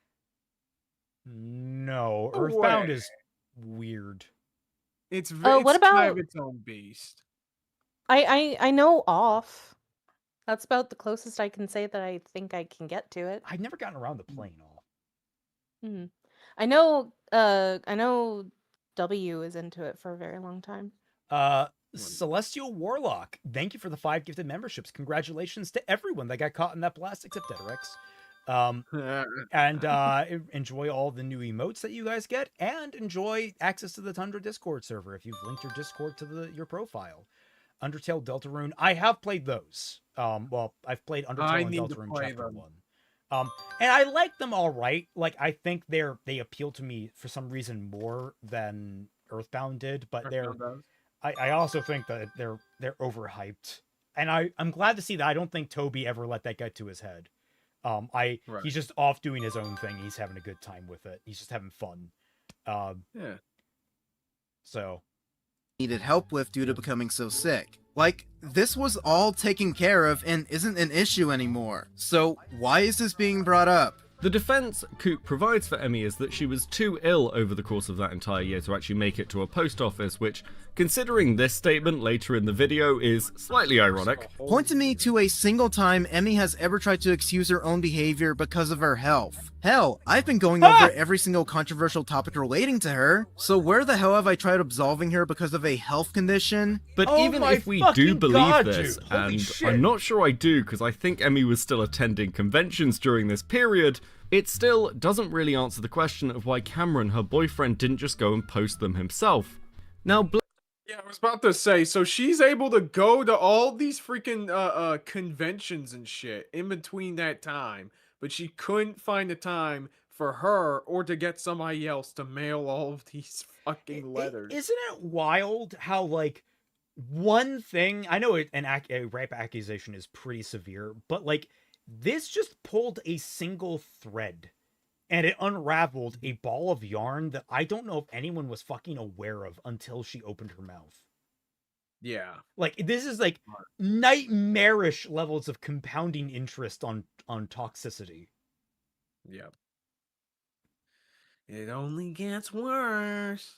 No, Earthbound is weird. It's what about kind of its own beast. I know Off. That's about the closest I can say that I think I can get to it. I've never gotten around to playing Off. I know W is into it for a very long time. Celestial Warlock, thank you for the 5 gifted memberships. Congratulations to everyone that got caught in that blast except Deterex. And enjoy all the new emotes that you guys get, and enjoy access to the Tundra Discord server if you've linked your Discord to your profile. Undertale Deltarune, I have played those. Well, I've played Undertale and Deltarune Chapter 1. And I like them all right. Like, I think they appeal to me for some reason more than Earthbound did, but I also think that they're overhyped. And I'm glad to see that I don't think Toby ever let that get to his head. He's just off doing his own thing. He's having a good time with it. He's just having fun. So needed help with due to becoming so sick. Like, this was all taken care of and isn't an issue anymore. So why is this being brought up? The defense Coop provides for Emmy is that she was too ill over the course of that entire year to actually make it to a post office, which, considering this statement later in the video, is slightly ironic. Point to me to a single time Emmy has ever tried to excuse her own behavior because of her health. Hell, I've been going over every single controversial topic relating to her, so where the hell have I tried absolving her because of a health condition? But even if we do believe this, and I'm not sure I do because I think Emmy was still attending conventions during this period, it still doesn't really answer the question of why Cameron, her boyfriend, didn't just go and post them himself. Now, yeah, I was about to say, so she's able to go to all these freaking conventions and shit in between that time, but she couldn't find the time for her or to get somebody else to mail all of these fucking letters. Isn't it wild how, like, one thing, I know a rape accusation is pretty severe, but like, this just pulled a single thread and it unraveled a ball of yarn that I don't know if anyone was fucking aware of until she opened her mouth. Yeah. Like, this is like nightmarish levels of compounding interest on toxicity. Yep. It only gets worse.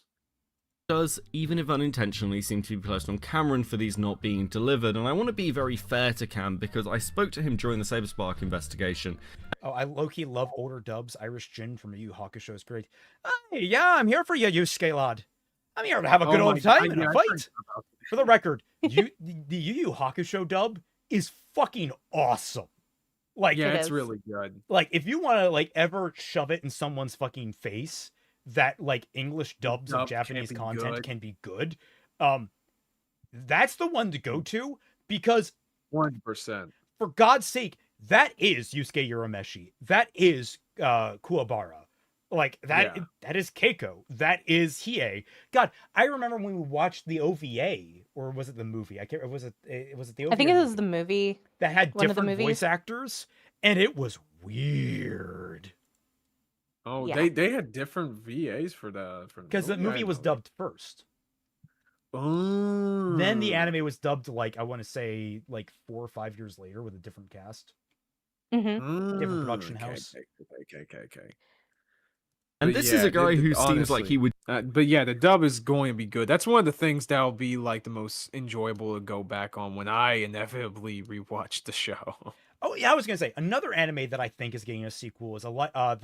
does, even if unintentionally, seem to be placed on Cameron for these not being delivered, and I want to be very fair to Cam because I spoke to him during the Saber Spark investigation. Oh, I low-key love older dubs. Irish Jin from Yu Yu Hakusho is great. Hey, yeah, I'm here for you, Yusuke lad. I'm here to have a good old time in a fight. For the record, the Yu Yu Hakusho dub is fucking awesome. Like, Yeah, it's really good. Like, if you want to like ever shove it in someone's fucking face that like English dubs of Japanese content can be good, that's the one to go to because 100%. For God's sake, that is Yusuke Urameshi. That is Kuwabara. Like that that is Keiko. That is Hiei. God, I remember when we watched the OVA, or was it the movie? I can't. Was it the OVA? I think it was the movie that had different voice actors, and it was weird. Oh, they had different VAs for because the movie was dubbed first. Oh. Then the anime was dubbed like I want to say like 4 or 5 years later with a different cast, different production house. Okay. And this is a guy who seems like he would. But yeah, the dub is going to be good. That's one of the things that will be like the most enjoyable to go back on when I inevitably rewatch the show. Oh yeah, I was gonna say another anime that I think is getting a sequel is The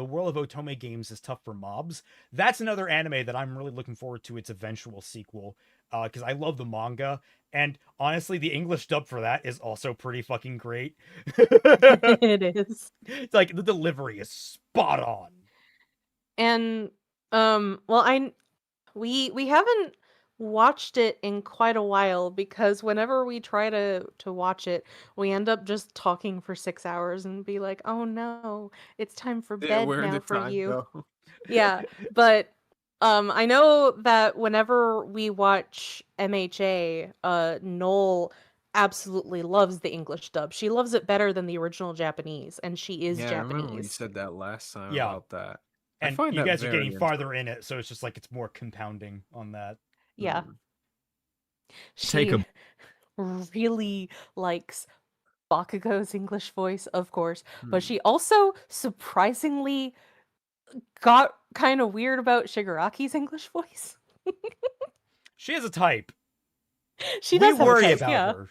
World of Otome Games is Tough for Mobs. That's another anime that I'm really looking forward to its eventual sequel because I love the manga, and honestly, the English dub for that is also pretty fucking great. It is. It's like the delivery is spot on. And well, we haven't watched it in quite a while because whenever we try to watch it, we end up just talking for 6 hours and be like, "Oh no, it's time for bed now for you." Yeah, but I know that whenever we watch MHA, Noel absolutely loves the English dub. She loves it better than the original Japanese, and she is Japanese. I remember when you said that last time about that. And you guys are getting farther in it, so it's just like it's more compounding on that. Yeah. She really likes Bakugo's English voice, of course, but she also surprisingly got kind of weird about Shigaraki's English voice. She has a type. She does worry have a type, about her.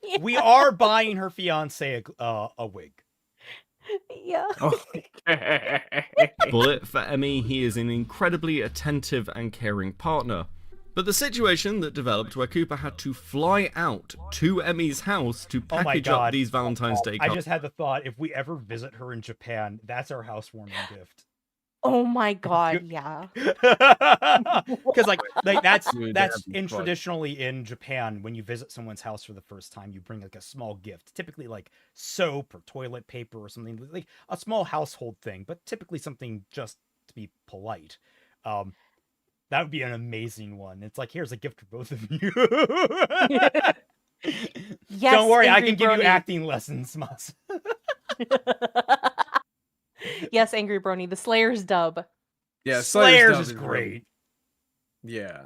Yeah. We are buying her fiance a wig. Yeah. But for Emmy, he is an incredibly attentive and caring partner. But the situation that developed where Cooper had to fly out to Emmy's house to package up these Valentine's Day cards. I just had the thought, if we ever visit her in Japan, that's our housewarming gift. Oh my god, yeah. Because like that's traditionally in Japan, when you visit someone's house for the first time, you bring like a small gift, typically like soap or toilet paper or something, like a small household thing, but typically something just to be polite. That would be an amazing one. It's like, here's a gift for both of you. Yes, don't worry, I can give you acting lessons, Mas. Yes, Angry Brony, the Slayer's dub. Yeah, Slayer's is great. Yeah.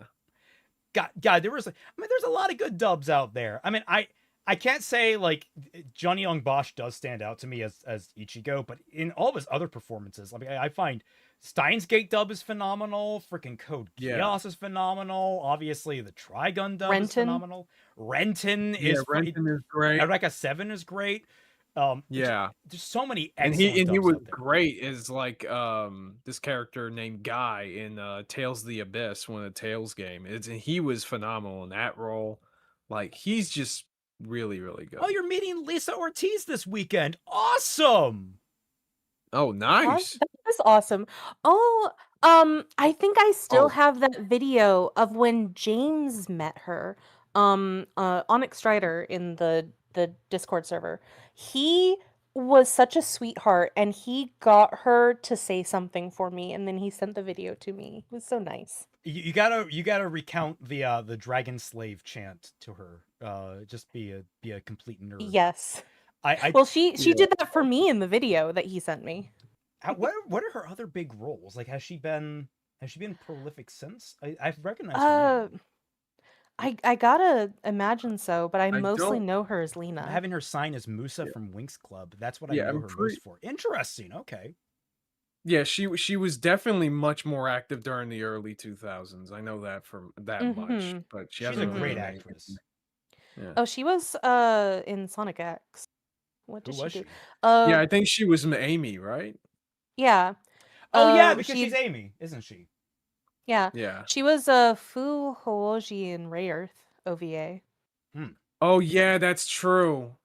God, there's a lot of good dubs out there. I mean, I can't say like Johnny Young Bosch does stand out to me as Ichigo, but in all of his other performances, I mean, I find Steins Gate dub is phenomenal. Freaking Code Geass is phenomenal. Obviously, the Trigun dub is phenomenal. Renton is great. Eureka 7 is great. There's so many excellent and he was out there. great as like this character named Guy in Tales of the Abyss, one of the Tales game. He was phenomenal in that role. Like he's just really, really good. Oh, you're meeting Lisa Ortiz this weekend. Awesome. Oh, nice. That was awesome. Oh, I think I still have that video of when James met her. Onyx Strider in the Discord server. He was such a sweetheart, and he got her to say something for me, and then he sent the video to me. It was so nice. You gotta recount the Dragon Slave chant to her. Just be a complete nerd. Yes. Well, she did that for me in the video that he sent me. What are her other big roles? Like, has she been prolific since? I've recognized her name. I gotta imagine so, but I mostly know her as Lena. I'm having her sign as Musa from Winx Club. That's what I know her most for. Interesting. Okay. Yeah, she was definitely much more active during the early 2000s. I know that from that much, Mhm. but she She's a hasn't really great been anything. actress. Yeah. Oh, she was in Sonic X. What Who did she was do? she? Yeah, I think she was Amy, right? Yeah. Oh yeah, because She she's Amy, isn't she? yeah. Yeah. She was Fu Hooji in Ray Earth OVA. Oh yeah, that's true.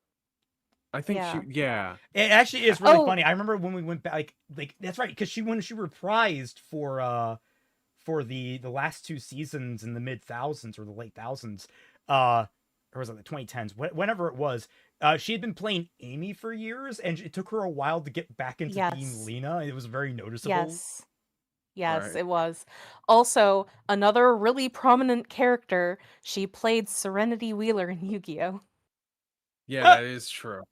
I think Yeah. yeah. It actually is really Oh. funny. I remember when we went back, like that's right, because when she reprised for the last two seasons in the mid thousands or the late thousands, or was it the 2010s? Whenever it was, she had been playing Amy for years, and it took her a while to get back into being Yes. Lena. It was very noticeable. Yes. Yes, Right. it was. Also, another really prominent character, she played Serenity Wheeler in Yu-Gi-Oh! Yeah, that is true.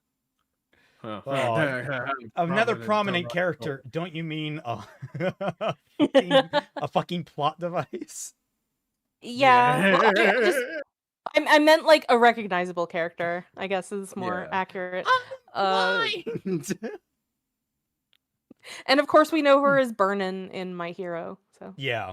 Huh. Oh, another prominent character. Don't you mean a fucking plot device? Yeah. Well, I meant like a recognizable character, I guess is more Yeah. accurate. Blind. And of course we know her as Burnin in My Hero. So Yeah.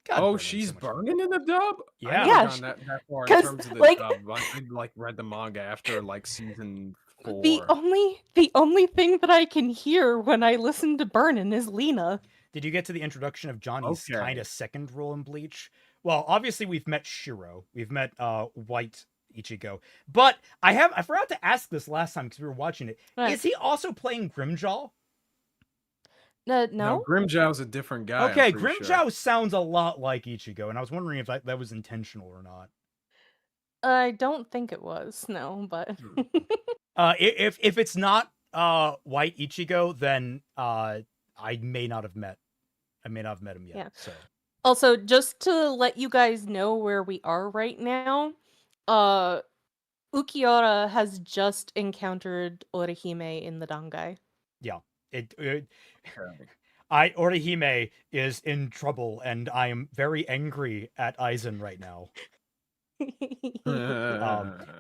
God, Oh, Burnham's she's so much fun. burning in the dub? Yeah. I never Yeah, gone that far in 'cause, terms of the like- dub. I like read the manga after like season 4. the only thing that I can hear when I listen to Burnin is Lena. Did you get to the introduction of Johnny's Okay. kind of second role in Bleach? Well, obviously we've met Shiro. We've met White Ichigo. But I forgot to ask this last time because we were watching it. Is he also playing Grimjaw? No? No, Grimjow's a different guy. Okay, I'm pretty Grimjaw sure. sounds a lot like Ichigo, and I was wondering if that was intentional or not. I don't think it was. No, but If it's not White Ichigo, then I may not have met him yet. Yeah. So also just to let you guys know where we are right now, Ukiura has just encountered Orihime in the Dangai. yeah, Orihime is in trouble, and I am very angry at Aizen right now.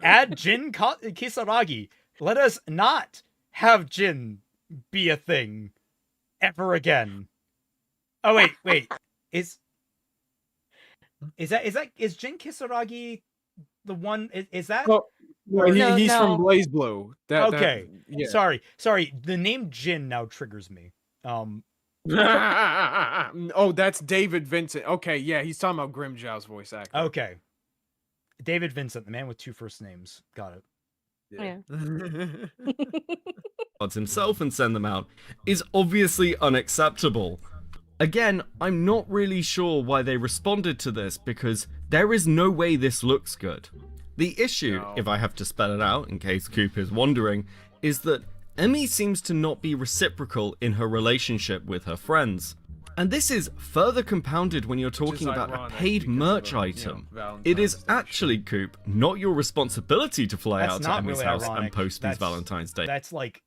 Add Jin Kisaragi. Let us not have Jin be a thing ever again. Oh wait. Is Jin Kisaragi the one? Is that? Well, he's No. from Blaze Blue. Okay. Yeah. Sorry. The name Jin now triggers me. Oh, that's David Vincent. Okay, yeah, he's talking about Grimjow's voice actor. Okay. David Vincent, the man with two first names. Got it. Yeah. Himself and send them out is obviously unacceptable. Again, I'm not really sure why they responded to this because there is no way this looks good. The issue, if I have to spell it out in case Coop is wondering, is that Emmy seems to not be reciprocal in her relationship with her friends. And this is further compounded when you're talking about a paid merch item. It is actually, Coop, not your responsibility to fly out to Emmy's house and post these Valentine's Day. That's like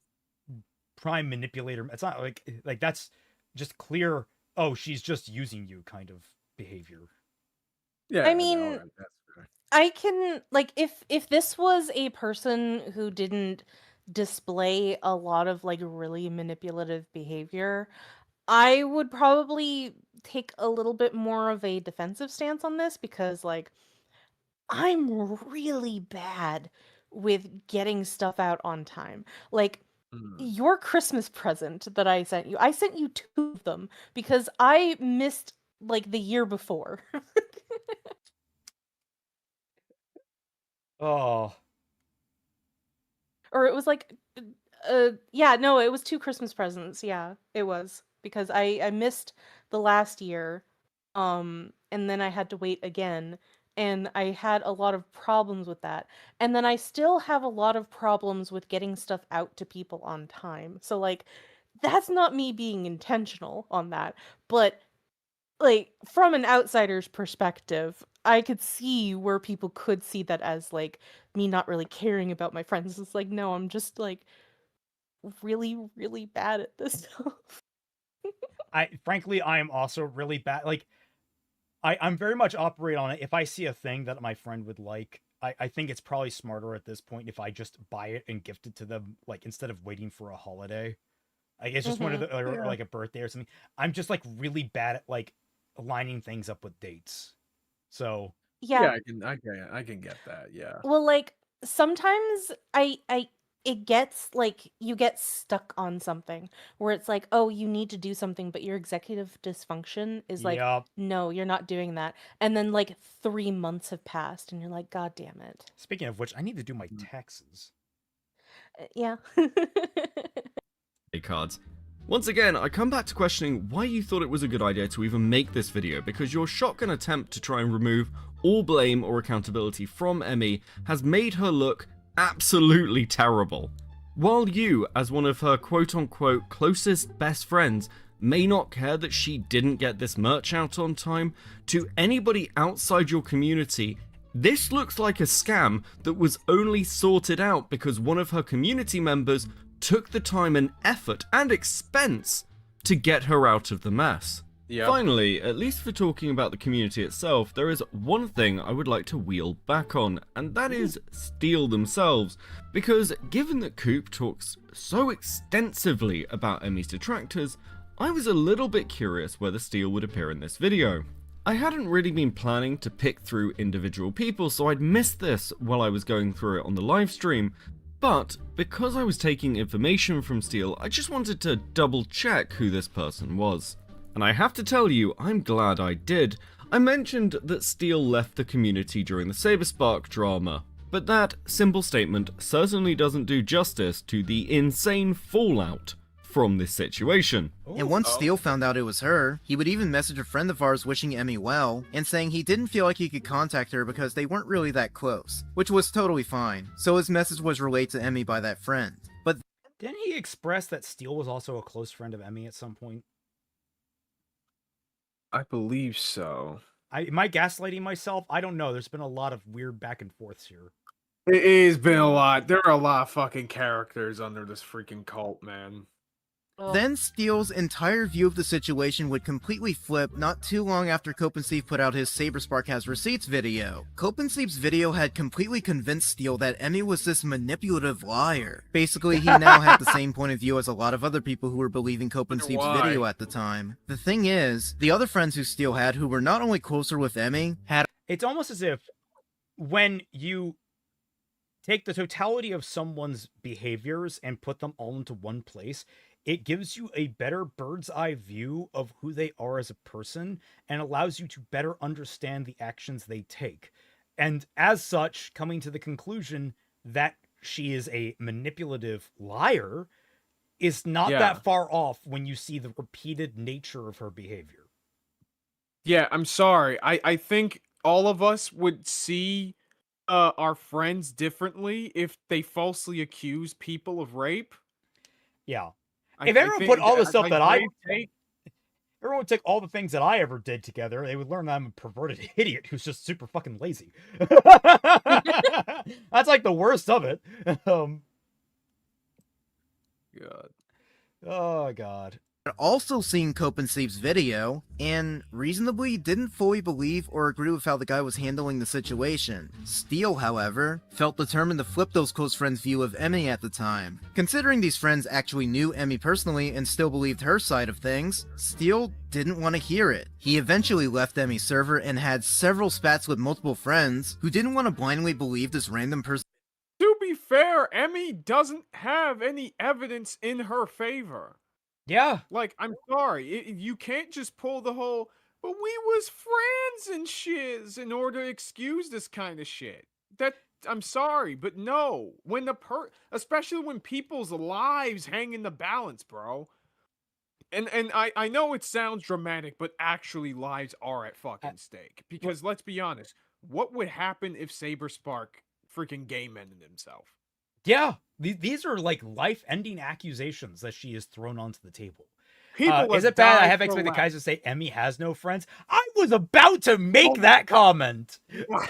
prime manipulator. It's not like that's just clear. Oh, she's just using you kind of behavior. Yeah. I mean, I can like if this was a person who didn't display a lot of like really manipulative behavior, I would probably take a little bit more of a defensive stance on this because like I'm really bad with getting stuff out on time. Like your Christmas present that I sent you 2 of them because I missed like the year before. Oh. Or it was like yeah, no, it was 2 Christmas presents. Yeah, it was because I missed the last year and then I had to wait again and I had a lot of problems with that. And then I still have a lot of problems with getting stuff out to people on time. So like that's not me being intentional on that, but like from an outsider's perspective, I could see where people could see that as like me not really caring about my friends. It's like, no, I'm just like really, really bad at this stuff. Frankly, I am also really bad. Like, I'm very much operate on it. If I see a thing that my friend would like, I think it's probably smarter at this point if I just buy it and gift it to them, like instead of waiting for a holiday. Like it's just one of the or like a birthday or something. I'm just like really bad at like lining things up with dates. So Yeah. I can get that. Yeah. Well, like sometimes it gets like you get stuck on something where it's like, oh, you need to do something, but your executive dysfunction is like, Yup. no, you're not doing that. And then like 3 months have passed, and you're like, God damn it. Speaking of which, I need to do my taxes. Yeah. Cards. Once again, I come back to questioning why you thought it was a good idea to even make this video, because your shotgun attempt to try and remove all blame or accountability from Emmy has made her look absolutely terrible. While you, as one of her quote-unquote closest best friends, may not care that she didn't get this merch out on time, to anybody outside your community, this looks like a scam that was only sorted out because one of her community members took the time and effort and expense to get her out of the mess. Yep. Finally, at least for talking about the community itself, there is one thing I would like to wheel back on, and that is Steel themselves, because given that Coop talks so extensively about Emmy's detractors, I was a little bit curious whether Steel would appear in this video. I hadn't really been planning to pick through individual people, so I'd missed this while I was going through it on the live stream, but because I was taking information from Steel, I just wanted to double check who this person was. And I have to tell you, I'm glad I did. I mentioned that Steel left the community during the Saber Spark drama, but that simple statement certainly doesn't do justice to the insane fallout from this situation. And once Steel found out it was her, he would even message a friend of ours wishing Emmy well, and saying he didn't feel like he could contact her because they weren't really that close, which was totally fine, so his message was relayed to Emmy by that friend. But didn't he express that Steel was also a close friend of Emmy at some point? I believe so. Am I gaslighting myself? I don't know. There's been a lot of weird back and forths here. It has been a lot. There are a lot of fucking characters under this freaking cult, man. Then Steel's entire view of the situation would completely flip not too long after Copensteve put out his Saber Spark has receipts video. Copensteve's video had completely convinced Steel that Emmy was this manipulative liar. Basically, he now had the same point of view as a lot of other people who were believing Copensteve's video at the time. The thing is, the other friends who Steel had who were not only closer with Emmy, had... It's almost as if when you take the totality of someone's behaviors and put them all into one place, it gives you a better bird's eye view of who they are as a person and allows you to better understand the actions they take. And as such, coming to the conclusion that she is a manipulative liar is not that far off when you see the repeated nature of her behavior. Yeah, I'm sorry. I think all of us would see our friends differently if they falsely accuse people of rape. Yeah. If everyone put all the stuff that everyone would take all the things that I ever did together, they would learn that I'm a perverted idiot who's just super fucking lazy. That's like the worst of it. God. Oh, God. also seen Copensteve's video, and reasonably didn't fully believe or agree with how the guy was handling the situation. Steel, however, felt determined to flip those close friends' view of Emmy at the time. Considering these friends actually knew Emmy personally and still believed her side of things, Steel didn't want to hear it. He eventually left Emmy's server and had several spats with multiple friends who didn't want to blindly believe this random person. To be fair, Emmy doesn't have any evidence in her favor. Yeah. Like, I'm sorry, you can't just pull the whole, but we was friends and shiz in order to excuse this kind of shit. I'm sorry, but no. When especially when people's lives hang in the balance, bro. And I know it sounds dramatic, but actually lives are at fucking stake. Because let's be honest, what would happen if Saber Spark freaking game-ended himself? Yeah, these are like life-ending accusations that she has thrown onto the table. Is it bad I have expected Kaiser to say Emmy has no friends? I was about to make that comment. I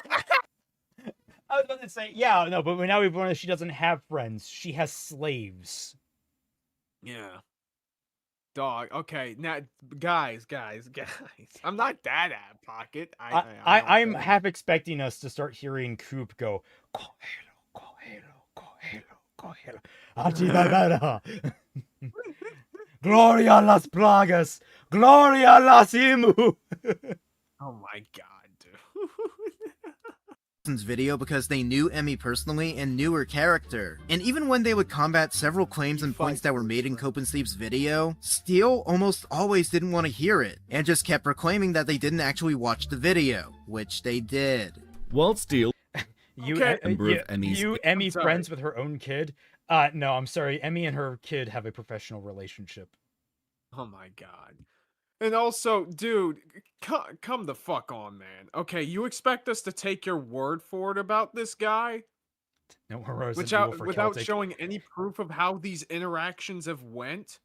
was about to say, yeah, no, but now we've learned that she doesn't have friends. She has slaves. Yeah. Dog, okay, now, guys, I'm not that out of pocket. I'm half expecting us to start hearing Coop go, Gloria a las plagas! Gloria a las imu! Oh my god, dude. Video because they knew Emmy personally and knew her character. And even when they would combat several claims and points that were made in Cope and Sleep's video, Steele almost always didn't want to hear it, and just kept proclaiming that they didn't actually watch the video, which they did. While Steele, Emmy friends with her own kid? No, I'm sorry. Emmy and her kid have a professional relationship. Oh my god. And also, dude, come the fuck on, man. Okay, you expect us to take your word for it about this guy? No heroes without showing any proof of how these interactions have went?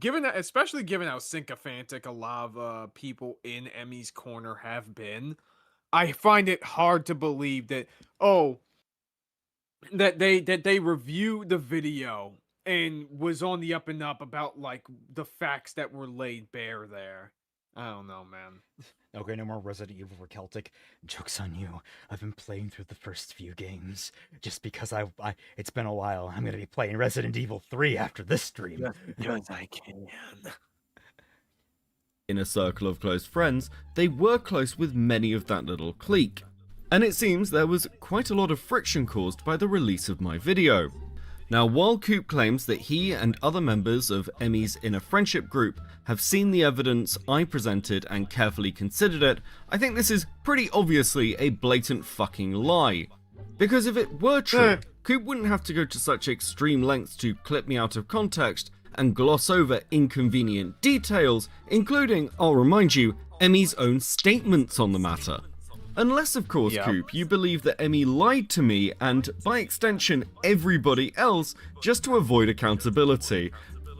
Especially given how sycophantic a lot of people in Emmy's corner have been, I find it hard to believe that that they reviewed the video and was on the up and up about like the facts that were laid bare there. I don't know, man. Okay, no more Resident Evil for Celtic. Joke's on you. I've been playing through the first few games just because it's been a while. I'm gonna be playing Resident Evil 3 after this stream. Yes, I can. in a circle of close friends, they were close with many of that little clique. And it seems there was quite a lot of friction caused by the release of my video. Now, while Coop claims that he and other members of Emmy's inner friendship group have seen the evidence I presented and carefully considered it, I think this is pretty obviously a blatant fucking lie. Because if it were true, Coop wouldn't have to go to such extreme lengths to clip me out of context and gloss over inconvenient details, including, I'll remind you, Emmy's own statements on the matter. Unless, of course, Coop, you believe that Emmy lied to me and, by extension, everybody else, just to avoid accountability.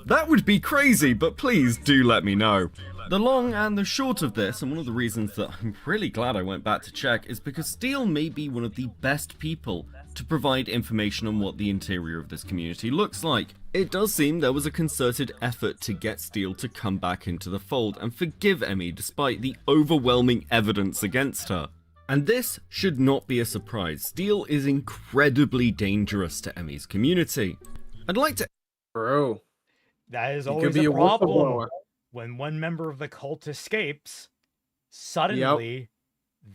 That would be crazy, but please do let me know. The long and the short of this, and one of the reasons that I'm really glad I went back to check, is because Steele may be one of the best people to provide information on what the interior of this community looks like. It does seem there was a concerted effort to get Steele to come back into the fold and forgive Emmy despite the overwhelming evidence against her. And this should not be a surprise. Steele is incredibly dangerous to Emmy's community. I'd like to... Bro. That is always a problem. When one member of the cult escapes, suddenly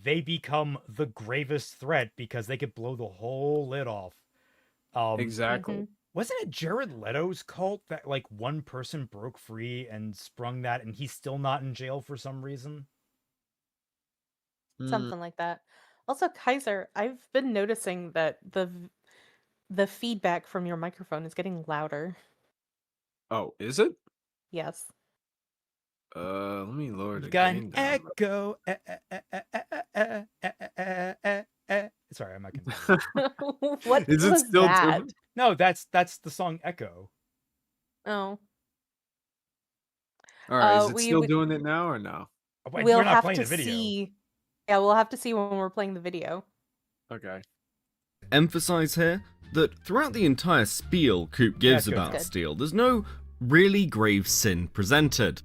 they become the gravest threat because they could blow the whole lid off. Exactly. Wasn't it Jared Leto's cult that like one person broke free and sprung that and he's still not in jail for some reason? Something like that. Also, Kaiser, I've been noticing that the feedback from your microphone is getting louder. Oh, is it? Yes. Let me lower the Got gain an down. echo. Sorry, I'm not gonna. What Is it was still that? doing- No, that's the song Echo. Oh. All right, is it we- still we- doing it now or no? Wait, We'll we're not have playing to the video. see. Yeah, we'll have to see when we're playing the video. Okay. emphasize here that throughout the entire spiel Coop gives That's good. about Good. Steele, there's no really grave sin presented.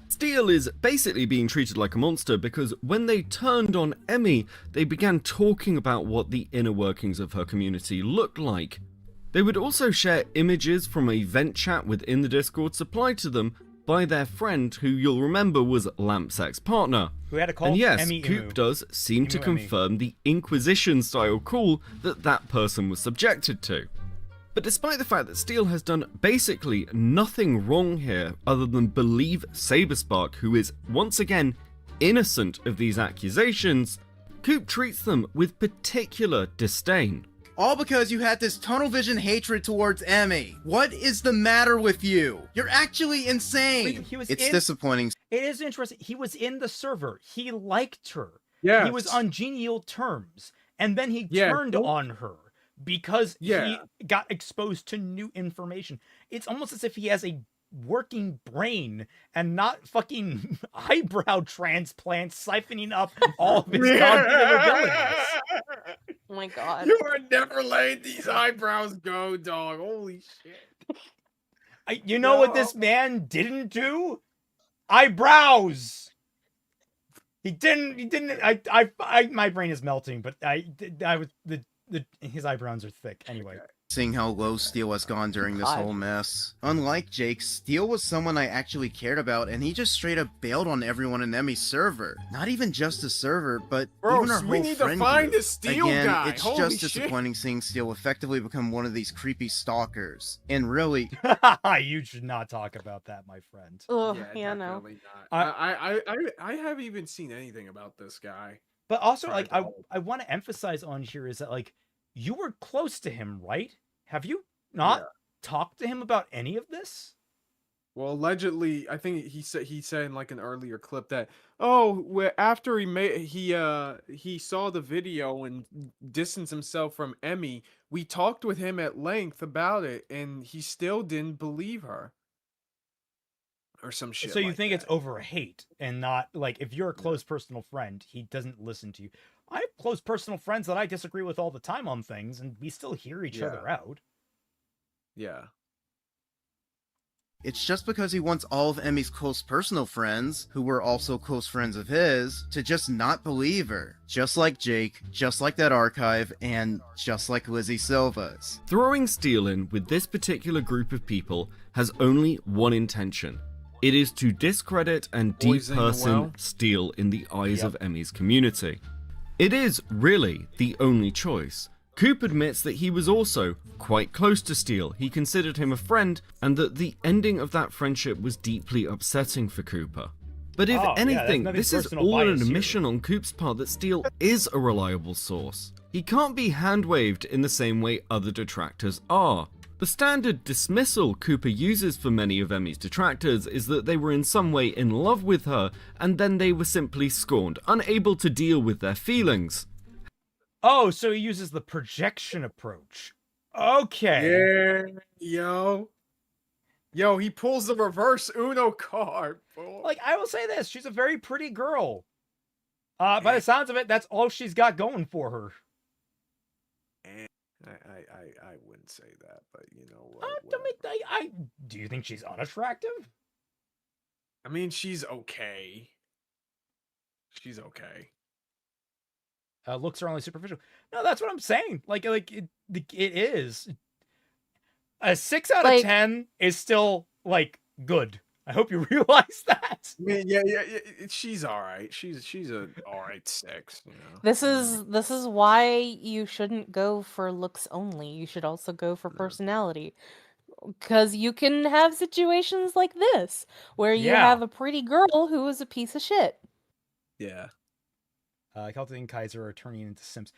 Steele is basically being treated like a monster because when they turned on Emmy, they began talking about what the inner workings of her community looked like. They would also share images from a vent chat within the Discord supplied to them by their friend who you'll remember was Lamp's ex-partner. Who had a call? And yes, Emmy Coop Imu. does seem to Imu Emmy. confirm the Inquisition-style call that that person was subjected to. But despite the fact that Steele has done basically nothing wrong here other than believe Saber Spark, who is once again innocent of these accusations, Coop treats them with particular disdain. All because you had this tunnel vision hatred towards Emmy. What is the matter with you? You're actually insane. He was It's in- disappointing. It is interesting. He was in the server. He liked her. Yeah. He was on genial terms. And then he Yeah, turned don't- on her because Yeah. he got exposed to new information. It's almost as if he has a working brain and not fucking eyebrow transplants siphoning up all of his cognitive abilities. Oh my god. You are never letting these eyebrows go, dog. Holy shit. You know what this man didn't do? Eyebrows. He didn't. My brain is melting, but his eyebrows are thick. Anyway. seeing how low Steel has gone during this God. whole mess. Unlike Jake, Steel was someone I actually cared about, and he just straight up bailed on everyone in Emmy's server. Not even just the server, but Bro, even our we whole need to friend find group. a Steel Again, guy. it's Holy just shit. disappointing seeing Steel effectively become one of these creepy stalkers. And really, You should not talk about that, my friend. Ugh, yeah, no. definitely not. I haven't even seen anything about this guy. But also, Prior like, to I all of I want to emphasize on here is that, like, you were close to him, right? Have you not talked to him about any of this? Well, allegedly, I think he said in like an earlier clip that after he saw the video and distanced himself from Emmy, we talked with him at length about it, and he still didn't believe her, or some shit. So you like think that. it's over hate and not like if you're a close personal friend, he doesn't listen to you. I have close personal friends that I disagree with all the time on things, and we still hear each other out. Yeah. it's just because he wants all of Emmy's close personal friends, who were also close friends of his, to just not believe her. Just like Jake, just like that archive, and just like Lizzie Silva's. Throwing Steel in with this particular group of people has only one intention. It is to discredit and Poison the deperson well. Steel in the eyes of Emmy's community. It is really the only choice. Coop admits that he was also quite close to Steel. He considered him a friend, and that the ending of that friendship was deeply upsetting for Cooper. But if anything, this is all an admission on Coop's part that Steel is a reliable source. He can't be hand-waved in the same way other detractors are. The standard dismissal Cooper uses for many of Emmy's detractors is that they were in some way in love with her, and then they were simply scorned, unable to deal with their feelings. Oh, so he uses the projection approach. Okay. Yeah, yo, he pulls the reverse Uno card. Boy. Like, I will say this, she's a very pretty girl. By the sounds of it, that's all she's got going for her. I wouldn't say that, but you know what? Do you think she's unattractive? I mean, she's okay. She's okay. Looks are only superficial. No, that's what I'm saying. Like it is. A 6 out of 10 is still like good. I hope you realize that. I mean, yeah, she's all right. She's a all right 6. You know. This is why you shouldn't go for looks only. You should also go for personality. Because you can have situations like this where you have a pretty girl who is a piece of shit. Yeah. Celtic and Kaiser are turning into Sims.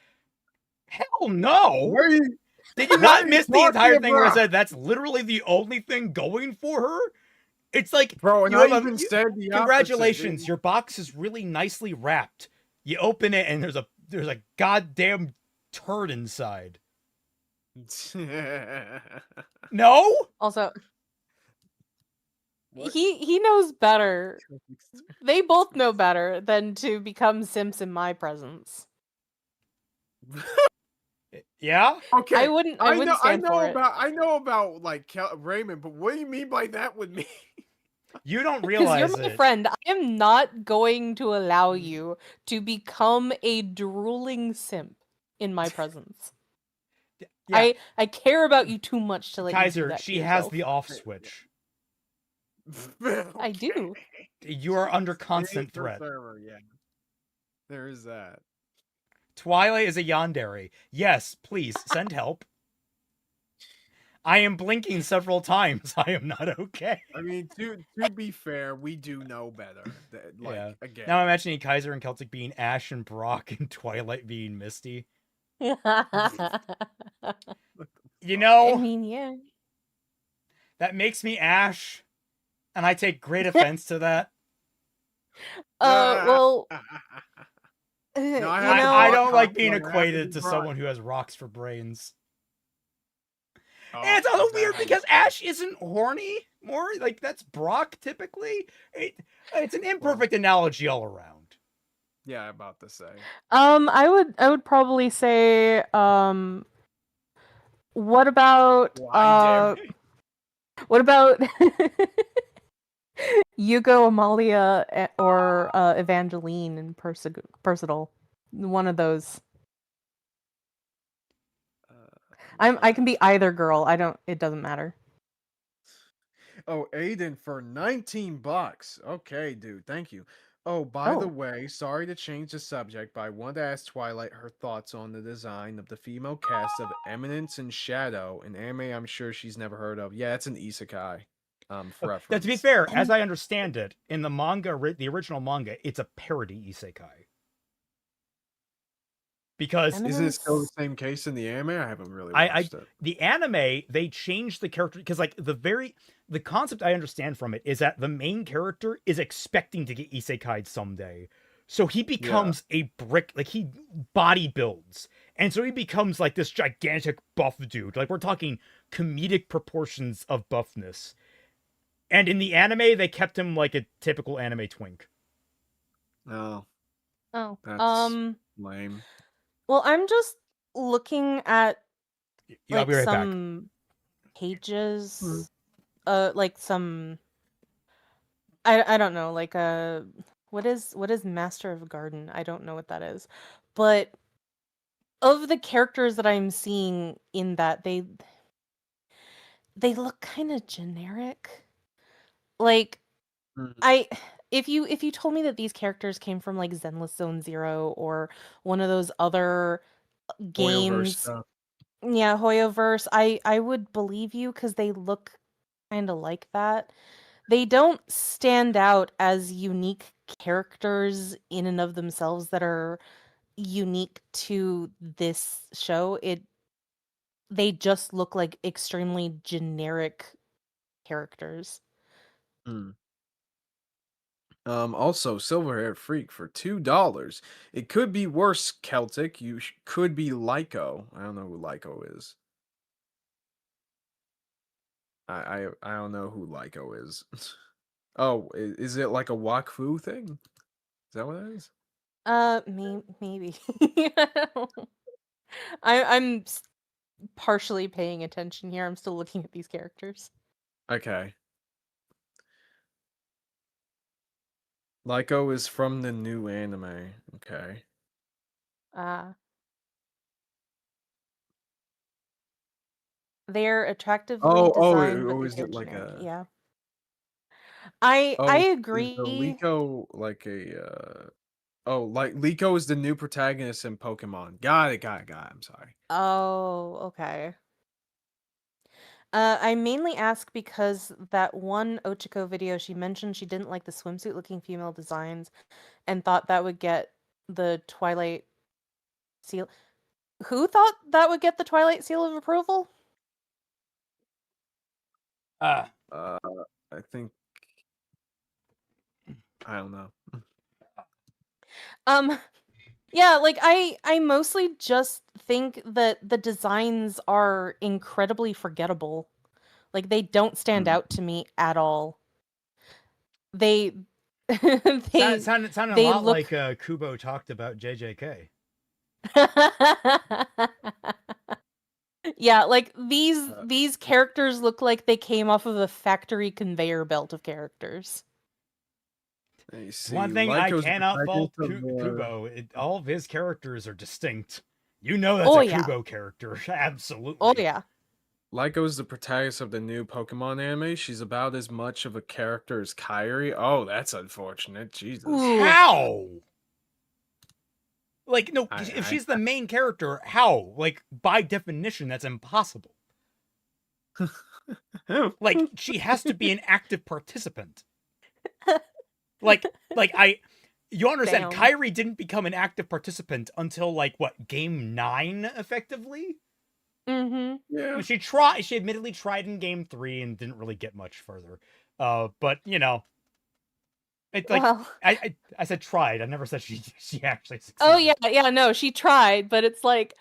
Hell no! Did you what not are you miss the entire talking thing where I about? said that's literally the only thing going for her? It's like, bro, and you I have even said the congratulations, opposite. your box is really nicely wrapped. You open it and there's a goddamn turd inside. No? Also, he knows better. They both know better than to become simps in my presence. Yeah? Okay. I wouldn't stand for it. I know about like Raymond, but what do you mean by that with me? You don't Because realize you're my friend. I am not going to allow you to become a drooling simp in my presence. Yeah. I care about you too much to let you do Kaiser, that she to has yourself. the off switch. I do. You are under constant threat. Yeah. There is that. Twilight is a yandere. Yes, please, send help. I am blinking several times. I am not okay. I mean, to be fair, we do know better. Like, again. Now I'm imagining Kaiser and Celtic being Ash and Brock and Twilight being Misty. You know, I mean, yeah. That makes me Ash, and I take great offense to that. Well, I don't like being equated to someone who has rocks for brains. And it's also weird because Ash isn't horny. More like that's Brock typically. It's an imperfect analogy all around. Yeah, I'm about to say. I would probably say, what about Yugo, Amalia, or Evangeline and Percival? One of those. I can be either girl. It doesn't matter. Oh, Aiden for $19. Okay, dude, thank you. Oh, by the Oh. way, sorry to change the subject, but I want to ask Twilight her thoughts on the design of the female cast of Eminence and Shadow, an anime I'm sure she's never heard of. Yeah, it's an isekai. Now, Reference. to be fair, as I understand it, in the manga, the original manga, it's a parody isekai. Because Isn't it still the same case in the anime? I haven't really watched it. The anime, they changed the character because like the concept I understand from it is that the main character is expecting to get isekai'd someday. So he becomes a brick, like he body builds. And so he becomes like this gigantic buff dude. Like we're talking comedic proportions of buffness. And in the anime, they kept him like a typical anime twink. Oh. Oh. That's lame. Well, I'm just looking at I'll be right back. some pages. Like some I don't know, like what is Master of Garden? I don't know what that is. But of the characters that I'm seeing in that, they look kind of generic. Like if you told me that these characters came from like Zenless Zone Zero or one of those other games, yeah, Hoyoverse, I would believe you because they look kind of like that. They don't stand out as unique characters in and of themselves that are unique to this show. They just look like extremely generic characters. Also, Silverhaired Freak for $2. It could be worse, Celtic. You could be Lyco. I don't know who Lyco is. I don't know who Lyco is. Oh, is it like a Wakfu thing? Is that what it is? Maybe. I'm partially paying attention here. I'm still looking at these characters. Okay. Lyco is from the new anime. Okay. They're attractively designed, but is they're it like generic. a... Yeah. I Is agree. the Lyco like a like Lyco is the new protagonist in Pokemon. Got it. I'm sorry. Oh, okay. I mainly ask because that one Ochiko video, she mentioned she didn't like the swimsuit looking female designs and thought that would get the Twilight seal. Who thought that would get the Twilight seal of approval? I think I don't know. Yeah, like I mostly just think that the designs are incredibly forgettable. Like they don't stand out to me at all. They sounded a lot like Kubo talked about JJK. Yeah, like these characters look like they came off of a factory conveyor belt of characters. One thing I cannot fault Kubo, all of his characters are distinct. You know that's a Kubo character, absolutely. Oh yeah. Lyco's the protagonist of the new Pokemon anime. She's about as much of a character as Kairi. Oh, that's unfortunate. Jesus. How? Like, no, if she's the main character, how? Like, by definition, that's impossible. Like, she has to be an active participant. You understand, Damn. Kairi didn't become an active participant until, like, what, game 9, effectively? Mm-hmm. Yeah. She admittedly tried in game 3 and didn't really get much further. But, you know. It's like, well, I said tried. I never said she actually succeeded. Oh yeah, no, she tried, but it's like,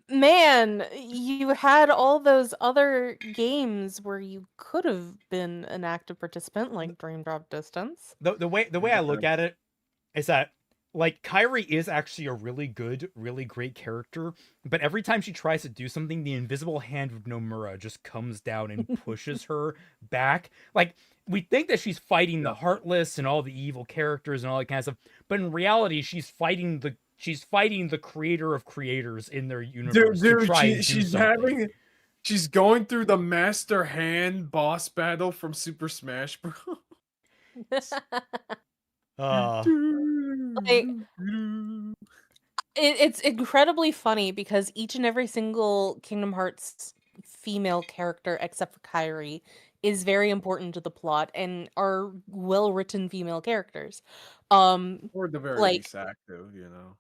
man, you had all those other games where you could have been an active participant, like Dream Drop Distance. The way I look at it is that, like, Kairi is actually a really good, really great character, but every time she tries to do something, the invisible hand of Nomura just comes down and pushes her back. Like, we think that she's fighting the Heartless and all the evil characters and all that kind of stuff, but in reality, she's fighting the creator of creators in their universe. Dude, she's having She's going through the Master Hand boss battle from Super Smash Bros. Like, it's incredibly funny because each and every single Kingdom Hearts female character, except for Kairi, is very important to the plot and are well-written female characters. Or at the very Like, least active, you know.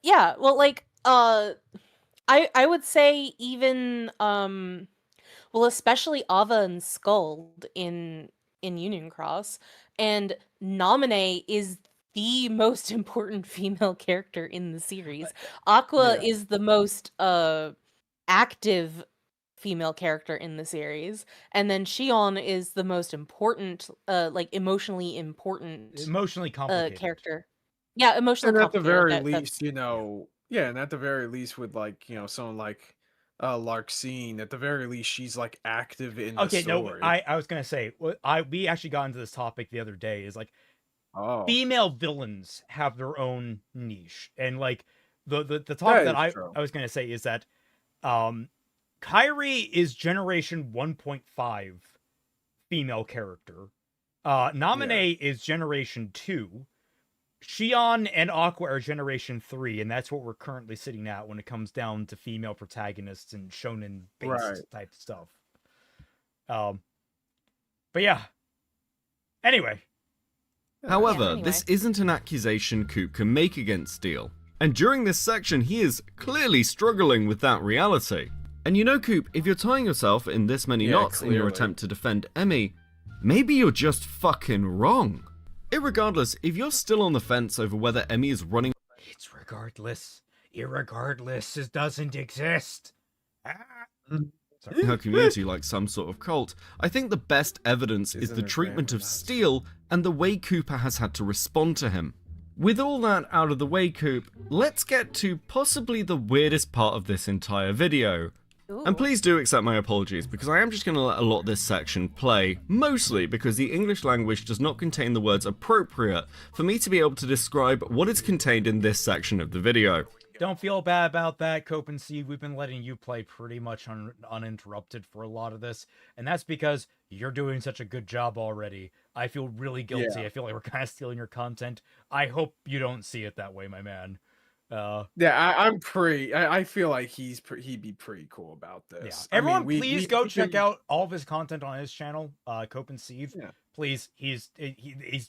yeah, well, like, I would say even well, especially Ava and Skuld in Union Cross, and Naminé is the most important female character in the series. Aqua Yeah. is the most active female character in the series, and then Shion is the most important, like emotionally important Emotionally complicated. character. Yeah, emotionally And at the complicated. very That's least, you know, yeah, and at the very least with like, you know, someone like Larxene, at the very least she's like active in the Okay, no, story. I was gonna say, we actually got into this topic the other day. Is like Oh. female villains have their own niche, and like the topic that is true. I was gonna say is that Kairi is generation 1.5 female character. Naminé is generation 2. Shion and Aqua are generation 3, and that's what we're currently sitting at when it comes down to female protagonists and shonen-based Right. type stuff. But yeah. Anyway. However, anyway. this isn't an accusation Coop can make against Steel. And during this section, he is clearly struggling with that reality. And you know, Coop, if you're tying yourself in this many Yeah, knots in your clearly. attempt to defend Emmy, maybe you're just fucking wrong. Irregardless, if you're still on the fence over whether Emmy is running It's regardless. Irregardless, it doesn't exist. Sorry. her community like some sort of cult, I think the best evidence is Isn't the it treatment of randomized? Steel and the way Cooper has had to respond to him. With all that out of the way, Coop, let's get to possibly the weirdest part of this entire video. And please do accept my apologies, because I am just going to let a lot of this section play, mostly because the English language does not contain the words appropriate for me to be able to describe what is contained in this section of the video. Don't feel bad about that, Cope and Seed. We've been letting you play pretty much uninterrupted for a lot of this, and that's because you're doing such a good job already. I feel really guilty. Yeah. I feel like we're kind of stealing your content. I hope you don't see it that way, my man. Yeah, I feel like he'd be pretty cool about Yeah. this. Everyone, I mean, please we go can- check out all of his content on his channel, Cope and Seed. Yeah. Please, he's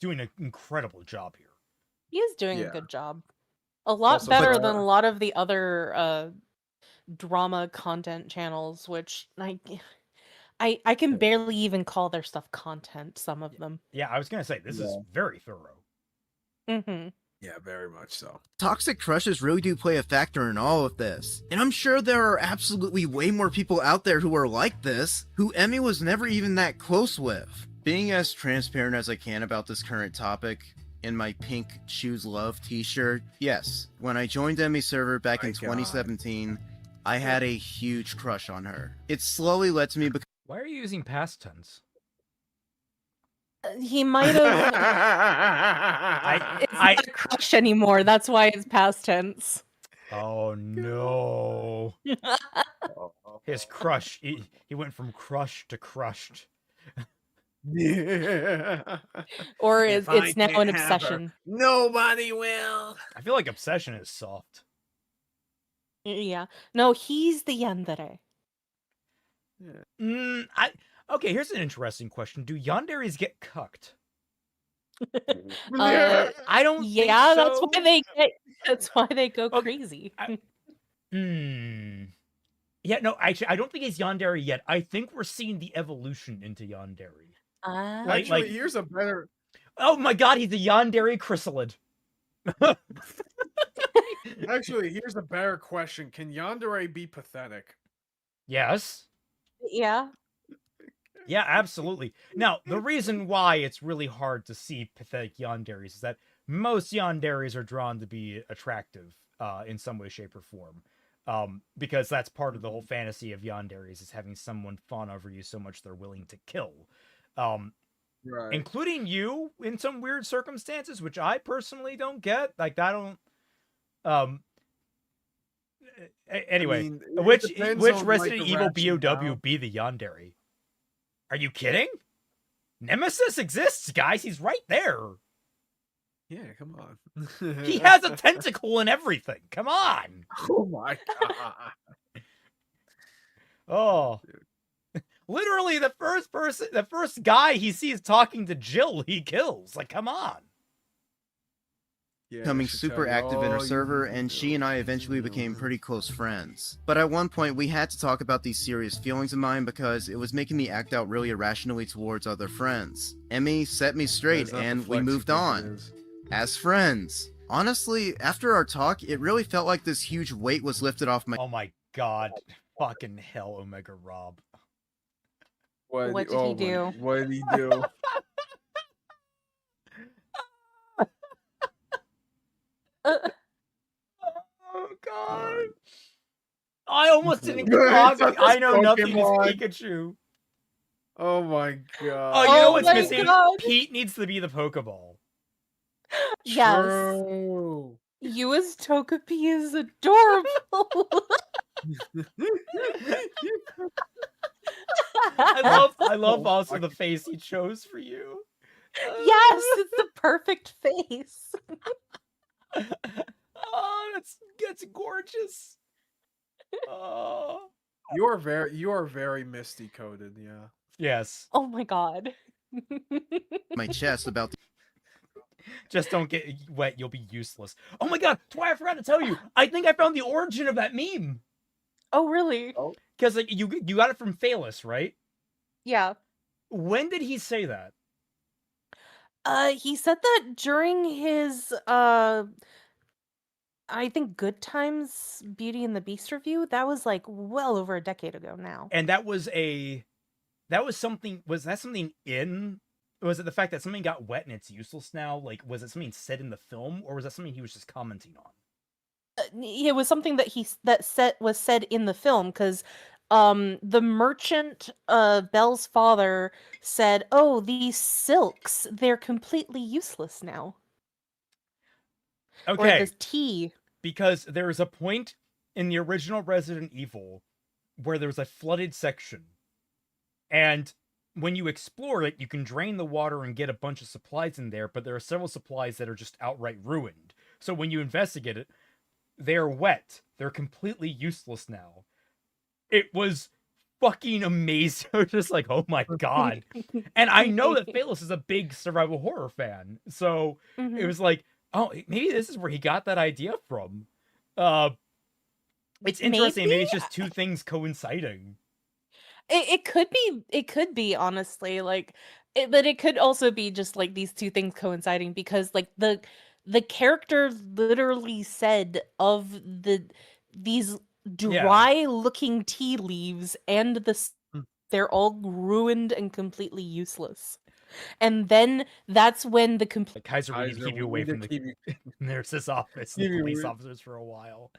doing an incredible job here. He is doing a Yeah. good job. A lot Also, better but- than a lot of the other drama content channels, which I can barely even call their stuff content, some of them. Yeah, I was gonna say this is Yeah. very thorough. Mm-hmm. Yeah, very much so. Toxic crushes really do play a factor in all of this. And I'm sure there are absolutely way more people out there who are like this, who Emmy was never even that close with. Being as transparent as I can about this current topic, in my pink Choose Love t-shirt, yes, when I joined Emmy's server back in My God. 2017, I had a huge crush on her. It slowly led to me becoming Why are you using past tense? He might have. It's not a crush anymore. That's why it's past tense. Oh no. His crush. He went from crush to crushed. Yeah. Or If it's I now an can't have her, obsession. Nobody will. I feel like obsession is soft. Yeah. No, he's the yandere. Okay, here's an interesting question. Do yanderes get cucked? I don't think Yeah, that's so. why they go Okay, crazy. Yeah, no, actually, I don't think it's yandere yet. I think we're seeing the evolution into yandere. Actually, here's a better. Oh my god, he's a yandere chrysalid. Actually, here's a better question: can yandere be pathetic? Yes. Yeah. Yeah, absolutely. Now, the reason why it's really hard to see pathetic yanderes is that most yanderes are drawn to be attractive in some way, shape, or form. Because that's part of the whole fantasy of yanderes is having someone fawn over you so much they're willing to kill. Right. Including you in some weird circumstances, which I personally don't get. Like, I don't... Anyway, mean, it which depends on, like, Resident the Evil BOW rationale. be the yandere? Are you kidding? Nemesis exists, guys. He's right there. Yeah, come on. He has a tentacle and everything. Come on. Oh my god. Oh. Literally the first guy he sees talking to Jill, he kills. Like, come on. Yeah, becoming she tell super you active in her all you server, need to and she and I eventually became pretty close friends. But at one point, we had to talk about these serious feelings of mine because it was making me act out really irrationally towards other friends. Emmy set me straight, Is that the and we flex you moved think it on. is? As friends. Honestly, after our talk, it really felt like this huge weight was lifted off my— Oh my god. Fucking hell, Omega Rob. What did he do? What did he do? Oh god. I almost didn't clock it. I know nothing is Pokemon. Pikachu. Oh my god. Oh, you know Oh what's my missing? God. Pete needs to be the Pokeball. Yes. True. You as Togepi is adorable. I love Oh also my the face he chose for you. Yes, it's the perfect face. Oh, that's gorgeous. Oh. You are very misty coded, yeah. Yes. Oh my god. my chest about Just don't get wet, you'll be useless. Oh my god, Twi, I forgot to tell you. I think I found the origin of that meme. Oh really? Because like you got it from Phalus, right? Yeah. When did he say that? He said that during his I think Good Times Beauty and the Beast review. That was like well over a decade ago now. And that was something, was that something in, was it the fact that something got wet and it's useless now? Like, was it something said in the film, or was that something he was just commenting on? It was something that was said in the film, because the merchant, Belle's father, said, "Oh, these silks, they're completely useless now." Okay. Or this tea. Because there is a point in the original Resident Evil where there's a flooded section. And when you explore it, you can drain the water and get a bunch of supplies in there, but there are several supplies that are just outright ruined. So when you investigate it, they're wet. They're completely useless now. It was fucking amazing. I was just like, oh my god. And I know that Phalus is a big survival horror fan. So it was like, oh, maybe this is where he got that idea from. It's interesting. Maybe it's just two things coinciding. It could be honestly, like, but it could also be just like these two things coinciding, because like the character literally said of these dry looking tea leaves and they're all ruined and completely useless. And then that's when the Kaiser, we need to keep you away from the nurse's office and the police officers for a while.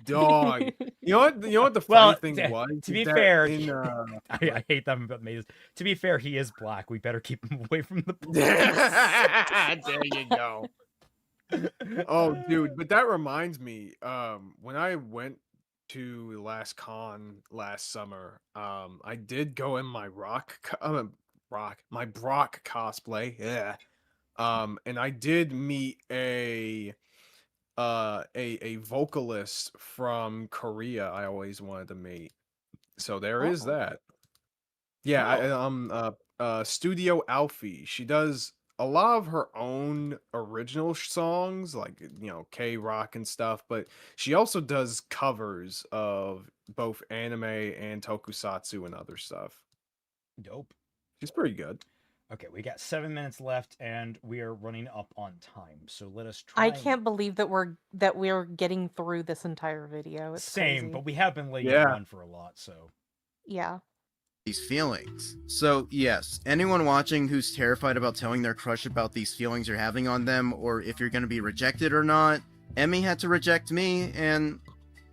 Dog. You know what the funny thing was? To be fair, in, I hate them about mazes. To be fair, he is black. We better keep him away from the police. There you go. Oh, dude, but that reminds me, when I went to last con last summer, I did go in my my Brock cosplay, yeah. And I did meet a vocalist from Korea I always wanted to meet. So there is that. Yeah, Studio Alfie. She does a lot of her own original songs, like, you know, K-rock and stuff, but she also does covers of both anime and tokusatsu and other stuff. Dope. She's pretty good. Okay, we got 7 minutes left, and we are running up on time. So let us try. I can't believe that we're getting through this entire video. It's Same, crazy. but we have been laying on for a lot, so. Yeah. these feelings. So yes, anyone watching who's terrified about telling their crush about these feelings you're having on them, or if you're going to be rejected or not, Emmy had to reject me, and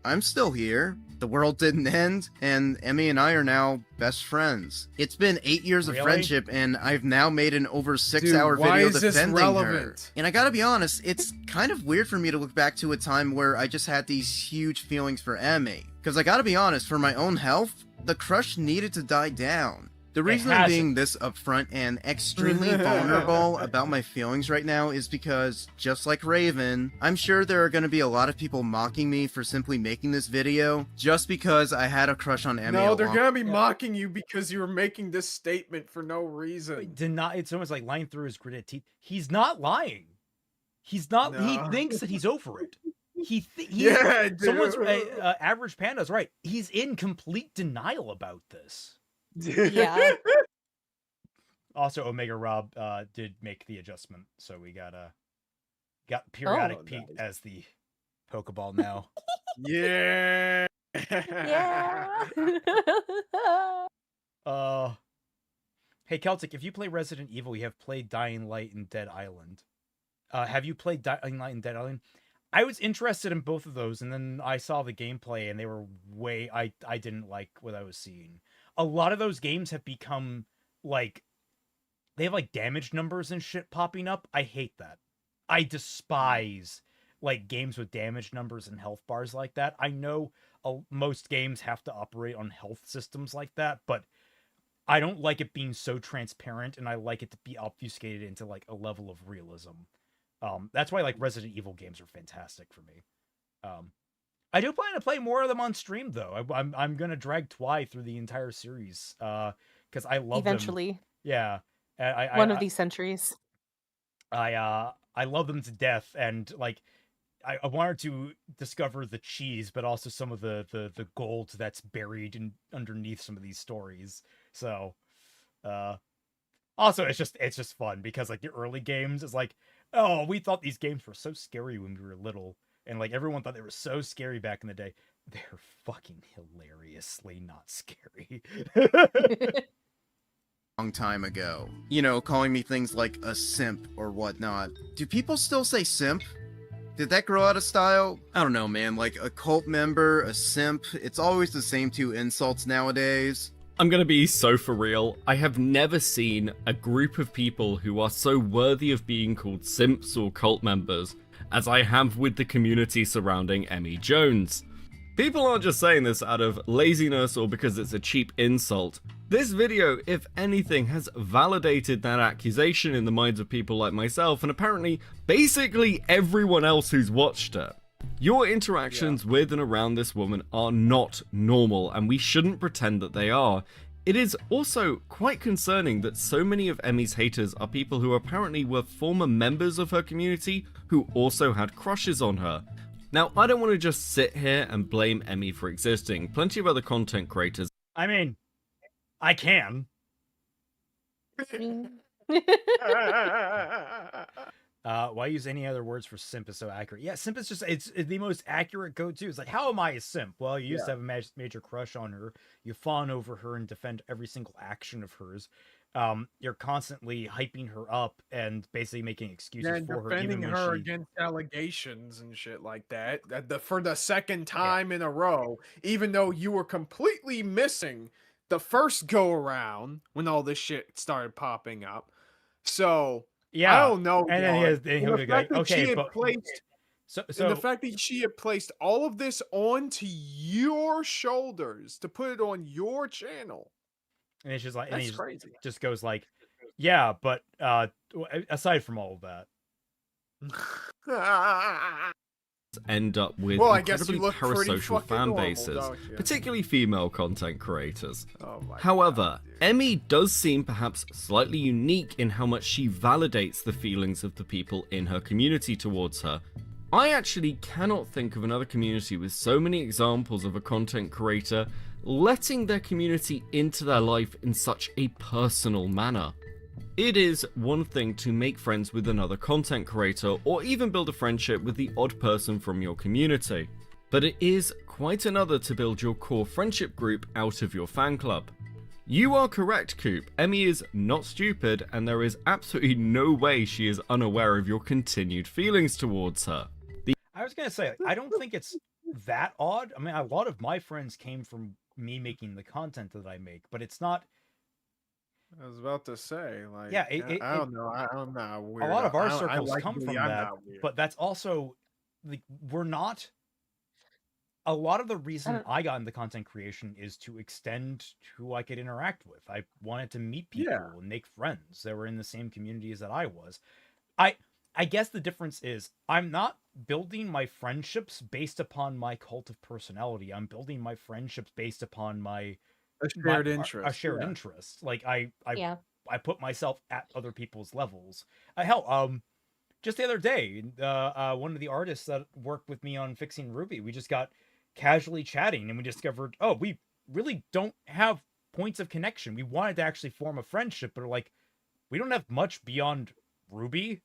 I'm still here. the world didn't end, and Emmy and I are now best friends. It's been 8 years of friendship, and I've now made an over 6-hour why video is this defending her. relevant? And I gotta be honest, it's kind of weird for me to look back to a time where I just had these huge feelings for Emmy. Because I gotta be honest, for my own health, the crush needed to die down. The reason I'm being this upfront and extremely vulnerable about my feelings right now is because, just like Raven, I'm sure there are going to be a lot of people mocking me for simply making this video just because I had a crush on Emmy. No, they're going to be mocking you because you were making this statement for no reason. It's almost like lying through his gritted teeth. He's not lying. He's not. No. He thinks that he's over it. Yeah, dude. Someone's Average Panda's right. He's in complete denial about this. Yeah. Also, Omega Rob did make the adjustment, so we got periodic Pete as the Pokeball now. Yeah. Yeah. Hey Celtic, if you play Resident Evil, you have played Dying Light and Dead Island. Have you played Dying Light and Dead Island? I was interested in both of those, and then I saw the gameplay, and they were I didn't like what I was seeing. A lot of those games have become, like, they have, like, damage numbers and shit popping up. I hate that. I despise, like, games with damage numbers and health bars like that. I know most games have to operate on health systems like that, but I don't like it being so transparent, and I like it to be obfuscated into, like, a level of realism. That's why, like, Resident Evil games are fantastic for me. I do plan to play more of them on stream, though. I'm gonna drag Twi through the entire series, because I love them. Eventually. Yeah. One of these centuries. I love them to death, and, like, I wanted to discover the cheese, but also some of the gold that's buried underneath some of these stories. So, also, it's just fun, because, like, the early games is like, oh, we thought these games were so scary when we were little. And, like, everyone thought they were so scary back in the day. They're fucking hilariously not scary. Long time ago. You know, calling me things like a simp or whatnot. Do people still say simp? Did that grow out of style? I don't know, man. Like, a cult member, a simp, it's always the same two insults nowadays. I'm gonna be so for real. I have never seen a group of people who are so worthy of being called simps or cult members as I have with the community surrounding Emmy Jones. People aren't just saying this out of laziness or because it's a cheap insult. This video, if anything, has validated that accusation in the minds of people like myself and apparently basically everyone else who's watched it. Your interactions with and around this woman are not normal, and we shouldn't pretend that they are. It is also quite concerning that so many of Emmy's haters are people who apparently were former members of her community who also had crushes on her. Now, I don't want to just sit here and blame Emmy for existing. Plenty of other content creators. I mean, I can. Why use any other words for simp is so accurate? Yeah, simp is just, it's the most accurate go-to. It's like, how am I a simp? Well, you used to have a major crush on her. You fawn over her and defend every single action of hers. You're constantly hyping her up and basically making excuses for her. Defending her against allegations and shit like that. For the second time in a row, even though you were completely missing the first go-around when all this shit started popping up. So... yeah, I don't know. And then he'll be like, okay, but so the fact that she had placed all of this onto your shoulders to put it on your channel, and it's just like, that's and he crazy. Just goes like, yeah, but aside from all of that, end up with incredibly parasocial fan bases, particularly female content creators. However, Emmy does seem perhaps slightly unique in how much she validates the feelings of the people in her community towards her. I actually cannot think of another community with so many examples of a content creator letting their community into their life in such a personal manner. It is one thing to make friends with another content creator, or even build a friendship with the odd person from your community. But it is quite another to build your core friendship group out of your fan club. You are correct, Coop. Emmy is not stupid, and there is absolutely no way she is unaware of your continued feelings towards her. I was gonna say, I don't think it's that odd. I mean, a lot of my friends came from me making the content that I make, but it's not. I was about to say, like, Yeah, I don't know. I'm not weird. A lot of our I circles like come Billy, from I'm that, not weird. but that's also like we're not. A lot of the reason I got into content creation is to extend who I could interact with. I wanted to meet people and make friends that were in the same communities that I was. I guess the difference is I'm not building my friendships based upon my cult of personality. I'm building my friendships based upon my A shared interest. a shared yeah. interest. Like I Yeah. put myself at other people's levels. Hell, just the other day, one of the artists that worked with me on fixing RWBY, we just got casually chatting and we discovered, oh, we really don't have points of connection. We wanted to actually form a friendship, but like, we don't have much beyond RWBY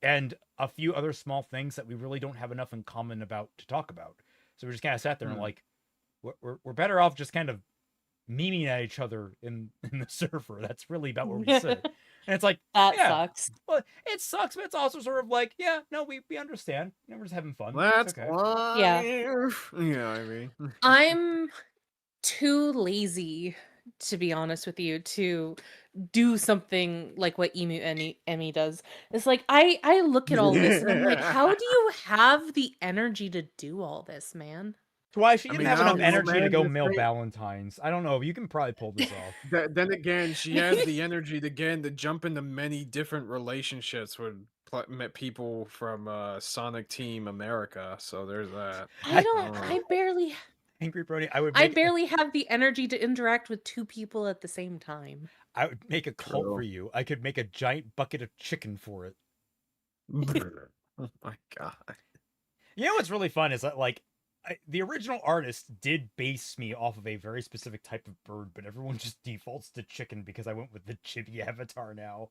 and a few other small things that we really don't have enough in common about to talk about. So we just kind of sat there and like, we're better off just kind of memeing at each other in the server. That's really about where we sit. And it's like, That yeah, sucks. well, it sucks, but it's also sort of like, yeah, no, we understand. We're just having fun. That's It's okay. life. Yeah. You know what I mean? I'm too lazy, to be honest with you, to do something like what Emmy does. It's like I look at all this and I'm like, how do you have the energy to do all this, man? Why she I didn't mean, have I enough don't know, energy to man, go this mail thing- Valentines. I don't know. You can probably pull this off. Then again, she has the energy to jump into many different relationships with people from Sonic Team America. So there's that. I barely Angry Brody, I I barely have the energy to interact with two people at the same time. I would make a cult True. for you. I could make a giant bucket of chicken for it. Oh my god. You know what's really fun is that like the original artist did base me off of a very specific type of bird, but everyone just defaults to chicken because I went with the chibi avatar now.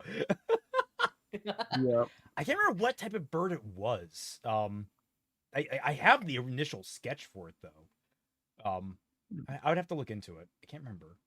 Yeah. I can't remember what type of bird it was. I have the initial sketch for it though. I would have to look into it. I can't remember.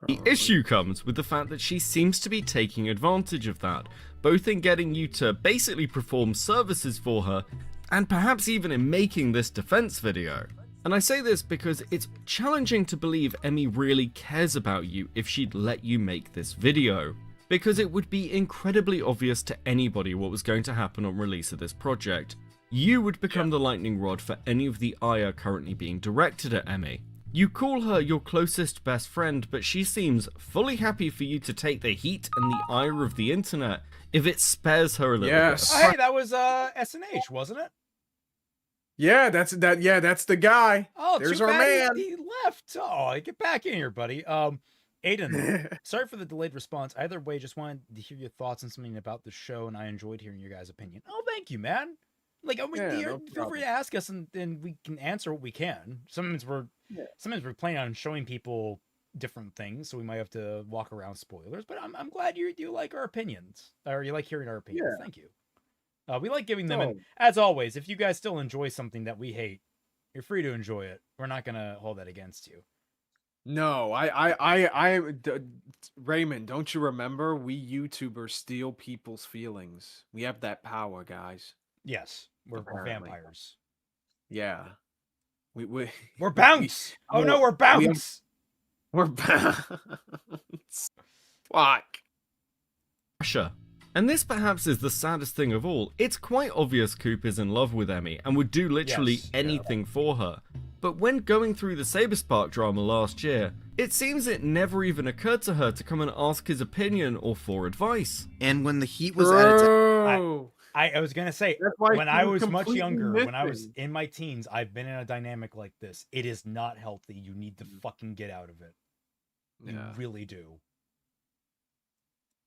The issue comes with the fact that she seems to be taking advantage of that, both in getting you to basically perform services for her, and perhaps even in making this defense video. And I say this because it's challenging to believe Emmy really cares about you if she'd let you make this video, because it would be incredibly obvious to anybody what was going to happen on release of this project. You would become the lightning rod for any of the ire currently being directed at Emmy. You call her your closest best friend, but she seems fully happy for you to take the heat and the ire of the internet if it spares her a little Yes. Oh, hey, that was SNH, wasn't it? Yeah, that's the guy. Oh, There's too our bad man. he left. Oh, get back in here, buddy. Aiden, sorry for the delayed response. Either way, just wanted to hear your thoughts on something about the show, and I enjoyed hearing your guys' opinion. Oh, thank you, man. Like, I mean, Yeah, no feel free problem. to ask us, and we can answer what we can. Sometimes we're planning on showing people different things, so we might have to walk around spoilers. But I'm glad you like our opinions, or you like hearing our opinions. Yeah. Thank you. We like giving them, Oh. and as always, if you guys still enjoy something that we hate, you're free to enjoy it. We're not gonna hold that against you. No, Raymond, don't you remember? We YouTubers steal people's feelings. We have that power, guys. Yes, we're Apparently. vampires. Yeah. We're Bounce! Oh no, we're bounce! We're bounce. Fuck. pressure. And this perhaps is the saddest thing of all. It's quite obvious Coop is in love with Emmy and would do literally Yes, anything for her. But when going through the Saber Spark drama last year, it seems it never even occurred to her to come and ask his opinion or for advice. And when the heat was at its Bro. I was gonna say, That's why when she I was was much completely younger, when I was missing. in my teens, I've been in a dynamic like this. It is not healthy. You need to fucking get out of it. You Yeah. really do.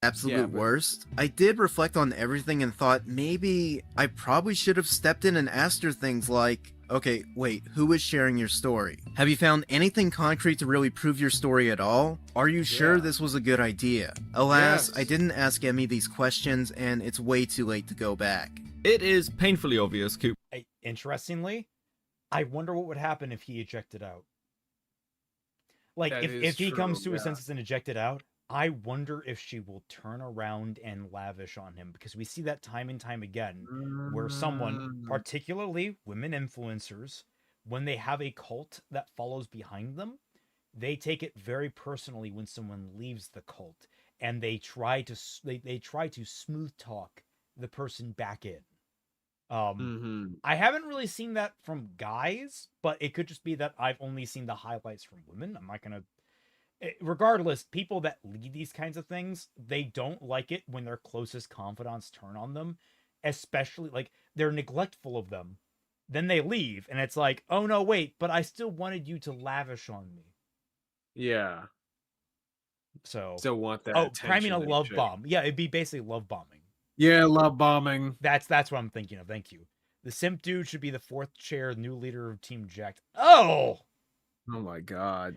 absolute Yeah, but- worst, I did reflect on everything and thought maybe I probably should have stepped in and asked her things like, okay, wait, who is sharing your story? Have you found anything concrete to really prove your story at all? Are you sure Yeah. this was a good idea? Alas, Yes. I didn't ask Emmy these questions and it's way too late to go back. It is painfully obvious Coop Interestingly, I wonder what would happen if he ejected out. Like, That if is he comes to true, his yeah. senses and ejected out, I wonder if she will turn around and lavish on him, because we see that time and time again where someone, particularly women influencers, when they have a cult that follows behind them, they take it very personally when someone leaves the cult, and they try to smooth talk the person back in. I haven't really seen that from guys, but it could just be that I've only seen the highlights from women. I'm not gonna. Regardless, people that lead these kinds of things, they don't like it when their closest confidants turn on them, especially like they're neglectful of them. Then they leave, and it's like, oh no, wait, but I still wanted you to lavish on me. Yeah. So Still want that. oh, priming a attention and love shit. bomb. Yeah, it'd be basically love bombing. Yeah, love bombing. That's what I'm thinking of. Thank you. The simp dude should be the 4th chair, new leader of Team JYCT. Oh! Oh my god.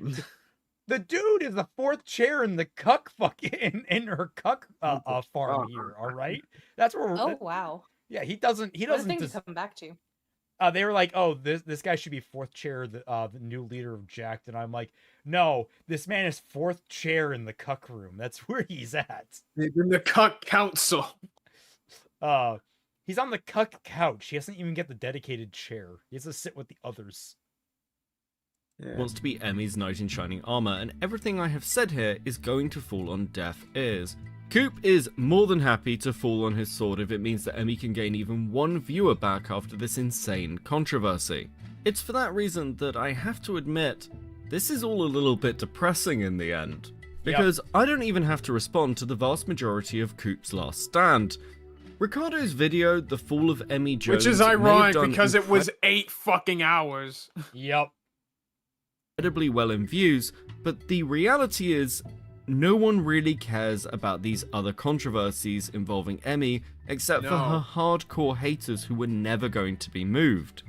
The dude is the 4th chair in the cuck in her cuck farm here, all right? That's where we're, Oh wow. yeah, he doesn't What a thing just, to come back to. they were like, oh, this guy should be 4th chair, the new leader of JYCT, and I'm like, no, this man is 4th chair in the cuck room. That's where he's at. In the cuck council. He's on the cuck couch. He doesn't even get the dedicated chair. He has to sit with the others. Yeah. Wants to be Emmy's knight in shining armor, and everything I have said here is going to fall on deaf ears. Coop is more than happy to fall on his sword if it means that Emmy can gain even one viewer back after this insane controversy. It's for that reason that I have to admit, this is all a little bit depressing in the end. Because I don't even have to respond to the vast majority of Coop's last stand. Ricardo's video, The Fall of Emmy Jones, Which is may have ironic done because it was 8 fucking hours. Yep. incredibly well in views, but the reality is, no one really cares about these other controversies involving Emmy, except for her hardcore haters who were never going to be moved.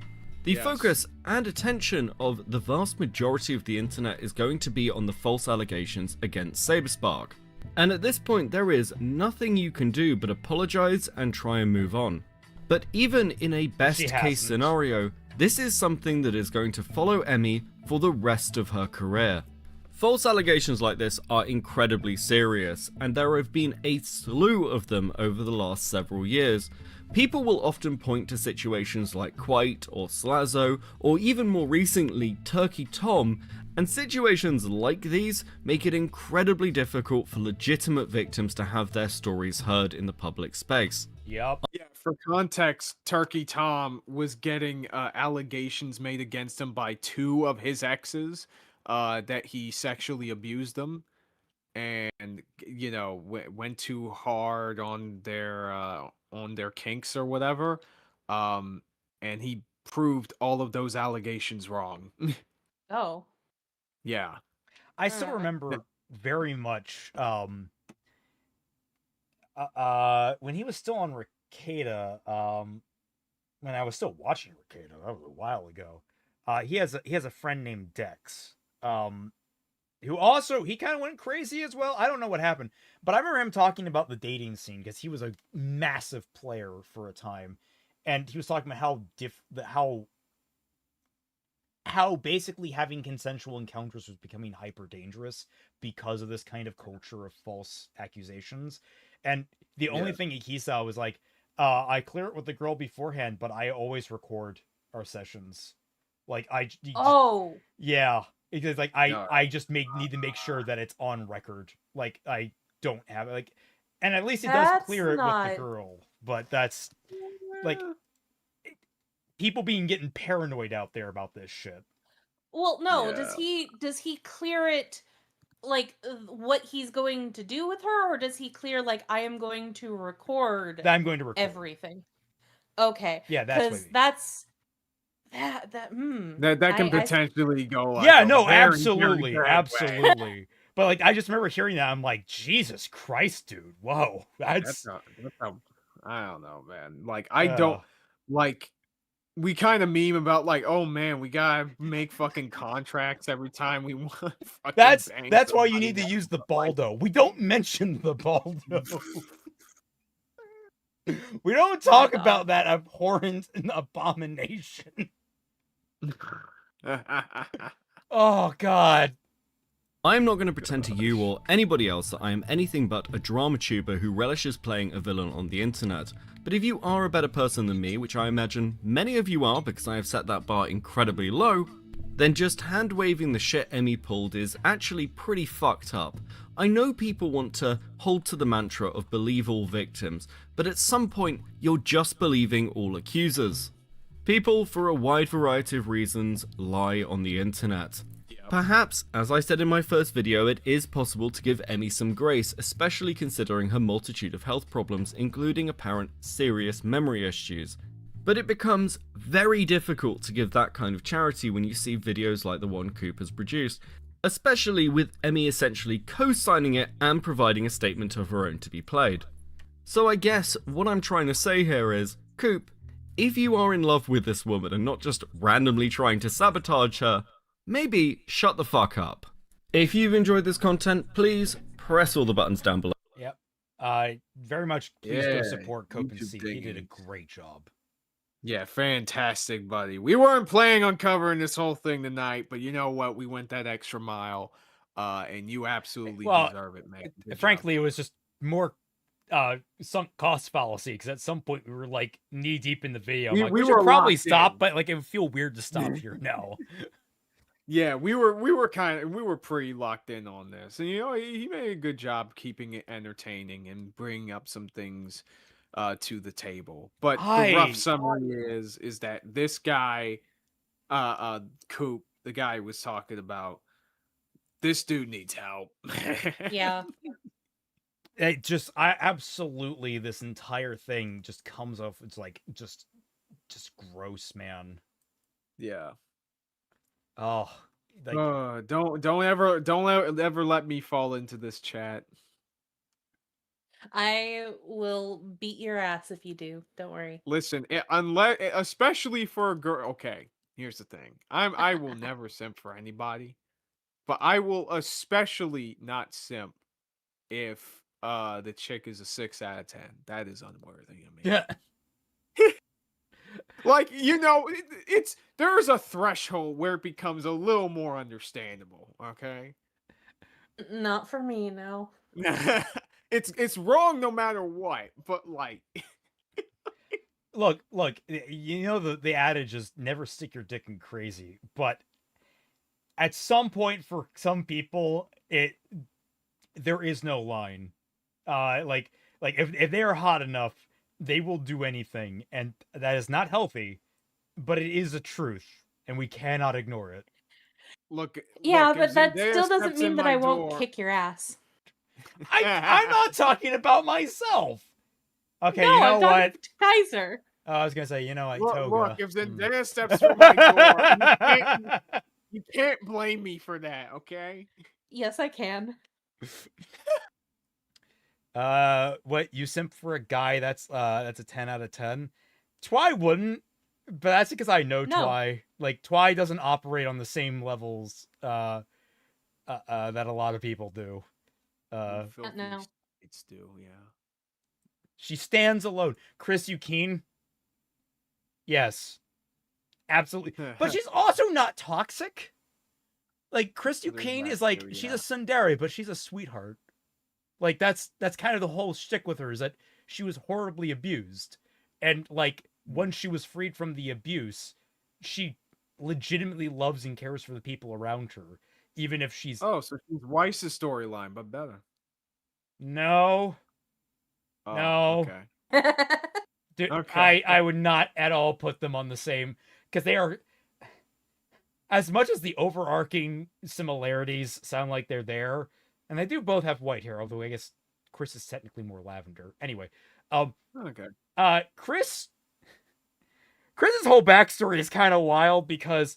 The focus and attention of the vast majority of the internet is going to be on the false allegations against Saber Spark. And at this point, there is nothing you can do but apologize and try and move on. But even in a best case scenario, this is something that is going to follow Emmy for the rest of her career. False allegations like this are incredibly serious, and there have been a slew of them over the last several years. People will often point to situations like Quite or Slazzo, or even more recently Turkey Tom, and situations like these make it incredibly difficult for legitimate victims to have their stories heard in the public space. Yep. Yeah, for context, Turkey Tom was getting allegations made against him by 2 of his exes that he sexually abused them and, you know, went too hard on their kinks or whatever. And he proved all of those allegations wrong. Oh. Yeah. I still remember very much when he was still on Ricada, when I was still watching Ricada, that was a while ago. He has a friend named Dex, who also, he kind of went crazy as well. I don't know what happened, but I remember him talking about the dating scene because he was a massive player for a time, and he was talking about how basically having consensual encounters was becoming hyper dangerous because of this kind of culture of false accusations. And the only thing he saw was like, I clear it with the girl beforehand, but I always record our sessions. Like yeah, because like I just need to make sure that it's on record. Like I don't have it, like, and at least he does clear it with the girl. But that's like people getting paranoid out there about this shit. Well, no, does he clear it like what he's going to do with her, or does he clear like I am going to record everything? Okay. Yeah, that's that can potentially go like yeah, no, absolutely. But like I just remember hearing that, I'm like, Jesus Christ, dude, whoa, that's I don't know, man. Like I don't like, we kind of meme about like, oh man, we gotta make fucking contracts every time we want. That's why you need to use the Baldo. We don't mention the Baldo. We don't talk about that abhorrent abomination. Oh God. I'm not going to pretend to you or anybody else that I am anything but a drama tuber who relishes playing a villain on the internet. But if you are a better person than me, which I imagine many of you are because I have set that bar incredibly low, then just hand-waving the shit Emmy pulled is actually pretty fucked up. I know people want to hold to the mantra of believe all victims, but at some point you're just believing all accusers. People, for a wide variety of reasons, lie on the internet. Perhaps, as I said in my first video, it is possible to give Emmy some grace, especially considering her multitude of health problems, including apparent serious memory issues. But it becomes very difficult to give that kind of charity when you see videos like the one Coop has produced, especially with Emmy essentially co-signing it and providing a statement of her own to be played. So I guess what I'm trying to say here is, Coop, if you are in love with this woman and not just randomly trying to sabotage her, maybe shut the fuck up. If you've enjoyed this content, please press all the buttons down below. Yep. Very much please go support Cope and YouTube C. He did a dinging. great job. Yeah, fantastic, buddy. We weren't planning on covering this whole thing tonight, but you know what? We went that extra mile, and you absolutely Well, deserve it, man. Good Frankly, it was just more sunk cost fallacy because at some point we were like knee deep in the video. I'm We- like, we we should were probably locked stop, in. but like it would feel weird to stop here now. Yeah, we were pretty locked in on this, and you know he made a good job keeping it entertaining and bringing up some things to the table. But the rough summary is that this guy, Coop, the guy was talking about, this dude needs help. Yeah. I absolutely, this entire thing just comes off. It's like just gross, man. Yeah. Oh, like, don't ever let me fall into this chat. I will beat your ass if you do. Don't worry. Listen, unless especially for a girl. Okay, here's the thing. I will never simp for anybody, but I will especially not simp if the chick is a 6 out of 10. That is unworthy of me. yeah. Like, you know, there's a threshold where it becomes a little more understandable, okay? Not for me, no. It's wrong no matter what, but like Look, you know the adage is never stick your dick in crazy, but at some point for some people there is no line. Like if they are hot enough, they will do anything, and that is not healthy, but it is a truth, and we cannot ignore it. look, Yeah, look, but if that Zendaya still doesn't steps mean in that my I won't door- kick your ass. I'm not talking about myself. Okay, No, you know I'm talking what? to Kaiser. I was gonna say, you know what, Look, Toga. if Zendaya steps through my door, you can't blame me for that, okay? Yes, I can. What, you simp for a guy that's a 10 out of 10? Twy wouldn't, but that's because I know No. Twy. Like, Twy doesn't operate on the same levels that a lot of people do. Filthy no. states do, yeah. She stands alone. Chris, you keen? Yes. Absolutely. But she's also not toxic. Like, Chris There's Duquesne that is like, too, she's yeah. a tsundere, but she's a sweetheart. Like, that's kind of the whole shtick with her, is that she was horribly abused. And, like, once she was freed from the abuse, she legitimately loves and cares for the people around her. Even if she's... Oh, so she's Weiss's storyline, but better. No. Oh, No. Okay. Dude, Okay. I would not at all put them on the same, because they are, as much as the overarching similarities sound like they're there, and they do both have white hair, although I guess Chris is technically more lavender. Anyway, Okay. Chris's whole backstory is kind of wild because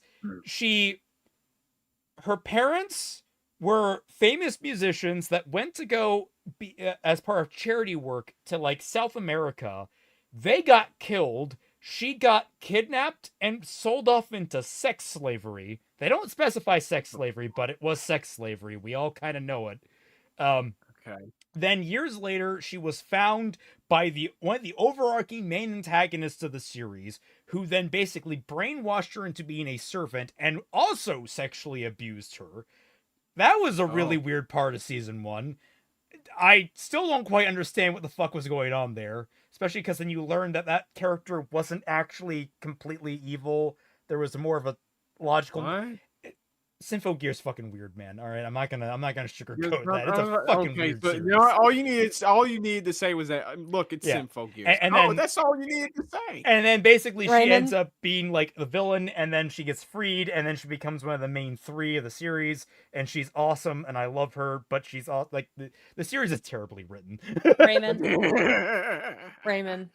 her parents were famous musicians that went to go be as part of charity work to like South America. They got killed. She got kidnapped and sold off into sex slavery. They don't specify sex slavery, but it was sex slavery. We all kind of know it. Okay. Then years later, she was found by one of the overarching main antagonists of the series, who then basically brainwashed her into being a servant and also sexually abused her. That was a really Oh. weird part of season 1. I still don't quite understand what the fuck was going on there, especially because then you learn that that character wasn't actually completely evil. There was more of a logical. What? Symphogear's fucking weird, man. All right, I'm not gonna sugarcoat Yeah, that. It's a fucking okay, weird so series. you know what? all you needed to say was that look, it's Yeah. Symphogears. And Oh, then- that's all you needed to say. And then basically she Raymond? ends up being like the villain, and then she gets freed, and then she becomes one of the main 3 of the series, and she's awesome, and I love her, but she's all like the series is terribly written. Raymond, Raymond.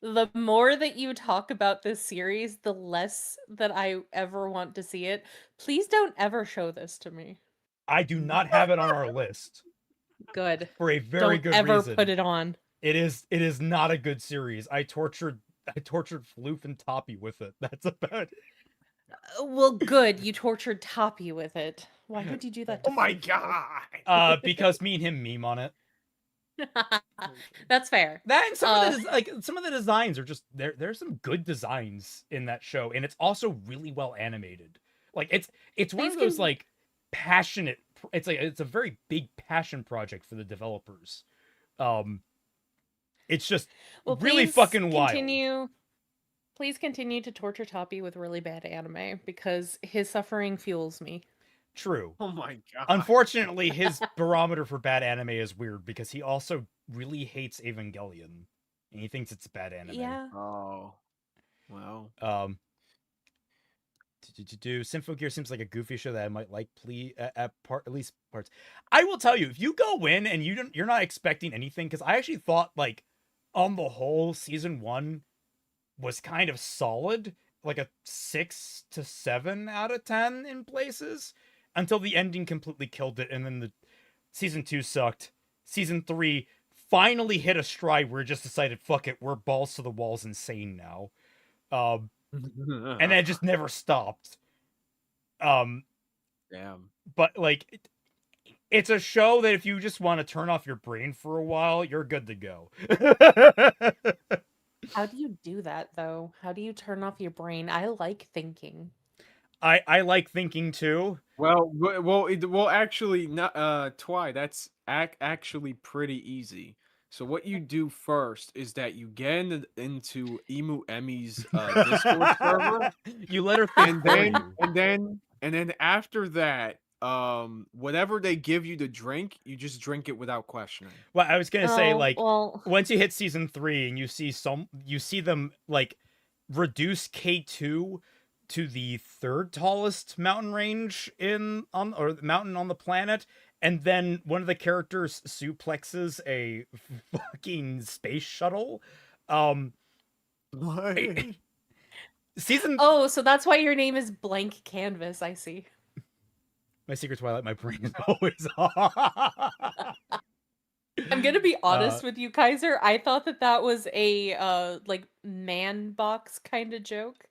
The more that you talk about this series, the less that I ever want to see it. Please don't ever show this to me. I do not have it on our list Good. for a very Don't good ever reason. put it on. It is not a good series. I tortured Floof and Toppy with it. That's about it. Well, good. You tortured Toppy with it. Why would you do that? Oh To my Floof, god. Because me and him meme on it. though? That's fair. That and some of the designs are just there's some good designs in that show, and it's also really well animated. Like it's one of those like passionate. It's a very big passion project for the developers. It's just really fucking wild. Please continue to torture Toppy with really bad anime because his suffering fuels me. True. Oh my god. Unfortunately, his barometer for bad anime is weird because he also really hates Evangelion, and he thinks it's bad anime. Yeah. Oh. Well. Symphogear seems like a goofy show that I might like. At least parts. I will tell you, if you go in and you're not expecting anything, because I actually thought like on the whole season 1 was kind of solid, like a 6 to 7 out of 10 in places, until the ending completely killed it, and then the season 2 sucked. Season 3 finally hit a stride where it just decided, fuck it, we're balls to the walls insane now. And then it just never stopped. Damn. But like it's a show that if you just want to turn off your brain for a while, you're good to go. How do you do that though? How do you turn off your brain? I like thinking. I like thinking too. Well, actually, not Twy. That's actually pretty easy. So what you do first is that you get into Emu Emmy's Discord server, You let her think and then after that, whatever they give you to drink, you just drink it without questioning. Well, I was gonna say Oh, like well, once you hit season 3 and you see them like reduce K2 to the 3rd tallest mountain range mountain on the planet, and then one of the characters suplexes a fucking space shuttle. What? Season oh, so that's why your name is Blank Canvas. I see. My secret Twilight, my brain is always on. I'm gonna be honest with you, Kaiser. I thought that was a like man box kind of joke.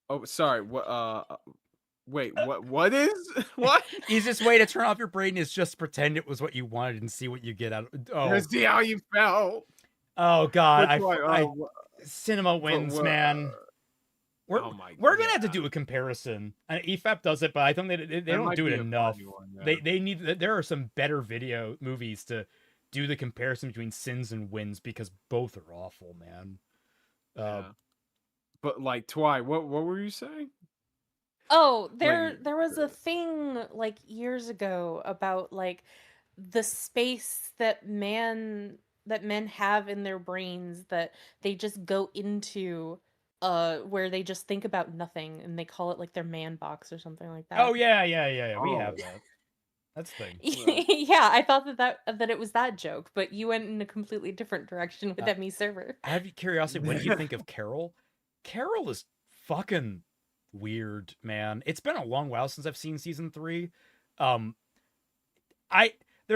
Oh, sorry. What? Wait. What is? What? Easiest way to turn off your brain is just pretend it was what you wanted and see what you get out of it. Oh, See how you felt. oh God! That's why, Cinema wins, man. We're gonna have to do a comparison. EFAP does it, but I think they don't do it enough. They need. There are some better video movies to do the comparison between sins and wins because both are awful, man. But like Twy, what were you saying? Oh, there Wait. was a thing like years ago about like the space that men have in their brains that they just go into where they just think about nothing and they call it like their man box or something like that. Oh yeah. We have that. That's the thing. Yeah, I thought that it was that joke, but you went in a completely different direction with Emmy server. I have curiosity. What do you think of Carol? Carol is fucking weird, man. It's been a long while since I've seen season 3. There's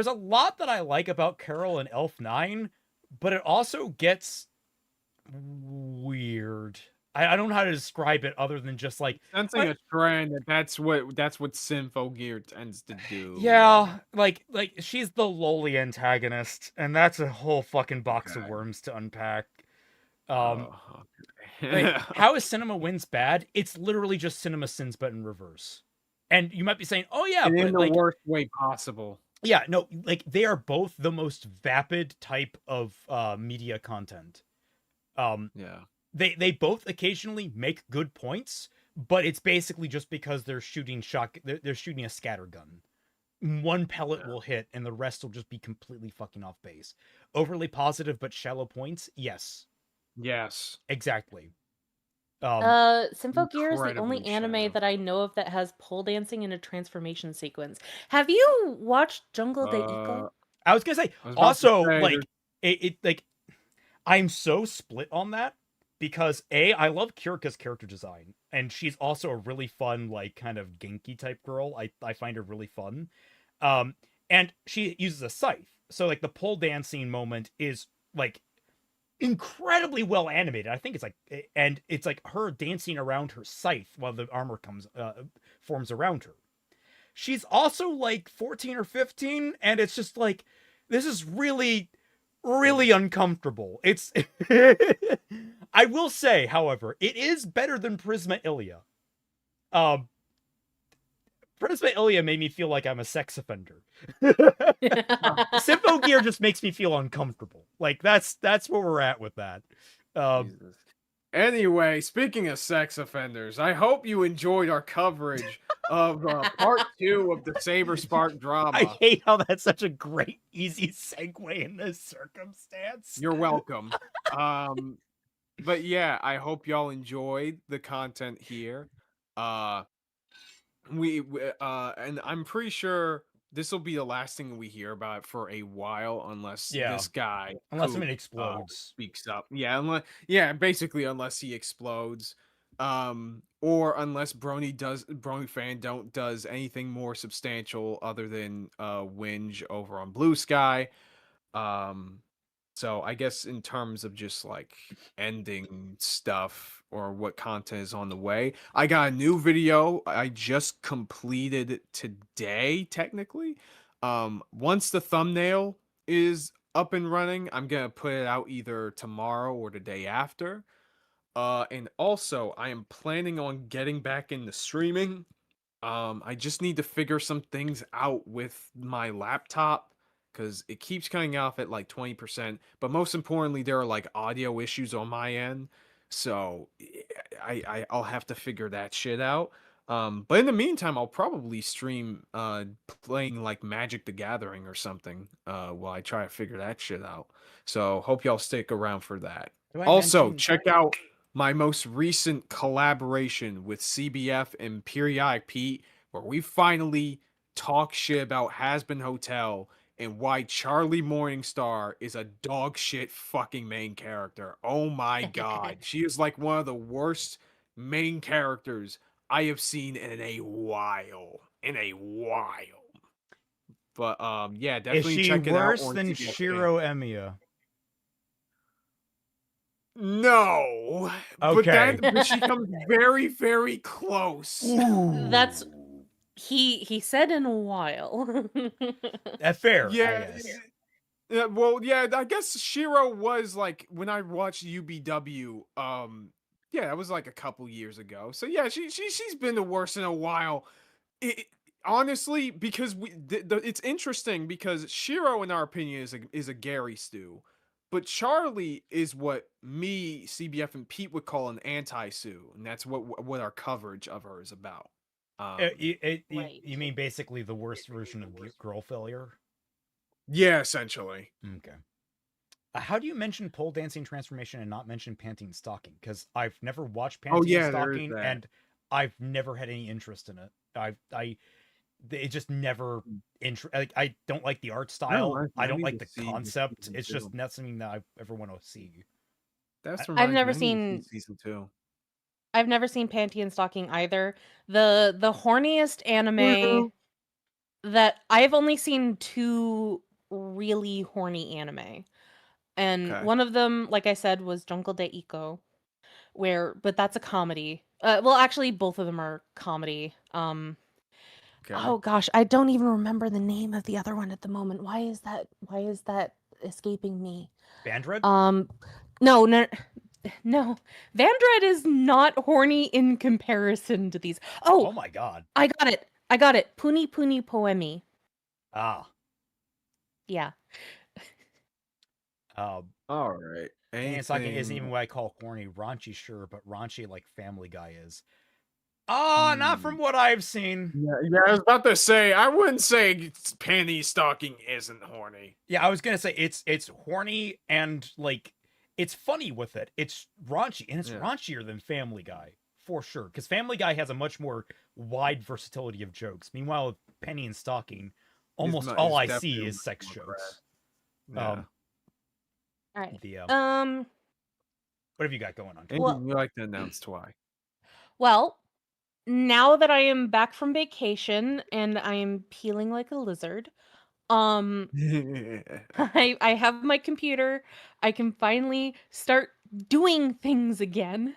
a lot that I like about Carol and Elf 9, but it also gets weird. I don't know how to describe it other than just like Sensing a trend that's what Symphogear tends to do. yeah, like she's the lowly antagonist, and that's a whole fucking box of worms to unpack. Like, how is Cinema Wins bad? It's literally just Cinema Sins, but in reverse. And you might be saying, "Oh yeah, And but in the like, worst way possible. yeah, no, like they are both the most vapid type of media content. Yeah. They both occasionally make good points, but it's basically just because they're shooting they're shooting a scatter gun. One pellet will hit and the rest will just be completely fucking off base. Overly positive but shallow points, yes. Yes. Exactly. Sympho Gear is the only Incredibly anime shallow. that I know of that has pole dancing in a transformation sequence. Have you watched Jungle de Iko? I was gonna say, I was about to also, say, like, it like, I'm so split on that because I love Kirika's character design, and she's also a really fun, like, kind of Genki type girl. I find her really fun. And she uses a scythe, so like the pole dancing moment is like incredibly well animated. I think it's like, and it's like her dancing around her scythe while the armor forms around her. She's also like 14 or 15, and it's just like, this is really, really uncomfortable. It's I will say, however, it is better than Prisma Ilia. Prisma Ilia made me feel like I'm a sex offender. Sympho Gear just makes me feel uncomfortable. Like that's where we're at with that. Jesus. Anyway, speaking of sex offenders, I hope you enjoyed our coverage of part 2 of the Saber Spark drama. I hate how that's such a great, easy segue in this circumstance. You're welcome. But yeah, I hope y'all enjoyed the content here. And I'm pretty sure this will be the last thing we hear about for a while, unless this guy, something explodes, speaks up. Yeah, basically unless he explodes, or unless Brony Fan does anything more substantial other than whinge over on Blue Sky. So I guess in terms of just like ending stuff or what content is on the way, I got a new video I just completed today, technically. Once the thumbnail is up and running, I'm gonna put it out either tomorrow or the day after. And also I am planning on getting back into streaming. I just need to figure some things out with my laptop, because it keeps coming off at like 20%, but most importantly, there are like audio issues on my end, so I'll have to figure that shit out. But in the meantime, I'll probably stream playing like Magic the Gathering or something while I try to figure that shit out. So hope y'all stick around for that. Also, check out my most recent collaboration with CBF and Periodic Pete, where we finally talk shit about Has-Been Hotel and why Charlie Morningstar is a dog shit fucking main character. Oh my god. She is like one of the worst main characters I have seen in a while. But yeah, definitely check it out. Is she worse than Shiro Emiya? No. Okay. But she comes very, very close. That's he said in a while. That's fair. Yeah. Yeah, well, yeah, I guess Shiro was like when I watched UBW. Yeah, that was like a couple years ago. So yeah, she's been the worst in a while. Honestly, because it's interesting because Shiro, in our opinion, is a Gary stew, but Charlie is what me, CBF, and Pete would call an anti-Sue, and that's what our coverage of her is about. You mean basically the worst version of girl failure? Yeah, essentially. Okay. How do you mention pole dancing transformation and not mention panty and stocking? Because I've never watched panty and stocking, and I've never had any interest in it. It just never like, I don't like the art style. I don't like the concept. It's just not something that I ever want to see. I've never seen season 2. I've never seen panty and stocking either. The horniest anime that I've only seen 2 really horny anime. And one of them, like I said, was Jungle de Iko, but that's a comedy. Well, actually both of them are comedy. Oh gosh, I don't even remember the name of the other one at the moment. Why is that escaping me? Vandred? No. Vandred is not horny in comparison to these. Oh my god. I got it. I got it. Puni Puni Poemi. Ah. Yeah. All right. And Sake isn't even what I call corny. Raunchy, sure, but raunchy like Family Guy is. Ah, not from what I've seen. Yeah, I was about to say, I wouldn't say panty stalking isn't horny. Yeah, I was gonna say it's horny and like it's funny with it. It's raunchy, and it's raunchier than Family Guy for sure. Because Family Guy has a much more wide versatility of jokes. Meanwhile, with Penny and Stalking, almost all I see is sex jokes. Yeah. All right. What have you got going on? Anything you like to announce why? Well, now that I am back from vacation and I am peeling like a lizard, I have my computer. I can finally start doing things again.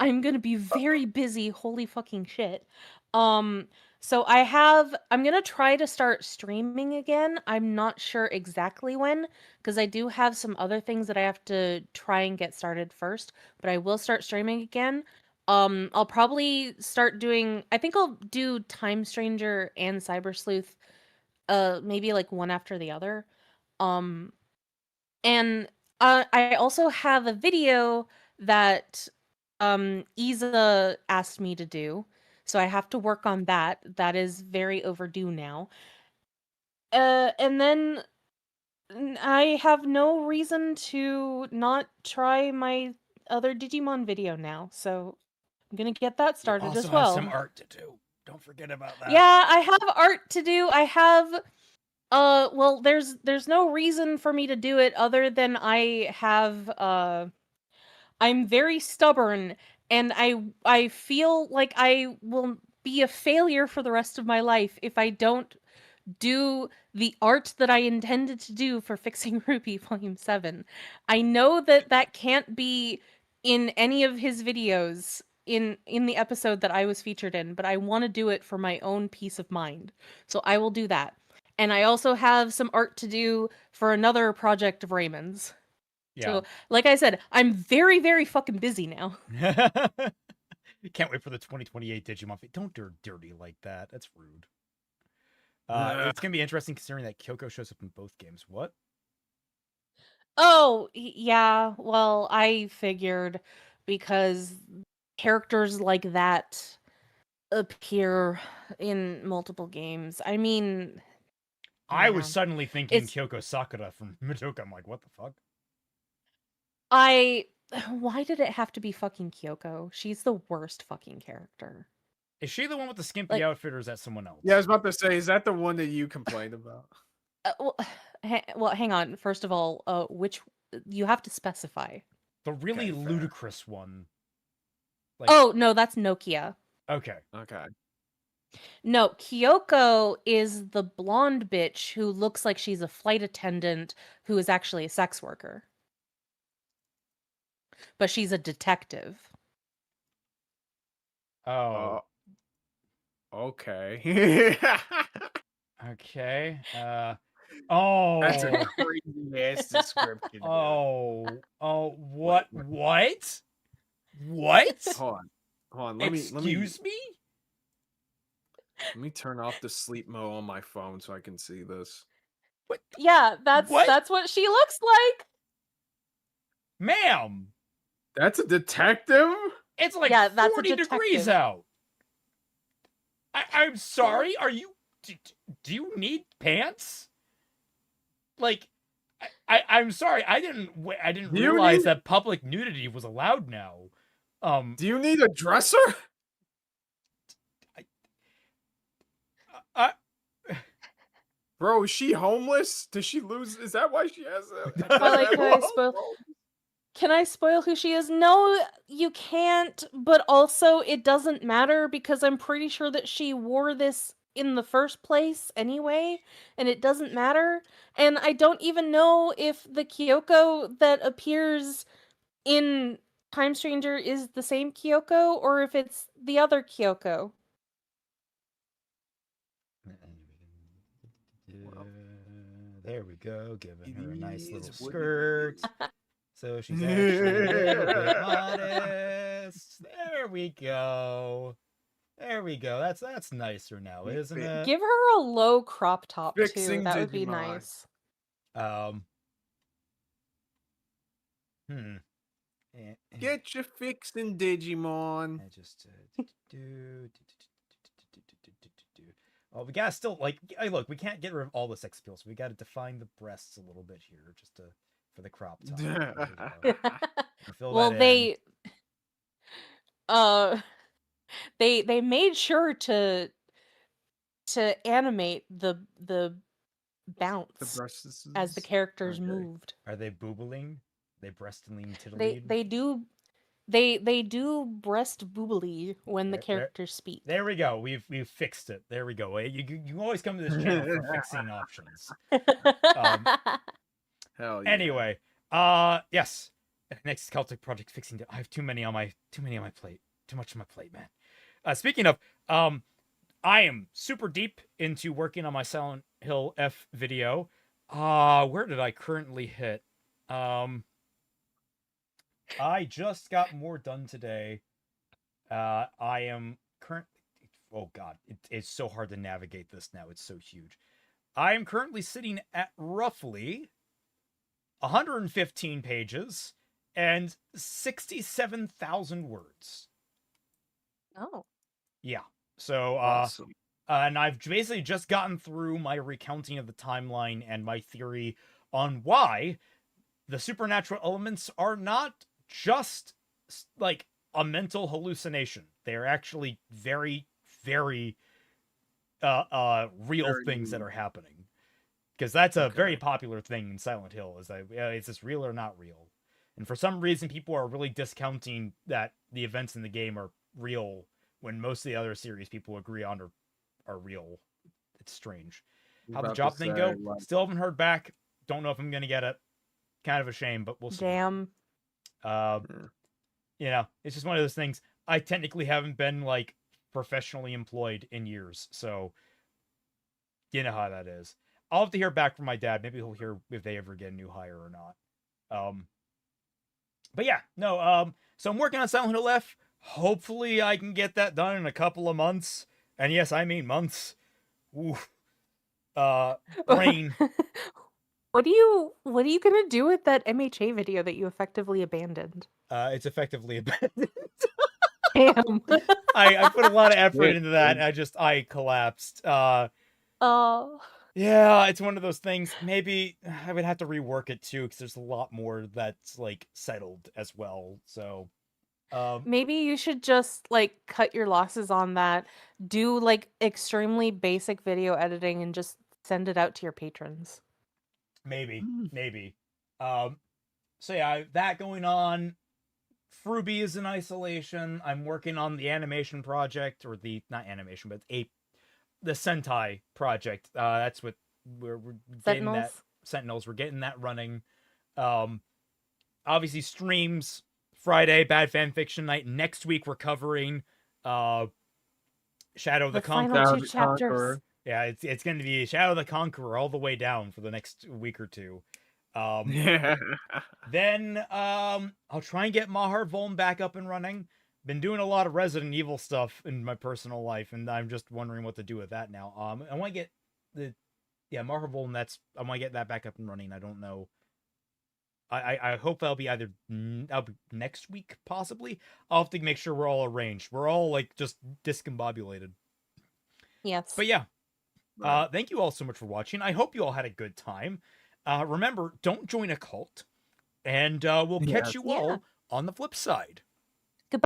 I'm gonna be very busy. Holy fucking shit. So I'm gonna try to start streaming again. I'm not sure exactly when, because I do have some other things that I have to try and get started first, but I will start streaming again. I'll probably start doing, I think I'll do Time Stranger and Cyber Sleuth, maybe like one after the other. And I also have a video that Isa asked me to do. So I have to work on that. That is very overdue now. And then I have no reason to not try my other Digimon video now. So I'm going to get that started as well. Also have some art to do. Don't forget about that. Yeah, I have art to do. I have well, there's no reason for me to do it other than I have I'm very stubborn, and I feel like I will be a failure for the rest of my life if I don't do the art that I intended to do for Fixing RWBY Volume 7. I know that that can't be in any of his videos in the episode that I was featured in, but I want to do it for my own peace of mind. So I will do that. And I also have some art to do for another project of Raymond's. Yeah. So, like I said, I'm very, very fucking busy now. Can't wait for the 2028 Digimon. Don't dirty like that. That's rude. It's gonna be interesting considering that Kyoko shows up in both games. What? Oh, yeah. Well, I figured because characters like that appear in multiple games. I mean, I was suddenly thinking It's- Kyoko Sakura from Madoka. I'm like, what the fuck? why did it have to be fucking Kyoko? She's the worst fucking character. Is she the one with the skimpy Like- outfit, or is that someone else? Yeah, I was about to say, is that the one that you complained about? Well, hang on. First of all, which you have to specify. The really Okay, fair. ludicrous one. Like, Oh, no, that's Nokia. okay. Okay. No, Kyoko is the blonde bitch who looks like she's a flight attendant who is actually a sex worker. But she's a detective. Oh, Okay. okay. Oh. That's a crazy ass description. Oh. Oh. What? What? What? Hold on. Let me Excuse me? let me turn off the sleep mode on my phone so I can see this. What? Yeah, that's What? what she looks like. Ma'am, That's a detective? it's like Yeah, that's a 40 degrees detective. out. I'm sorry. Are you? Do you need pants? Like, I'm sorry. I didn't Do you realize need- that public nudity was allowed now. Do you need a dresser? Bro, is she homeless? Does she lose? Is that why she has a... Can I spoil who she is? No, you can't, but also it doesn't matter because I'm pretty sure that she wore this in the first place anyway, and it doesn't matter. And I don't even know if the Kyoko that appears in Time Stranger is the same Kyoko or if it's the other Kyoko. There we go, giving her a nice It little is what it skirt. So she's actually a little bit modest. There we go. There we go. That's nicer now, isn't it? Give her a low crop top too. Fixing That would be Digimon. nice. Get your fixing Digimon. I just well, we gotta still like. Hey, look, we can't get rid of all the sex appeal, so we gotta define the breasts a little bit here, just for the crop top. There we go. Fill Well, that in. they made sure to animate the bounce breasts as the characters Okay. moved. Are they boobling? They breasting They tiddling? they do breast boobily when the There- characters speak. There we go. We've fixed it. There we go. You always come to this channel for fixing options. Hell yeah. Anyway, yes. Next Celtic project fixing. I have too many on my plate. Too much on my plate, man. Speaking of, I am super deep into working on my Silent Hill F video. Where did I currently hit? I just got more done today. I am currently. Oh God, it's so hard to navigate this now. It's so huge. I am currently sitting at roughly 115 pages and 67,000 words. Oh. Yeah. So, Awesome. and I've basically just gotten through my recounting of the timeline and my theory on why the supernatural elements are not just like a mental hallucination. They're actually very, very real things that are happening. Because that's a very popular thing in Silent Hill, is that is this real or not real? And for some reason, people are really discounting that the events in the game are real when most of the other series people agree on are real. It's strange. How the job thing go? Still haven't heard back. Don't know if I'm gonna get it. Kind of a shame, but we'll see. Damn. You know, it's just one of those things. I technically haven't been like professionally employed in years, so you know how that is. I'll have to hear back from my dad. Maybe he'll hear if they ever get a new hire or not. But yeah, no. So I'm working on Silent Hill F. Hopefully, I can get that done in a couple of months. And yes, I mean months. Oof. Brain. What are you gonna do with that MHA video that you effectively abandoned? It's effectively abandoned. Damn. I put a lot of effort into that, and I collapsed. Oh. Yeah, it's one of those things. Maybe I would have to rework it too, because there's a lot more that's like settled as well. So Maybe you should just like cut your losses on that, do like extremely basic video editing, and just send it out to your patrons. maybe. So yeah, that going on. RWBY is in isolation. I'm working on the animation project, or not animation, but the Sentai project. That's what we're getting that. Sentinels. We're getting that running. Obviously streams Friday, Bad Fan Fiction Night. Next week we're covering Shadow of the Conqueror. Final 2 chapters. Yeah, it's going to be Shadow of the Conqueror all the way down for the next week or two. Yeah. Then I'll try and get Mahar Volm back up and running. Been doing a lot of Resident Evil stuff in my personal life, and I'm just wondering what to do with that now. I want to get Mahar Volm. I want to get that back up and running. I don't know. I hope that'll be either next week, possibly. I'll have to make sure we're all arranged. We're all like just discombobulated. Yes. But yeah, thank you all so much for watching. I hope you all had a good time. Remember, don't join a cult, and we'll catch you all on the flip side.